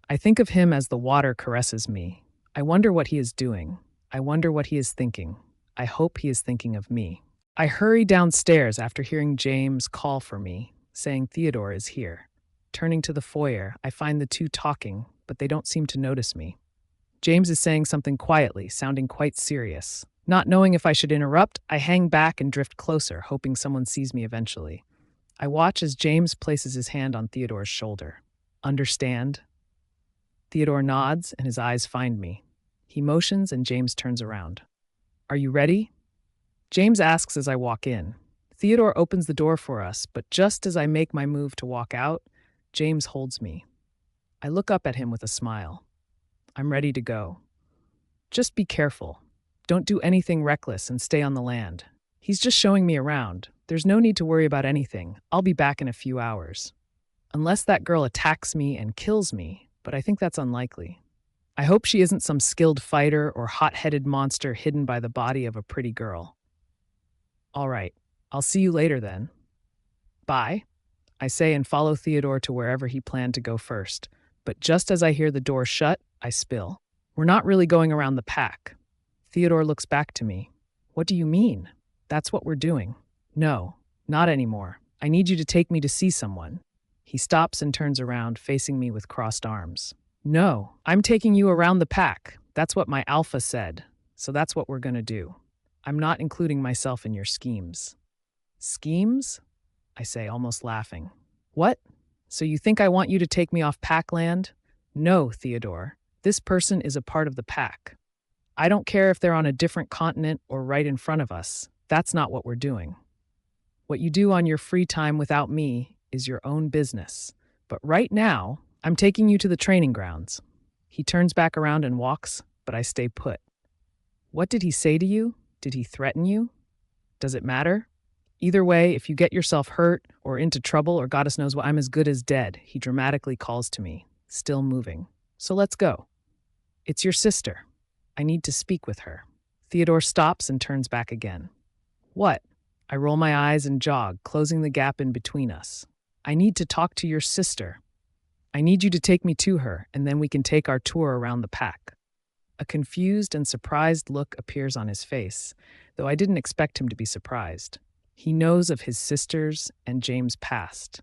I think of him as the water caresses me. I wonder what he is doing. I wonder what he is thinking. I hope he is thinking of me. I hurry downstairs after hearing James call for me, saying Theodore is here. Turning to the foyer, I find the two talking, but they don't seem to notice me. James is saying something quietly, sounding quite serious. Not knowing if I should interrupt, I hang back and drift closer, hoping someone sees me eventually. I watch as James places his hand on Theodore's shoulder. "Understand?" Theodore nods, and his eyes find me. He motions, and James turns around. "Are you ready?" James asks as I walk in. Theodore opens the door for us, but just as I make my move to walk out, James holds me. I look up at him with a smile. "I'm ready to go. Just be careful. Don't do anything reckless and stay on the land." He's just showing me around. There's no need to worry about anything. I'll be back in a few hours. Unless that girl attacks me and kills me, but I think that's unlikely. I hope she isn't some skilled fighter or hot-headed monster hidden by the body of a pretty girl. "All right, I'll see you later then." "Bye," I say and follow Theodore to wherever he planned to go first. But just as I hear the door shut, I spill. "We're not really going around the pack." Theodore looks back to me. "What do you mean?" "That's what we're doing." "No, not anymore. I need you to take me to see someone." He stops and turns around, facing me with crossed arms. "No, I'm taking you around the pack. That's what my alpha said. So that's what we're going to do. I'm not including myself in your schemes." "Schemes?" I say, almost laughing. "What? So you think I want you to take me off pack land?" "No, Theodore. This person is a part of the pack." I don't care if they're on a different continent or right in front of us. That's not what we're doing. What you do on your free time without me is your own business. But right now, I'm taking you to the training grounds. He turns back around and walks, but I stay put. What did he say to you? Did he threaten you? Does it matter? Either way, if you get yourself hurt or into trouble or goddess knows what, I'm as good as dead, he dramatically calls to me, still moving. So let's go. It's your sister. I need to speak with her. Theodore stops and turns back again. What? I roll my eyes and jog, closing the gap in between us. I need to talk to your sister. I need you to take me to her, and then we can take our tour around the pack. A confused and surprised look appears on his face, though I didn't expect him to be surprised. He knows of his sisters and James' past.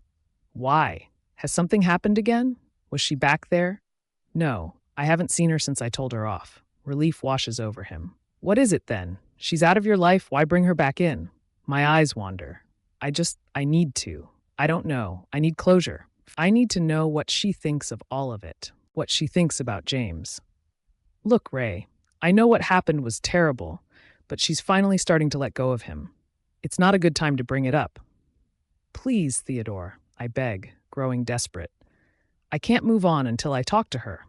Why? Has something happened again? Was she back there? No, I haven't seen her since I told her off. Relief washes over him. What is it then? She's out of your life, why bring her back in? My eyes wander. I need to. I don't know. I need closure. I need to know what she thinks of all of it, what she thinks about James. Look, Ray, I know what happened was terrible, but she's finally starting to let go of him. It's not a good time to bring it up. Please, Theodore, I beg, growing desperate. I can't move on until I talk to her.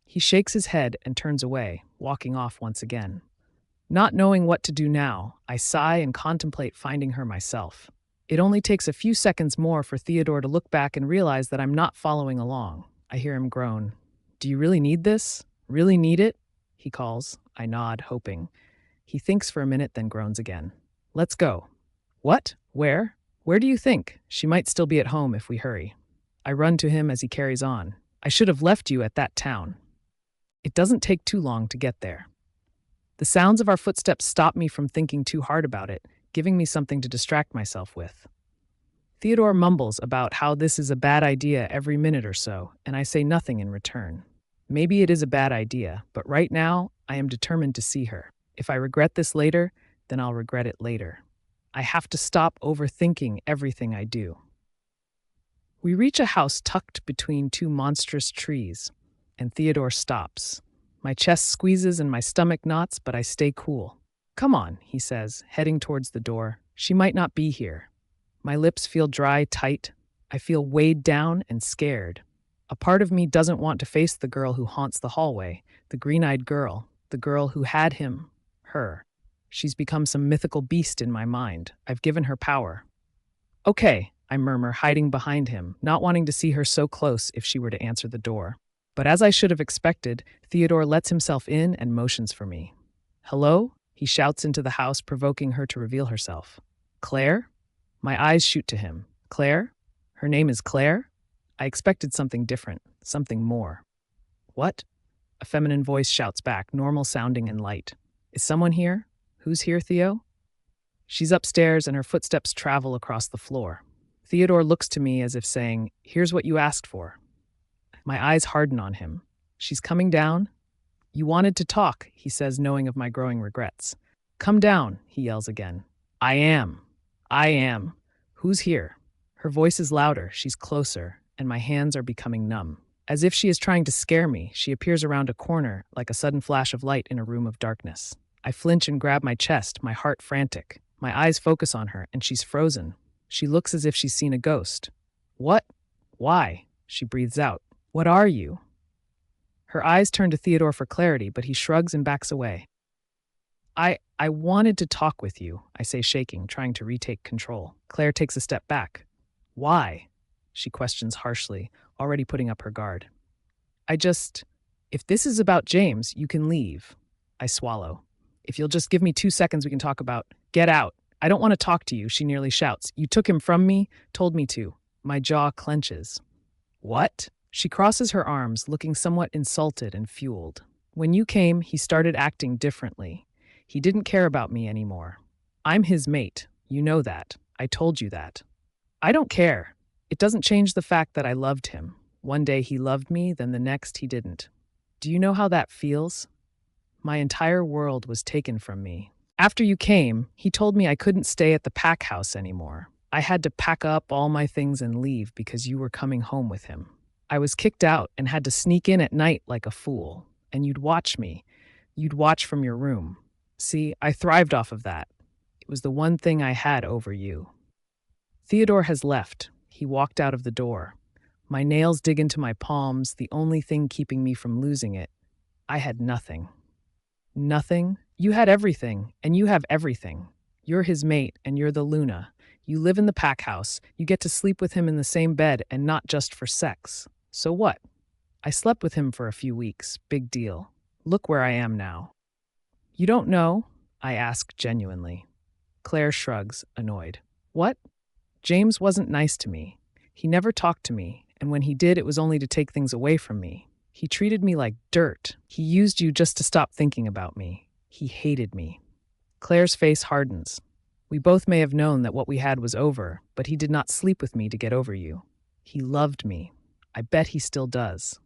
He shakes his head and turns away, walking off once again. Not knowing what to do now, I sigh and contemplate finding her myself. It only takes a few seconds more for Theodore to look back and realize that I'm not following along. I hear him groan. Do you really need this? Really need it? He calls. I nod, hoping. He thinks for a minute, then groans again. Let's go. What? Where? Where do you think? She might still be at home if we hurry. I run to him as he carries on. I should have left you at that town. It doesn't take too long to get there. The sounds of our footsteps stop me from thinking too hard about it, giving me something to distract myself with. Theodore mumbles about how this is a bad idea every minute or so, and I say nothing in return. Maybe it is a bad idea, but right now, I am determined to see her. If I regret this later, then I'll regret it later. I have to stop overthinking everything I do. We reach a house tucked between two monstrous trees, and Theodore stops. My chest squeezes and my stomach knots, but I stay cool. Come on, he says, heading towards the door. She might not be here. My lips feel dry, tight. I feel weighed down and scared. A part of me doesn't want to face the girl who haunts the hallway, the green-eyed girl, the girl who had him, her. She's become some mythical beast in my mind. I've given her power. Okay, I murmur, hiding behind him, not wanting to see her so close if she were to answer the door. But as I should have expected, Theodore lets himself in and motions for me. Hello? He shouts into the house, provoking her to reveal herself. Claire? My eyes shoot to him. Claire? Her name is Claire? I expected something different, something more. What? A feminine voice shouts back, normal sounding and light. Is someone here? Who's here, Theo? She's upstairs and her footsteps travel across the floor. Theodore looks to me as if saying, here's what you asked for. My eyes harden on him. She's coming down? You wanted to talk, he says, knowing of my growing regrets. Come down, he yells again. I am. Who's here? Her voice is louder, she's closer, and my hands are becoming numb. As if she is trying to scare me, she appears around a corner like a sudden flash of light in a room of darkness. I flinch and grab my chest, my heart frantic. My eyes focus on her, and she's frozen. She looks as if she's seen a ghost. What? Why? She breathes out. What are you? Her eyes turn to Theodore for clarity, but he shrugs and backs away. I wanted to talk with you, I say, shaking, trying to retake control. Claire takes a step back. Why? She questions harshly, already putting up her guard. If this is about James, you can leave. I swallow. If you'll just give me 2 seconds, we can talk about. Get out. I don't want to talk to you, she nearly shouts. You took him from me, told me to. My jaw clenches. What? She crosses her arms, looking somewhat insulted and fueled. When you came, he started acting differently. He didn't care about me anymore. I'm his mate. You know that. I told you that. I don't care. It doesn't change the fact that I loved him. One day he loved me, then the next he didn't. Do you know how that feels? My entire world was taken from me. After you came, he told me I couldn't stay at the pack house anymore. I had to pack up all my things and leave because you were coming home with him. I was kicked out and had to sneak in at night like a fool. And you'd watch me. You'd watch from your room. See, I thrived off of that. It was the one thing I had over you. Theodore has left. He walked out of the door. My nails dig into my palms, the only thing keeping me from losing it. I had nothing. Nothing? You had everything, and you have everything. You're his mate, and you're the Luna. You live in the pack house. You get to sleep with him in the same bed, and not just for sex. So what? I slept with him for a few weeks. Big deal. Look where I am now. You don't know? I ask genuinely. Claire shrugs, annoyed. What? James wasn't nice to me. He never talked to me, and when he did, it was only to take things away from me. He treated me like dirt. He used you just to stop thinking about me. He hated me. Claire's face hardens. We both may have known that what we had was over, but he did not sleep with me to get over you. He loved me. I bet he still does.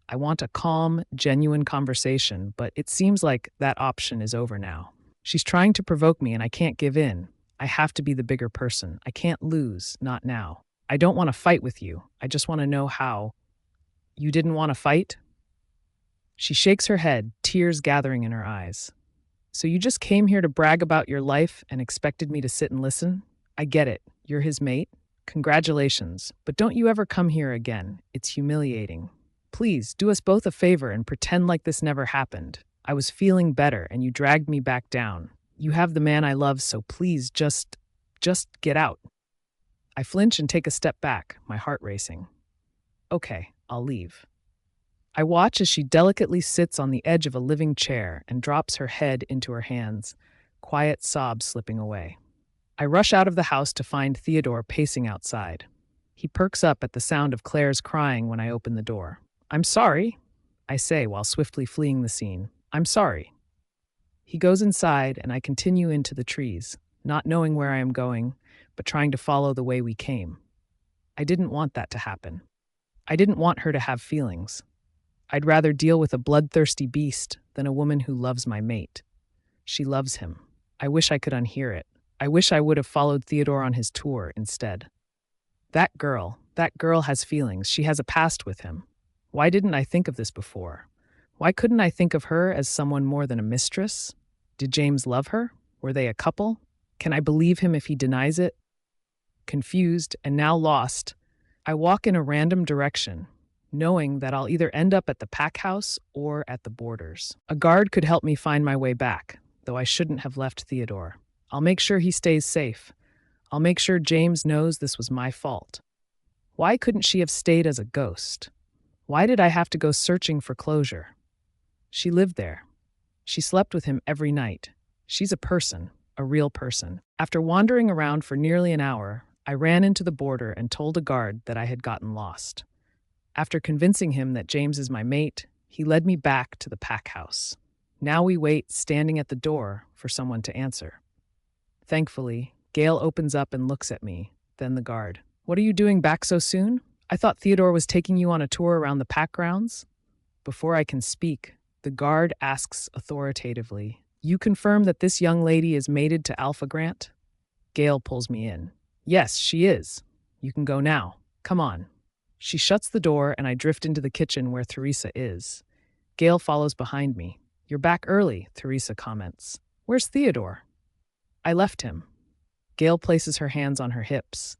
I want a calm, genuine conversation, but it seems like that option is over now. She's trying to provoke me and I can't give in. I have to be the bigger person. I can't lose, not now. I don't want to fight with you. I just want to know how. You didn't want to fight? She shakes her head, tears gathering in her eyes. So you just came here to brag about your life and expected me to sit and listen? I get it. You're his mate. Congratulations. But don't you ever come here again. It's humiliating. Please, do us both a favor and pretend like this never happened. I was feeling better and you dragged me back down. You have the man I love, so please just get out. I flinch and take a step back, my heart racing. Okay, I'll leave. I watch as she delicately sits on the edge of a living chair and drops her head into her hands, quiet sobs slipping away. I rush out of the house to find Theodore pacing outside. He perks up at the sound of Claire's crying when I open the door. I'm sorry, I say while swiftly fleeing the scene. I'm sorry. He goes inside and I continue into the trees, not knowing where I am going, but trying to follow the way we came. I didn't want that to happen. I didn't want her to have feelings. I'd rather deal with a bloodthirsty beast than a woman who loves my mate. She loves him. I wish I could unhear it. I wish I would have followed Theodore on his tour instead. That girl has feelings. She has a past with him. Why didn't I think of this before? Why couldn't I think of her as someone more than a mistress? Did James love her? Were they a couple? Can I believe him if he denies it? Confused and now lost, I walk in a random direction, knowing that I'll either end up at the pack house or at the borders. A guard could help me find my way back, though I shouldn't have left Theodore. I'll make sure he stays safe. I'll make sure James knows this was my fault. Why couldn't she have stayed as a ghost? Why did I have to go searching for closure? She lived there. She slept with him every night. She's a person, a real person. After wandering around for nearly an hour, I ran into the border and told a guard that I had gotten lost. After convincing him that James is my mate, he led me back to the pack house. Now we wait, standing at the door, for someone to answer. Thankfully, Gail opens up and looks at me, then the guard. What are you doing back so soon? I thought Theodore was taking you on a tour around the pack grounds. Before I can speak, the guard asks authoritatively, You confirm that this young lady is mated to Alpha Grant? Gail pulls me in. Yes, she is. You can go now. Come on. She shuts the door and I drift into the kitchen where Theresa is. Gail follows behind me. You're back early, Theresa comments. Where's Theodore? I left him. Gail places her hands on her hips.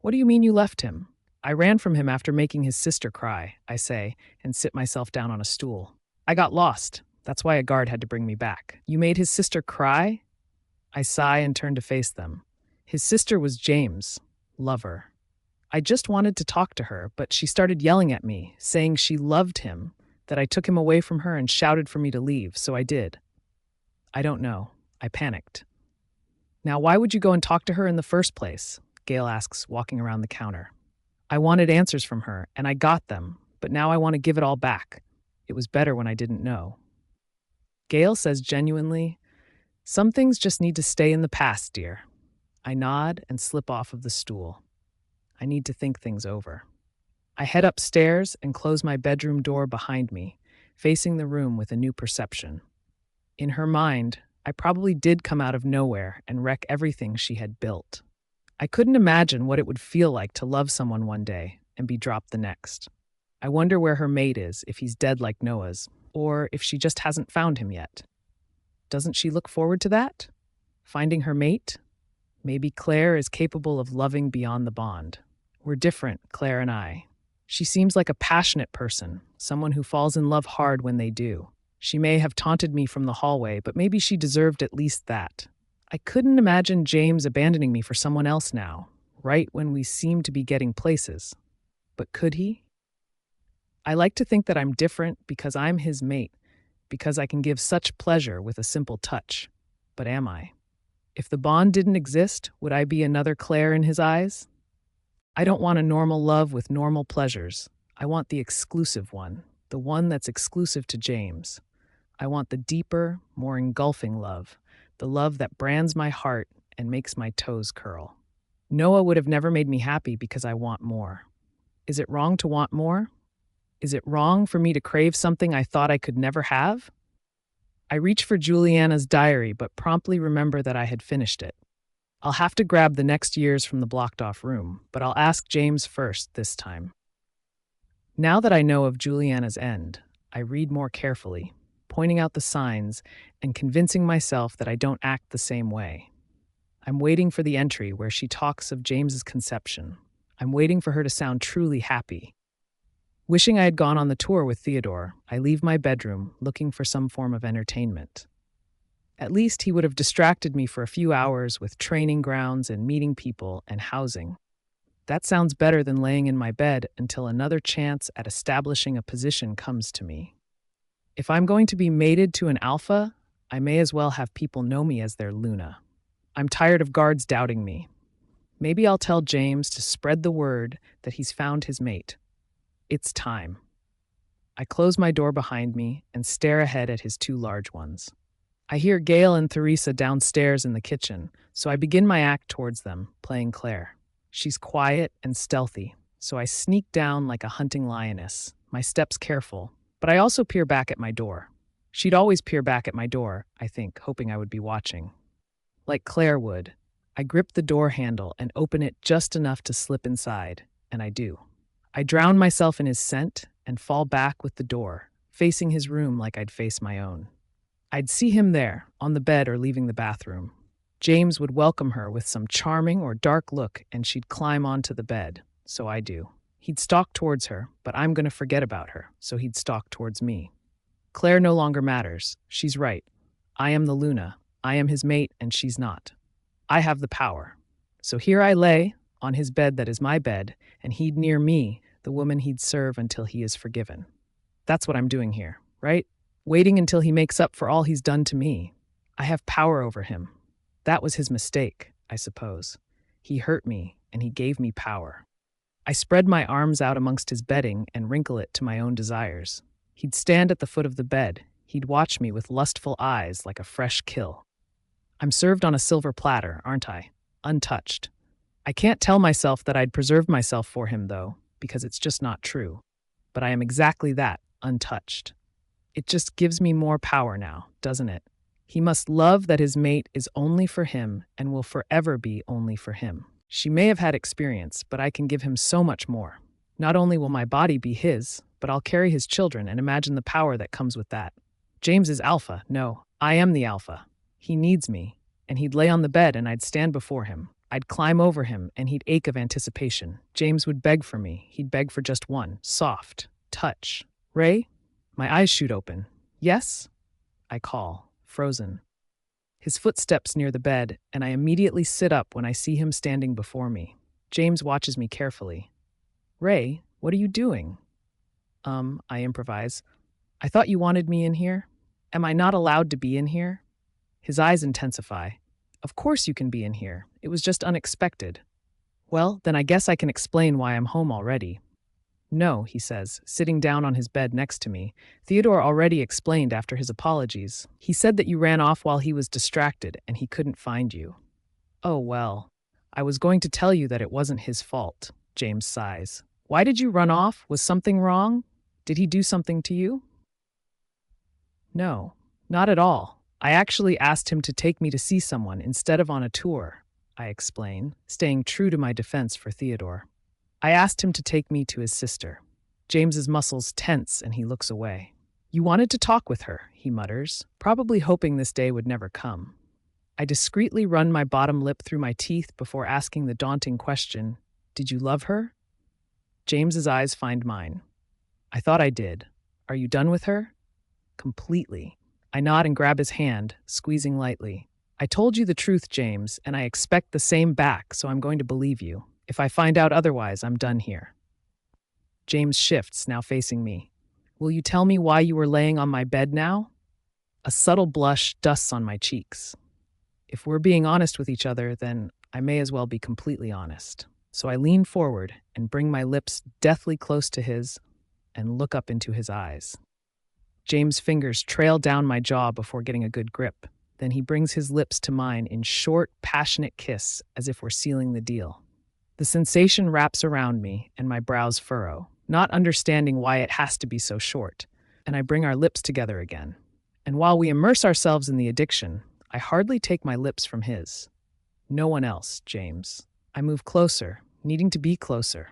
What do you mean you left him? I ran from him after making his sister cry, I say, and sit myself down on a stool. I got lost. That's why a guard had to bring me back. You made his sister cry? I sigh and turn to face them. His sister was James' lover. I just wanted to talk to her, but she started yelling at me, saying she loved him, that I took him away from her and shouted for me to leave, so I did. I don't know. I panicked. Now, why would you go and talk to her in the first place? Gail asks, walking around the counter. I wanted answers from her, and I got them, but now I want to give it all back. It was better when I didn't know. Gail says genuinely, Some things just need to stay in the past, dear. I nod and slip off of the stool. I need to think things over. I head upstairs and close my bedroom door behind me, facing the room with a new perception. In her mind, I probably did come out of nowhere and wreck everything she had built. I couldn't imagine what it would feel like to love someone one day and be dropped the next. I wonder where her mate is, if he's dead like Noah's, or if she just hasn't found him yet. Doesn't she look forward to that? Finding her mate? Maybe Claire is capable of loving beyond the bond. We're different, Claire and I. She seems like a passionate person, someone who falls in love hard when they do. She may have taunted me from the hallway, but maybe she deserved at least that. I couldn't imagine James abandoning me for someone else now, right when we seem to be getting places. But could he? I like to think that I'm different because I'm his mate, because I can give such pleasure with a simple touch. But am I? If the bond didn't exist, would I be another Claire in his eyes? I don't want a normal love with normal pleasures. I want the exclusive one, the one that's exclusive to James. I want the deeper, more engulfing love, the love that brands my heart and makes my toes curl. Noah would have never made me happy because I want more. Is it wrong to want more? Is it wrong for me to crave something I thought I could never have? I reach for Juliana's diary, but promptly remember that I had finished it. I'll have to grab the next years from the blocked-off room, but I'll ask James first this time. Now that I know of Juliana's end, I read more carefully, pointing out the signs and convincing myself that I don't act the same way. I'm waiting for the entry where she talks of James's conception. I'm waiting for her to sound truly happy. Wishing I had gone on the tour with Theodore, I leave my bedroom looking for some form of entertainment. At least he would have distracted me for a few hours with training grounds and meeting people and housing. That sounds better than laying in my bed until another chance at establishing a position comes to me. If I'm going to be mated to an alpha, I may as well have people know me as their Luna. I'm tired of guards doubting me. Maybe I'll tell James to spread the word that he's found his mate. It's time. I close my door behind me and stare ahead at his two large ones. I hear Gail and Theresa downstairs in the kitchen, so I begin my act towards them, playing Claire. She's quiet and stealthy, so I sneak down like a hunting lioness, my steps careful, but I also peer back at my door. She'd always peer back at my door, I think, hoping I would be watching. Like Claire would, I grip the door handle and open it just enough to slip inside, and I do. I drown myself in his scent and fall back with the door, facing his room like I'd face my own. I'd see him there, on the bed or leaving the bathroom. James would welcome her with some charming or dark look and she'd climb onto the bed, so I do. He'd stalk towards her, but I'm going to forget about her, so he'd stalk towards me. Claire no longer matters. She's right. I am the Luna. I am his mate and she's not. I have the power. So here I lay, on his bed that is my bed, and he'd near me, the woman he'd serve until he is forgiven. That's what I'm doing here, right? Waiting until he makes up for all he's done to me. I have power over him. That was his mistake, I suppose. He hurt me, and he gave me power. I spread my arms out amongst his bedding and wrinkle it to my own desires. He'd stand at the foot of the bed. He'd watch me with lustful eyes like a fresh kill. I'm served on a silver platter, aren't I? Untouched. I can't tell myself that I'd preserved myself for him, though, because it's just not true. But I am exactly that, untouched. It just gives me more power now, doesn't it? He must love that his mate is only for him and will forever be only for him. She may have had experience, but I can give him so much more. Not only will my body be his, but I'll carry his children and imagine the power that comes with that. James is alpha. No, I am the alpha. He needs me, and he'd lay on the bed and I'd stand before him. I'd climb over him and he'd ache of anticipation. James would beg for me. He'd beg for just one, soft touch. Ray? My eyes shoot open. Yes? I call, frozen. His footsteps near the bed, and I immediately sit up when I see him standing before me. James watches me carefully. Ray, what are you doing? I improvise. I thought you wanted me in here. Am I not allowed to be in here? His eyes intensify. Of course you can be in here. It was just unexpected. Well, then I guess I can explain why I'm home already. No, he says, sitting down on his bed next to me. Theodore already explained after his apologies. He said that you ran off while he was distracted and he couldn't find you. Oh, well, I was going to tell you that it wasn't his fault, James sighs. Why did you run off? Was something wrong? Did he do something to you? No, not at all. I actually asked him to take me to see someone instead of on a tour, I explain, staying true to my defense for Theodore. I asked him to take me to his sister. James's muscles tense and he looks away. You wanted to talk with her, he mutters, probably hoping this day would never come. I discreetly run my bottom lip through my teeth before asking the daunting question, "Did you love her?" James's eyes find mine. "I thought I did. Are you done with her?" "Completely." I nod and grab his hand, squeezing lightly. "I told you the truth, James, and I expect the same back, so I'm going to believe you. If I find out otherwise, I'm done here." James shifts, now facing me. "Will you tell me why you were laying on my bed now?" A subtle blush dusts on my cheeks. If we're being honest with each other, then I may as well be completely honest. So I lean forward and bring my lips deathly close to his and look up into his eyes. James' fingers trail down my jaw before getting a good grip. Then he brings his lips to mine in short, passionate kiss as if we're sealing the deal. The sensation wraps around me and my brows furrow, not understanding why it has to be so short, and I bring our lips together again. And while we immerse ourselves in the addiction, I hardly take my lips from his. "No one else, James." I move closer, needing to be closer,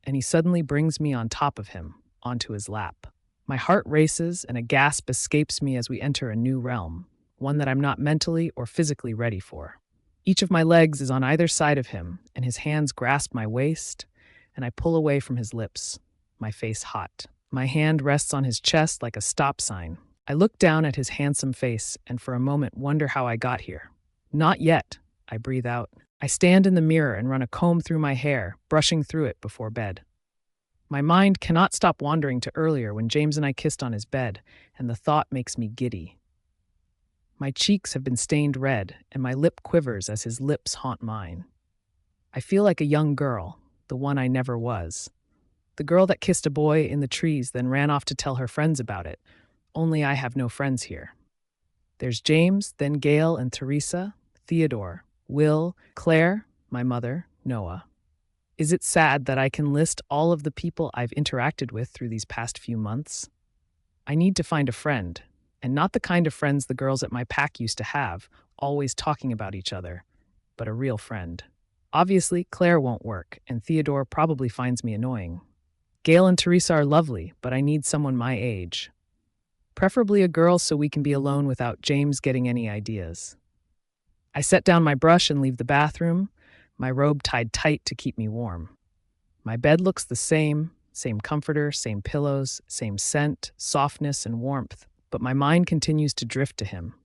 and he suddenly brings me on top of him, onto his lap. My heart races and a gasp escapes me as we enter a new realm, one that I'm not mentally or physically ready for. Each of my legs is on either side of him, and his hands grasp my waist, and I pull away from his lips, my face hot. My hand rests on his chest like a stop sign. I look down at his handsome face and for a moment wonder how I got here. "Not yet," I breathe out. I stand in the mirror and run a comb through my hair, brushing through it before bed. My mind cannot stop wandering to earlier when James and I kissed on his bed, and the thought makes me giddy. My cheeks have been stained red, and my lip quivers as his lips haunt mine. I feel like a young girl, the one I never was. The girl that kissed a boy in the trees, then ran off to tell her friends about it. Only I have no friends here. There's James, then Gail and Teresa, Theodore, Will, Claire, my mother, Noah. Is it sad that I can list all of the people I've interacted with through these past few months? I need to find a friend, and not the kind of friends the girls at my pack used to have, always talking about each other, but a real friend. Obviously, Claire won't work, and Theodore probably finds me annoying. Gail and Teresa are lovely, but I need someone my age. Preferably a girl so we can be alone without James getting any ideas. I set down my brush and leave the bathroom, my robe tied tight to keep me warm. My bed looks the same comforter, same pillows, same scent, softness, and warmth, but my mind continues to drift to him.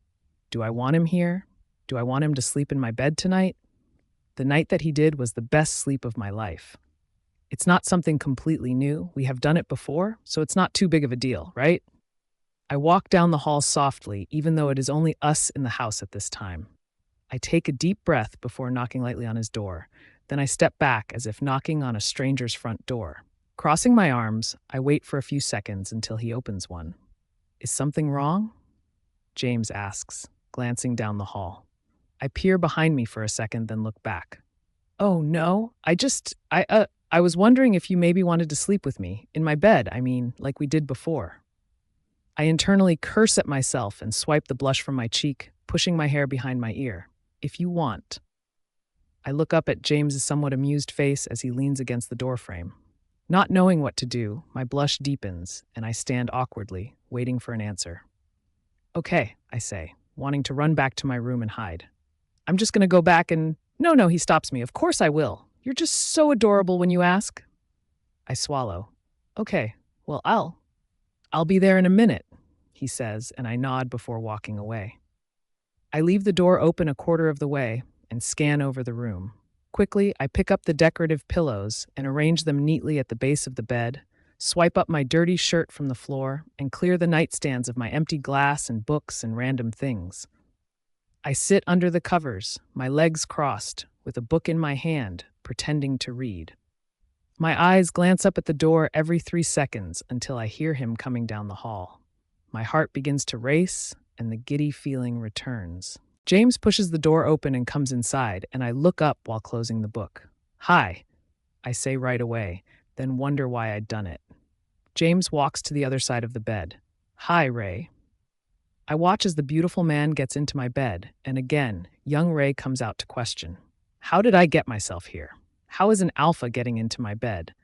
Do I want him here? Do I want him to sleep in my bed tonight? The night that he did was the best sleep of my life. It's not something completely new. We have done it before, so it's not too big of a deal, right? I walk down the hall softly, even though it is only us in the house at this time. I take a deep breath before knocking lightly on his door. Then I step back as if knocking on a stranger's front door. Crossing my arms, I wait for a few seconds until he opens one. "Is something wrong?" James asks, glancing down the hall. I peer behind me for a second, then look back. "Oh, no. I was wondering if you maybe wanted to sleep with me. In my bed, I mean, like we did before." I internally curse at myself and swipe the blush from my cheek, pushing my hair behind my ear. "If you want." I look up at James's somewhat amused face as he leans against the doorframe. Not knowing what to do, my blush deepens, and I stand awkwardly, waiting for an answer. "Okay," I say, wanting to run back to my room and hide. "I'm just going to go back and—" No, he stops me. "Of course I will. You're just so adorable when you ask." I swallow. "Okay, well, I'll be there in a minute," he says, and I nod before walking away. I leave the door open a quarter of the way and scan over the room. Quickly, I pick up the decorative pillows and arrange them neatly at the base of the bed, swipe up my dirty shirt from the floor, and clear the nightstands of my empty glass and books and random things. I sit under the covers, my legs crossed, with a book in my hand, pretending to read. My eyes glance up at the door every 3 seconds until I hear him coming down the hall. My heart begins to race, and the giddy feeling returns. James pushes the door open and comes inside, and I look up while closing the book. "Hi," I say right away, then wonder why I'd done it. James walks to the other side of the bed. "Hi, Ray." I watch as the beautiful man gets into my bed, and again, young Ray comes out to question. How did I get myself here? How is an alpha getting into my bed?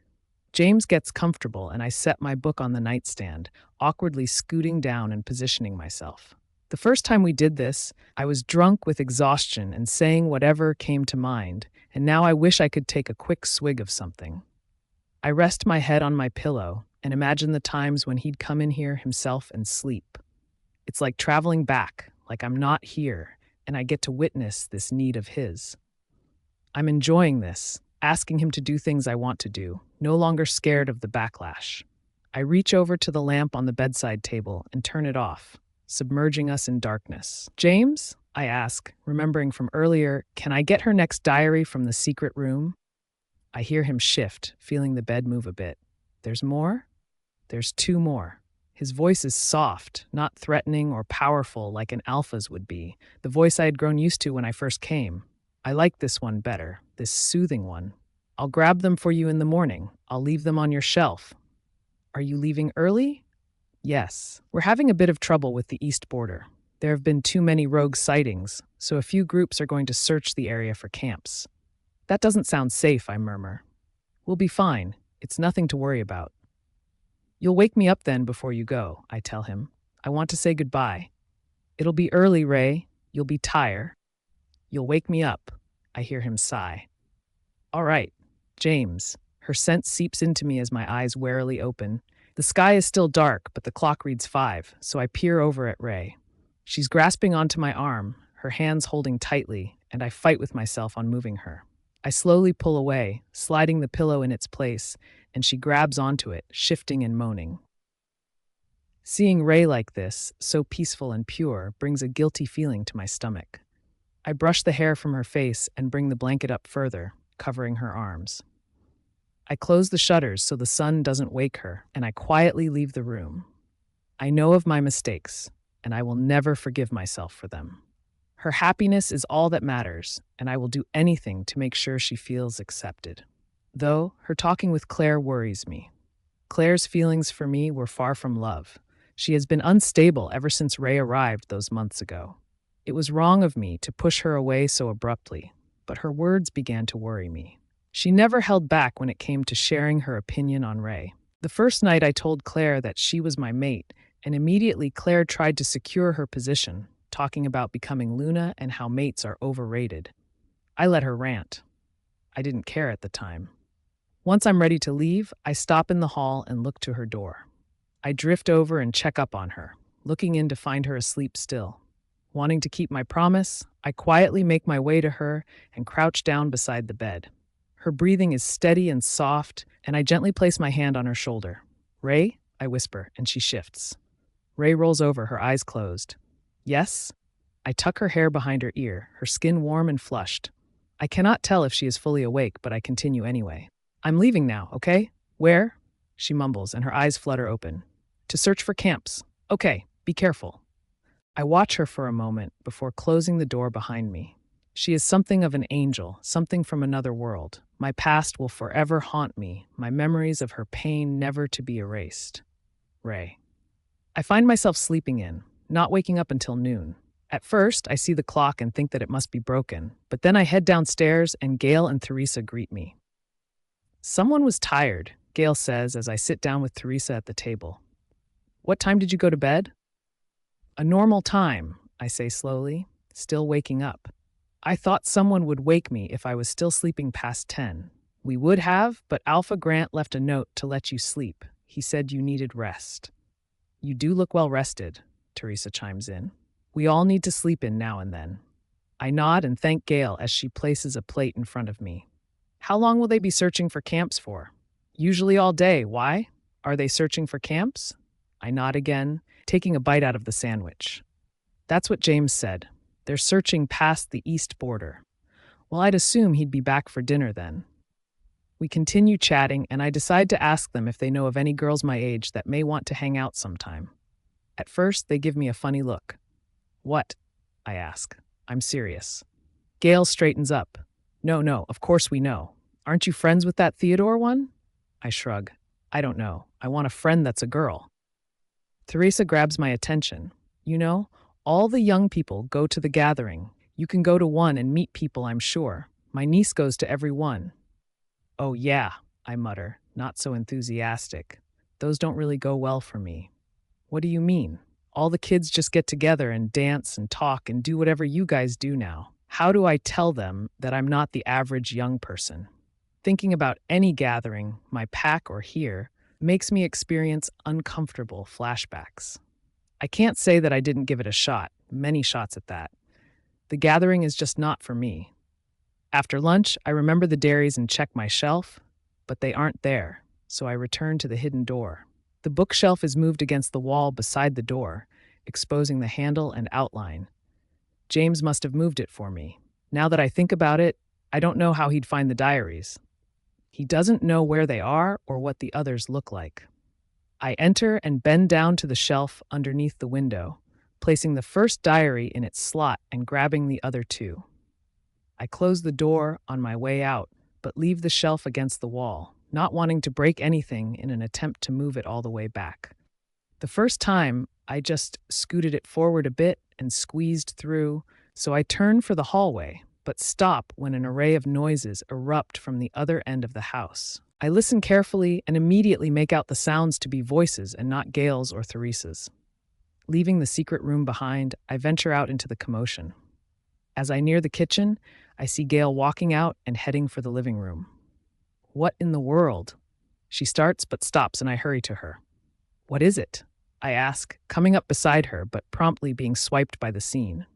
James gets comfortable, and I set my book on the nightstand, awkwardly scooting down and positioning myself. The first time we did this, I was drunk with exhaustion and saying whatever came to mind, and now I wish I could take a quick swig of something. I rest my head on my pillow and imagine the times when he'd come in here himself and sleep. It's like traveling back, like I'm not here, and I get to witness this need of his. I'm enjoying this, asking him to do things I want to do, no longer scared of the backlash. I reach over to the lamp on the bedside table and turn it off, submerging us in darkness. James, I ask, remembering from earlier, can I get her next diary from the secret room? I hear him shift, feeling the bed move a bit. There's more? There's two more. His voice is soft, not threatening or powerful like an alpha's would be, the voice I had grown used to when I first came. I like this one better, this soothing one. I'll grab them for you in the morning. I'll leave them on your shelf. Are you leaving early? Yes. We're having a bit of trouble with the east border. There have been too many rogue sightings, so a few groups are going to search the area for camps. That doesn't sound safe, I murmur. We'll be fine. It's nothing to worry about. You'll wake me up then before you go, I tell him. I want to say goodbye. It'll be early, Ray. You'll be tired. You'll wake me up, I hear him sigh. All right, James. Her scent seeps into me as my eyes warily open. The sky is still dark, but the clock reads 5, so I peer over at Ray. She's grasping onto my arm, her hands holding tightly, and I fight with myself on moving her. I slowly pull away, sliding the pillow in its place, and she grabs onto it, shifting and moaning. Seeing Ray like this, so peaceful and pure, brings a guilty feeling to my stomach. I brush the hair from her face and bring the blanket up further, covering her arms. I close the shutters so the sun doesn't wake her, and I quietly leave the room. I know of my mistakes, and I will never forgive myself for them. Her happiness is all that matters, and I will do anything to make sure she feels accepted. Though, her talking with Claire worries me. Claire's feelings for me were far from love. She has been unstable ever since Ray arrived those months ago. It was wrong of me to push her away so abruptly, but her words began to worry me. She never held back when it came to sharing her opinion on Ray. The first night I told Claire that she was my mate, and immediately Claire tried to secure her position, talking about becoming Luna and how mates are overrated. I let her rant. I didn't care at the time. Once I'm ready to leave, I stop in the hall and look to her door. I drift over and check up on her, looking in to find her asleep still. Wanting to keep my promise, I quietly make my way to her and crouch down beside the bed. Her breathing is steady and soft, and I gently place my hand on her shoulder. Ray, I whisper, and she shifts. Ray rolls over, her eyes closed. Yes? I tuck her hair behind her ear, her skin warm and flushed. I cannot tell if she is fully awake, but I continue anyway. I'm leaving now, okay? Where? She mumbles, and her eyes flutter open. To search for camps. Okay, be careful. I watch her for a moment before closing the door behind me. She is something of an angel, something from another world. My past will forever haunt me, my memories of her pain never to be erased. Ray. I find myself sleeping in, not waking up until noon. At first, I see the clock and think that it must be broken, but then I head downstairs and Gail and Teresa greet me. Someone was tired, Gail says as I sit down with Teresa at the table. What time did you go to bed? A normal time, I say slowly, still waking up. I thought someone would wake me if I was still sleeping past 10. We would have, but Alpha Grant left a note to let you sleep. He said you needed rest. You do look well rested, Teresa chimes in. We all need to sleep in now and then. I nod and thank Gail as she places a plate in front of me. How long will they be searching for camps for? Usually all day. Why? Are they searching for camps? I nod again, taking a bite out of the sandwich. That's what James said. They're searching past the east border. Well, I'd assume he'd be back for dinner then. We continue chatting, and I decide to ask them if they know of any girls my age that may want to hang out sometime. At first, they give me a funny look. What? I ask. I'm serious. Gail straightens up. No, of course we know. Aren't you friends with that Theodore one? I shrug. I don't know. I want a friend that's a girl. Teresa grabs my attention. You know, all the young people go to the gathering. You can go to one and meet people, I'm sure. My niece goes to every one. Oh yeah, I mutter. not so enthusiastic. Those don't really go well for me. What do you mean? All the kids just get together and dance and talk and do whatever you guys do now. How do I tell them that I'm not the average young person? Thinking about any gathering, my pack or here, makes me experience uncomfortable flashbacks. I can't say that I didn't give it a shot, many shots at that. The gathering is just not for me. After lunch, I remember the dairies and check my shelf, but they aren't there, so I return to the hidden door. The bookshelf is moved against the wall beside the door, exposing the handle and outline. James must have moved it for me. Now that I think about it, I don't know how he'd find the diaries. He doesn't know where they are or what the others look like. I enter and bend down to the shelf underneath the window, placing the first diary in its slot and grabbing the other two. I close the door on my way out, but leave the shelf against the wall, not wanting to break anything in an attempt to move it all the way back. The first time, I just scooted it forward a bit and squeezed through, so I turn for the hallway, but stop when an array of noises erupt from the other end of the house. I listen carefully and immediately make out the sounds to be voices and not Gail's or Theresa's. Leaving the secret room behind, I venture out into the commotion. As I near the kitchen, I see Gail walking out and heading for the living room. What in the world? She starts but stops and I hurry to her. What is it? I ask, coming up beside her but promptly being swiped by the scene.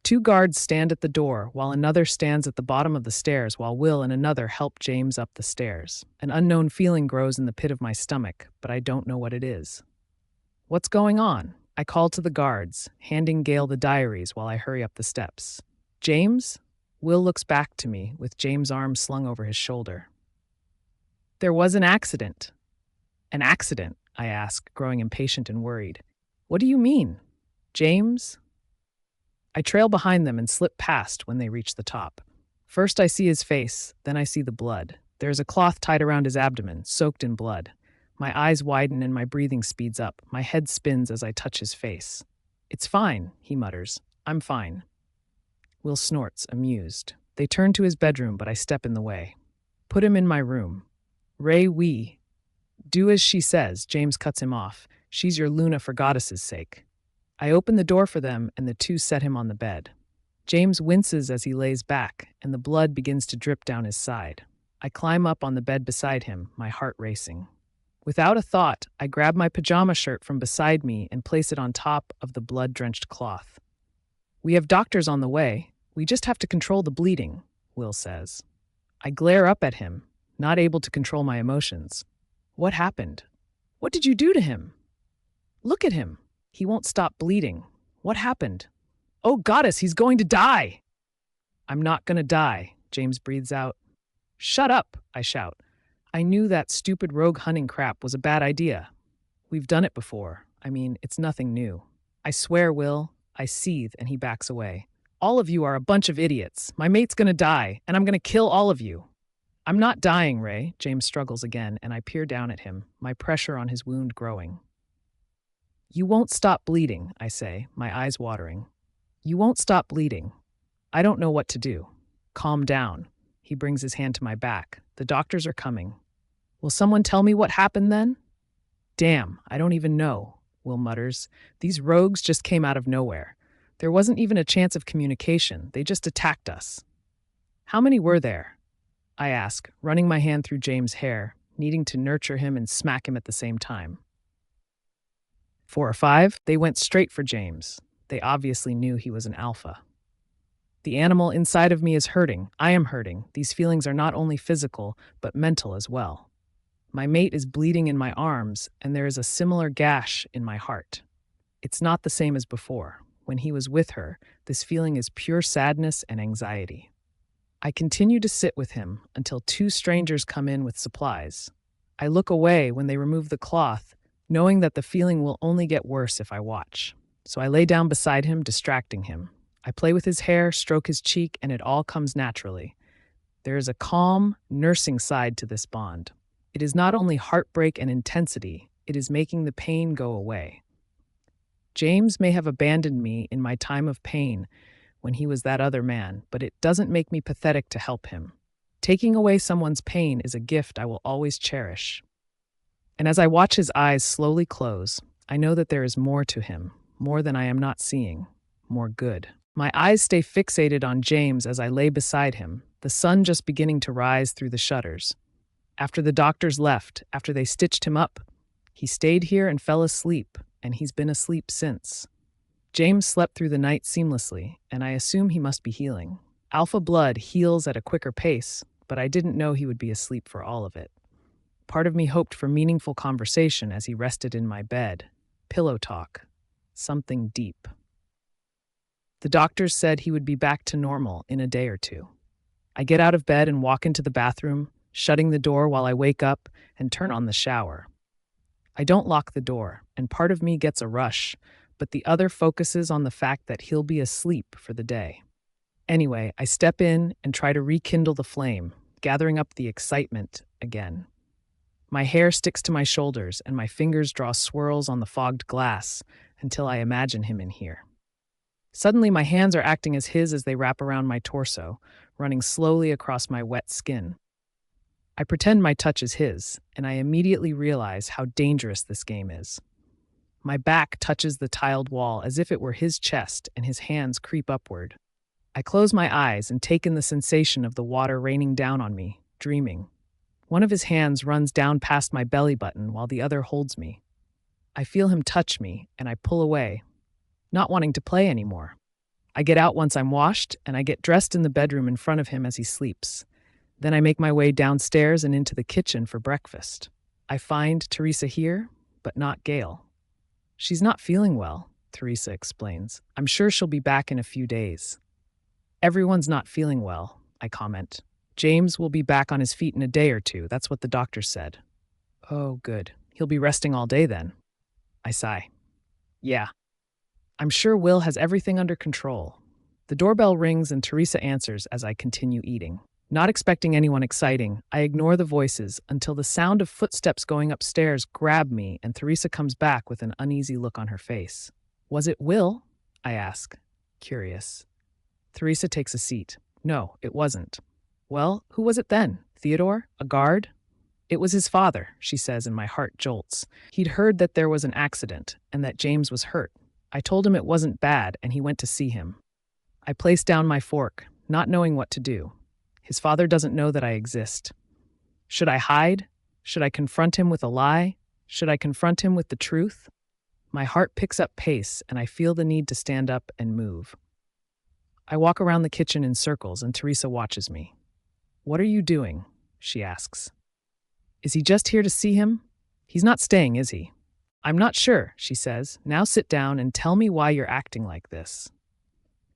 Two guards stand at the door while another stands at the bottom of the stairs while Will and another help James up the stairs. An unknown feeling grows in the pit of my stomach, but I don't know what it is. What's going on? I call to the guards, handing Gail the diaries while I hurry up the steps. James? Will looks back to me with James' arm slung over his shoulder. There was an accident. An accident, I ask, growing impatient and worried. What do you mean? James? I trail behind them and slip past when they reach the top. First I see his face, then I see the blood. There is a cloth tied around his abdomen, soaked in blood. My eyes widen and my breathing speeds up. My head spins as I touch his face. It's fine, he mutters. I'm fine. Will snorts, amused. They turn to his bedroom, but I step in the way. Put him in my room. Ray, we. Do as she says, James cuts him off. She's your Luna for goddess's sake. I open the door for them, and the two set him on the bed. James winces as he lays back, and the blood begins to drip down his side. I climb up on the bed beside him, my heart racing. Without a thought, I grab my pajama shirt from beside me and place it on top of the blood-drenched cloth. We have doctors on the way. We just have to control the bleeding, Will says. I glare up at him, not able to control my emotions. What happened? What did you do to him? Look at him. He won't stop bleeding. What happened? Oh, goddess, he's going to die! I'm not going to die, James breathes out. Shut up, I shout. I knew that stupid rogue hunting crap was a bad idea. We've done it before. I mean, it's nothing new. I swear, Will. I seethe, and he backs away. All of you are a bunch of idiots. My mate's going to die, and I'm going to kill all of you. I'm not dying, Ray, James struggles again, and I peer down at him, my pressure on his wound growing. You won't stop bleeding, I say, my eyes watering. You won't stop bleeding. I don't know what to do. Calm down. He brings his hand to my back. The doctors are coming. Will someone tell me what happened then? Damn, I don't even know, Will mutters. These rogues just came out of nowhere. There wasn't even a chance of communication. They just attacked us. How many were there? I ask, running my hand through James' hair, needing to nurture him and smack him at the same time. 4 or 5, they went straight for James. They obviously knew he was an alpha. The animal inside of me is hurting. I am hurting. These feelings are not only physical, but mental as well. My mate is bleeding in my arms, and there is a similar gash in my heart. It's not the same as before. When he was with her, this feeling is pure sadness and anxiety. I continue to sit with him until 2 strangers come in with supplies. I look away when they remove the cloth, knowing that the feeling will only get worse if I watch. So I lay down beside him, distracting him. I play with his hair, stroke his cheek, and it all comes naturally. There is a calm, nursing side to this bond. It is not only heartbreak and intensity, it is making the pain go away. James may have abandoned me in my time of pain when he was that other man, but it doesn't make me pathetic to help him. Taking away someone's pain is a gift I will always cherish. And as I watch his eyes slowly close, I know that there is more to him, more than I am not seeing, more good. My eyes stay fixated on James as I lay beside him, the sun just beginning to rise through the shutters. After the doctors left, after they stitched him up, he stayed here and fell asleep, and he's been asleep since. James slept through the night seamlessly, and I assume he must be healing. Alpha blood heals at a quicker pace, but I didn't know he would be asleep for all of it. Part of me hoped for meaningful conversation as he rested in my bed. Pillow talk. Something deep. The doctors said he would be back to normal in a day or two. I get out of bed and walk into the bathroom, shutting the door while I wake up and turn on the shower. I don't lock the door, and part of me gets a rush, but the other focuses on the fact that he'll be asleep for the day. Anyway, I step in and try to rekindle the flame, gathering up the excitement again. My hair sticks to my shoulders and my fingers draw swirls on the fogged glass until I imagine him in here. Suddenly, my hands are acting as his as they wrap around my torso, running slowly across my wet skin. I pretend my touch is his, and I immediately realize how dangerous this game is. My back touches the tiled wall as if it were his chest, and his hands creep upward. I close my eyes and take in the sensation of the water raining down on me, dreaming. One of his hands runs down past my belly button while the other holds me. I feel him touch me, and I pull away, not wanting to play anymore. I get out once I'm washed, and I get dressed in the bedroom in front of him as he sleeps. Then I make my way downstairs and into the kitchen for breakfast. I find Teresa here, but not Gail. She's not feeling well, Teresa explains. I'm sure she'll be back in a few days. Everyone's not feeling well, I comment. James will be back on his feet in a day or two, that's what the doctor said. Oh, good. He'll be resting all day then. I sigh. Yeah. I'm sure Will has everything under control. The doorbell rings and Teresa answers as I continue eating. Not expecting anyone exciting, I ignore the voices until the sound of footsteps going upstairs grab me and Teresa comes back with an uneasy look on her face. Was it Will? I ask, curious. Teresa takes a seat. No, it wasn't. Well, who was it then? Theodore? A guard? It was his father, she says, and my heart jolts. He'd heard that there was an accident and that James was hurt. I told him it wasn't bad and he went to see him. I place down my fork, not knowing what to do. His father doesn't know that I exist. Should I hide? Should I confront him with a lie? Should I confront him with the truth? My heart picks up pace and I feel the need to stand up and move. I walk around the kitchen in circles and Teresa watches me. What are you doing? She asks. Is he just here to see him? He's not staying, is he? I'm not sure, she says. Now sit down and tell me why you're acting like this.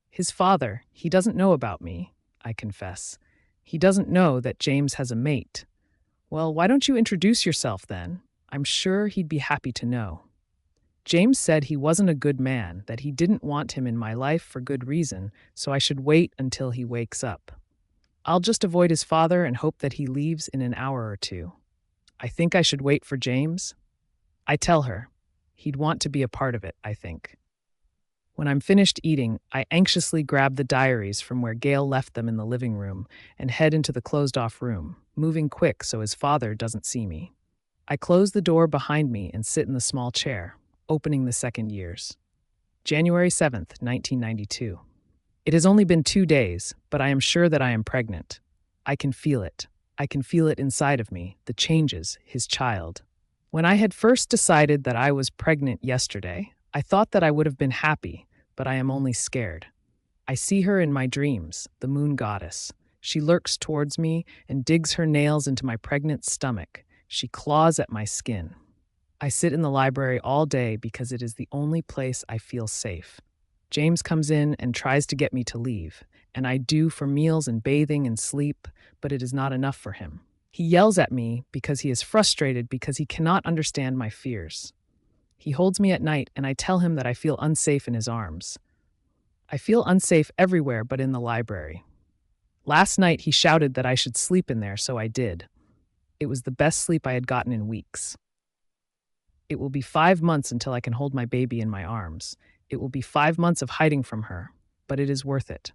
His father, he doesn't know about me, I confess. He doesn't know that James has a mate. Well, why don't you introduce yourself then? I'm sure he'd be happy to know. James said he wasn't a good man, that he didn't want him in my life for good reason, so I should wait until he wakes up. I'll just avoid his father and hope that he leaves in an hour or two. I think I should wait for James. I tell her. He'd want to be a part of it, I think. When I'm finished eating, I anxiously grab the diaries from where Gail left them in the living room and head into the closed-off room, moving quick so his father doesn't see me. I close the door behind me and sit in the small chair, opening the second years. January 7th, 1992. It has only been 2 days, but I am sure that I am pregnant. I can feel it. I can feel it inside of me, the changes, his child. When I had first decided that I was pregnant yesterday, I thought that I would have been happy, but I am only scared. I see her in my dreams, the moon goddess. She lurks towards me and digs her nails into my pregnant stomach. She claws at my skin. I sit in the library all day because it is the only place I feel safe. James comes in and tries to get me to leave, and I do for meals and bathing and sleep, but it is not enough for him. He yells at me because he is frustrated because he cannot understand my fears. He holds me at night and I tell him that I feel unsafe in his arms. I feel unsafe everywhere but in the library. Last night he shouted that I should sleep in there, so I did. It was the best sleep I had gotten in weeks. It will be 5 months until I can hold my baby in my arms. It will be 5 months of hiding from her, but it is worth it.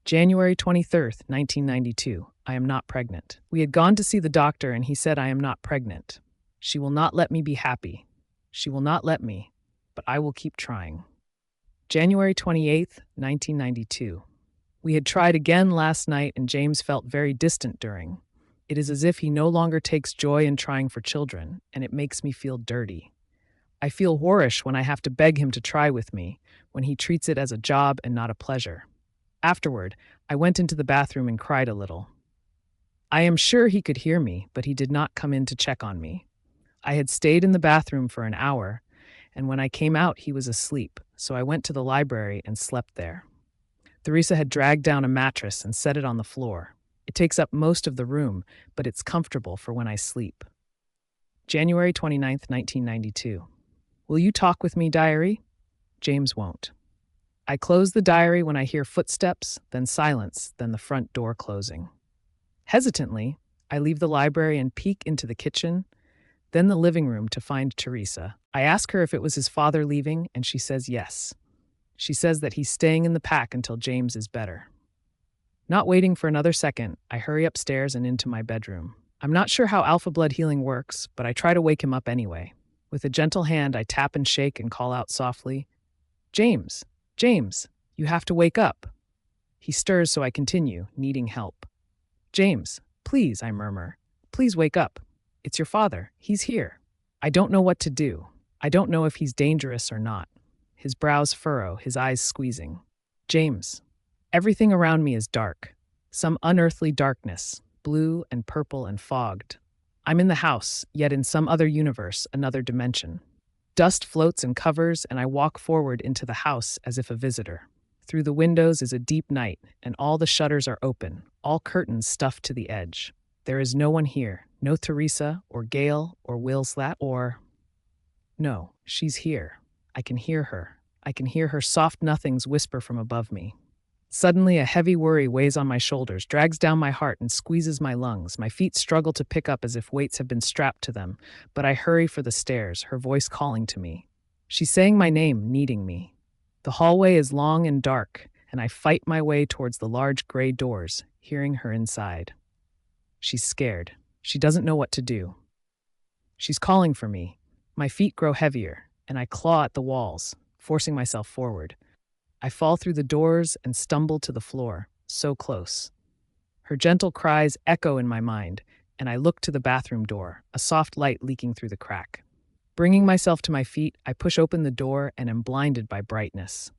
January 23rd, 1992. I am not pregnant. We had gone to see the doctor and he said I am not pregnant. She will not let me be happy. She will not let me, but I will keep trying. January 28th, 1992. We had tried again last night and James felt very distant during. It is as if he no longer takes joy in trying for children, and it makes me feel dirty. I feel whorish when I have to beg him to try with me, when he treats it as a job and not a pleasure. Afterward, I went into the bathroom and cried a little. I am sure he could hear me, but he did not come in to check on me. I had stayed in the bathroom for an hour, and when I came out, he was asleep, so I went to the library and slept there. Theresa had dragged down a mattress and set it on the floor. It takes up most of the room, but it's comfortable for when I sleep. January 29th, 1992. Will you talk with me, diary? James won't. I close the diary when I hear footsteps, then silence, then the front door closing. Hesitantly, I leave the library and peek into the kitchen, then the living room to find Theresa. I ask her if it was his father leaving, and she says yes. She says that he's staying in the pack until James is better. Not waiting for another second, I hurry upstairs and into my bedroom. I'm not sure how alpha blood healing works, but I try to wake him up anyway. With a gentle hand, I tap and shake and call out softly, James, James, you have to wake up. He stirs, so I continue, needing help. James, please, I murmur. Please wake up. It's your father. He's here. I don't know what to do. I don't know if he's dangerous or not. His brows furrow, his eyes squeezing. James. Everything around me is dark. Some unearthly darkness, blue and purple and fogged. I'm in the house, yet in some other universe, another dimension. Dust floats and covers, and I walk forward into the house as if a visitor. Through the windows is a deep night, and all the shutters are open, all curtains stuffed to the edge. There is no one here, no Theresa, or Gail, or Will Slat, or... No, she's here. I can hear her. I can hear her soft nothings whisper from above me. Suddenly, a heavy worry weighs on my shoulders, drags down my heart, and squeezes my lungs. My feet struggle to pick up as if weights have been strapped to them, but I hurry for the stairs, her voice calling to me. She's saying my name, needing me. The hallway is long and dark, and I fight my way towards the large gray doors, hearing her inside. She's scared. She doesn't know what to do. She's calling for me. My feet grow heavier, and I claw at the walls, forcing myself forward. I fall through the doors and stumble to the floor, so close. Her gentle cries echo in my mind, and I look to the bathroom door, a soft light leaking through the crack. Bringing myself to my feet, I push open the door and am blinded by brightness.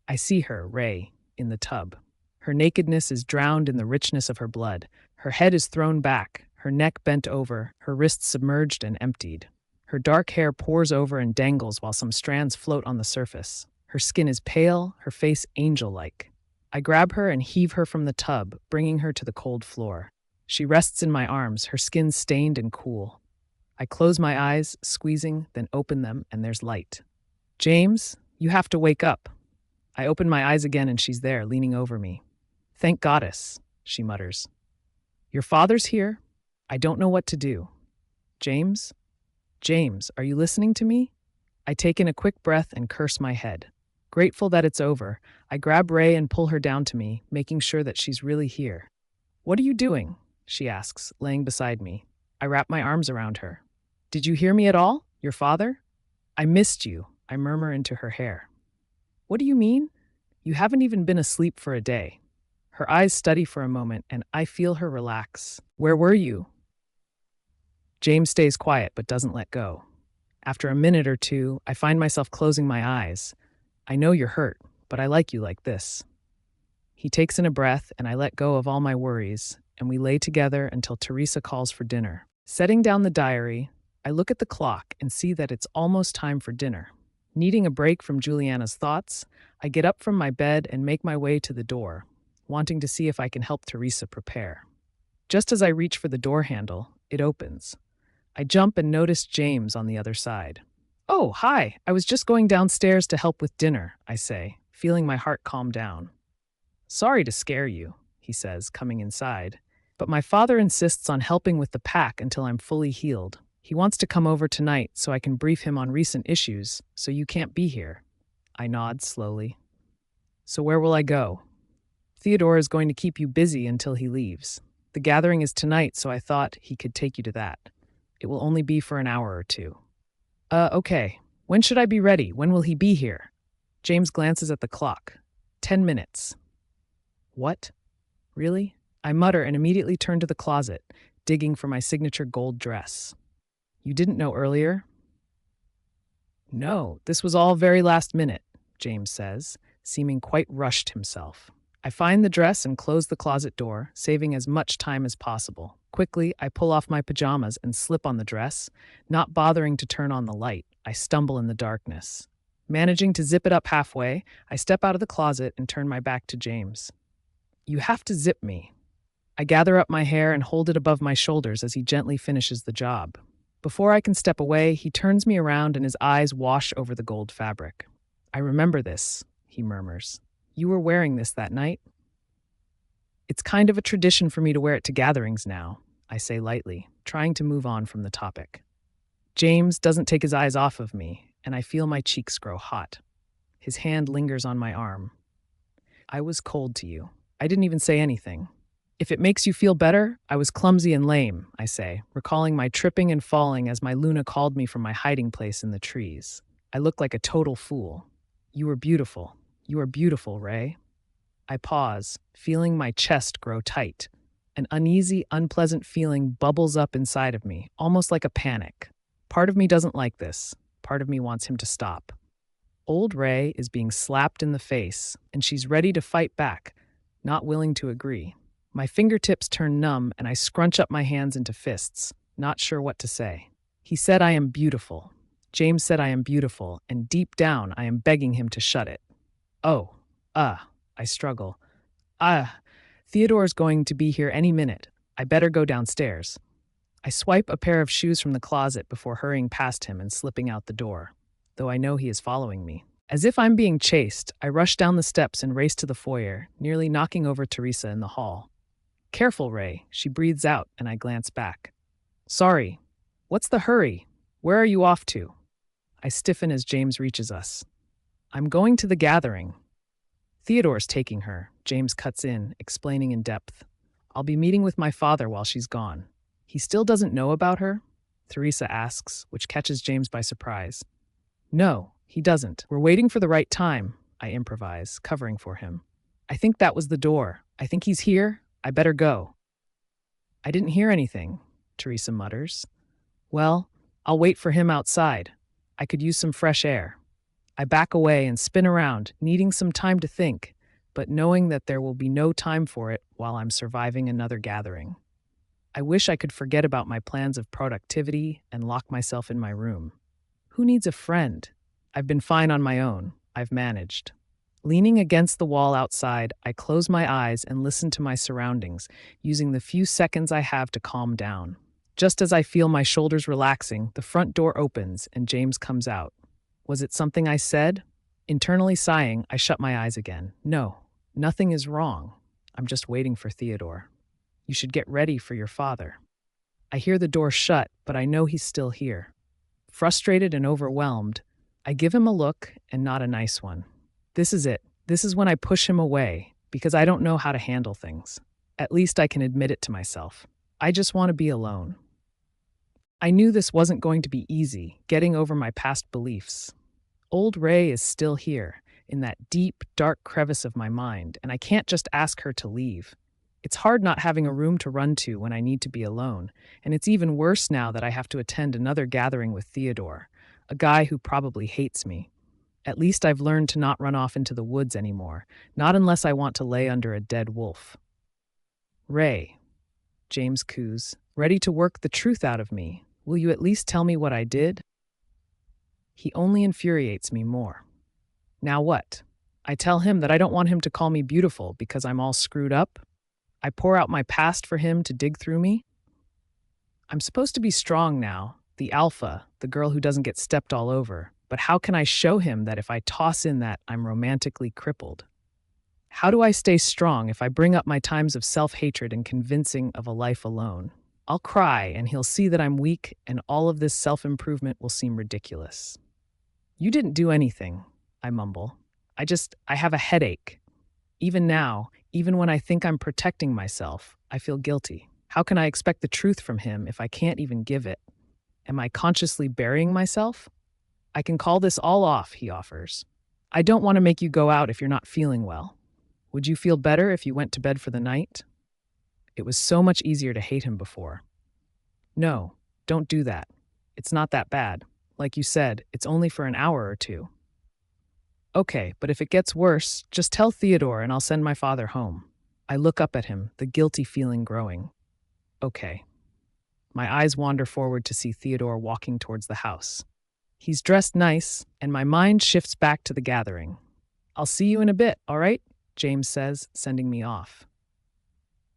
I see her, Ray, in the tub. Her nakedness is drowned in the richness of her blood. Her head is thrown back, her neck bent over, her wrists submerged and emptied. Her dark hair pours over and dangles while some strands float on the surface. Her skin is pale, her face angel-like. I grab her and heave her from the tub, bringing her to the cold floor. She rests in my arms, her skin stained and cool. I close my eyes, squeezing, then open them, and there's light. James, you have to wake up. I open my eyes again and she's there, leaning over me. Thank Goddess, she mutters. Your father's here? I don't know what to do. James? James, are you listening to me? I take in a quick breath and curse my head. Grateful that it's over, I grab Ray and pull her down to me, making sure that she's really here. What are you doing? She asks, laying beside me. I wrap my arms around her. Did you hear me at all? Your father? I missed you, I murmur into her hair. What do you mean? You haven't even been asleep for a day. Her eyes study for a moment, and I feel her relax. Where were you? James stays quiet but doesn't let go. After a minute or two, I find myself closing my eyes. I know you're hurt, but I like you like this. He takes in a breath, and I let go of all my worries, and we lay together until Theresa calls for dinner. Setting down the diary, I look at the clock and see that it's almost time for dinner. Needing a break from Juliana's thoughts, I get up from my bed and make my way to the door, wanting to see if I can help Theresa prepare. Just as I reach for the door handle, it opens. I jump and notice James on the other side. Oh, hi, I was just going downstairs to help with dinner, I say, feeling my heart calm down. Sorry to scare you, he says, coming inside, but my father insists on helping with the pack until I'm fully healed. He wants to come over tonight so I can brief him on recent issues, so you can't be here. I nod slowly. So where will I go? Theodore is going to keep you busy until he leaves. The gathering is tonight, so I thought he could take you to that. It will only be for an hour or two. Okay. When should I be ready? When will he be here? James glances at the clock. 10 minutes. What? Really? I mutter and immediately turn to the closet, digging for my signature gold dress. You didn't know earlier? No, this was all very last minute, James says, seeming quite rushed himself. I find the dress and close the closet door, saving as much time as possible. Quickly, I pull off my pajamas and slip on the dress. Not bothering to turn on the light, I stumble in the darkness. Managing to zip it up halfway, I step out of the closet and turn my back to James. You have to zip me. I gather up my hair and hold it above my shoulders as he gently finishes the job. Before I can step away, he turns me around and his eyes wash over the gold fabric. I remember this, he murmurs. You were wearing this that night? It's kind of a tradition for me to wear it to gatherings now, I say lightly, trying to move on from the topic. James doesn't take his eyes off of me, and I feel my cheeks grow hot. His hand lingers on my arm. I was cold to you. I didn't even say anything. If it makes you feel better, I was clumsy and lame, I say, recalling my tripping and falling as my Luna called me from my hiding place in the trees. I looked like a total fool. You were beautiful. You are beautiful, Ray. I pause, feeling my chest grow tight. An uneasy, unpleasant feeling bubbles up inside of me, almost like a panic. Part of me doesn't like this. Part of me wants him to stop. Old Ray is being slapped in the face, and she's ready to fight back, not willing to agree. My fingertips turn numb, and I scrunch up my hands into fists, not sure what to say. He said I am beautiful. James said I am beautiful, and deep down I am begging him to shut it. Oh, I struggle. Theodore's going to be here any minute. I better go downstairs. I swipe a pair of shoes from the closet before hurrying past him and slipping out the door, though I know he is following me. As if I'm being chased, I rush down the steps and race to the foyer, nearly knocking over Teresa in the hall. Careful, Ray, she breathes out, and I glance back. Sorry. What's the hurry? Where are you off to? I stiffen as James reaches us. I'm going to the gathering. Theodore's taking her, James cuts in, explaining in depth. I'll be meeting with my father while she's gone. He still doesn't know about her? Teresa asks, which catches James by surprise. No, he doesn't. We're waiting for the right time, I improvise, covering for him. I think that was the door. I think he's here. I better go. I didn't hear anything, Teresa mutters. Well, I'll wait for him outside. I could use some fresh air. I back away and spin around, needing some time to think, but knowing that there will be no time for it while I'm surviving another gathering. I wish I could forget about my plans of productivity and lock myself in my room. Who needs a friend? I've been fine on my own. I've managed. Leaning against the wall outside, I close my eyes and listen to my surroundings, using the few seconds I have to calm down. Just as I feel my shoulders relaxing, the front door opens and James comes out. Was it something I said? Internally sighing, I shut my eyes again. No, nothing is wrong. I'm just waiting for Theodore. You should get ready for your father. I hear the door shut, but I know he's still here. Frustrated and overwhelmed, I give him a look and not a nice one. This is it. This is when I push him away, because I don't know how to handle things. At least I can admit it to myself. I just want to be alone. I knew this wasn't going to be easy, getting over my past beliefs. Old Ray is still here, in that deep, dark crevice of my mind, and I can't just ask her to leave. It's hard not having a room to run to when I need to be alone, and it's even worse now that I have to attend another gathering with Theodore, a guy who probably hates me. At least I've learned to not run off into the woods anymore, not unless I want to lay under a dead wolf. Ray, James coos, ready to work the truth out of me. Will you at least tell me what I did? He only infuriates me more. Now what? I tell him that I don't want him to call me beautiful because I'm all screwed up? I pour out my past for him to dig through me? I'm supposed to be strong now, the alpha, the girl who doesn't get stepped all over. But how can I show him that if I toss in that I'm romantically crippled? How do I stay strong if I bring up my times of self-hatred and convincing of a life alone? I'll cry and he'll see that I'm weak and all of this self-improvement will seem ridiculous. You didn't do anything, I mumble. I have a headache. Even now, even when I think I'm protecting myself, I feel guilty. How can I expect the truth from him if I can't even give it? Am I consciously burying myself? I can call this all off, he offers. I don't want to make you go out if you're not feeling well. Would you feel better if you went to bed for the night? It was so much easier to hate him before. No, don't do that. It's not that bad. Like you said, it's only for an hour or two. Okay, but if it gets worse, just tell Theodore and I'll send my father home. I look up at him, the guilty feeling growing. Okay. My eyes wander forward to see Theodore walking towards the house. He's dressed nice, and my mind shifts back to the gathering. I'll see you in a bit, all right? James says, sending me off.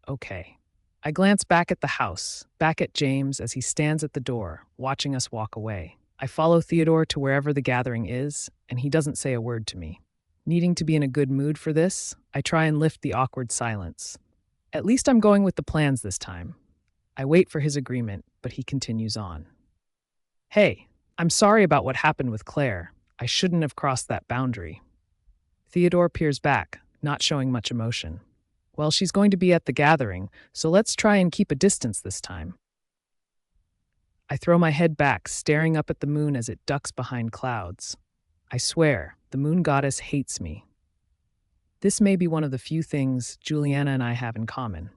Okay. I glance back at the house, back at James as he stands at the door, watching us walk away. I follow Theodore to wherever the gathering is, and he doesn't say a word to me. Needing to be in a good mood for this, I try and lift the awkward silence. At least I'm going with the plans this time. I wait for his agreement, but he continues on. Hey, I'm sorry about what happened with Claire. I shouldn't have crossed that boundary. Theodore peers back, not showing much emotion. Well, she's going to be at the gathering, so let's try and keep a distance this time. I throw my head back, staring up at the moon as it ducks behind clouds. I swear, the moon goddess hates me. This may be one of the few things Juliana and I have in common.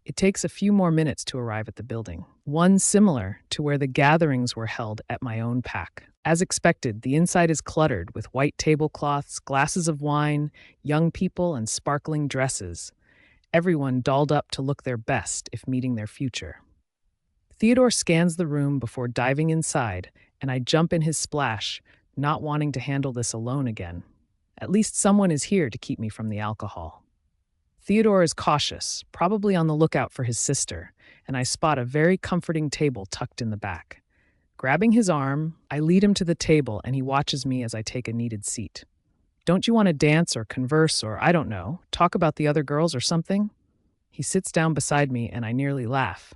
It takes a few more minutes to arrive at the building, one similar to where the gatherings were held at my own pack. As expected, the inside is cluttered with white tablecloths, glasses of wine, young people, and sparkling dresses, everyone dolled up to look their best if meeting their future. Theodore scans the room before diving inside, and I jump in his splash, not wanting to handle this alone again. At least someone is here to keep me from the alcohol. Theodore is cautious, probably on the lookout for his sister, and I spot a very comforting table tucked in the back. Grabbing his arm, I lead him to the table and he watches me as I take a needed seat. Don't you want to dance or converse or, I don't know, talk about the other girls or something? He sits down beside me and I nearly laugh.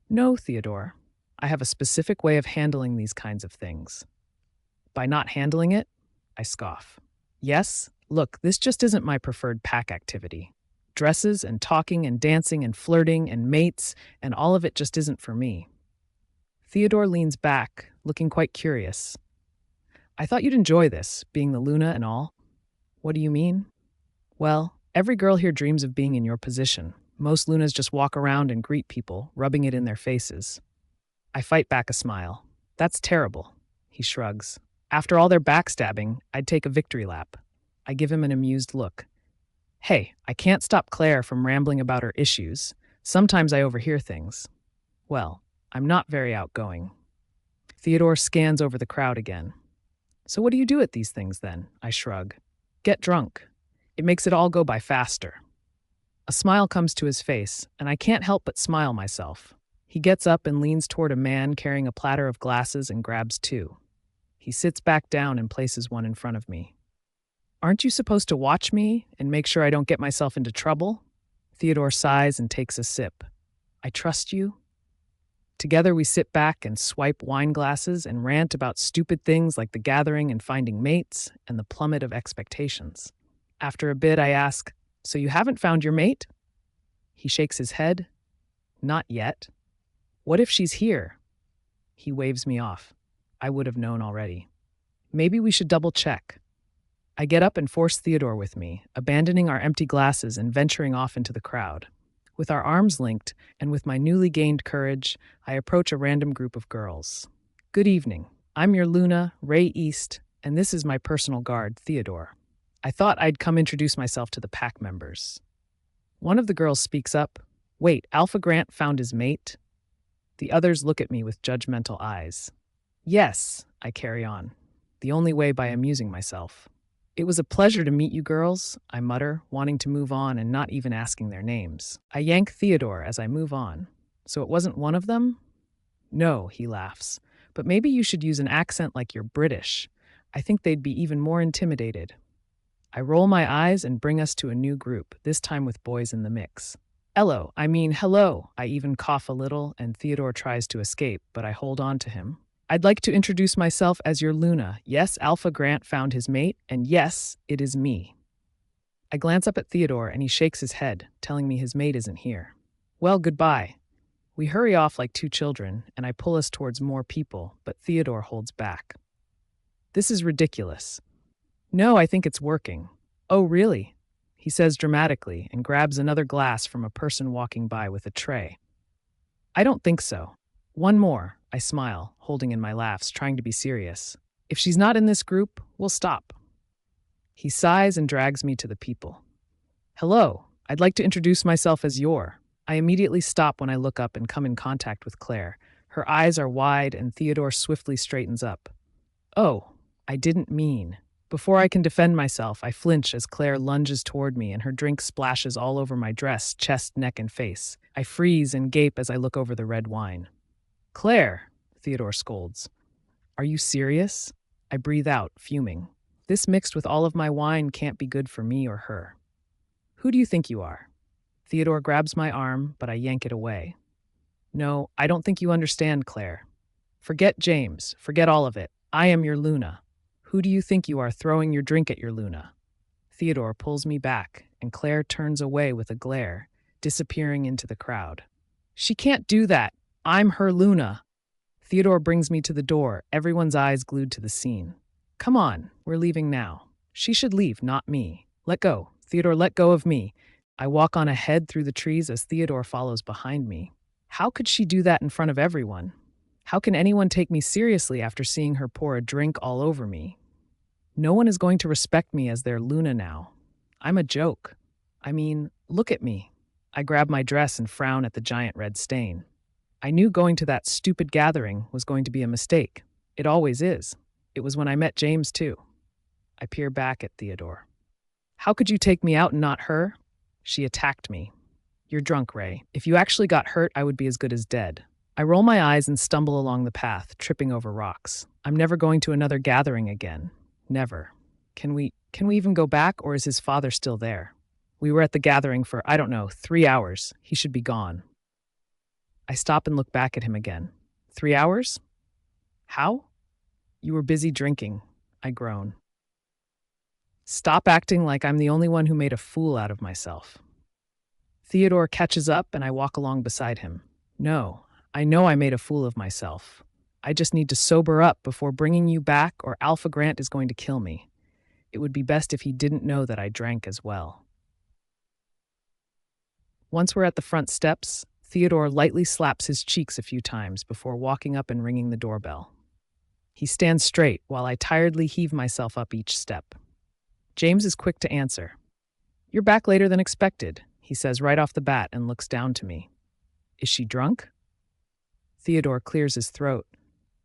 No, Theodore. I have a specific way of handling these kinds of things. By not handling it, I scoff. Yes, look, this just isn't my preferred pack activity. Dresses and talking and dancing and flirting and mates and all of it just isn't for me. Theodore leans back, looking quite curious. I thought you'd enjoy this, being the Luna and all. What do you mean? Well, every girl here dreams of being in your position. Most Lunas just walk around and greet people, rubbing it in their faces. I fight back a smile. That's terrible, he shrugs. After all their backstabbing, I'd take a victory lap. I give him an amused look. Hey, I can't stop Claire from rambling about her issues. Sometimes I overhear things. Well, I'm not very outgoing. Theodore scans over the crowd again. So what do you do at these things then? I shrug. Get drunk. It makes it all go by faster. A smile comes to his face, and I can't help but smile myself. He gets up and leans toward a man carrying a platter of glasses and grabs two. He sits back down and places one in front of me. Aren't you supposed to watch me and make sure I don't get myself into trouble? Theodore sighs and takes a sip. I trust you? Together we sit back and swipe wine glasses and rant about stupid things like the gathering and finding mates and the plummet of expectations. After a bit, I ask, so you haven't found your mate? He shakes his head. Not yet. What if she's here? He waves me off. I would have known already. Maybe we should double check. I get up and force Theodore with me, abandoning our empty glasses and venturing off into the crowd. With our arms linked, and with my newly gained courage, I approach a random group of girls. Good evening. I'm your Luna, Ray East, and this is my personal guard, Theodore. I thought I'd come introduce myself to the pack members. One of the girls speaks up. Wait, Alpha Grant found his mate? The others look at me with judgmental eyes. Yes, I carry on, the only way by amusing myself. It was a pleasure to meet you girls, I mutter, wanting to move on and not even asking their names. I yank Theodore as I move on. So it wasn't one of them? No, he laughs. But maybe you should use an accent like you're British. I think they'd be even more intimidated. I roll my eyes and bring us to a new group, this time with boys in the mix. Hello. I even cough a little, and Theodore tries to escape, but I hold on to him. I'd like to introduce myself as your Luna. Yes, Alpha Grant found his mate, and yes, it is me. I glance up at Theodore and he shakes his head, telling me his mate isn't here. Well, goodbye. We hurry off like two children, and I pull us towards more people, but Theodore holds back. This is ridiculous. No, I think it's working. Oh, really? He says dramatically and grabs another glass from a person walking by with a tray. I don't think so. One more, I smile, holding in my laughs, trying to be serious. If she's not in this group, we'll stop. He sighs and drags me to the people. Hello, I'd like to introduce myself as Yor. I immediately stop when I look up and come in contact with Claire. Her eyes are wide and Theodore swiftly straightens up. Oh, I didn't mean. Before I can defend myself, I flinch as Claire lunges toward me and her drink splashes all over my dress, chest, neck, and face. I freeze and gape as I look over the red wine. Claire, Theodore scolds. Are you serious? I breathe out, fuming. This mixed with all of my wine can't be good for me or her. Who do you think you are? Theodore grabs my arm, but I yank it away. No, I don't think you understand, Claire. Forget James, forget all of it. I am your Luna. Who do you think you are throwing your drink at your Luna? Theodore pulls me back, and Claire turns away with a glare, disappearing into the crowd. She can't do that. I'm her Luna. Theodore brings me to the door, everyone's eyes glued to the scene. Come on, we're leaving now. She should leave, not me. Let go. Theodore, let go of me. I walk on ahead through the trees as Theodore follows behind me. How could she do that in front of everyone? How can anyone take me seriously after seeing her pour a drink all over me? No one is going to respect me as their Luna now. I'm a joke. I mean, look at me. I grab my dress and frown at the giant red stain. I knew going to that stupid gathering was going to be a mistake. It always is. It was when I met James, too. I peer back at Theodore. How could you take me out and not her? She attacked me. You're drunk, Ray. If you actually got hurt, I would be as good as dead. I roll my eyes and stumble along the path, tripping over rocks. I'm never going to another gathering again. Never. Can we even go back, or is his father still there? We were at the gathering for, 3 hours. He should be gone. I stop and look back at him again. 3 hours? How? You were busy drinking, I groan. Stop acting like I'm the only one who made a fool out of myself. Theodore catches up and I walk along beside him. No, I know I made a fool of myself. I just need to sober up before bringing you back, or Alpha Grant is going to kill me. It would be best if he didn't know that I drank as well. Once we're at the front steps, Theodore lightly slaps his cheeks a few times before walking up and ringing the doorbell. He stands straight while I tiredly heave myself up each step. James is quick to answer. You're back later than expected, he says right off the bat and looks down to me. Is she drunk? Theodore clears his throat.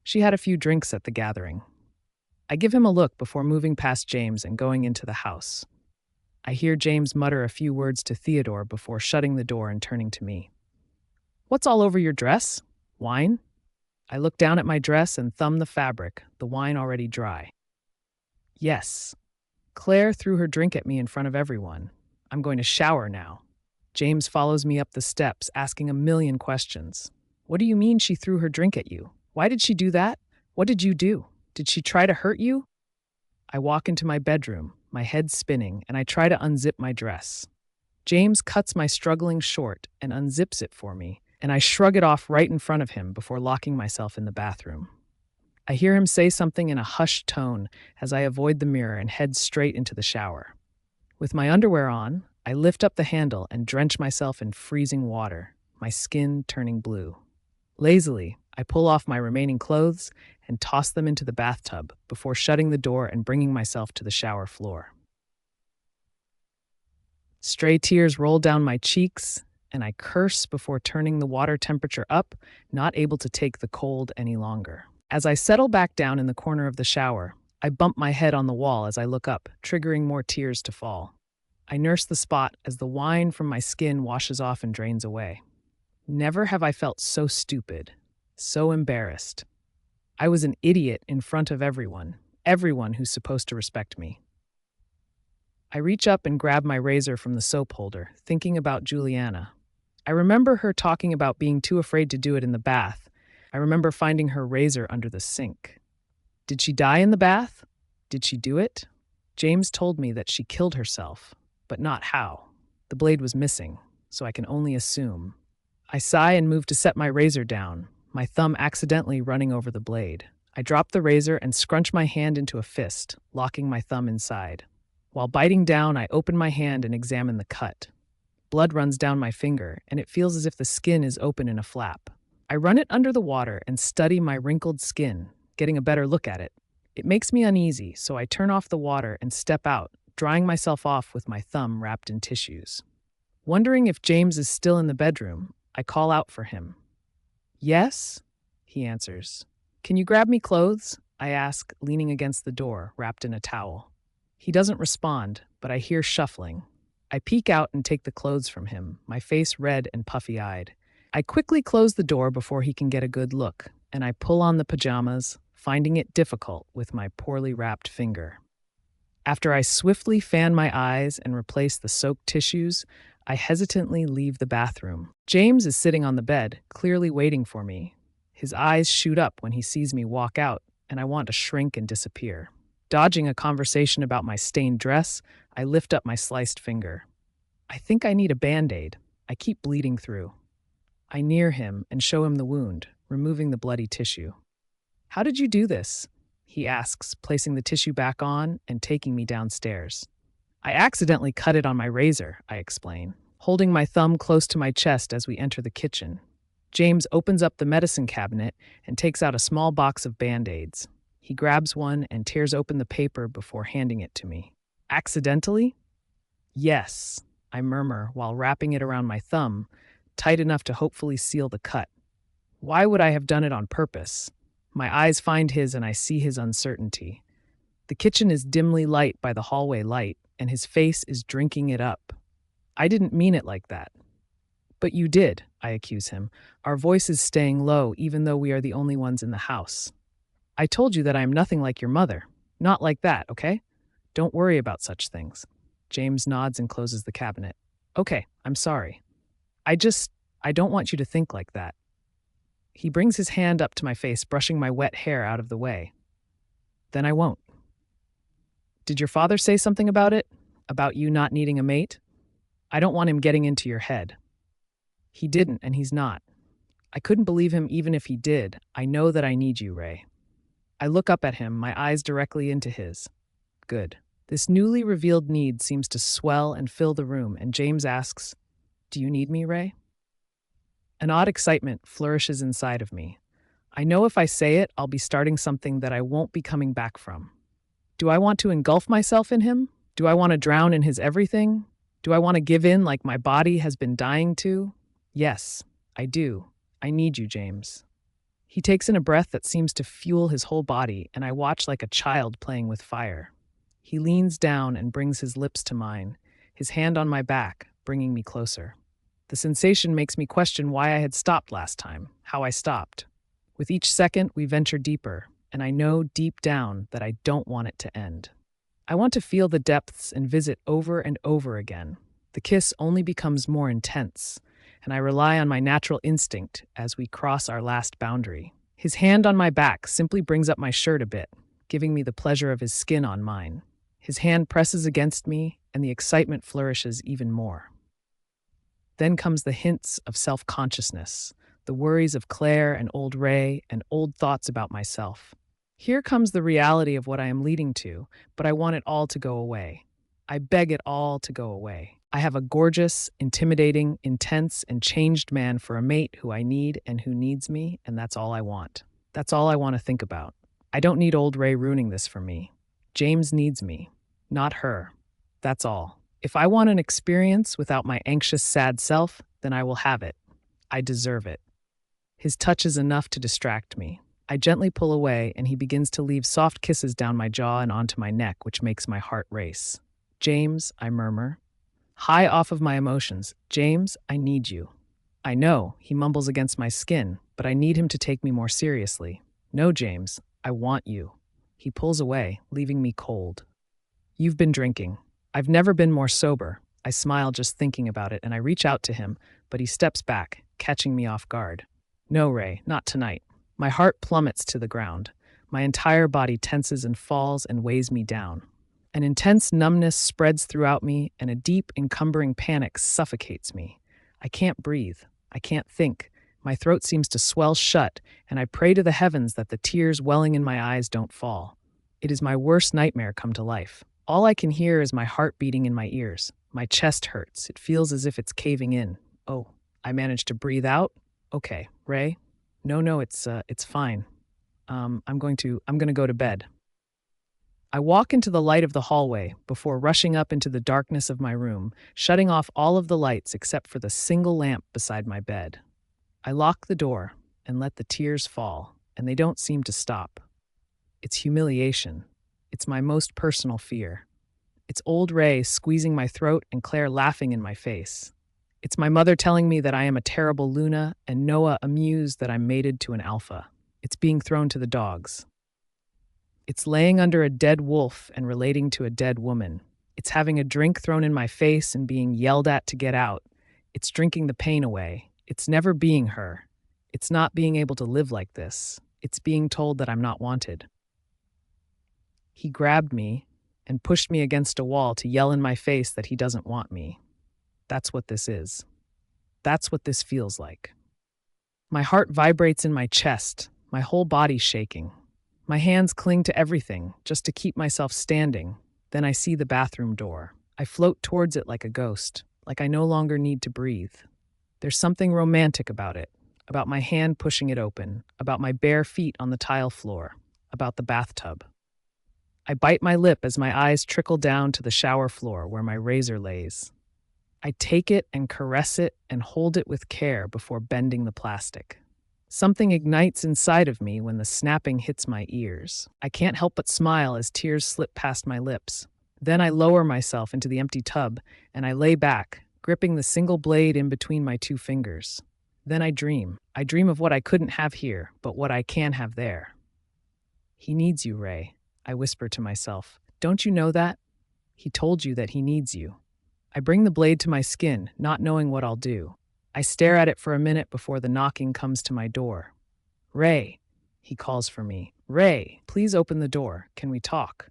She had a few drinks at the gathering. I give him a look before moving past James and going into the house. I hear James mutter a few words to Theodore before shutting the door and turning to me. What's all over your dress? Wine? I look down at my dress and thumb the fabric, the wine already dry. Yes. Claire threw her drink at me in front of everyone. I'm going to shower now. James follows me up the steps, asking a million questions. What do you mean she threw her drink at you? Why did she do that? What did you do? Did she try to hurt you? I walk into my bedroom, my head spinning, and I try to unzip my dress. James cuts my struggling short and unzips it for me, and I shrug it off right in front of him before locking myself in the bathroom. I hear him say something in a hushed tone as I avoid the mirror and head straight into the shower. With my underwear on, I lift up the handle and drench myself in freezing water, my skin turning blue. Lazily, I pull off my remaining clothes and toss them into the bathtub before shutting the door and bringing myself to the shower floor. Stray tears roll down my cheeks, and I curse before turning the water temperature up, not able to take the cold any longer. As I settle back down in the corner of the shower, I bump my head on the wall as I look up, triggering more tears to fall. I nurse the spot as the wine from my skin washes off and drains away. Never have I felt so stupid, so embarrassed. I was an idiot in front of everyone who's supposed to respect me. I reach up and grab my razor from the soap holder, thinking about Juliana. I remember her talking about being too afraid to do it in the bath. I remember finding her razor under the sink. Did she die in the bath? Did she do it? James told me that she killed herself. but not how. The blade was missing, so I can only assume. I sigh and move to set my razor down, my thumb accidentally running over the blade. I drop the razor and scrunch my hand into a fist, locking my thumb inside. While biting down, I open my hand and examine the cut. Blood runs down my finger, and it feels as if the skin is open in a flap. I run it under the water and study my wrinkled skin, getting a better look at it. It makes me uneasy, so I turn off the water and step out, drying myself off with my thumb wrapped in tissues. Wondering if James is still in the bedroom, I call out for him. "Yes?" he answers. "Can you grab me clothes?" I ask, leaning against the door, wrapped in a towel. He doesn't respond, but I hear shuffling. I peek out and take the clothes from him, my face red and puffy-eyed. I quickly close the door before he can get a good look, and I pull on the pajamas, finding it difficult with my poorly wrapped finger. After I swiftly fan my eyes and replace the soaked tissues, I hesitantly leave the bathroom. James is sitting on the bed, clearly waiting for me. His eyes shoot up when he sees me walk out, and I want to shrink and disappear. Dodging a conversation about my stained dress, I lift up my sliced finger. I think I need a Band-Aid. I keep bleeding through. I near him and show him the wound, removing the bloody tissue. "How did you do this?" he asks, placing the tissue back on and taking me downstairs. "I accidentally cut it on my razor," I explain, holding my thumb close to my chest as we enter the kitchen. James opens up the medicine cabinet and takes out a small box of Band-Aids. He grabs one and tears open the paper before handing it to me. "Accidentally?" "Yes," I murmur while wrapping it around my thumb, tight enough to hopefully seal the cut. Why would I have done it on purpose? My eyes find his and I see his uncertainty. The kitchen is dimly lit by the hallway light, and his face is drinking it up. "I didn't mean it like that." "But you did," I accuse him, our voices staying low even though we are the only ones in the house. "I told you that I am nothing like your mother. Not like that, okay? Don't worry about such things." James nods and closes the cabinet. "Okay, I'm sorry. I don't want you to think like that." He brings his hand up to my face, brushing my wet hair out of the way. "Then I won't." "Did your father say something about it? About you not needing a mate? I don't want him getting into your head." "He didn't, and he's not. I couldn't believe him even if he did. I know that I need you, Ray." I look up at him, my eyes directly into his. Good. This newly revealed need seems to swell and fill the room, and James asks, "Do you need me, Ray?" An odd excitement flourishes inside of me. I know if I say it, I'll be starting something that I won't be coming back from. Do I want to engulf myself in him? Do I want to drown in his everything? Do I want to give in like my body has been dying to? Yes, I do. I need you, James. He takes in a breath that seems to fuel his whole body, and I watch like a child playing with fire. He leans down and brings his lips to mine, his hand on my back, bringing me closer. The sensation makes me question why I had stopped last time, how I stopped. With each second, we venture deeper, and I know deep down that I don't want it to end. I want to feel the depths and visit over and over again. The kiss only becomes more intense, and I rely on my natural instinct as we cross our last boundary. His hand on my back simply brings up my shirt a bit, giving me the pleasure of his skin on mine. His hand presses against me, and the excitement flourishes even more. Then comes the hints of self-consciousness, the worries of Claire and old Ray, and old thoughts about myself. Here comes the reality of what I am leading to, but I want it all to go away. I beg it all to go away. I have a gorgeous, intimidating, intense, and changed man for a mate who I need and who needs me, and that's all I want. That's all I want to think about. I don't need old Ray ruining this for me. James needs me, not her. That's all. If I want an experience without my anxious, sad self, then I will have it. I deserve it. His touch is enough to distract me. I gently pull away, and he begins to leave soft kisses down my jaw and onto my neck, which makes my heart race. "James," I murmur. High off of my emotions, "James, I need you." I know, he mumbles against my skin, but I need him to take me more seriously. "No, James, I want you." He pulls away, leaving me cold. "You've been drinking." I've never been more sober. I smile just thinking about it, and I reach out to him, but he steps back, catching me off guard. "No, Ray, not tonight." My heart plummets to the ground. My entire body tenses and falls and weighs me down. An intense numbness spreads throughout me, and a deep, encumbering panic suffocates me. I can't breathe. I can't think. My throat seems to swell shut, and I pray to the heavens that the tears welling in my eyes don't fall. It is my worst nightmare come to life. All I can hear is my heart beating in my ears. My chest hurts. It feels as if it's caving in. Oh, I managed to breathe out? Okay, Ray? No, it's fine. I'm gonna go to bed. I walk into the light of the hallway before rushing up into the darkness of my room, shutting off all of the lights except for the single lamp beside my bed. I lock the door and let the tears fall, and they don't seem to stop. It's humiliation. It's my most personal fear. It's old Ray squeezing my throat and Claire laughing in my face. It's my mother telling me that I am a terrible Luna and Noah amused that I'm mated to an alpha. It's being thrown to the dogs. It's laying under a dead wolf and relating to a dead woman. It's having a drink thrown in my face and being yelled at to get out. It's drinking the pain away. It's never being her. It's not being able to live like this. It's being told that I'm not wanted. He grabbed me and pushed me against a wall to yell in my face that he doesn't want me. That's what this is. That's what this feels like. My heart vibrates in my chest, my whole body shaking. My hands cling to everything just to keep myself standing. Then I see the bathroom door. I float towards it like a ghost, like I no longer need to breathe. There's something romantic about my hand pushing it open, about my bare feet on the tile floor, about the bathtub. I bite my lip as my eyes trickle down to the shower floor where my razor lays. I take it and caress it and hold it with care before bending the plastic. Something ignites inside of me when the snapping hits my ears. I can't help but smile as tears slip past my lips. Then I lower myself into the empty tub and I lay back, gripping the single blade in between my two fingers. Then I dream. I dream of what I couldn't have here, but what I can have there. He needs you, Ray, I whisper to myself. Don't you know that? He told you that he needs you. I bring the blade to my skin, not knowing what I'll do. I stare at it for a minute before the knocking comes to my door. Ray, he calls for me. Ray, please open the door. Can we talk?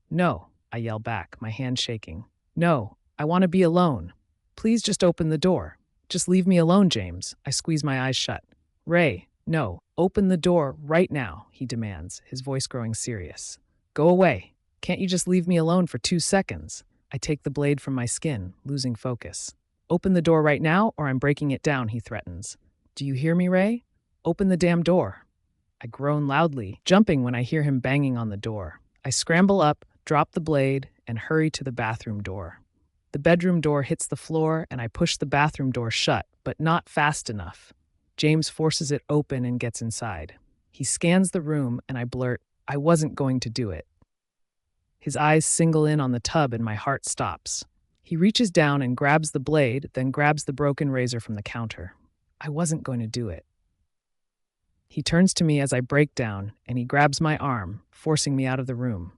No, I yell back, my hand shaking. No, I want to be alone. Please just open the door. Just leave me alone, James. I squeeze my eyes shut. Ray, no, open the door right now, he demands, his voice growing serious. Go away. Can't you just leave me alone for 2 seconds? I take the blade from my skin, losing focus. Open the door right now or I'm breaking it down, he threatens. Do you hear me, Ray? Open the damn door. I groan loudly, jumping when I hear him banging on the door. I scramble up, drop the blade, and hurry to the bathroom door. The bedroom door hits the floor and I push the bathroom door shut, but not fast enough. James forces it open and gets inside. He scans the room and I blurt, I wasn't going to do it. His eyes single in on the tub and my heart stops. He reaches down and grabs the blade, then grabs the broken razor from the counter. I wasn't going to do it. He turns to me as I break down, and he grabs my arm, forcing me out of the room.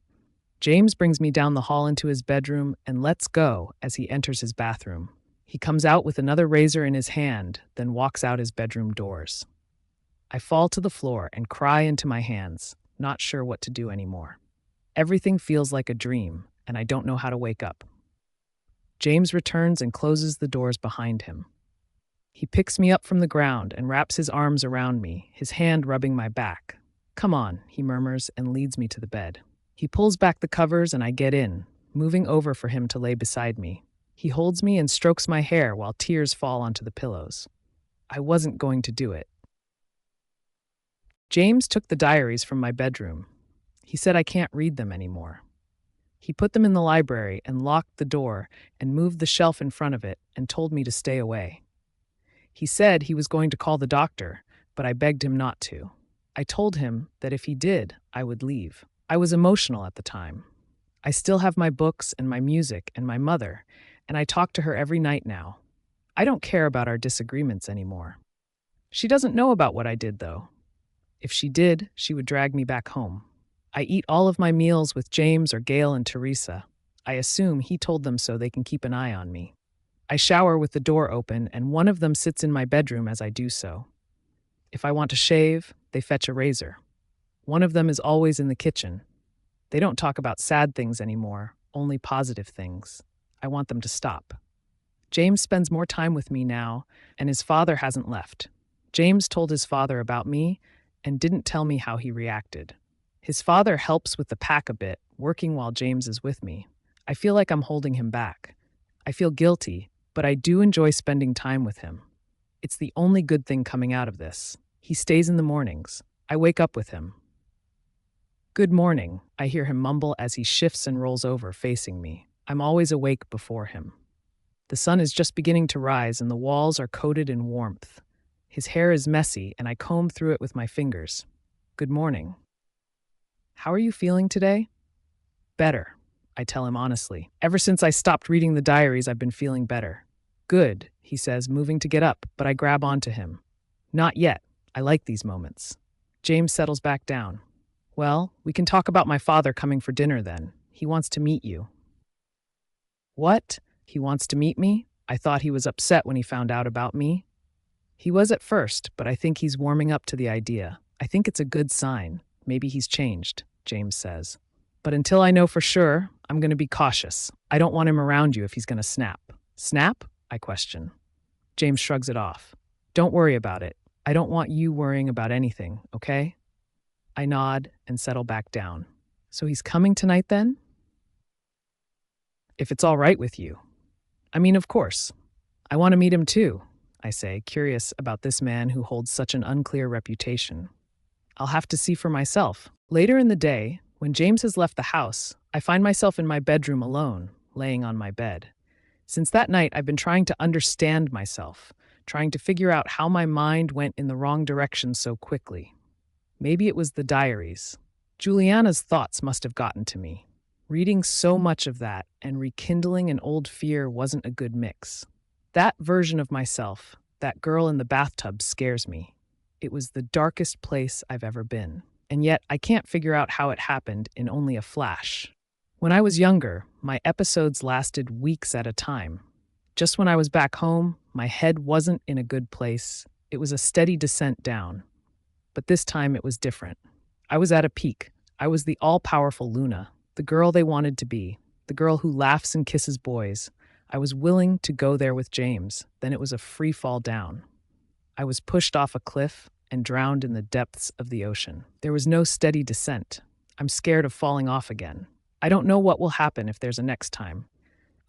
James brings me down the hall into his bedroom and lets go as he enters his bathroom. He comes out with another razor in his hand, then walks out his bedroom doors. I fall to the floor and cry into my hands, not sure what to do anymore. Everything feels like a dream, and I don't know how to wake up. James returns and closes the doors behind him. He picks me up from the ground and wraps his arms around me, his hand rubbing my back. Come on, he murmurs and leads me to the bed. He pulls back the covers and I get in, moving over for him to lay beside me. He holds me and strokes my hair while tears fall onto the pillows. I wasn't going to do it. James took the diaries from my bedroom. He said I can't read them anymore. He put them in the library and locked the door and moved the shelf in front of it and told me to stay away. He said he was going to call the doctor, but I begged him not to. I told him that if he did, I would leave. I was emotional at the time. I still have my books and my music and my mother, and I talk to her every night now. I don't care about our disagreements anymore. She doesn't know about what I did, though. If she did, she would drag me back home. I eat all of my meals with James or Gail and Teresa. I assume he told them so they can keep an eye on me. I shower with the door open, and one of them sits in my bedroom as I do so. If I want to shave, they fetch a razor. One of them is always in the kitchen. They don't talk about sad things anymore, only positive things. I want them to stop. James spends more time with me now, and his father hasn't left. James told his father about me and didn't tell me how he reacted. His father helps with the pack a bit, working while James is with me. I feel like I'm holding him back. I feel guilty, but I do enjoy spending time with him. It's the only good thing coming out of this. He stays in the mornings. I wake up with him. Good morning, I hear him mumble as he shifts and rolls over, facing me. I'm always awake before him. The sun is just beginning to rise and the walls are coated in warmth. His hair is messy and I comb through it with my fingers. Good morning. How are you feeling today? Better, I tell him honestly. Ever since I stopped reading the diaries, I've been feeling better. Good, he says, moving to get up, but I grab onto him. Not yet. I like these moments. James settles back down. Well, we can talk about my father coming for dinner then. He wants to meet you. What? He wants to meet me? I thought he was upset when he found out about me. He was at first, but I think he's warming up to the idea. I think it's a good sign. Maybe he's changed, James says. But until I know for sure, I'm going to be cautious. I don't want him around you if he's going to snap. Snap? I question. James shrugs it off. Don't worry about it. I don't want you worrying about anything, okay? I nod and settle back down. So he's coming tonight then? If it's all right with you. I mean, of course. I want to meet him too, I say, curious about this man who holds such an unclear reputation. I'll have to see for myself. Later in the day, when James has left the house, I find myself in my bedroom alone, laying on my bed. Since that night, I've been trying to understand myself, trying to figure out how my mind went in the wrong direction so quickly. Maybe it was the diaries. Juliana's thoughts must have gotten to me. Reading so much of that and rekindling an old fear wasn't a good mix. That version of myself, that girl in the bathtub, scares me. It was the darkest place I've ever been. And yet I can't figure out how it happened in only a flash. When I was younger, my episodes lasted weeks at a time. Just when I was back home, my head wasn't in a good place. It was a steady descent down. But this time it was different. I was at a peak. I was the all-powerful Luna, the girl they wanted to be, the girl who laughs and kisses boys. I was willing to go there with James. Then it was a free fall down. I was pushed off a cliff and drowned in the depths of the ocean. There was no steady descent. I'm scared of falling off again. I don't know what will happen if there's a next time.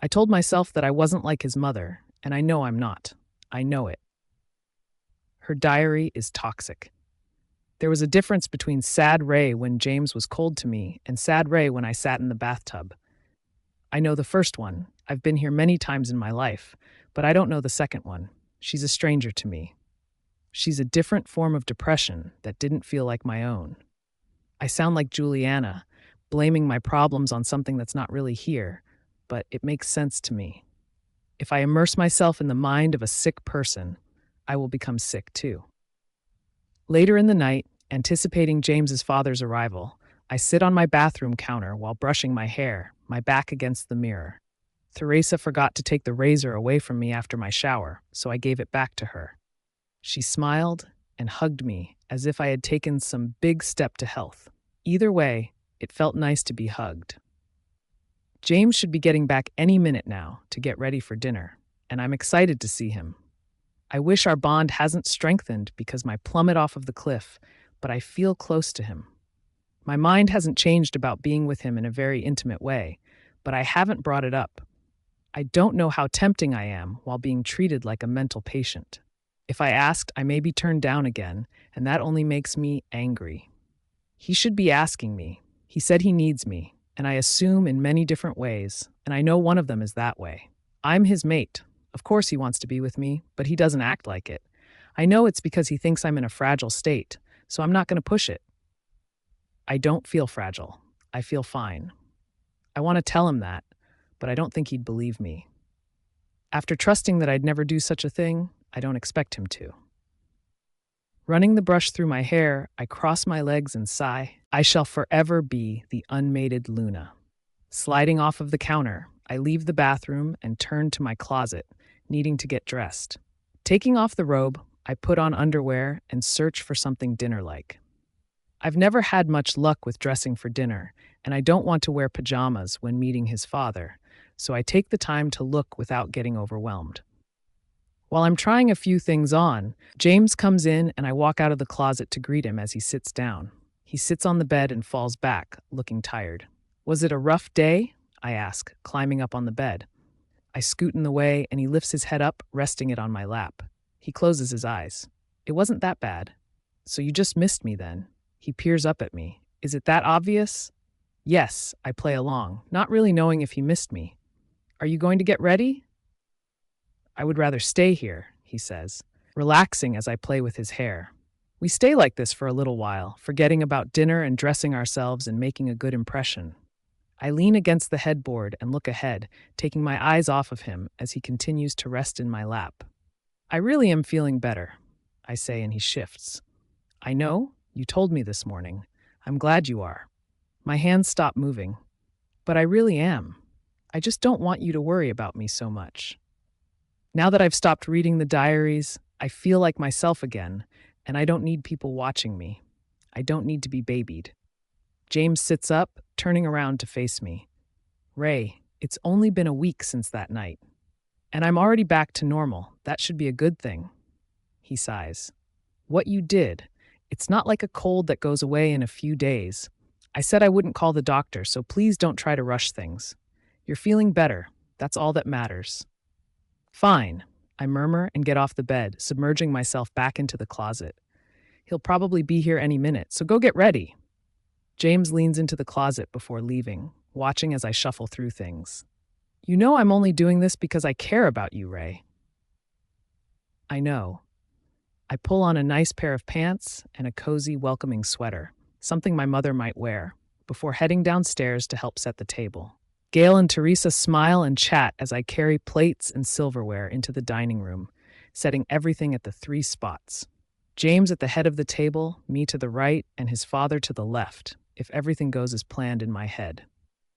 I told myself that I wasn't like his mother, and I know I'm not. I know it. Her diary is toxic. There was a difference between sad Ray when James was cold to me and sad Ray when I sat in the bathtub. I know the first one. I've been here many times in my life, but I don't know the second one. She's a stranger to me. She's a different form of depression that didn't feel like my own. I sound like Juliana, blaming my problems on something that's not really here, but it makes sense to me. If I immerse myself in the mind of a sick person, I will become sick too. Later in the night, anticipating James's father's arrival, I sit on my bathroom counter while brushing my hair, my back against the mirror. Theresa forgot to take the razor away from me after my shower, so I gave it back to her. She smiled and hugged me as if I had taken some big step to health. Either way, it felt nice to be hugged. James should be getting back any minute now to get ready for dinner, and I'm excited to see him. I wish our bond hasn't strengthened because my plummet off of the cliff, but I feel close to him. My mind hasn't changed about being with him in a very intimate way, but I haven't brought it up. I don't know how tempting I am while being treated like a mental patient. If I asked, I may be turned down again, and that only makes me angry. He should be asking me. He said he needs me, and I assume in many different ways, and I know one of them is that way. I'm his mate. Of course he wants to be with me, but he doesn't act like it. I know it's because he thinks I'm in a fragile state, so I'm not going to push it. I don't feel fragile. I feel fine. I want to tell him that, but I don't think he'd believe me. After trusting that I'd never do such a thing, I don't expect him to. Running the brush through my hair, I cross my legs and sigh. I shall forever be the unmated Luna. Sliding off of the counter, I leave the bathroom and turn to my closet, needing to get dressed. Taking off the robe, I put on underwear and search for something dinner-like. I've never had much luck with dressing for dinner, and I don't want to wear pajamas when meeting his father, so I take the time to look without getting overwhelmed. While I'm trying a few things on, James comes in and I walk out of the closet to greet him as he sits down. He sits on the bed and falls back, looking tired. Was it a rough day? I ask, climbing up on the bed. I scoot in the way and he lifts his head up, resting it on my lap. He closes his eyes. It wasn't that bad. So you just missed me then? He peers up at me. Is it that obvious? Yes, I play along, not really knowing if he missed me. Are you going to get ready? I would rather stay here, he says, relaxing as I play with his hair. We stay like this for a little while, forgetting about dinner and dressing ourselves and making a good impression. I lean against the headboard and look ahead, taking my eyes off of him as he continues to rest in my lap. I really am feeling better, I say, and he shifts. I know, you told me this morning. I'm glad you are. My hands stop moving. But I really am. I just don't want you to worry about me so much. Now that I've stopped reading the diaries, I feel like myself again, and I don't need people watching me. I don't need to be babied. James sits up, turning around to face me. Ray, it's only been a week since that night. And I'm already back to normal. That should be a good thing. He sighs. What you did, it's not like a cold that goes away in a few days. I said I wouldn't call the doctor, so please don't try to rush things. You're feeling better. That's all that matters. Fine, I murmur and get off the bed, submerging myself back into the closet. He'll probably be here any minute, so go get ready. James leans into the closet before leaving, watching as I shuffle through things. You know I'm only doing this because I care about you, Ray. I know. I pull on a nice pair of pants and a cozy, welcoming sweater, something my mother might wear, before heading downstairs to help set the table. Gail and Teresa smile and chat as I carry plates and silverware into the dining room, setting everything at the 3 spots. James at the head of the table, me to the right, and his father to the left, if everything goes as planned in my head.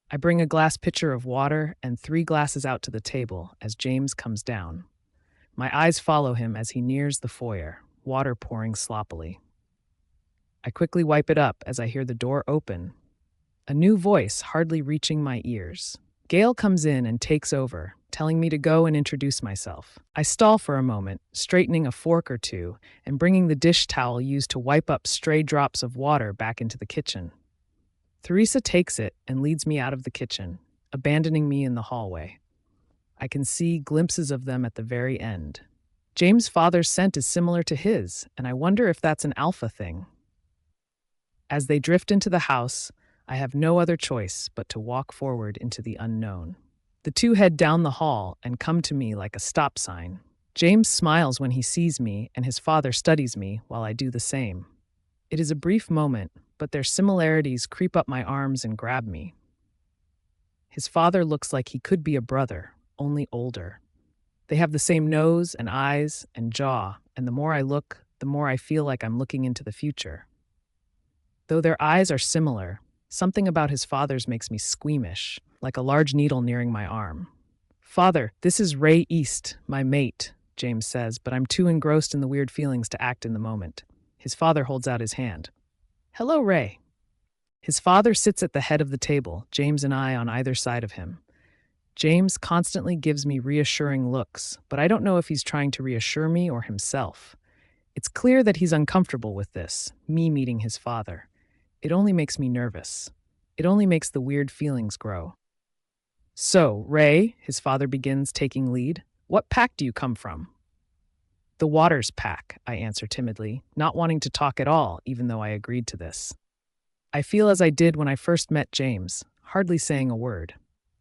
I bring a glass pitcher of water and 3 glasses out to the table as James comes down. My eyes follow him as he nears the foyer, water pouring sloppily. I quickly wipe it up as I hear the door open. A new voice hardly reaching my ears. Gail comes in and takes over, telling me to go and introduce myself. I stall for a moment, straightening a fork or two and bringing the dish towel used to wipe up stray drops of water back into the kitchen. Teresa takes it and leads me out of the kitchen, abandoning me in the hallway. I can see glimpses of them at the very end. James' father's scent is similar to his, and I wonder if that's an alpha thing. As they drift into the house, I have no other choice but to walk forward into the unknown. The 2 head down the hall and come to me like a stop sign. James smiles when he sees me, and his father studies me while I do the same. It is a brief moment, but their similarities creep up my arms and grab me. His father looks like he could be a brother, only older. They have the same nose and eyes and jaw, and the more I look, the more I feel like I'm looking into the future. Though their eyes are similar, something about his father's makes me squeamish, like a large needle nearing my arm. Father, this is Ray East, my mate, James says, but I'm too engrossed in the weird feelings to act in the moment. His father holds out his hand. Hello, Ray. His father sits at the head of the table, James and I on either side of him. James constantly gives me reassuring looks, but I don't know if he's trying to reassure me or himself. It's clear that he's uncomfortable with this, me meeting his father. It only makes me nervous. It only makes the weird feelings grow. So, Ray, his father begins, taking lead. What pack do you come from? The Waters pack, I answer timidly, not wanting to talk at all, even though I agreed to this. I feel as I did when I first met James, hardly saying a word.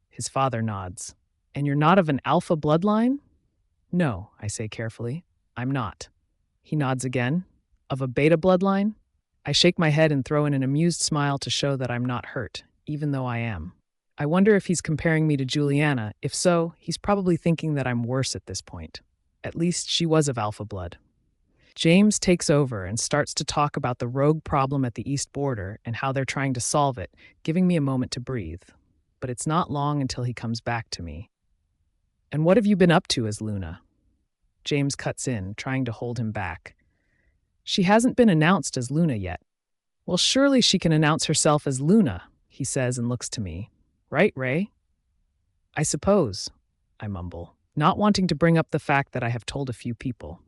His father nods. And you're not of an alpha bloodline? No, I say carefully. I'm not. He nods again. Of a beta bloodline? I shake my head and throw in an amused smile to show that I'm not hurt, even though I am. I wonder if he's comparing me to Juliana. If so, he's probably thinking that I'm worse at this point. At least she was of alpha blood. James takes over and starts to talk about the rogue problem at the east border and how they're trying to solve it, giving me a moment to breathe. But it's not long until he comes back to me. And what have you been up to as Luna? James cuts in, trying to hold him back. She hasn't been announced as Luna yet. Well, surely she can announce herself as Luna, he says and looks to me. Right, Ray? I suppose, I mumble, not wanting to bring up the fact that I have told a few people.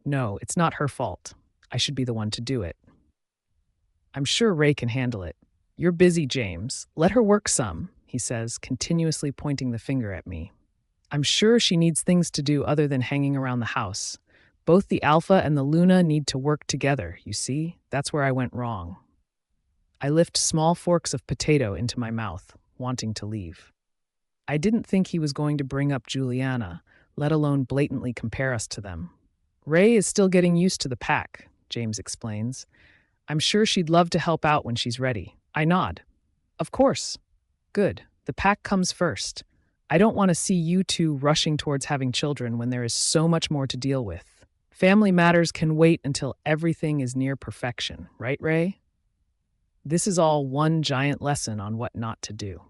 No, it's not her fault. I should be the one to do it. I'm sure Ray can handle it. You're busy, James. Let her work some, he says, continuously pointing the finger at me. I'm sure she needs things to do other than hanging around the house. Both the Alpha and the Luna need to work together, you see? That's where I went wrong. I lift small forks of potato into my mouth, wanting to leave. I didn't think he was going to bring up Juliana, let alone blatantly compare us to them. Ray is still getting used to the pack, James explains. I'm sure she'd love to help out when she's ready. I nod. Of course. Good. The pack comes first. I don't want to see you two rushing towards having children when there is so much more to deal with. Family matters can wait until everything is near perfection, right, Ray? This is all one giant lesson on what not to do.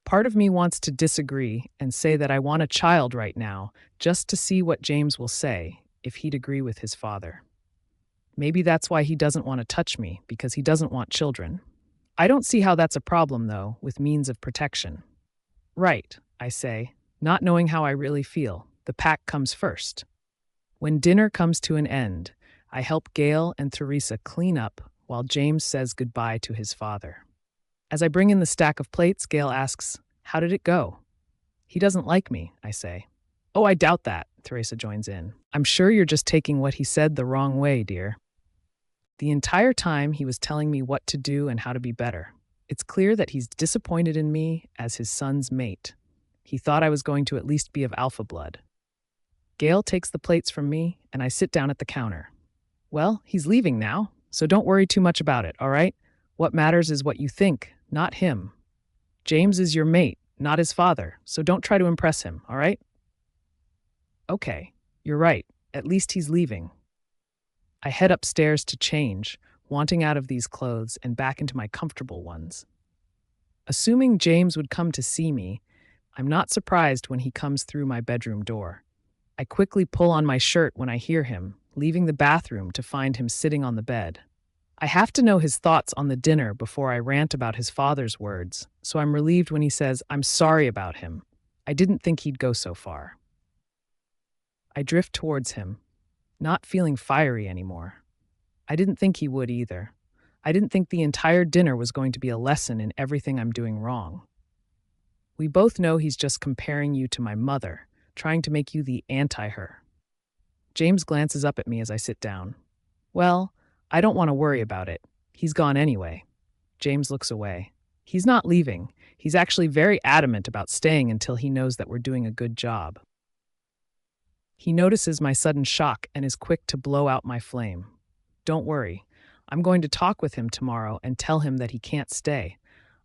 Part of me wants to disagree and say that I want a child right now, just to see what James will say, if he'd agree with his father. Maybe that's why he doesn't want to touch me, because he doesn't want children. I don't see how that's a problem, though, with means of protection. Right, I say, not knowing how I really feel. The pack comes first. When dinner comes to an end, I help Gail and Teresa clean up while James says goodbye to his father. As I bring in the stack of plates, Gail asks, "How did it go?" "He doesn't like me," I say. "Oh, I doubt that," Teresa joins in. "I'm sure you're just taking what he said the wrong way, dear." The entire time he was telling me what to do and how to be better. It's clear that he's disappointed in me as his son's mate. He thought I was going to at least be of alpha blood. Gail takes the plates from me, and I sit down at the counter. "Well, he's leaving now, so don't worry too much about it, all right? What matters is what you think, not him. James is your mate, not his father, so don't try to impress him, all right?" "Okay, you're right. At least he's leaving." I head upstairs to change, wanting out of these clothes and back into my comfortable ones. Assuming James would come to see me, I'm not surprised when he comes through my bedroom door. I quickly pull on my shirt when I hear him, leaving the bathroom to find him sitting on the bed. I have to know his thoughts on the dinner before I rant about his father's words, so I'm relieved when he says, "I'm sorry about him. I didn't think he'd go so far." I drift towards him, not feeling fiery anymore. I didn't think he would either. I didn't think the entire dinner was going to be a lesson in everything I'm doing wrong. We both know he's just comparing you to my mother, trying to make you the anti-her. James glances up at me as I sit down. "Well, I don't want to worry about it. He's gone anyway." James looks away. He's not leaving. He's actually very adamant about staying until he knows that we're doing a good job. He notices my sudden shock and is quick to blow out my flame. "Don't worry. I'm going to talk with him tomorrow and tell him that he can't stay.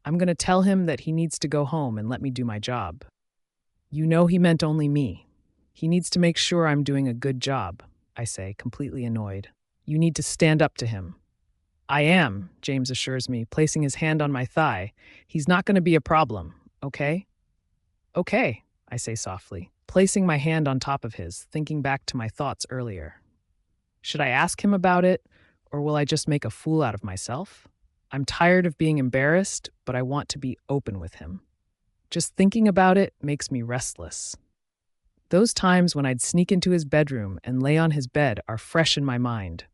I'm going to tell him that he needs to go home and let me do my job." "You know he meant only me. He needs to make sure I'm doing a good job," I say, completely annoyed. "You need to stand up to him." "I am," James assures me, placing his hand on my thigh. "He's not going to be a problem, okay?" "Okay," I say softly, placing my hand on top of his, thinking back to my thoughts earlier. Should I ask him about it, or will I just make a fool out of myself? I'm tired of being embarrassed, but I want to be open with him. Just thinking about it makes me restless. Those times when I'd sneak into his bedroom and lay on his bed are fresh in my mind.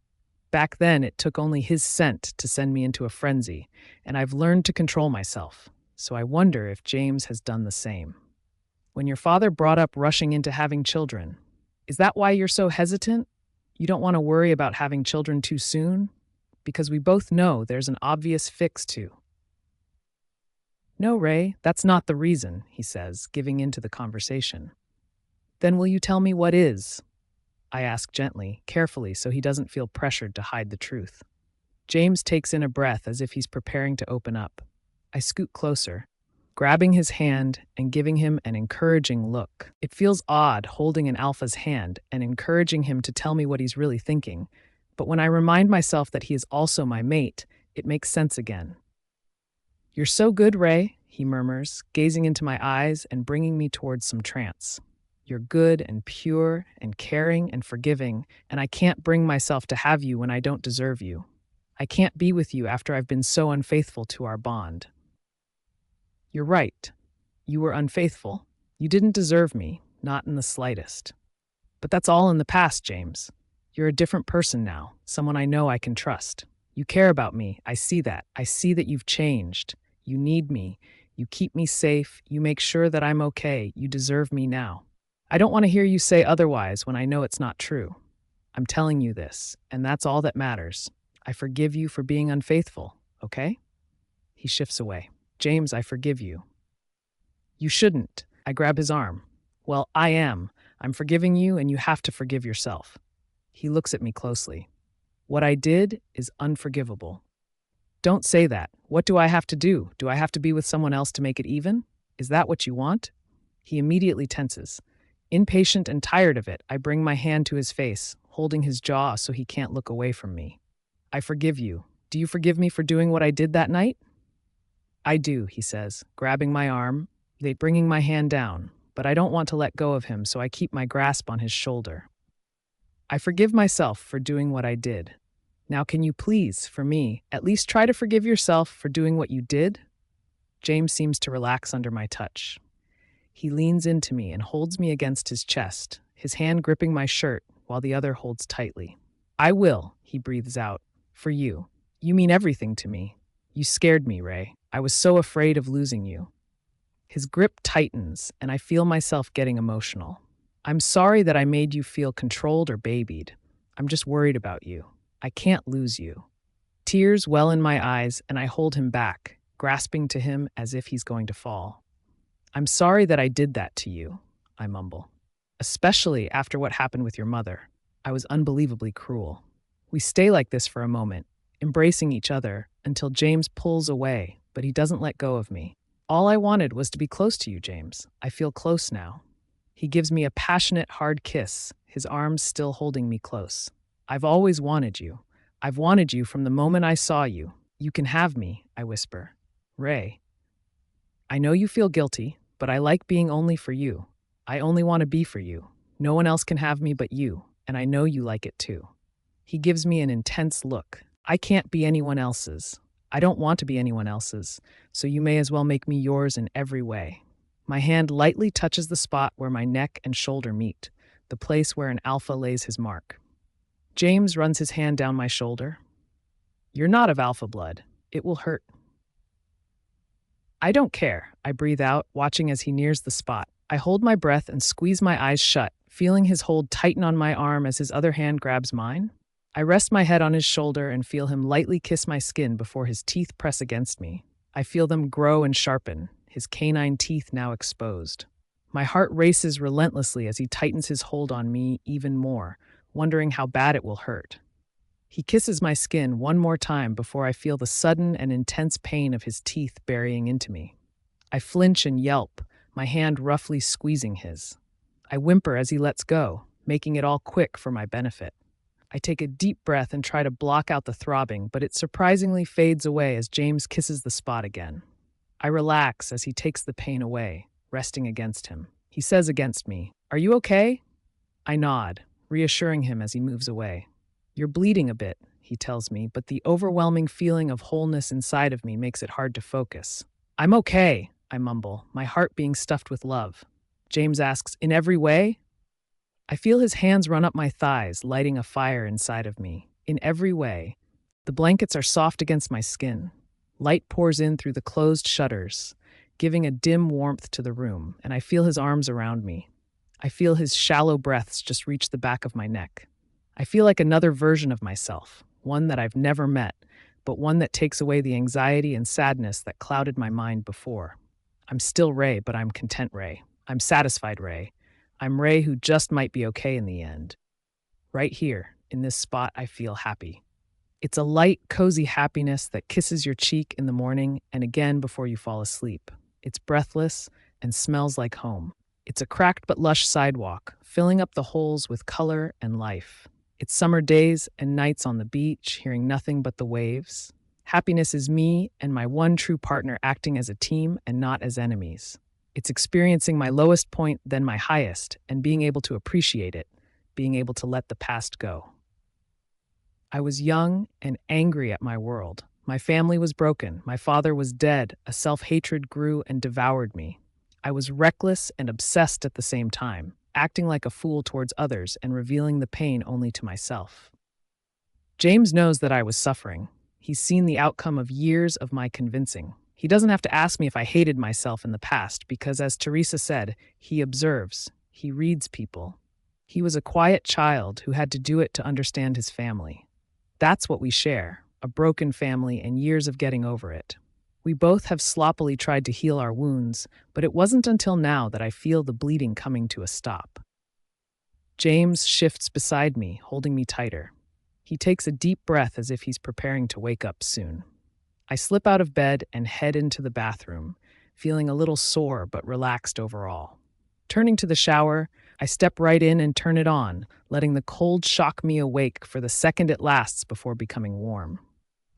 Back then, it took only his scent to send me into a frenzy, and I've learned to control myself, so I wonder if James has done the same. When your father brought up rushing into having children, is that why you're so hesitant? You don't want to worry about having children too soon? Because we both know there's an obvious fix to. "No, Ray, that's not the reason," he says, giving in to the conversation. "Then will you tell me what is?" I ask gently, carefully, so he doesn't feel pressured to hide the truth. James takes in a breath as if he's preparing to open up. I scoot closer, grabbing his hand and giving him an encouraging look. It feels odd holding an alpha's hand and encouraging him to tell me what he's really thinking, but when I remind myself that he is also my mate, it makes sense again. "You're so good, Ray," he murmurs, gazing into my eyes and bringing me towards some trance. "You're good and pure and caring and forgiving, and I can't bring myself to have you when I don't deserve you." I can't be with you after I've been so unfaithful to our bond. You're right. You were unfaithful. You didn't deserve me, not in the slightest. But that's all in the past, James. You're a different person now, someone I know I can trust. You care about me. I see that. I see that you've changed. You need me. You keep me safe. You make sure that I'm okay. You deserve me now. I don't want to hear you say otherwise when I know it's not true. I'm telling you this, and that's all that matters. I forgive you for being unfaithful, okay? He shifts away. James, I forgive you. You shouldn't. I grab his arm. Well, I am. I'm forgiving you, and you have to forgive yourself. He looks at me closely. What I did is unforgivable. Don't say that. What do I have to do? Do I have to be with someone else to make it even? Is that what you want? He immediately tenses. Impatient and tired of it, I bring my hand to his face, holding his jaw so he can't look away from me. I forgive you. Do you forgive me for doing what I did that night? I do, he says, grabbing my arm, bringing my hand down, but I don't want to let go of him, so I keep my grasp on his shoulder. I forgive myself for doing what I did. Now can you please, for me, at least try to forgive yourself for doing what you did? James seems to relax under my touch. He leans into me and holds me against his chest, his hand gripping my shirt while the other holds tightly. I will, he breathes out, for you. You mean everything to me. You scared me, Ray. I was so afraid of losing you. His grip tightens, and I feel myself getting emotional. I'm sorry that I made you feel controlled or babied. I'm just worried about you. I can't lose you. Tears well in my eyes, and I hold him back, grasping to him as if he's going to fall. I'm sorry that I did that to you, I mumble. Especially after what happened with your mother. I was unbelievably cruel. We stay like this for a moment, embracing each other until James pulls away, but he doesn't let go of me. All I wanted was to be close to you, James. I feel close now. He gives me a passionate, hard kiss, his arms still holding me close. I've always wanted you. I've wanted you from the moment I saw you. You can have me, I whisper. Ray. I know you feel guilty, but I like being only for you. I only want to be for you. No one else can have me but you, and I know you like it too. He gives me an intense look. I can't be anyone else's. I don't want to be anyone else's, so you may as well make me yours in every way. My hand lightly touches the spot where my neck and shoulder meet, the place where an alpha lays his mark. James runs his hand down my shoulder. You're not of alpha blood. It will hurt. I don't care, I breathe out, watching as he nears the spot. I hold my breath and squeeze my eyes shut, feeling his hold tighten on my arm as his other hand grabs mine. I rest my head on his shoulder and feel him lightly kiss my skin before his teeth press against me. I feel them grow and sharpen, his canine teeth now exposed. My heart races relentlessly as he tightens his hold on me even more, wondering how bad it will hurt. He kisses my skin one more time before I feel the sudden and intense pain of his teeth burying into me. I flinch and yelp, my hand roughly squeezing his. I whimper as he lets go, making it all quick for my benefit. I take a deep breath and try to block out the throbbing, but it surprisingly fades away as James kisses the spot again. I relax as he takes the pain away, resting against him. He says against me, "Are you okay?" I nod, reassuring him as he moves away. You're bleeding a bit, he tells me, but the overwhelming feeling of wholeness inside of me makes it hard to focus. I'm okay, I mumble, my heart being stuffed with love. James asks, in every way? I feel his hands run up my thighs, lighting a fire inside of me. In every way. The blankets are soft against my skin. Light pours in through the closed shutters, giving a dim warmth to the room, and I feel his arms around me. I feel his shallow breaths just reach the back of my neck. I feel like another version of myself, one that I've never met, but one that takes away the anxiety and sadness that clouded my mind before. I'm still Ray, but I'm content Ray. I'm satisfied Ray. I'm Ray who just might be okay in the end. Right here, in this spot, I feel happy. It's a light, cozy happiness that kisses your cheek in the morning and again before you fall asleep. It's breathless and smells like home. It's a cracked but lush sidewalk, filling up the holes with color and life. It's summer days and nights on the beach, hearing nothing but the waves. Happiness is me and my one true partner acting as a team and not as enemies. It's experiencing my lowest point, then my highest, and being able to appreciate it, being able to let the past go. I was young and angry at my world. My family was broken. My father was dead. A self-hatred grew and devoured me. I was reckless and obsessed at the same time, acting like a fool towards others and revealing the pain only to myself. James knows that I was suffering. He's seen the outcome of years of my convincing. He doesn't have to ask me if I hated myself in the past because, as Teresa said, he observes, he reads people. He was a quiet child who had to do it to understand his family. That's what we share, a broken family and years of getting over it. We both have sloppily tried to heal our wounds, but it wasn't until now that I feel the bleeding coming to a stop. James shifts beside me, holding me tighter. He takes a deep breath as if he's preparing to wake up soon. I slip out of bed and head into the bathroom, feeling a little sore but relaxed overall. Turning to the shower, I step right in and turn it on, letting the cold shock me awake for the second it lasts before becoming warm.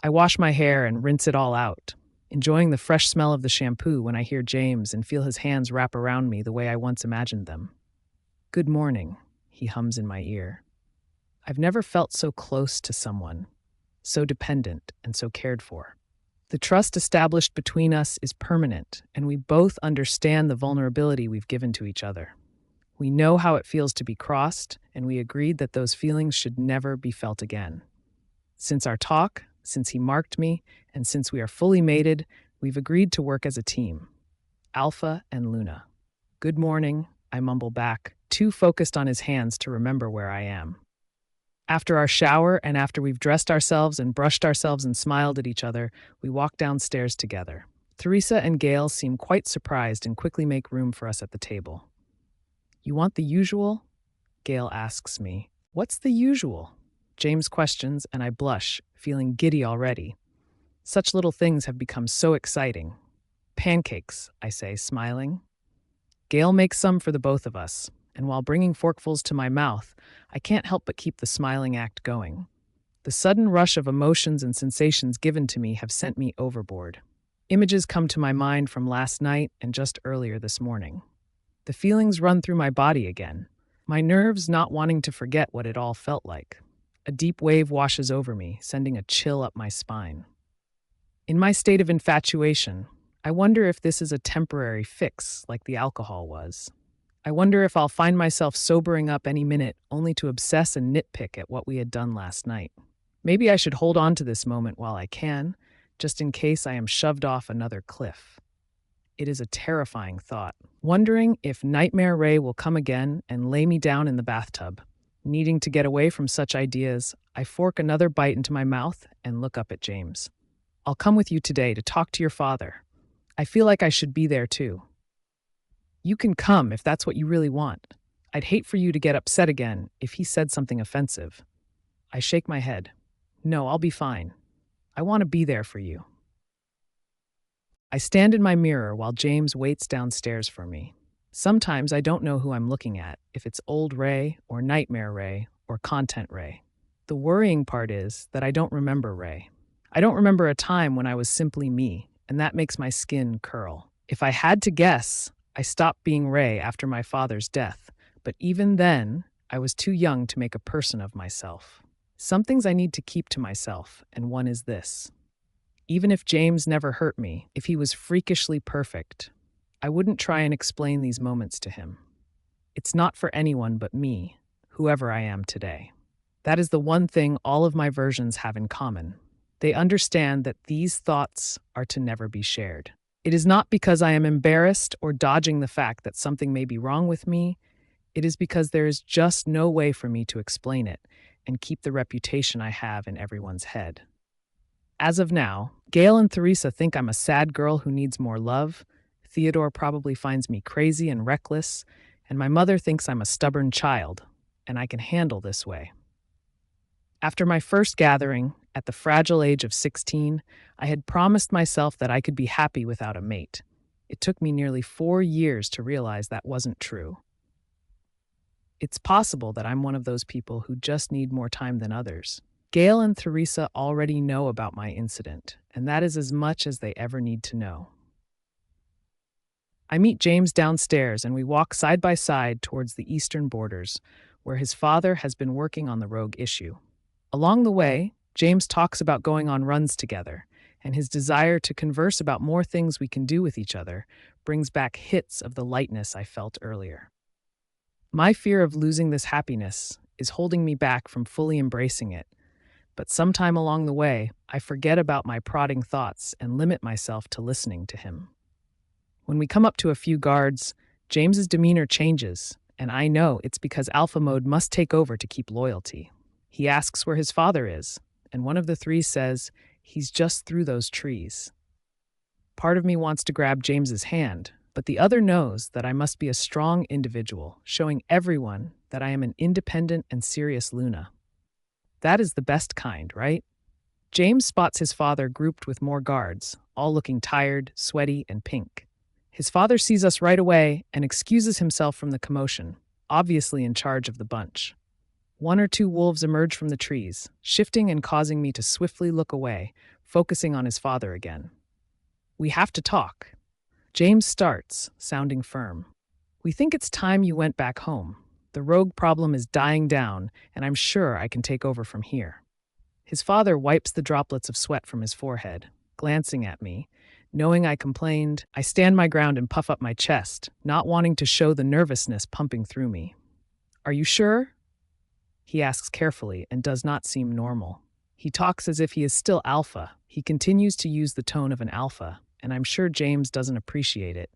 I wash my hair and rinse it all out, enjoying the fresh smell of the shampoo when I hear James and feel his hands wrap around me the way I once imagined them. "Good morning," he hums in my ear. I've never felt so close to someone, so dependent and so cared for. The trust established between us is permanent, and we both understand the vulnerability we've given to each other. We know how it feels to be crossed, and we agreed that those feelings should never be felt again. Since our talk, since he marked me, and since we are fully mated, we've agreed to work as a team. Alpha and Luna. "Good morning," I mumble back, too focused on his hands to remember where I am. After our shower and after we've dressed ourselves and brushed ourselves and smiled at each other, we walk downstairs together. Teresa and Gail seem quite surprised and quickly make room for us at the table. "You want the usual?" Gail asks me. "What's the usual?" James questions, and I blush, feeling giddy already. Such little things have become so exciting. "Pancakes," I say, smiling. Gail makes some for the both of us, and while bringing forkfuls to my mouth, I can't help but keep the smiling act going. The sudden rush of emotions and sensations given to me have sent me overboard. Images come to my mind from last night and just earlier this morning. The feelings run through my body again, my nerves not wanting to forget what it all felt like. A deep wave washes over me, sending a chill up my spine. In my state of infatuation, I wonder if this is a temporary fix like the alcohol was. I wonder if I'll find myself sobering up any minute only to obsess and nitpick at what we had done last night. Maybe I should hold on to this moment while I can, just in case I am shoved off another cliff. It is a terrifying thought, wondering if Nightmare Ray will come again and lay me down in the bathtub. Needing to get away from such ideas, I fork another bite into my mouth and look up at James. "I'll come with you today to talk to your father. I feel like I should be there too." "You can come if that's what you really want. I'd hate for you to get upset again if he said something offensive." I shake my head. "No, I'll be fine. I want to be there for you." I stand in my mirror while James waits downstairs for me. Sometimes I don't know who I'm looking at, if it's old Ray or Nightmare Ray or Content Ray. The worrying part is that I don't remember Ray. I don't remember a time when I was simply me, and that makes my skin curl. If I had to guess, I stopped being Ray after my father's death, but even then, I was too young to make a person of myself. Some things I need to keep to myself, and one is this. Even if James never hurt me, if he was freakishly perfect, I wouldn't try and explain these moments to him. It's not for anyone but me, whoever I am today. That is the one thing all of my versions have in common. They understand that these thoughts are to never be shared. It is not because I am embarrassed or dodging the fact that something may be wrong with me. It is because there is just no way for me to explain it and keep the reputation I have in everyone's head. As of now, Gail and Teresa think I'm a sad girl who needs more love. Theodore probably finds me crazy and reckless, and my mother thinks I'm a stubborn child, and I can handle this way. After my first gathering, at the fragile age of 16, I had promised myself that I could be happy without a mate. It took me nearly 4 years to realize that wasn't true. It's possible that I'm one of those people who just need more time than others. Gail and Teresa already know about my incident, and that is as much as they ever need to know. I meet James downstairs and we walk side by side towards the eastern borders, where his father has been working on the rogue issue. Along the way, James talks about going on runs together, and his desire to converse about more things we can do with each other brings back hits of the lightness I felt earlier. My fear of losing this happiness is holding me back from fully embracing it, but sometime along the way, I forget about my prodding thoughts and limit myself to listening to him. When we come up to a few guards, James's demeanor changes, and I know it's because alpha mode must take over to keep loyalty. He asks where his father is, and one of the three says, "He's just through those trees." Part of me wants to grab James's hand, but the other knows that I must be a strong individual, showing everyone that I am an independent and serious Luna. That is the best kind, right? James spots his father grouped with more guards, all looking tired, sweaty, and pink. His father sees us right away and excuses himself from the commotion, obviously in charge of the bunch. One or two wolves emerge from the trees, shifting and causing me to swiftly look away, focusing on his father again. "We have to talk." James starts, sounding firm. "We think it's time you went back home. The rogue problem is dying down, and I'm sure I can take over from here." His father wipes the droplets of sweat from his forehead, glancing at me. Knowing I complained, I stand my ground and puff up my chest, not wanting to show the nervousness pumping through me. "Are you sure?" He asks carefully and does not seem normal. He talks as if he is still alpha. He continues to use the tone of an alpha, and I'm sure James doesn't appreciate it.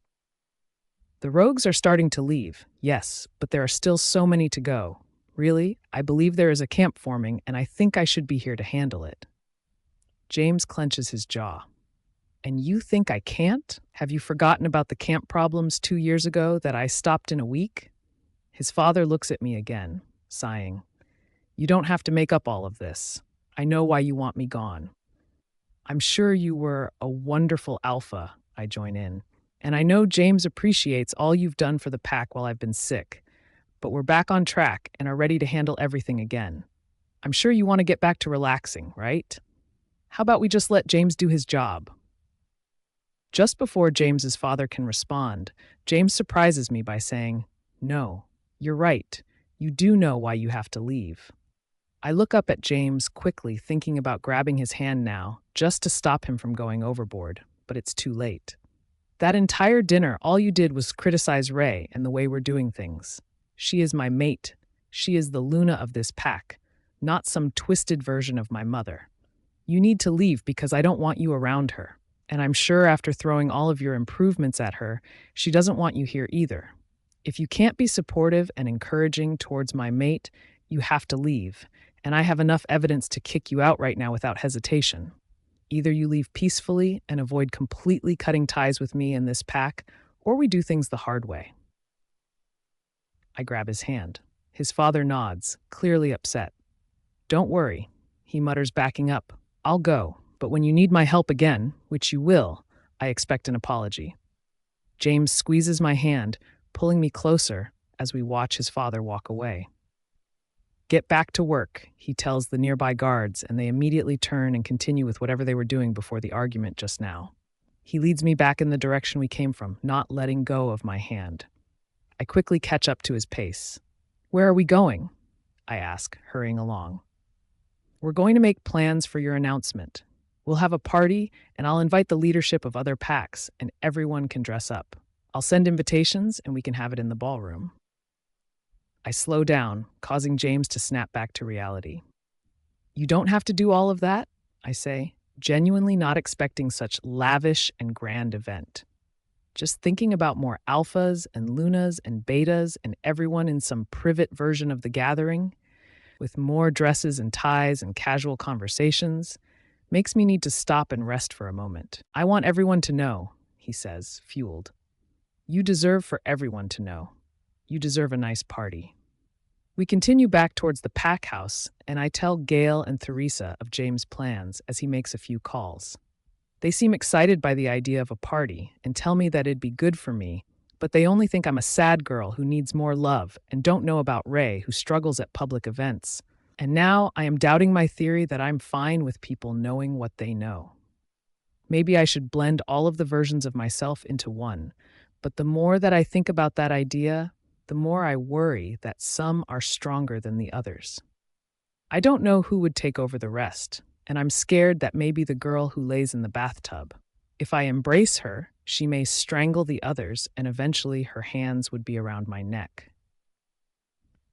"The rogues are starting to leave, yes, but there are still so many to go. Really, I believe there is a camp forming, and I think I should be here to handle it." James clenches his jaw. "And you think I can't? Have you forgotten about the camp problems 2 years ago that I stopped in a week?" His father looks at me again, sighing. "You don't have to make up all of this. I know why you want me gone." "I'm sure you were a wonderful alpha," I join in. "And I know James appreciates all you've done for the pack while I've been sick. But we're back on track and are ready to handle everything again. I'm sure you want to get back to relaxing, right? How about we just let James do his job?" Just before James's father can respond, James surprises me by saying, "No, you're right. You do know why you have to leave." I look up at James quickly, thinking about grabbing his hand now, just to stop him from going overboard, but it's too late. "That entire dinner, all you did was criticize Ray and the way we're doing things. She is my mate. She is the Luna of this pack, not some twisted version of my mother. You need to leave because I don't want you around her. And I'm sure after throwing all of your improvements at her, she doesn't want you here either. If you can't be supportive and encouraging towards my mate, you have to leave, and I have enough evidence to kick you out right now without hesitation. Either you leave peacefully and avoid completely cutting ties with me and this pack, or we do things the hard way." I grab his hand. His father nods, clearly upset. "Don't worry," he mutters, backing up. "I'll go, but when you need my help again, which you will, I expect an apology." James squeezes my hand, pulling me closer as we watch his father walk away. "Get back to work," he tells the nearby guards, and they immediately turn and continue with whatever they were doing before the argument just now. He leads me back in the direction we came from, not letting go of my hand. I quickly catch up to his pace. "Where are we going?" I ask, hurrying along. "We're going to make plans for your announcement. We'll have a party, and I'll invite the leadership of other packs, and everyone can dress up. I'll send invitations, and we can have it in the ballroom." I slow down, causing James to snap back to reality. "You don't have to do all of that," I say, genuinely not expecting such lavish and grand event. Just thinking about more alphas and lunas and betas and everyone in some privet version of the gathering, with more dresses and ties and casual conversations, makes me need to stop and rest for a moment. "I want everyone to know," he says, fueled. "You deserve for everyone to know. You deserve a nice party." We continue back towards the pack house, and I tell Gail and Theresa of James' plans as he makes a few calls. They seem excited by the idea of a party and tell me that it'd be good for me, but they only think I'm a sad girl who needs more love and don't know about Ray, who struggles at public events. And now I am doubting my theory that I'm fine with people knowing what they know. Maybe I should blend all of the versions of myself into one, but the more that I think about that idea, the more I worry that some are stronger than the others. I don't know who would take over the rest, and I'm scared that maybe the girl who lays in the bathtub. If I embrace her, she may strangle the others, and eventually her hands would be around my neck.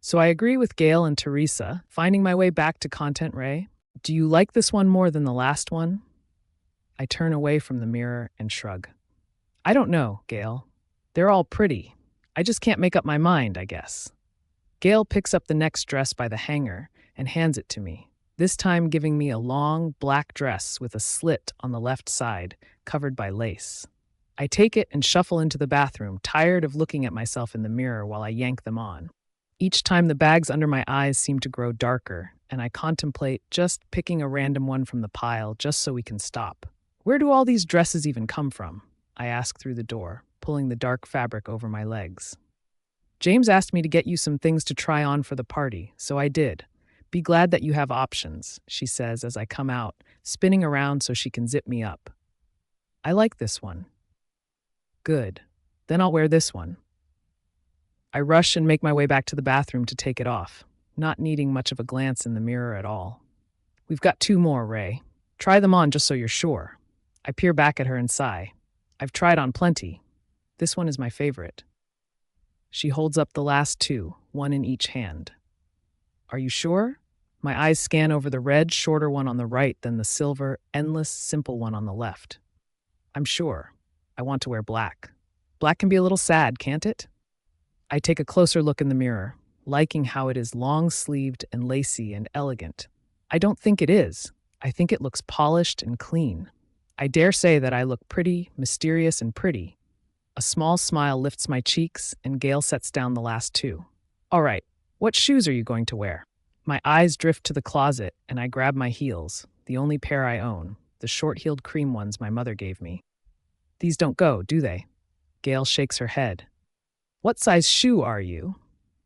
So I agree with Gail and Teresa, finding my way back to Content Ray. Do you like this one more than the last one? I turn away from the mirror and shrug. I don't know, Gail. They're all pretty. I just can't make up my mind, I guess. Gail picks up the next dress by the hanger and hands it to me, this time giving me a long, black dress with a slit on the left side, covered by lace. I take it and shuffle into the bathroom, tired of looking at myself in the mirror while I yank them on. Each time the bags under my eyes seem to grow darker, and I contemplate just picking a random one from the pile just so we can stop. Where do all these dresses even come from? I ask through the door, pulling the dark fabric over my legs. James asked me to get you some things to try on for the party, so I did. Be glad that you have options, she says as I come out, spinning around so she can zip me up. I like this one. Good. Then I'll wear this one. I rush and make my way back to the bathroom to take it off, not needing much of a glance in the mirror at all. We've got 2 more, Ray. Try them on just so you're sure. I peer back at her and sigh. I've tried on plenty. This one is my favorite. She holds up the last 2, one in each hand. Are you sure? My eyes scan over the red, shorter one on the right, then the silver, endless, simple one on the left. I'm sure. I want to wear black. Black can be a little sad, can't it? I take a closer look in the mirror, liking how it is long-sleeved and lacy and elegant. I don't think it is. I think it looks polished and clean. I dare say that I look pretty, mysterious, and pretty. A small smile lifts my cheeks, and Gail sets down the last 2. All right, what shoes are you going to wear? My eyes drift to the closet, and I grab my heels, the only pair I own, the short-heeled cream ones my mother gave me. These don't go, do they? Gail shakes her head. What size shoe are you?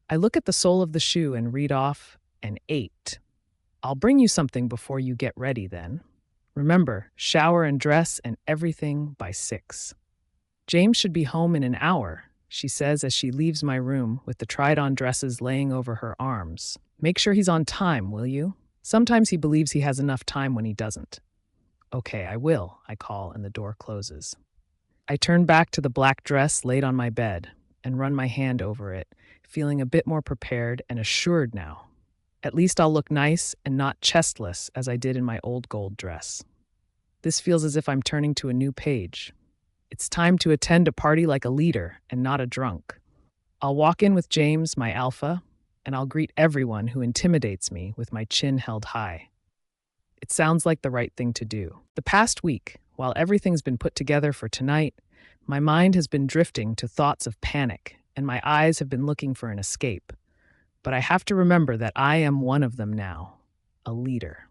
I look at the sole of the shoe and read off an 8. I'll bring you something before you get ready then. Remember, shower and dress and everything by 6. James should be home in an hour, she says as she leaves my room with the tried-on dresses laying over her arms. Make sure he's on time, will you? Sometimes he believes he has enough time when he doesn't. Okay, I will, I call, and the door closes. I turn back to the black dress laid on my bed and run my hand over it, feeling a bit more prepared and assured now. At least I'll look nice and not chestless as I did in my old gold dress. This feels as if I'm turning to a new page. It's time to attend a party like a leader and not a drunk. I'll walk in with James, my alpha, and I'll greet everyone who intimidates me with my chin held high. It sounds like the right thing to do. The past week, while everything's been put together for tonight, my mind has been drifting to thoughts of panic, and my eyes have been looking for an escape. But I have to remember that I am one of them now, a leader.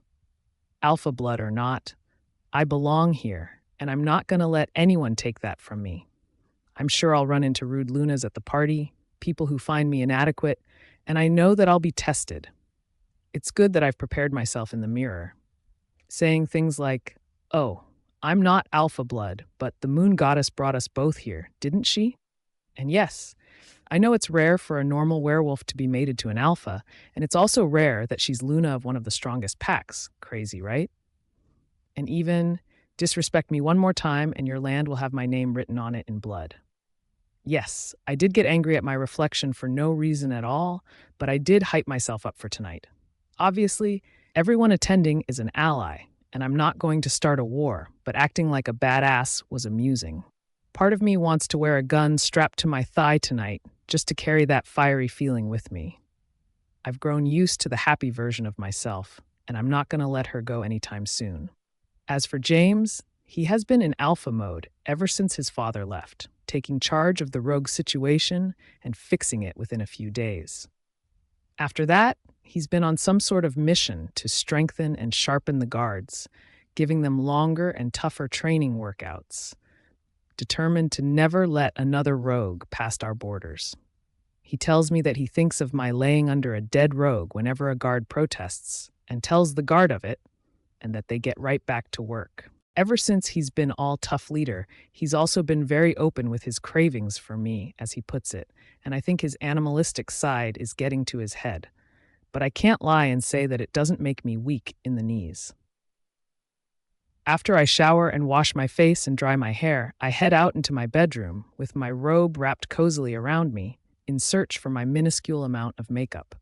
Alpha blood or not, I belong here, and I'm not going to let anyone take that from me. I'm sure I'll run into rude Lunas at the party, people who find me inadequate, and I know that I'll be tested. It's good that I've prepared myself in the mirror, saying things like, oh, I'm not alpha blood, but the moon goddess brought us both here, didn't she? And yes, I know it's rare for a normal werewolf to be mated to an alpha, and it's also rare that she's Luna of one of the strongest packs. Crazy, right? And even, disrespect me one more time and your land will have my name written on it in blood. Yes, I did get angry at my reflection for no reason at all, but I did hype myself up for tonight. Obviously, everyone attending is an ally, and I'm not going to start a war, but acting like a badass was amusing. Part of me wants to wear a gun strapped to my thigh tonight, just to carry that fiery feeling with me. I've grown used to the happy version of myself, and I'm not going to let her go anytime soon. As for James, he has been in alpha mode ever since his father left, taking charge of the rogue situation and fixing it within a few days. After that, he's been on some sort of mission to strengthen and sharpen the guards, giving them longer and tougher training workouts, determined to never let another rogue past our borders. He tells me that he thinks of my laying under a dead rogue whenever a guard protests, and tells the guard of it, and that they get right back to work. Ever since he's been all tough leader, he's also been very open with his cravings for me, as he puts it, and I think his animalistic side is getting to his head. but I can't lie and say that it doesn't make me weak in the knees. After I shower and wash my face and dry my hair, I head out into my bedroom with my robe wrapped cozily around me in search for my minuscule amount of makeup.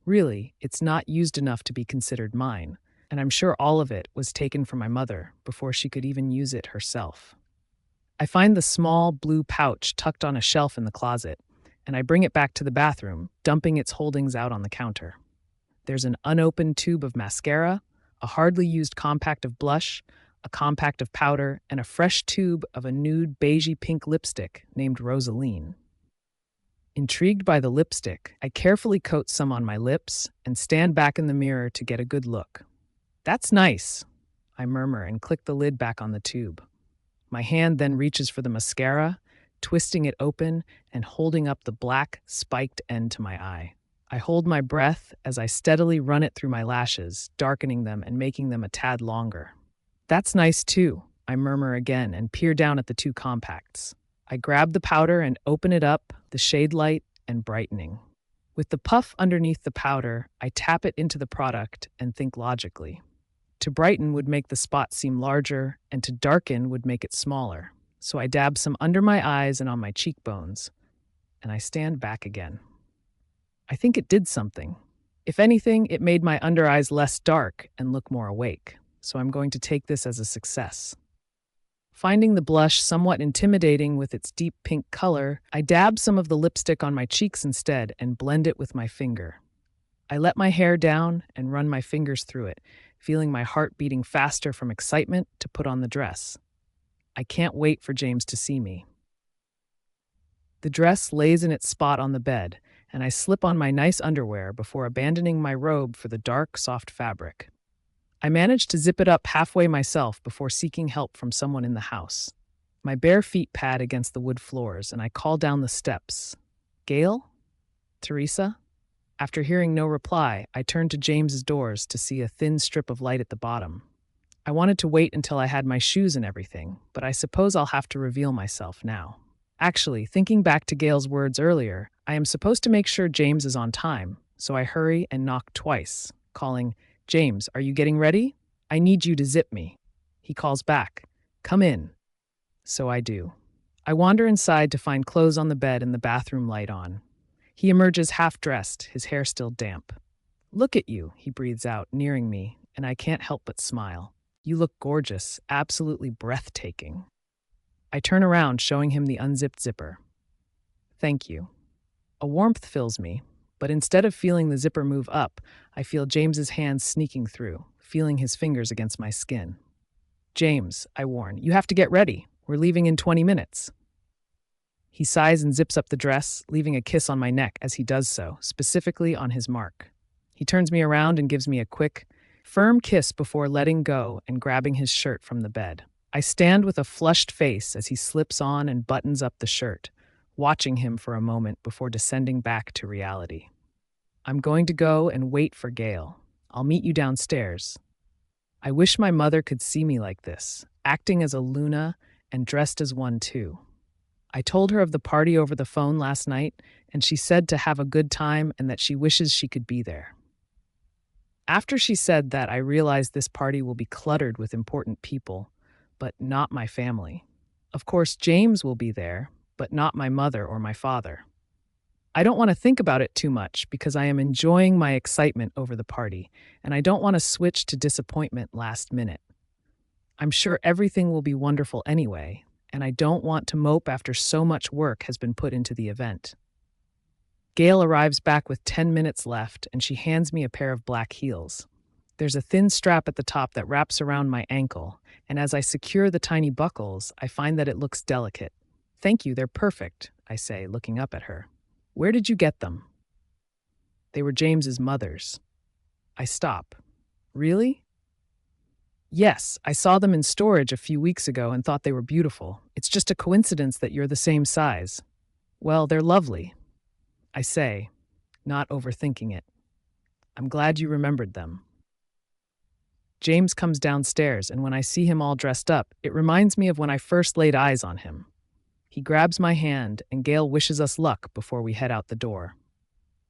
Really, it's not used enough to be considered mine, and I'm sure all of it was taken from my mother before she could even use it herself. I find the small blue pouch tucked on a shelf in the closet, and I bring it back to the bathroom, dumping its holdings out on the counter. There's an unopened tube of mascara, a hardly used compact of blush, a compact of powder, and a fresh tube of a nude beigey pink lipstick named Rosaline. Intrigued by the lipstick, I carefully coat some on my lips and stand back in the mirror to get a good look. "That's nice," I murmur and click the lid back on the tube. My hand then reaches for the mascara, twisting it open and holding up the black, spiked end to my eye. I hold my breath as I steadily run it through my lashes, darkening them and making them a tad longer. "That's nice too," I murmur again and peer down at the two compacts. I grab the powder and open it up, the shade light and brightening. With the puff underneath the powder, I tap it into the product and think logically. To brighten would make the spot seem larger, and to darken would make it smaller. So I dab some under my eyes and on my cheekbones, and I stand back again. I think it did something. If anything, it made my under eyes less dark and look more awake, so I'm going to take this as a success. Finding the blush somewhat intimidating with its deep pink color, I dab some of the lipstick on my cheeks instead and blend it with my finger. I let my hair down and run my fingers through it, feeling my heart beating faster from excitement to put on the dress. I can't wait for James to see me. The dress lays in its spot on the bed, and I slip on my nice underwear before abandoning my robe for the dark, soft fabric. I manage to zip it up halfway myself before seeking help from someone in the house. My bare feet pad against the wood floors, and I call down the steps. "Gail? Teresa?" After hearing no reply, I turn to James's doors to see a thin strip of light at the bottom. I wanted to wait until I had my shoes and everything, but I suppose I'll have to reveal myself now. Actually, thinking back to Gail's words earlier, I am supposed to make sure James is on time, so I hurry and knock twice, calling, "James, are you getting ready? I need you to zip me." He calls back, "Come in." So I do. I wander inside to find clothes on the bed and the bathroom light on. He emerges half-dressed, his hair still damp. "Look at you," he breathes out, nearing me, and I can't help but smile. "You look gorgeous, absolutely breathtaking." I turn around, showing him the unzipped zipper. "Thank you." A warmth fills me, but instead of feeling the zipper move up, I feel James's hands sneaking through, feeling his fingers against my skin. "James," I warn, "you have to get ready. We're leaving in 20 minutes. He sighs and zips up the dress, leaving a kiss on my neck as he does so, specifically on his mark. He turns me around and gives me a quick, firm kiss before letting go and grabbing his shirt from the bed. I stand with a flushed face as he slips on and buttons up the shirt, watching him for a moment before descending back to reality. "I'm going to go and wait for Gail. I'll meet you downstairs." I wish my mother could see me like this, acting as a Luna and dressed as one too. I told her of the party over the phone last night, and she said to have a good time and that she wishes she could be there. After she said that, I realized this party will be cluttered with important people, but not my family. Of course, James will be there, but not my mother or my father. I don't want to think about it too much because I am enjoying my excitement over the party, and I don't want to switch to disappointment last minute. I'm sure everything will be wonderful anyway, and I don't want to mope after so much work has been put into the event. Gail arrives back with 10 minutes left, and she hands me a pair of black heels. There's a thin strap at the top that wraps around my ankle, and as I secure the tiny buckles, I find that it looks delicate. "Thank you, they're perfect," I say, looking up at her. "Where did you get them?" "They were James's mother's." I stop. "Really?" "Yes, I saw them in storage a few weeks ago and thought they were beautiful. It's just a coincidence that you're the same size." "Well, they're lovely," I say, not overthinking it. "I'm glad you remembered them." James comes downstairs, and when I see him all dressed up, it reminds me of when I first laid eyes on him. He grabs my hand, and Gail wishes us luck before we head out the door.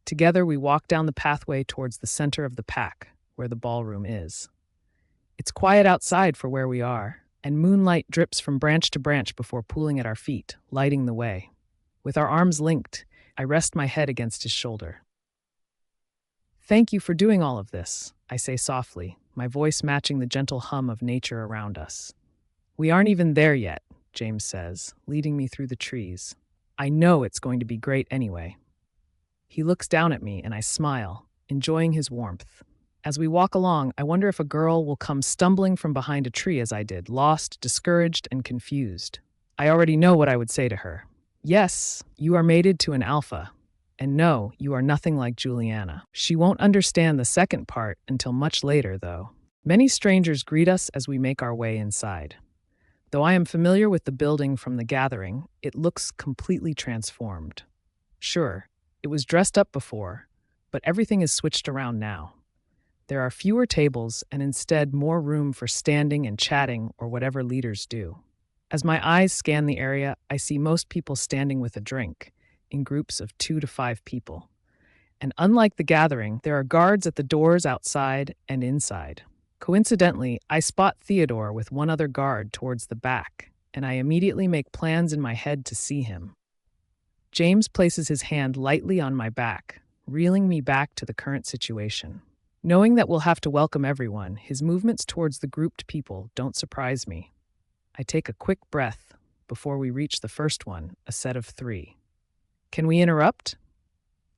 Together, we walk down the pathway towards the center of the pack, where the ballroom is. It's quiet outside for where we are, and moonlight drips from branch to branch before pooling at our feet, lighting the way. With our arms linked, I rest my head against his shoulder. "Thank you for doing all of this," I say softly, my voice matching the gentle hum of nature around us. "We aren't even there yet," James says, leading me through the trees. "I know it's going to be great anyway." He looks down at me and I smile, enjoying his warmth. As we walk along, I wonder if a girl will come stumbling from behind a tree as I did, lost, discouraged, and confused. I already know what I would say to her. "Yes, you are mated to an alpha. And no, you are nothing like Juliana." She won't understand the second part until much later, though. Many strangers greet us as we make our way inside. Though I am familiar with the building from the gathering, it looks completely transformed. Sure, it was dressed up before, but everything is switched around now. There are fewer tables and instead more room for standing and chatting or whatever leaders do. As my eyes scan the area, I see most people standing with a drink, in groups of 2 to 5 people. And unlike the gathering, there are guards at the doors outside and inside. Coincidentally, I spot Theodore with one other guard towards the back, and I immediately make plans in my head to see him. James places his hand lightly on my back, reeling me back to the current situation. Knowing that we'll have to welcome everyone, his movements towards the grouped people don't surprise me. I take a quick breath before we reach the first one, a set of 3. "Can we interrupt?"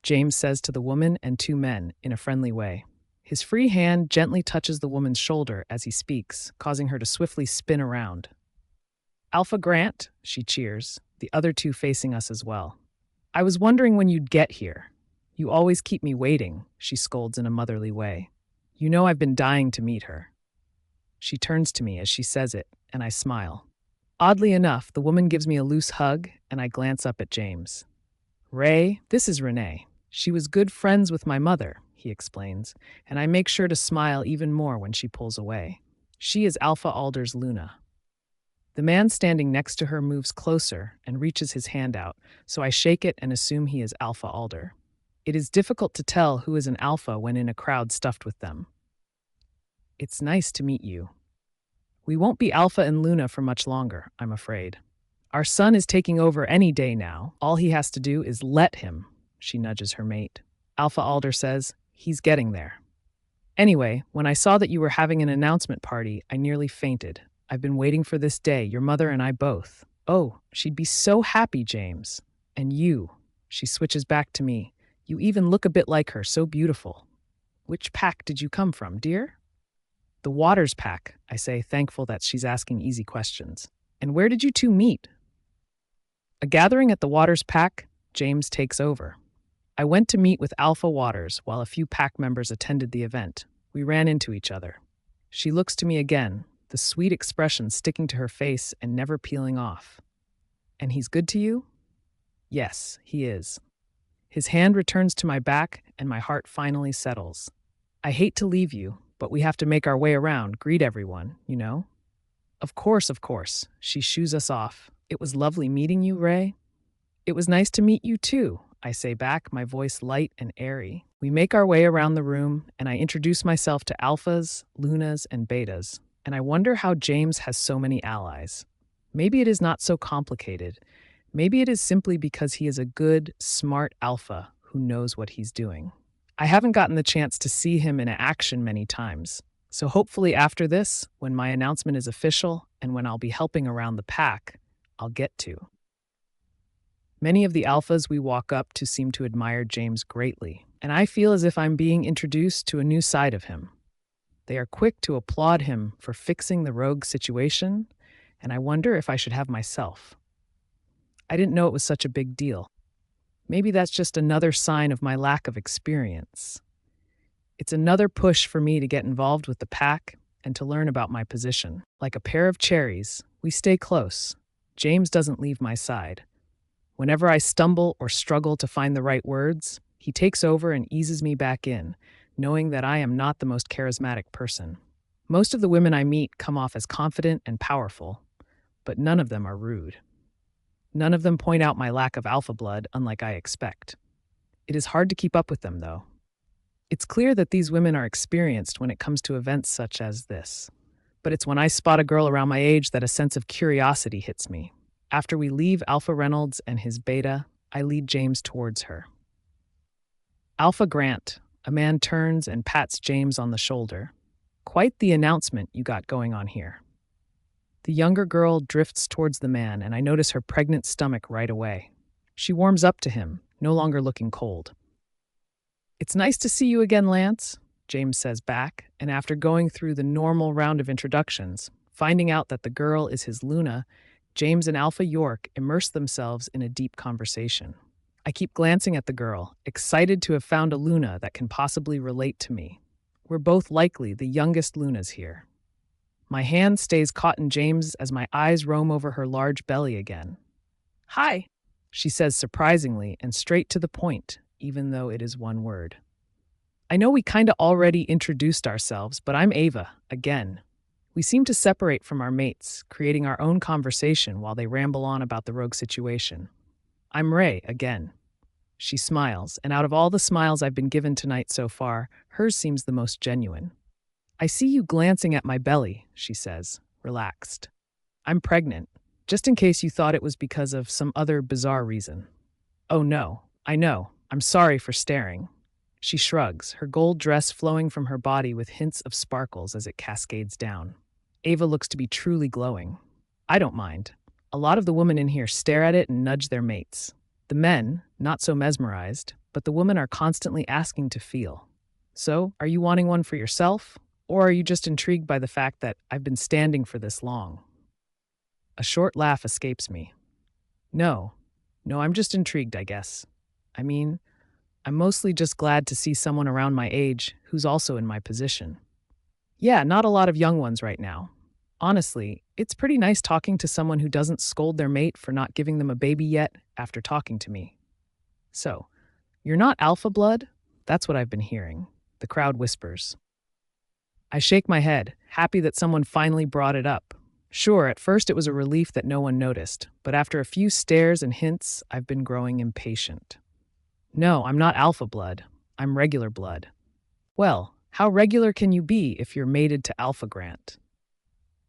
James says to the woman and 2 men in a friendly way. His free hand gently touches the woman's shoulder as he speaks, causing her to swiftly spin around. "Alpha Grant," she cheers, the other 2 facing us as well. "I was wondering when you'd get here. You always keep me waiting," she scolds in a motherly way. "You know I've been dying to meet her." She turns to me as she says it, and I smile. Oddly enough, the woman gives me a loose hug, and I glance up at James. "Ray, this is Renee. She was good friends with my mother," he explains, and I make sure to smile even more when she pulls away. "She is Alpha Alder's Luna." The man standing next to her moves closer and reaches his hand out, so I shake it and assume he is Alpha Alder. It is difficult to tell who is an alpha when in a crowd stuffed with them. "It's nice to meet you." We won't be Alpha and Luna for much longer, I'm afraid. Our son is taking over any day now. All he has to do is let him, she nudges her mate. Alpha Alder says, "He's getting there." "Anyway, when I saw that you were having an announcement party, I nearly fainted. I've been waiting for this day, your mother and I both." "Oh, she'd be so happy, James. And you," she switches back to me. "You even look a bit like her, so beautiful. Which pack did you come from, dear?" "The Waters pack," I say, thankful that she's asking easy questions. "And where did you 2 meet?" "A gathering at the Waters pack," James takes over. "I went to meet with Alpha Waters while a few pack members attended the event. We ran into each other." She looks to me again, the sweet expression sticking to her face and never peeling off. "And he's good to you?" "Yes, he is." His hand returns to my back and my heart finally settles. "I hate to leave you, but we have to make our way around, greet everyone, you know?" Of course, she shoos us off. "It was lovely meeting you, Ray." "It was nice to meet you too," I say back, my voice light and airy. We make our way around the room, and I introduce myself to Alphas, Lunas, and Betas, and I wonder how James has so many allies. Maybe it is not so complicated. Maybe it is simply because he is a good, smart alpha who knows what he's doing. I haven't gotten the chance to see him in action many times, so hopefully after this, when my announcement is official and when I'll be helping around the pack, I'll get to. Many of the alphas we walk up to seem to admire James greatly, and I feel as if I'm being introduced to a new side of him. They are quick to applaud him for fixing the rogue situation, and I wonder if I should have myself. I didn't know it was such a big deal. Maybe that's just another sign of my lack of experience. It's another push for me to get involved with the pack and to learn about my position. Like a pair of cherries, we stay close. James doesn't leave my side. Whenever I stumble or struggle to find the right words, he takes over and eases me back in, knowing that I am not the most charismatic person. Most of the women I meet come off as confident and powerful, but none of them are rude. None of them point out my lack of alpha blood, unlike I expect. It is hard to keep up with them, though. It's clear that these women are experienced when it comes to events such as this. But it's when I spot a girl around my age that a sense of curiosity hits me. After we leave Alpha Reynolds and his beta, I lead James towards her. Alpha Grant, a man turns and pats James on the shoulder. Quite the announcement you got going on here. The younger girl drifts towards the man, and I notice her pregnant stomach right away. She warms up to him, no longer looking cold. "It's nice to see you again, Lance," James says back, and after going through the normal round of introductions, finding out that the girl is his Luna, James and Alpha York immerse themselves in a deep conversation. I keep glancing at the girl, excited to have found a Luna that can possibly relate to me. We're both likely the youngest Lunas here. My hand stays caught in James as my eyes roam over her large belly again. "Hi," she says surprisingly and straight to the point, even though it is one word. I know we kinda already introduced ourselves, but I'm Ava, again. We seem to separate from our mates, creating our own conversation while they ramble on about the rogue situation. I'm Ray, again. She smiles, and out of all the smiles I've been given tonight so far, hers seems the most genuine. "I see you glancing at my belly," she says, relaxed. "I'm pregnant, just in case you thought it was because of some other bizarre reason." "Oh no, I know. I'm sorry for staring." She shrugs, her gold dress flowing from her body with hints of sparkles as it cascades down. Ava looks to be truly glowing. I don't mind. A lot of the women in here stare at it and nudge their mates. The men, not so mesmerized, but the women are constantly asking to feel. "So, are you wanting one for yourself? Or are you just intrigued by the fact that I've been standing for this long?" A short laugh escapes me. No, I'm just intrigued, I guess. I mean, I'm mostly just glad to see someone around my age who's also in my position. Yeah, not a lot of young ones right now. Honestly, it's pretty nice talking to someone who doesn't scold their mate for not giving them a baby yet after talking to me. "So, you're not alpha blood?" That's what I've been hearing. The crowd whispers. I shake my head, happy that someone finally brought it up. Sure, at first it was a relief that no one noticed, but after a few stares and hints, I've been growing impatient. "No, I'm not alpha blood. I'm regular blood." "Well, how regular can you be if you're mated to Alpha Grant?"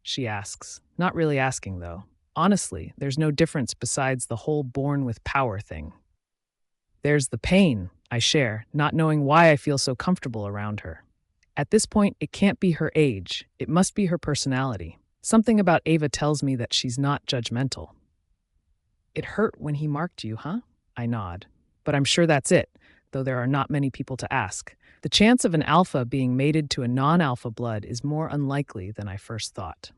she asks, not really asking though. Honestly, there's no difference besides the whole born with power thing. There's the pain I share, not knowing why I feel so comfortable around her. At this point, it can't be her age, it must be her personality. Something about Ava tells me that she's not judgmental. "It hurt when he marked you, huh?" I nod. But I'm sure that's it, though there are not many people to ask. The chance of an alpha being mated to a non-alpha blood is more unlikely than I first thought.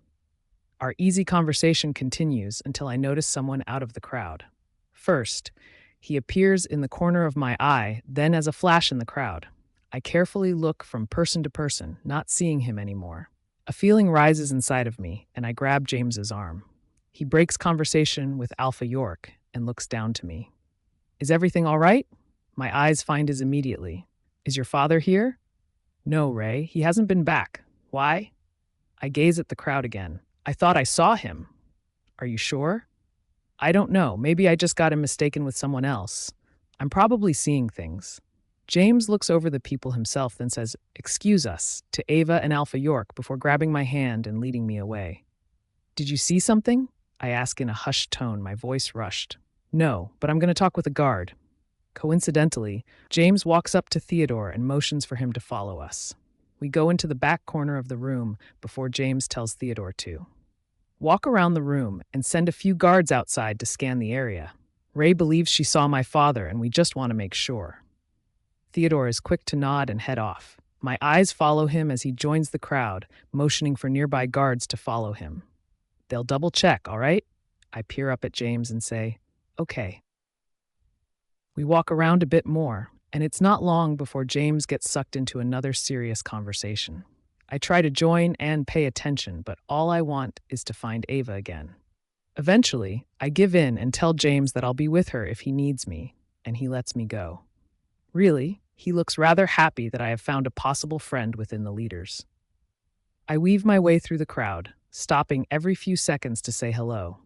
Our easy conversation continues until I notice someone out of the crowd. First, he appears in the corner of my eye, then as a flash in the crowd. I carefully look from person to person, not seeing him anymore. A feeling rises inside of me, and I grab James's arm. He breaks conversation with Alpha York and looks down to me. "Is everything all right?" My eyes find his immediately. "Is your father here?" "No, Ray, he hasn't been back. Why?" I gaze at the crowd again. "I thought I saw him." "Are you sure?" "I don't know. Maybe I just got him mistaken with someone else. I'm probably seeing things." James looks over the people himself, then says, "Excuse us," to Ava and Alpha York before grabbing my hand and leading me away. "Did you see something?" I ask in a hushed tone, my voice rushed. "No, but I'm going to talk with a guard." Coincidentally, James walks up to Theodore and motions for him to follow us. We go into the back corner of the room before James tells Theodore to walk around the room and send a few guards outside to scan the area. Ray believes she saw my father, and we just want to make sure. Theodore is quick to nod and head off. My eyes follow him as he joins the crowd, motioning for nearby guards to follow him. "They'll double check, all right?" I peer up at James and say, "Okay." We walk around a bit more, and it's not long before James gets sucked into another serious conversation. I try to join and pay attention, but all I want is to find Ava again. Eventually, I give in and tell James that I'll be with her if he needs me, and he lets me go. Really, he looks rather happy that I have found a possible friend within the leaders. I weave my way through the crowd, stopping every few seconds to say hello.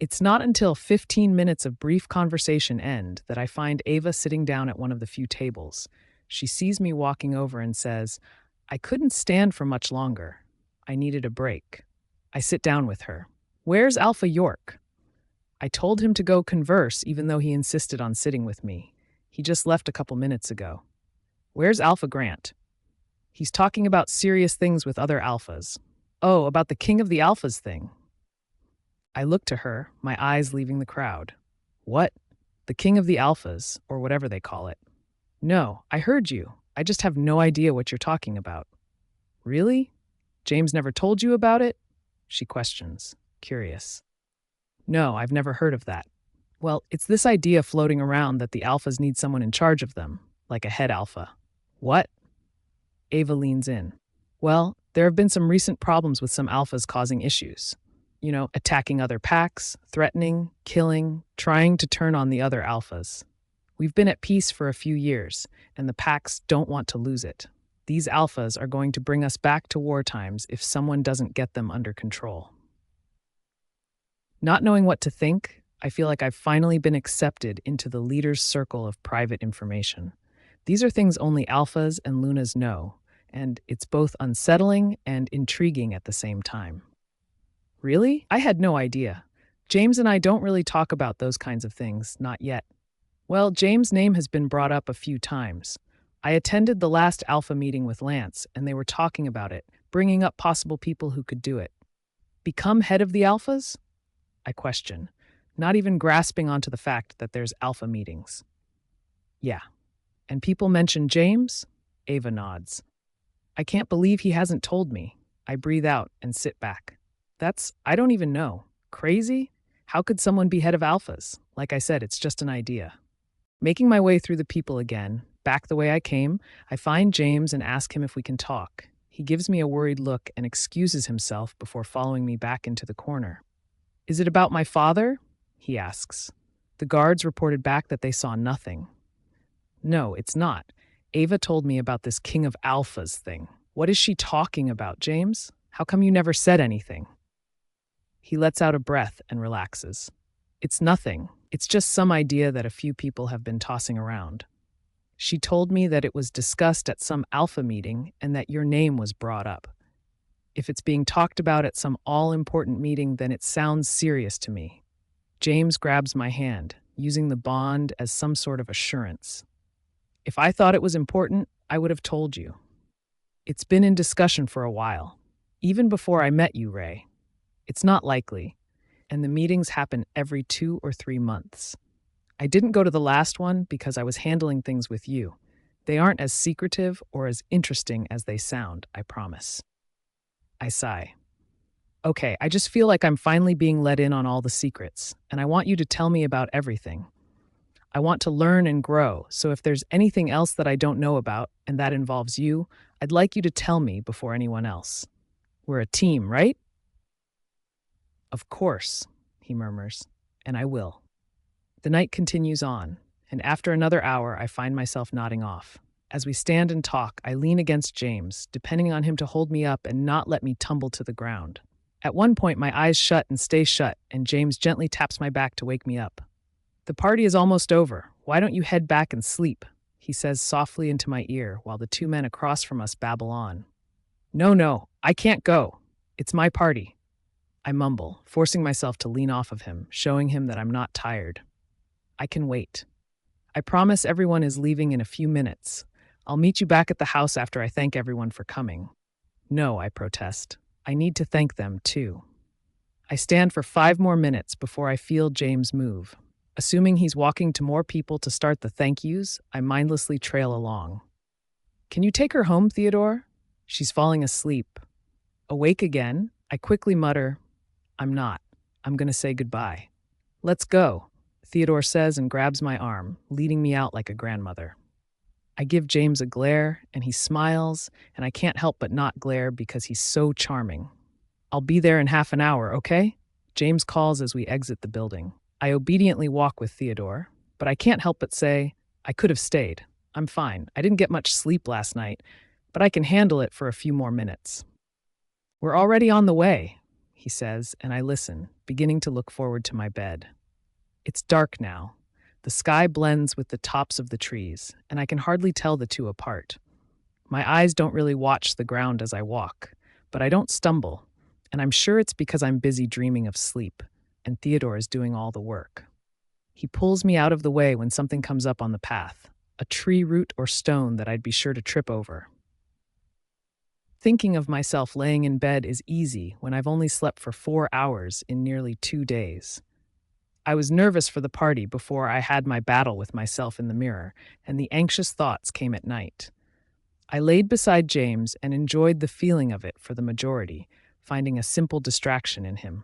It's not until 15 minutes of brief conversation end that I find Ava sitting down at one of the few tables. She sees me walking over and says, I couldn't stand for much longer. I needed a break. I sit down with her. Where's Alpha York? I told him to go converse even though he insisted on sitting with me. He just left a couple minutes ago. Where's Alpha Grant? He's talking about serious things with other alphas. Oh, about the King of the Alphas thing. I look to her, my eyes leaving the crowd. What? The King of the Alphas, or whatever they call it. No, I heard you. I just have no idea what you're talking about. Really? James never told you about it? She questions, curious. No, I've never heard of that. Well, it's this idea floating around that the alphas need someone in charge of them, like a head alpha. What? Ava leans in. Well, there have been some recent problems with some alphas causing issues. Attacking other packs, threatening, killing, trying to turn on the other alphas. We've been at peace for a few years, and the packs don't want to lose it. These alphas are going to bring us back to war times if someone doesn't get them under control. Not knowing what to think, I feel like I've finally been accepted into the leader's circle of private information. These are things only alphas and lunas know, and it's both unsettling and intriguing at the same time. Really? I had no idea. James and I don't really talk about those kinds of things, not yet. Well, James' name has been brought up a few times. I attended the last alpha meeting with Lance, and they were talking about it, bringing up possible people who could do it. Become head of the alphas? I question, not even grasping onto the fact that there's alpha meetings. Yeah. And people mention James? Ava nods. I can't believe he hasn't told me. I breathe out and sit back. I don't even know. Crazy? How could someone be head of alphas? Like I said, it's just an idea. Making my way through the people again, back the way I came, I find James and ask him if we can talk. He gives me a worried look and excuses himself before following me back into the corner. Is it about my father? He asks. The guards reported back that they saw nothing. No, it's not. Ava told me about this King of Alphas thing. What is she talking about, James? How come you never said anything? He lets out a breath and relaxes. It's nothing. It's just some idea that a few people have been tossing around. She told me that it was discussed at some alpha meeting and that your name was brought up. If it's being talked about at some all-important meeting, then it sounds serious to me. James grabs my hand, using the bond as some sort of assurance. If I thought it was important, I would have told you. It's been in discussion for a while, even before I met you, Ray. It's not likely, and the meetings happen every 2 or 3 months. I didn't go to the last one because I was handling things with you. They aren't as secretive or as interesting as they sound, I promise. I sigh. Okay, I just feel like I'm finally being let in on all the secrets, and I want you to tell me about everything. I want to learn and grow, so if there's anything else that I don't know about, and that involves you, I'd like you to tell me before anyone else. We're a team, right? Of course, he murmurs, and I will. The night continues on, and after another hour, I find myself nodding off. As we stand and talk, I lean against James, depending on him to hold me up and not let me tumble to the ground. At one point, my eyes shut and stay shut, and James gently taps my back to wake me up. The party is almost over. Why don't you head back and sleep? He says softly into my ear while the 2 men across from us babble on. No, I can't go. It's my party. I mumble, forcing myself to lean off of him, showing him that I'm not tired. I can wait. I promise everyone is leaving in a few minutes. I'll meet you back at the house after I thank everyone for coming. No, I protest. I need to thank them, too. I stand for 5 more minutes before I feel James move. Assuming he's walking to more people to start the thank yous, I mindlessly trail along. Can you take her home, Theodore? She's falling asleep. Awake again, I quickly mutter, I'm not. I'm going to say goodbye. Let's go, Theodore says and grabs my arm, leading me out like a grandmother. I give James a glare, and he smiles, and I can't help but not glare because he's so charming. I'll be there in half an hour, okay? James calls as we exit the building. I obediently walk with Theodore, but I can't help but say, I could have stayed. I'm fine. I didn't get much sleep last night, but I can handle it for a few more minutes. We're already on the way. he says, and I listen, beginning to look forward to my bed. It's dark now. The sky blends with the tops of the trees, and I can hardly tell the two apart. My eyes don't really watch the ground as I walk, but I don't stumble, and I'm sure it's because I'm busy dreaming of sleep, and Theodore is doing all the work. He pulls me out of the way when something comes up on the path, a tree root or stone that I'd be sure to trip over. Thinking of myself laying in bed is easy when I've only slept for 4 hours in nearly 2 days. I was nervous for the party before I had my battle with myself in the mirror, and the anxious thoughts came at night. I laid beside James and enjoyed the feeling of it for the majority, finding a simple distraction in him.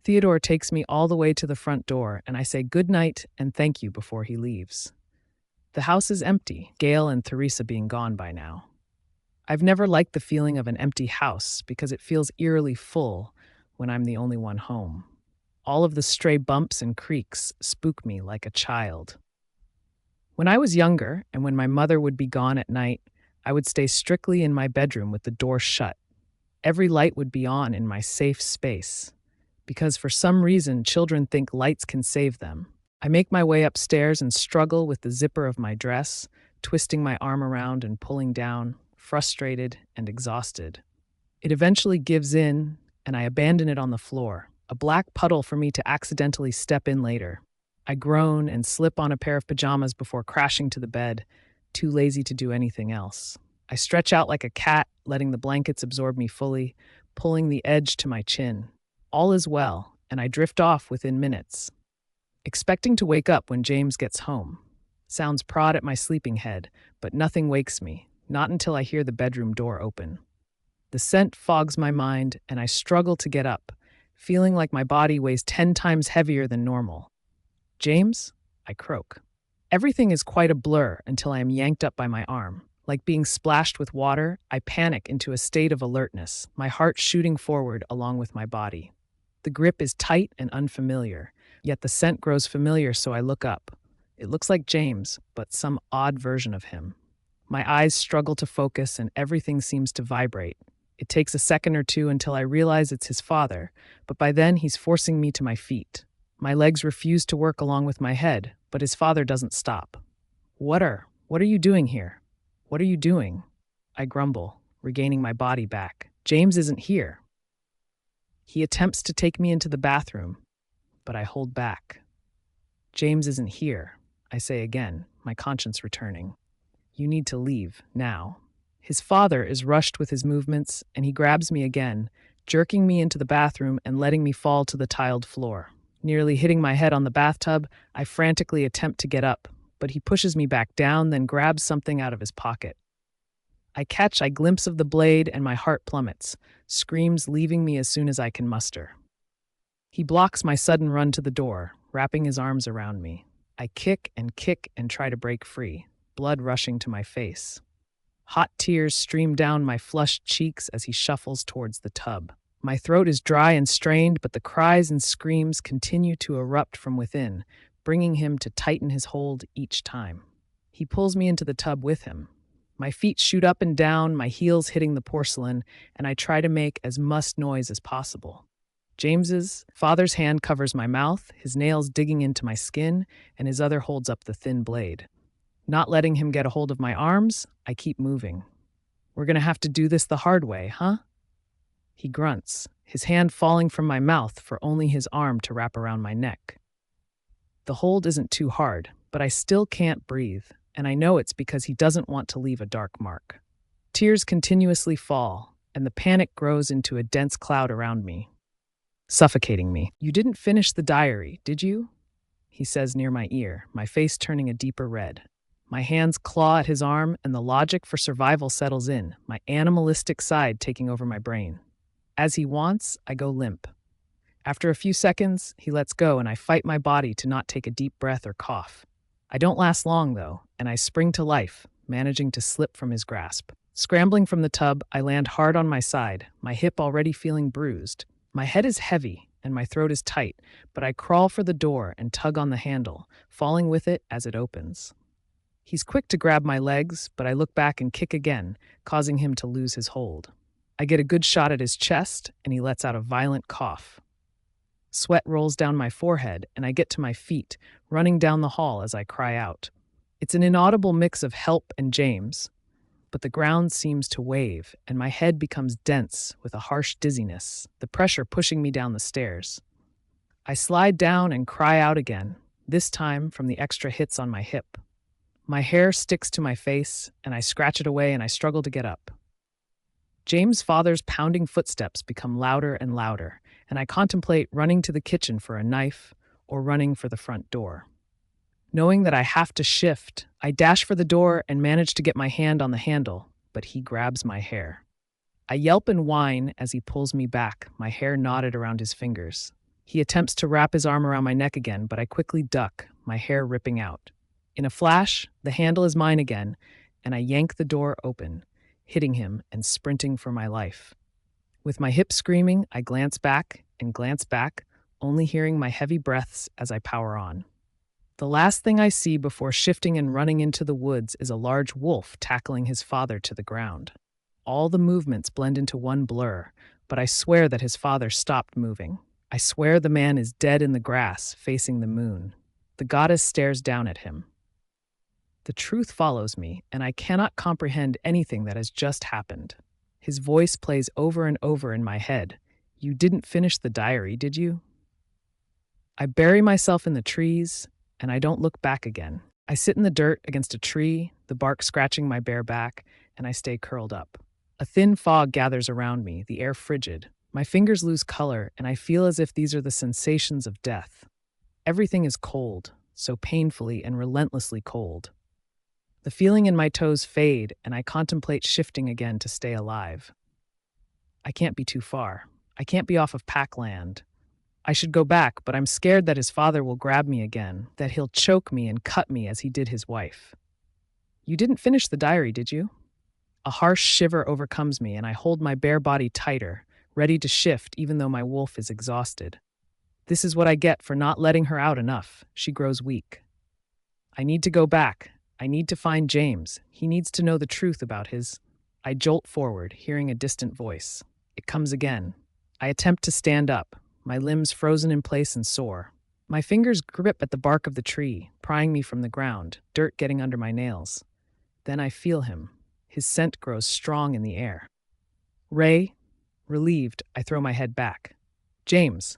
Theodore takes me all the way to the front door, and I say good night and thank you before he leaves. The house is empty, Gail and Theresa being gone by now. I've never liked the feeling of an empty house because it feels eerily full when I'm the only one home. All of the stray bumps and creaks spook me like a child. When I was younger, and when my mother would be gone at night, I would stay strictly in my bedroom with the door shut. Every light would be on in my safe space, because for some reason children think lights can save them. I make my way upstairs and struggle with the zipper of my dress, twisting my arm around and pulling down, frustrated and exhausted. It eventually gives in, and I abandon it on the floor, a black puddle for me to accidentally step in later. I groan and slip on a pair of pajamas before crashing to the bed, too lazy to do anything else. I stretch out like a cat, letting the blankets absorb me fully, pulling the edge to my chin. All is well, and I drift off within minutes, expecting to wake up when James gets home. Sounds prod at my sleeping head, but nothing wakes me, not until I hear the bedroom door open. The scent fogs my mind, and I struggle to get up, feeling like my body weighs 10 times heavier than normal. James? I croak. Everything is quite a blur until I am yanked up by my arm. Like being splashed with water, I panic into a state of alertness, my heart shooting forward along with my body. The grip is tight and unfamiliar, yet the scent grows familiar, so I look up. It looks like James, but some odd version of him. My eyes struggle to focus and everything seems to vibrate. It takes a second or two until I realize it's his father, but by then he's forcing me to my feet. My legs refuse to work along with my head, but his father doesn't stop. What are you doing here? What are you doing? I grumble, regaining my body back. James isn't here. He attempts to take me into the bathroom, but I hold back. James isn't here, I say again, my conscience returning. You need to leave, now. His father is rushed with his movements, and he grabs me again, jerking me into the bathroom and letting me fall to the tiled floor. Nearly hitting my head on the bathtub, I frantically attempt to get up, but he pushes me back down, then grabs something out of his pocket. I catch a glimpse of the blade and my heart plummets, screams leaving me as soon as I can muster. He blocks my sudden run to the door, wrapping his arms around me. I kick and try to break free, blood rushing to my face. Hot tears stream down my flushed cheeks as he shuffles towards the tub. My throat is dry and strained, but the cries and screams continue to erupt from within, bringing him to tighten his hold each time. He pulls me into the tub with him. My feet shoot up and down, my heels hitting the porcelain, and I try to make as much noise as possible. James's father's hand covers my mouth, his nails digging into my skin, and his other holds up the thin blade. Not letting him get a hold of my arms, I keep moving. We're gonna have to do this the hard way, huh? He grunts, his hand falling from my mouth for only his arm to wrap around my neck. The hold isn't too hard, but I still can't breathe, and I know it's because he doesn't want to leave a dark mark. Tears continuously fall, and the panic grows into a dense cloud around me, suffocating me. You didn't finish the diary, did you? He says near my ear, my face turning a deeper red. My hands claw at his arm, and the logic for survival settles in, my animalistic side taking over my brain. As he wants, I go limp. After a few seconds, he lets go, and I fight my body to not take a deep breath or cough. I don't last long, though, and I spring to life, managing to slip from his grasp. Scrambling from the tub, I land hard on my side, my hip already feeling bruised. My head is heavy, and my throat is tight, but I crawl for the door and tug on the handle, falling with it as it opens. He's quick to grab my legs, but I look back and kick again, causing him to lose his hold. I get a good shot at his chest, and he lets out a violent cough. Sweat rolls down my forehead, and I get to my feet, running down the hall as I cry out. It's an inaudible mix of help and James, but the ground seems to wave, and my head becomes dense with a harsh dizziness, the pressure pushing me down the stairs. I slide down and cry out again, this time from the extra hits on my hip. My hair sticks to my face, and I scratch it away and I struggle to get up. James' father's pounding footsteps become louder and louder, and I contemplate running to the kitchen for a knife or running for the front door. Knowing that I have to shift, I dash for the door and manage to get my hand on the handle, but he grabs my hair. I yelp and whine as he pulls me back, my hair knotted around his fingers. He attempts to wrap his arm around my neck again, but I quickly duck, my hair ripping out. In a flash, the handle is mine again, and I yank the door open, hitting him and sprinting for my life. With my hip screaming, I glance back, only hearing my heavy breaths as I power on. The last thing I see before shifting and running into the woods is a large wolf tackling his father to the ground. All the movements blend into one blur, but I swear that his father stopped moving. I swear the man is dead in the grass, facing the moon. The goddess stares down at him. The truth follows me, and I cannot comprehend anything that has just happened. His voice plays over and over in my head. You didn't finish the diary, did you? I bury myself in the trees, and I don't look back again. I sit in the dirt against a tree, the bark scratching my bare back, and I stay curled up. A thin fog gathers around me, the air frigid. My fingers lose color, and I feel as if these are the sensations of death. Everything is cold, so painfully and relentlessly cold. The feeling in my toes fade, and I contemplate shifting again to stay alive. I can't be too far. I can't be off of pack land. I should go back, but I'm scared that his father will grab me again, that he'll choke me and cut me as he did his wife. You didn't finish the diary, did you? A harsh shiver overcomes me, and I hold my bare body tighter, ready to shift even though my wolf is exhausted. This is what I get for not letting her out enough. She grows weak. I need to go back. I need to find James. He needs to know the truth about his... I jolt forward, hearing a distant voice. It comes again. I attempt to stand up, my limbs frozen in place and sore. My fingers grip at the bark of the tree, prying me from the ground, dirt getting under my nails. Then I feel him. His scent grows strong in the air. Ray. Relieved, I throw my head back. James.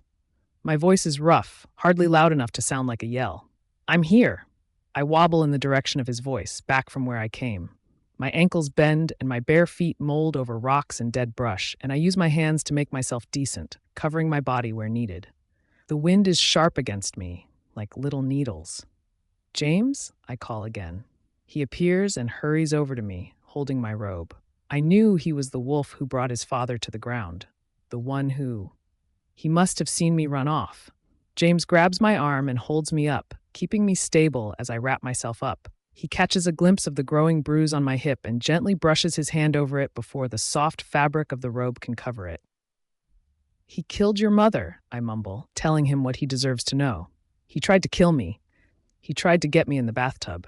My voice is rough, hardly loud enough to sound like a yell. I'm here. I wobble in the direction of his voice, back from where I came. My ankles bend and my bare feet mold over rocks and dead brush, and I use my hands to make myself decent, covering my body where needed. The wind is sharp against me, like little needles. James? I call again. He appears and hurries over to me, holding my robe. I knew he was the wolf who brought his father to the ground, the one who... He must have seen me run off. James grabs my arm and holds me up, keeping me stable as I wrap myself up. He catches a glimpse of the growing bruise on my hip and gently brushes his hand over it before the soft fabric of the robe can cover it. He killed your mother, I mumble, telling him what he deserves to know. He tried to kill me. He tried to get me in the bathtub.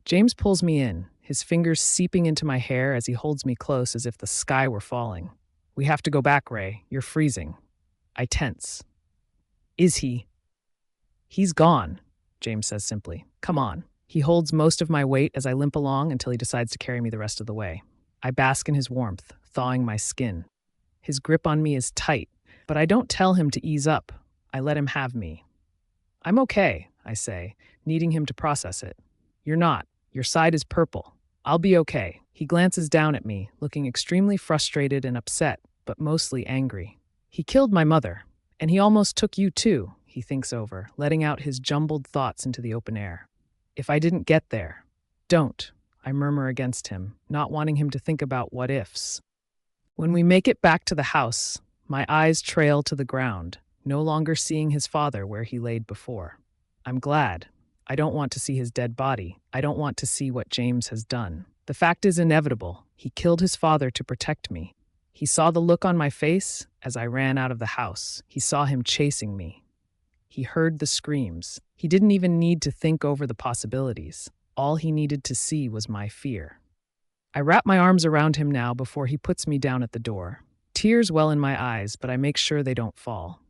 James pulls me in, his fingers seeping into my hair as he holds me close as if the sky were falling. We have to go back, Ray. You're freezing. I tense. Is he? He's gone, James says simply. Come on. He holds most of my weight as I limp along until he decides to carry me the rest of the way. I bask in his warmth, thawing my skin. His grip on me is tight, but I don't tell him to ease up. I let him have me. I'm okay, I say, needing him to process it. You're not. Your side is purple. I'll be okay. He glances down at me, looking extremely frustrated and upset, but mostly angry. He killed my mother, and he almost took you too, he thinks over, letting out his jumbled thoughts into the open air. If I didn't get there. Don't, I murmur against him, not wanting him to think about what ifs. When we make it back to the house, my eyes trail to the ground, no longer seeing his father where he laid before. I'm glad. I don't want to see his dead body. I don't want to see what James has done. The fact is inevitable. He killed his father to protect me. He saw the look on my face as I ran out of the house. He saw him chasing me. He heard the screams. He didn't even need to think over the possibilities. All he needed to see was my fear. I wrap my arms around him now before he puts me down at the door. Tears well in my eyes, but I make sure they don't fall.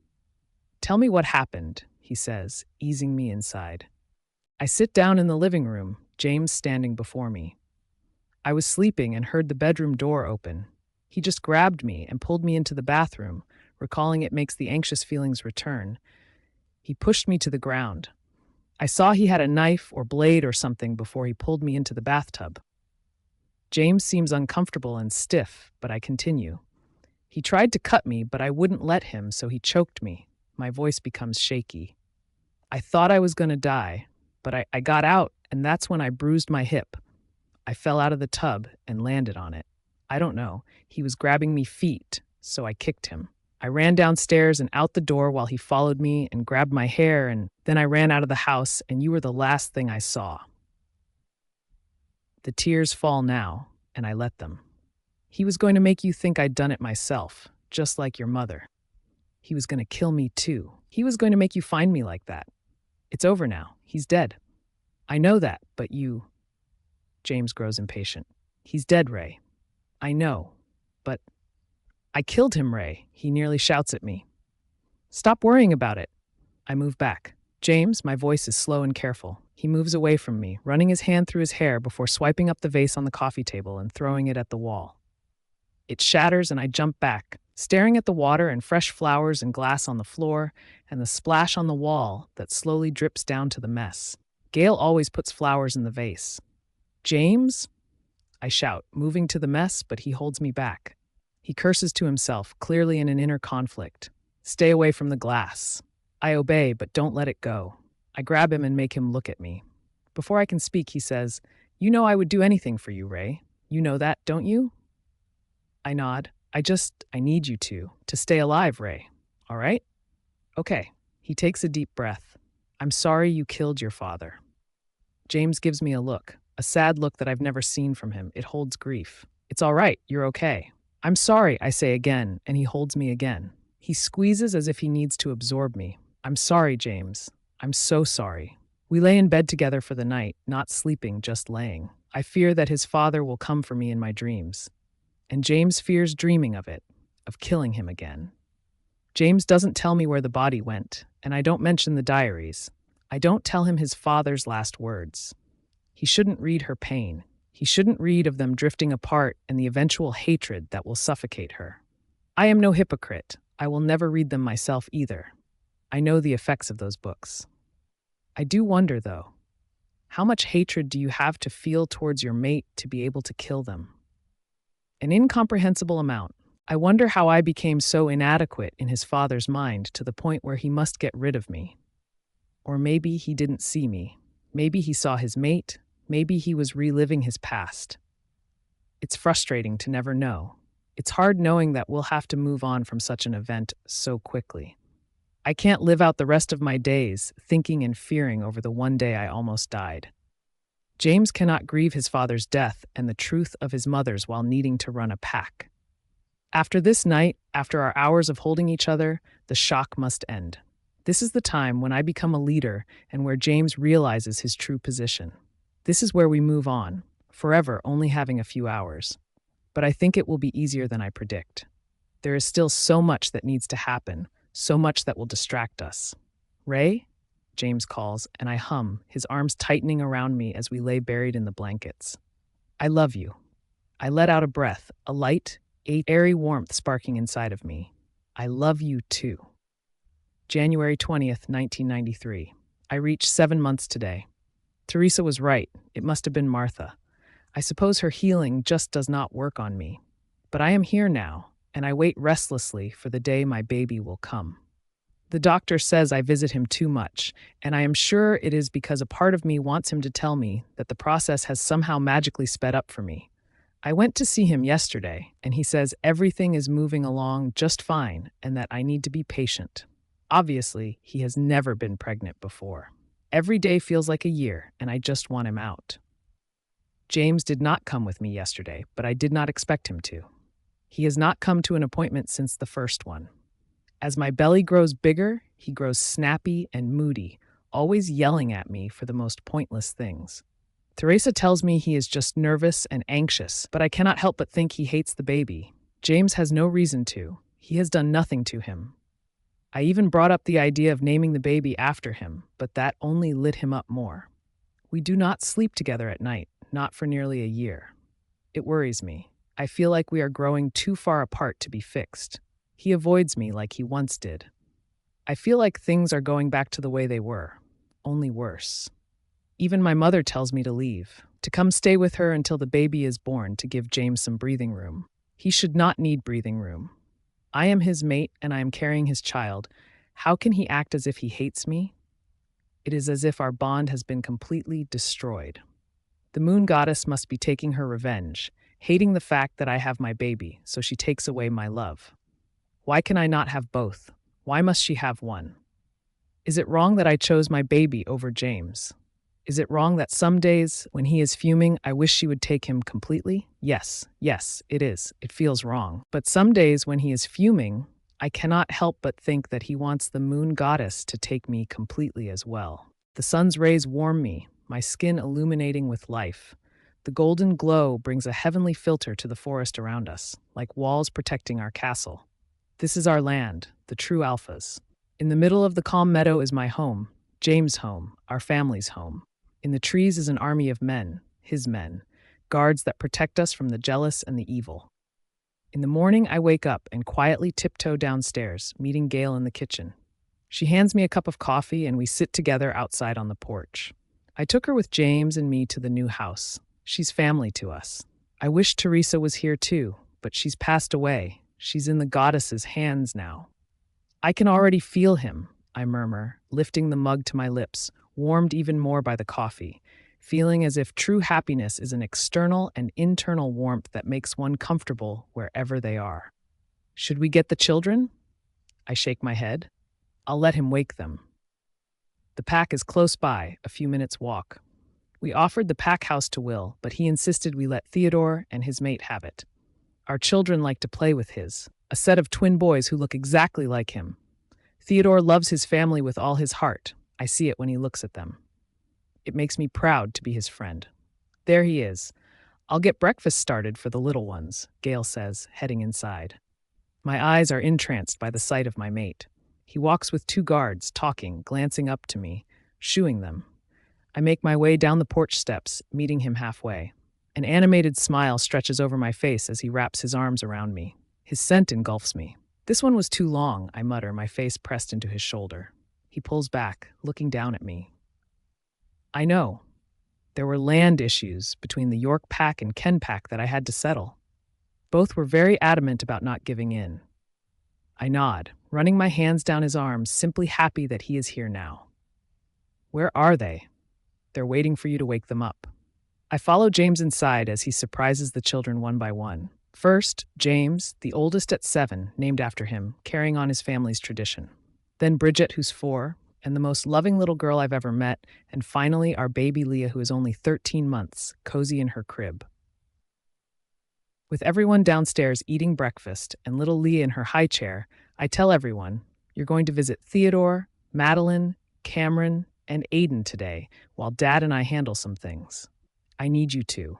Tell me what happened, he says, easing me inside. I sit down in the living room, James standing before me. I was sleeping and heard the bedroom door open. He just grabbed me and pulled me into the bathroom, recalling it makes the anxious feelings return. He pushed me to the ground. I saw he had a knife or blade or something before he pulled me into the bathtub. James seems uncomfortable and stiff, but I continue. He tried to cut me, but I wouldn't let him, so he choked me. My voice becomes shaky. I thought I was going to die, but I got out, and that's when I bruised my hip. I fell out of the tub and landed on it. I don't know. He was grabbing me feet, so I kicked him. I ran downstairs and out the door while he followed me and grabbed my hair, and then I ran out of the house, and you were the last thing I saw. The tears fall now, and I let them. He was going to make you think I'd done it myself, just like your mother. He was going to kill me too. He was going to make you find me like that. It's over now. He's dead. I know that, but you... James grows impatient. He's dead, Ray. I know, but... I killed him, Ray, he nearly shouts at me. Stop worrying about it. I move back. James, my voice is slow and careful. He moves away from me, running his hand through his hair before swiping up the vase on the coffee table and throwing it at the wall. It shatters and I jump back, staring at the water and fresh flowers and glass on the floor and the splash on the wall that slowly drips down to the mess. Gail always puts flowers in the vase. James? I shout, moving to the mess, but he holds me back. He curses to himself, clearly in an inner conflict. Stay away from the glass. I obey, but don't let it go. I grab him and make him look at me. Before I can speak, he says, You know I would do anything for you, Ray. You know that, don't you? I nod. I need you to stay alive, Ray. All right? Okay. He takes a deep breath. I'm sorry you killed your father. James gives me a sad look that I've never seen from him. It holds grief. It's all right. You're okay. I'm sorry, I say again, and he holds me again. He squeezes as if he needs to absorb me. I'm sorry, James. I'm so sorry. We lay in bed together for the night, not sleeping, just laying. I fear that his father will come for me in my dreams. And James fears dreaming of it, of killing him again. James doesn't tell me where the body went, and I don't mention the diaries. I don't tell him his father's last words. He shouldn't read her pain. He shouldn't read of them drifting apart and the eventual hatred that will suffocate her. I am no hypocrite. I will never read them myself either. I know the effects of those books. I do wonder, though, how much hatred do you have to feel towards your mate to be able to kill them? An incomprehensible amount. I wonder how I became so inadequate in his father's mind to the point where he must get rid of me. Or maybe he didn't see me. Maybe he saw his mate. Maybe he was reliving his past. It's frustrating to never know. It's hard knowing that we'll have to move on from such an event so quickly. I can't live out the rest of my days thinking and fearing over the one day I almost died. James cannot grieve his father's death and the truth of his mother's while needing to run a pack. After this night, after our hours of holding each other, the shock must end. This is the time when I become a leader and where James realizes his true position. This is where we move on, forever only having a few hours. But I think it will be easier than I predict. There is still so much that needs to happen, so much that will distract us. Ray? James calls, and I hum, his arms tightening around me as we lay buried in the blankets. I love you. I let out a breath, a light, airy warmth sparking inside of me. I love you too. January 20th, 1993. I reached 7 months today. Teresa was right. It must have been Martha. I suppose her healing just does not work on me. But I am here now, and I wait restlessly for the day my baby will come. The doctor says I visit him too much, and I am sure it is because a part of me wants him to tell me that the process has somehow magically sped up for me. I went to see him yesterday, and he says everything is moving along just fine and that I need to be patient. Obviously, he has never been pregnant before. Every day feels like a year, and I just want him out. James did not come with me yesterday, but I did not expect him to. He has not come to an appointment since the first one. As my belly grows bigger, he grows snappy and moody, always yelling at me for the most pointless things. Teresa tells me he is just nervous and anxious, but I cannot help but think he hates the baby. James has no reason to. He has done nothing to him. I even brought up the idea of naming the baby after him, but that only lit him up more. We do not sleep together at night, not for nearly a year. It worries me. I feel like we are growing too far apart to be fixed. He avoids me like he once did. I feel like things are going back to the way they were, only worse. Even my mother tells me to leave, to come stay with her until the baby is born to give James some breathing room. He should not need breathing room. I am his mate and I am carrying his child. How can he act as if he hates me? It is as if our bond has been completely destroyed. The moon goddess must be taking her revenge, hating the fact that I have my baby, so she takes away my love. Why can I not have both? Why must she have one? Is it wrong that I chose my baby over James? Is it wrong that some days, when he is fuming, I wish she would take him completely? Yes, it is. It feels wrong. But some days when he is fuming, I cannot help but think that he wants the moon goddess to take me completely as well. The sun's rays warm me, my skin illuminating with life. The golden glow brings a heavenly filter to the forest around us, like walls protecting our castle. This is our land, the true alphas. In the middle of the calm meadow is my home, James' home, our family's home. In the trees is an army of men, his men, guards that protect us from the jealous and the evil. In the morning, I wake up and quietly tiptoe downstairs, meeting Gail in the kitchen. She hands me a cup of coffee and we sit together outside on the porch. I took her with James and me to the new house. She's family to us. I wish Teresa was here too, but she's passed away. She's in the goddess's hands now. I can already feel him, I murmur, lifting the mug to my lips, warmed even more by the coffee, feeling as if true happiness is an external and internal warmth that makes one comfortable wherever they are. Should we get the children? I shake my head. I'll let him wake them. The pack is close by, a few minutes' walk. We offered the pack house to Will, but he insisted we let Theodore and his mate have it. Our children like to play with his, a set of twin boys who look exactly like him. Theodore loves his family with all his heart. I see it when he looks at them. It makes me proud to be his friend. There he is. I'll get breakfast started for the little ones, Gail says, heading inside. My eyes are entranced by the sight of my mate. He walks with two guards, talking, glancing up to me, shooing them. I make my way down the porch steps, meeting him halfway. An animated smile stretches over my face as he wraps his arms around me. His scent engulfs me. This one was too long, I mutter, my face pressed into his shoulder. He pulls back, looking down at me. I know. There were land issues between the York pack and Ken pack that I had to settle. Both were very adamant about not giving in. I nod, running my hands down his arms, simply happy that he is here now. Where are they? They're waiting for you to wake them up. I follow James inside as he surprises the children one by one. First, James, the oldest at 7, named after him, carrying on his family's tradition. Then Bridget, who's 4, and the most loving little girl I've ever met, and finally our baby Leah, who is only 13 months, cozy in her crib. With everyone downstairs eating breakfast and little Leah in her high chair, I tell everyone, you're going to visit Theodore, Madeline, Cameron, and Aiden today, while Dad and I handle some things. I need you to.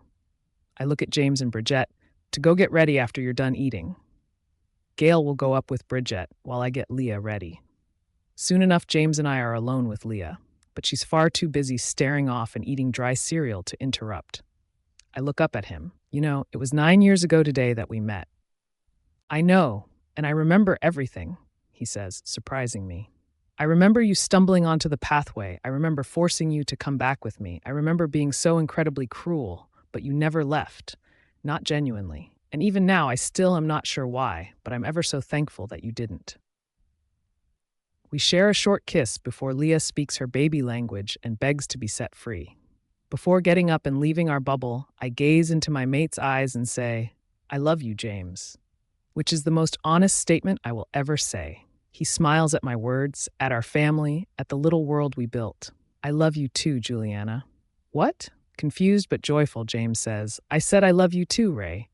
I look at James and Bridget, to go get ready after you're done eating. Gail will go up with Bridget while I get Leah ready. Soon enough, James and I are alone with Leah, but she's far too busy staring off and eating dry cereal to interrupt. I look up at him. You know, it was 9 years ago today that we met. I know, and I remember everything, he says, surprising me. I remember you stumbling onto the pathway. I remember forcing you to come back with me. I remember being so incredibly cruel, but you never left. Not genuinely. And even now, I still am not sure why, but I'm ever so thankful that you didn't. We share a short kiss before Leah speaks her baby language and begs to be set free. Before getting up and leaving our bubble, I gaze into my mate's eyes and say, I love you, James, which is the most honest statement I will ever say. He smiles at my words, at our family, at the little world we built. I love you too, Juliana. What? Confused but joyful, James says, I said I love you too, Ray.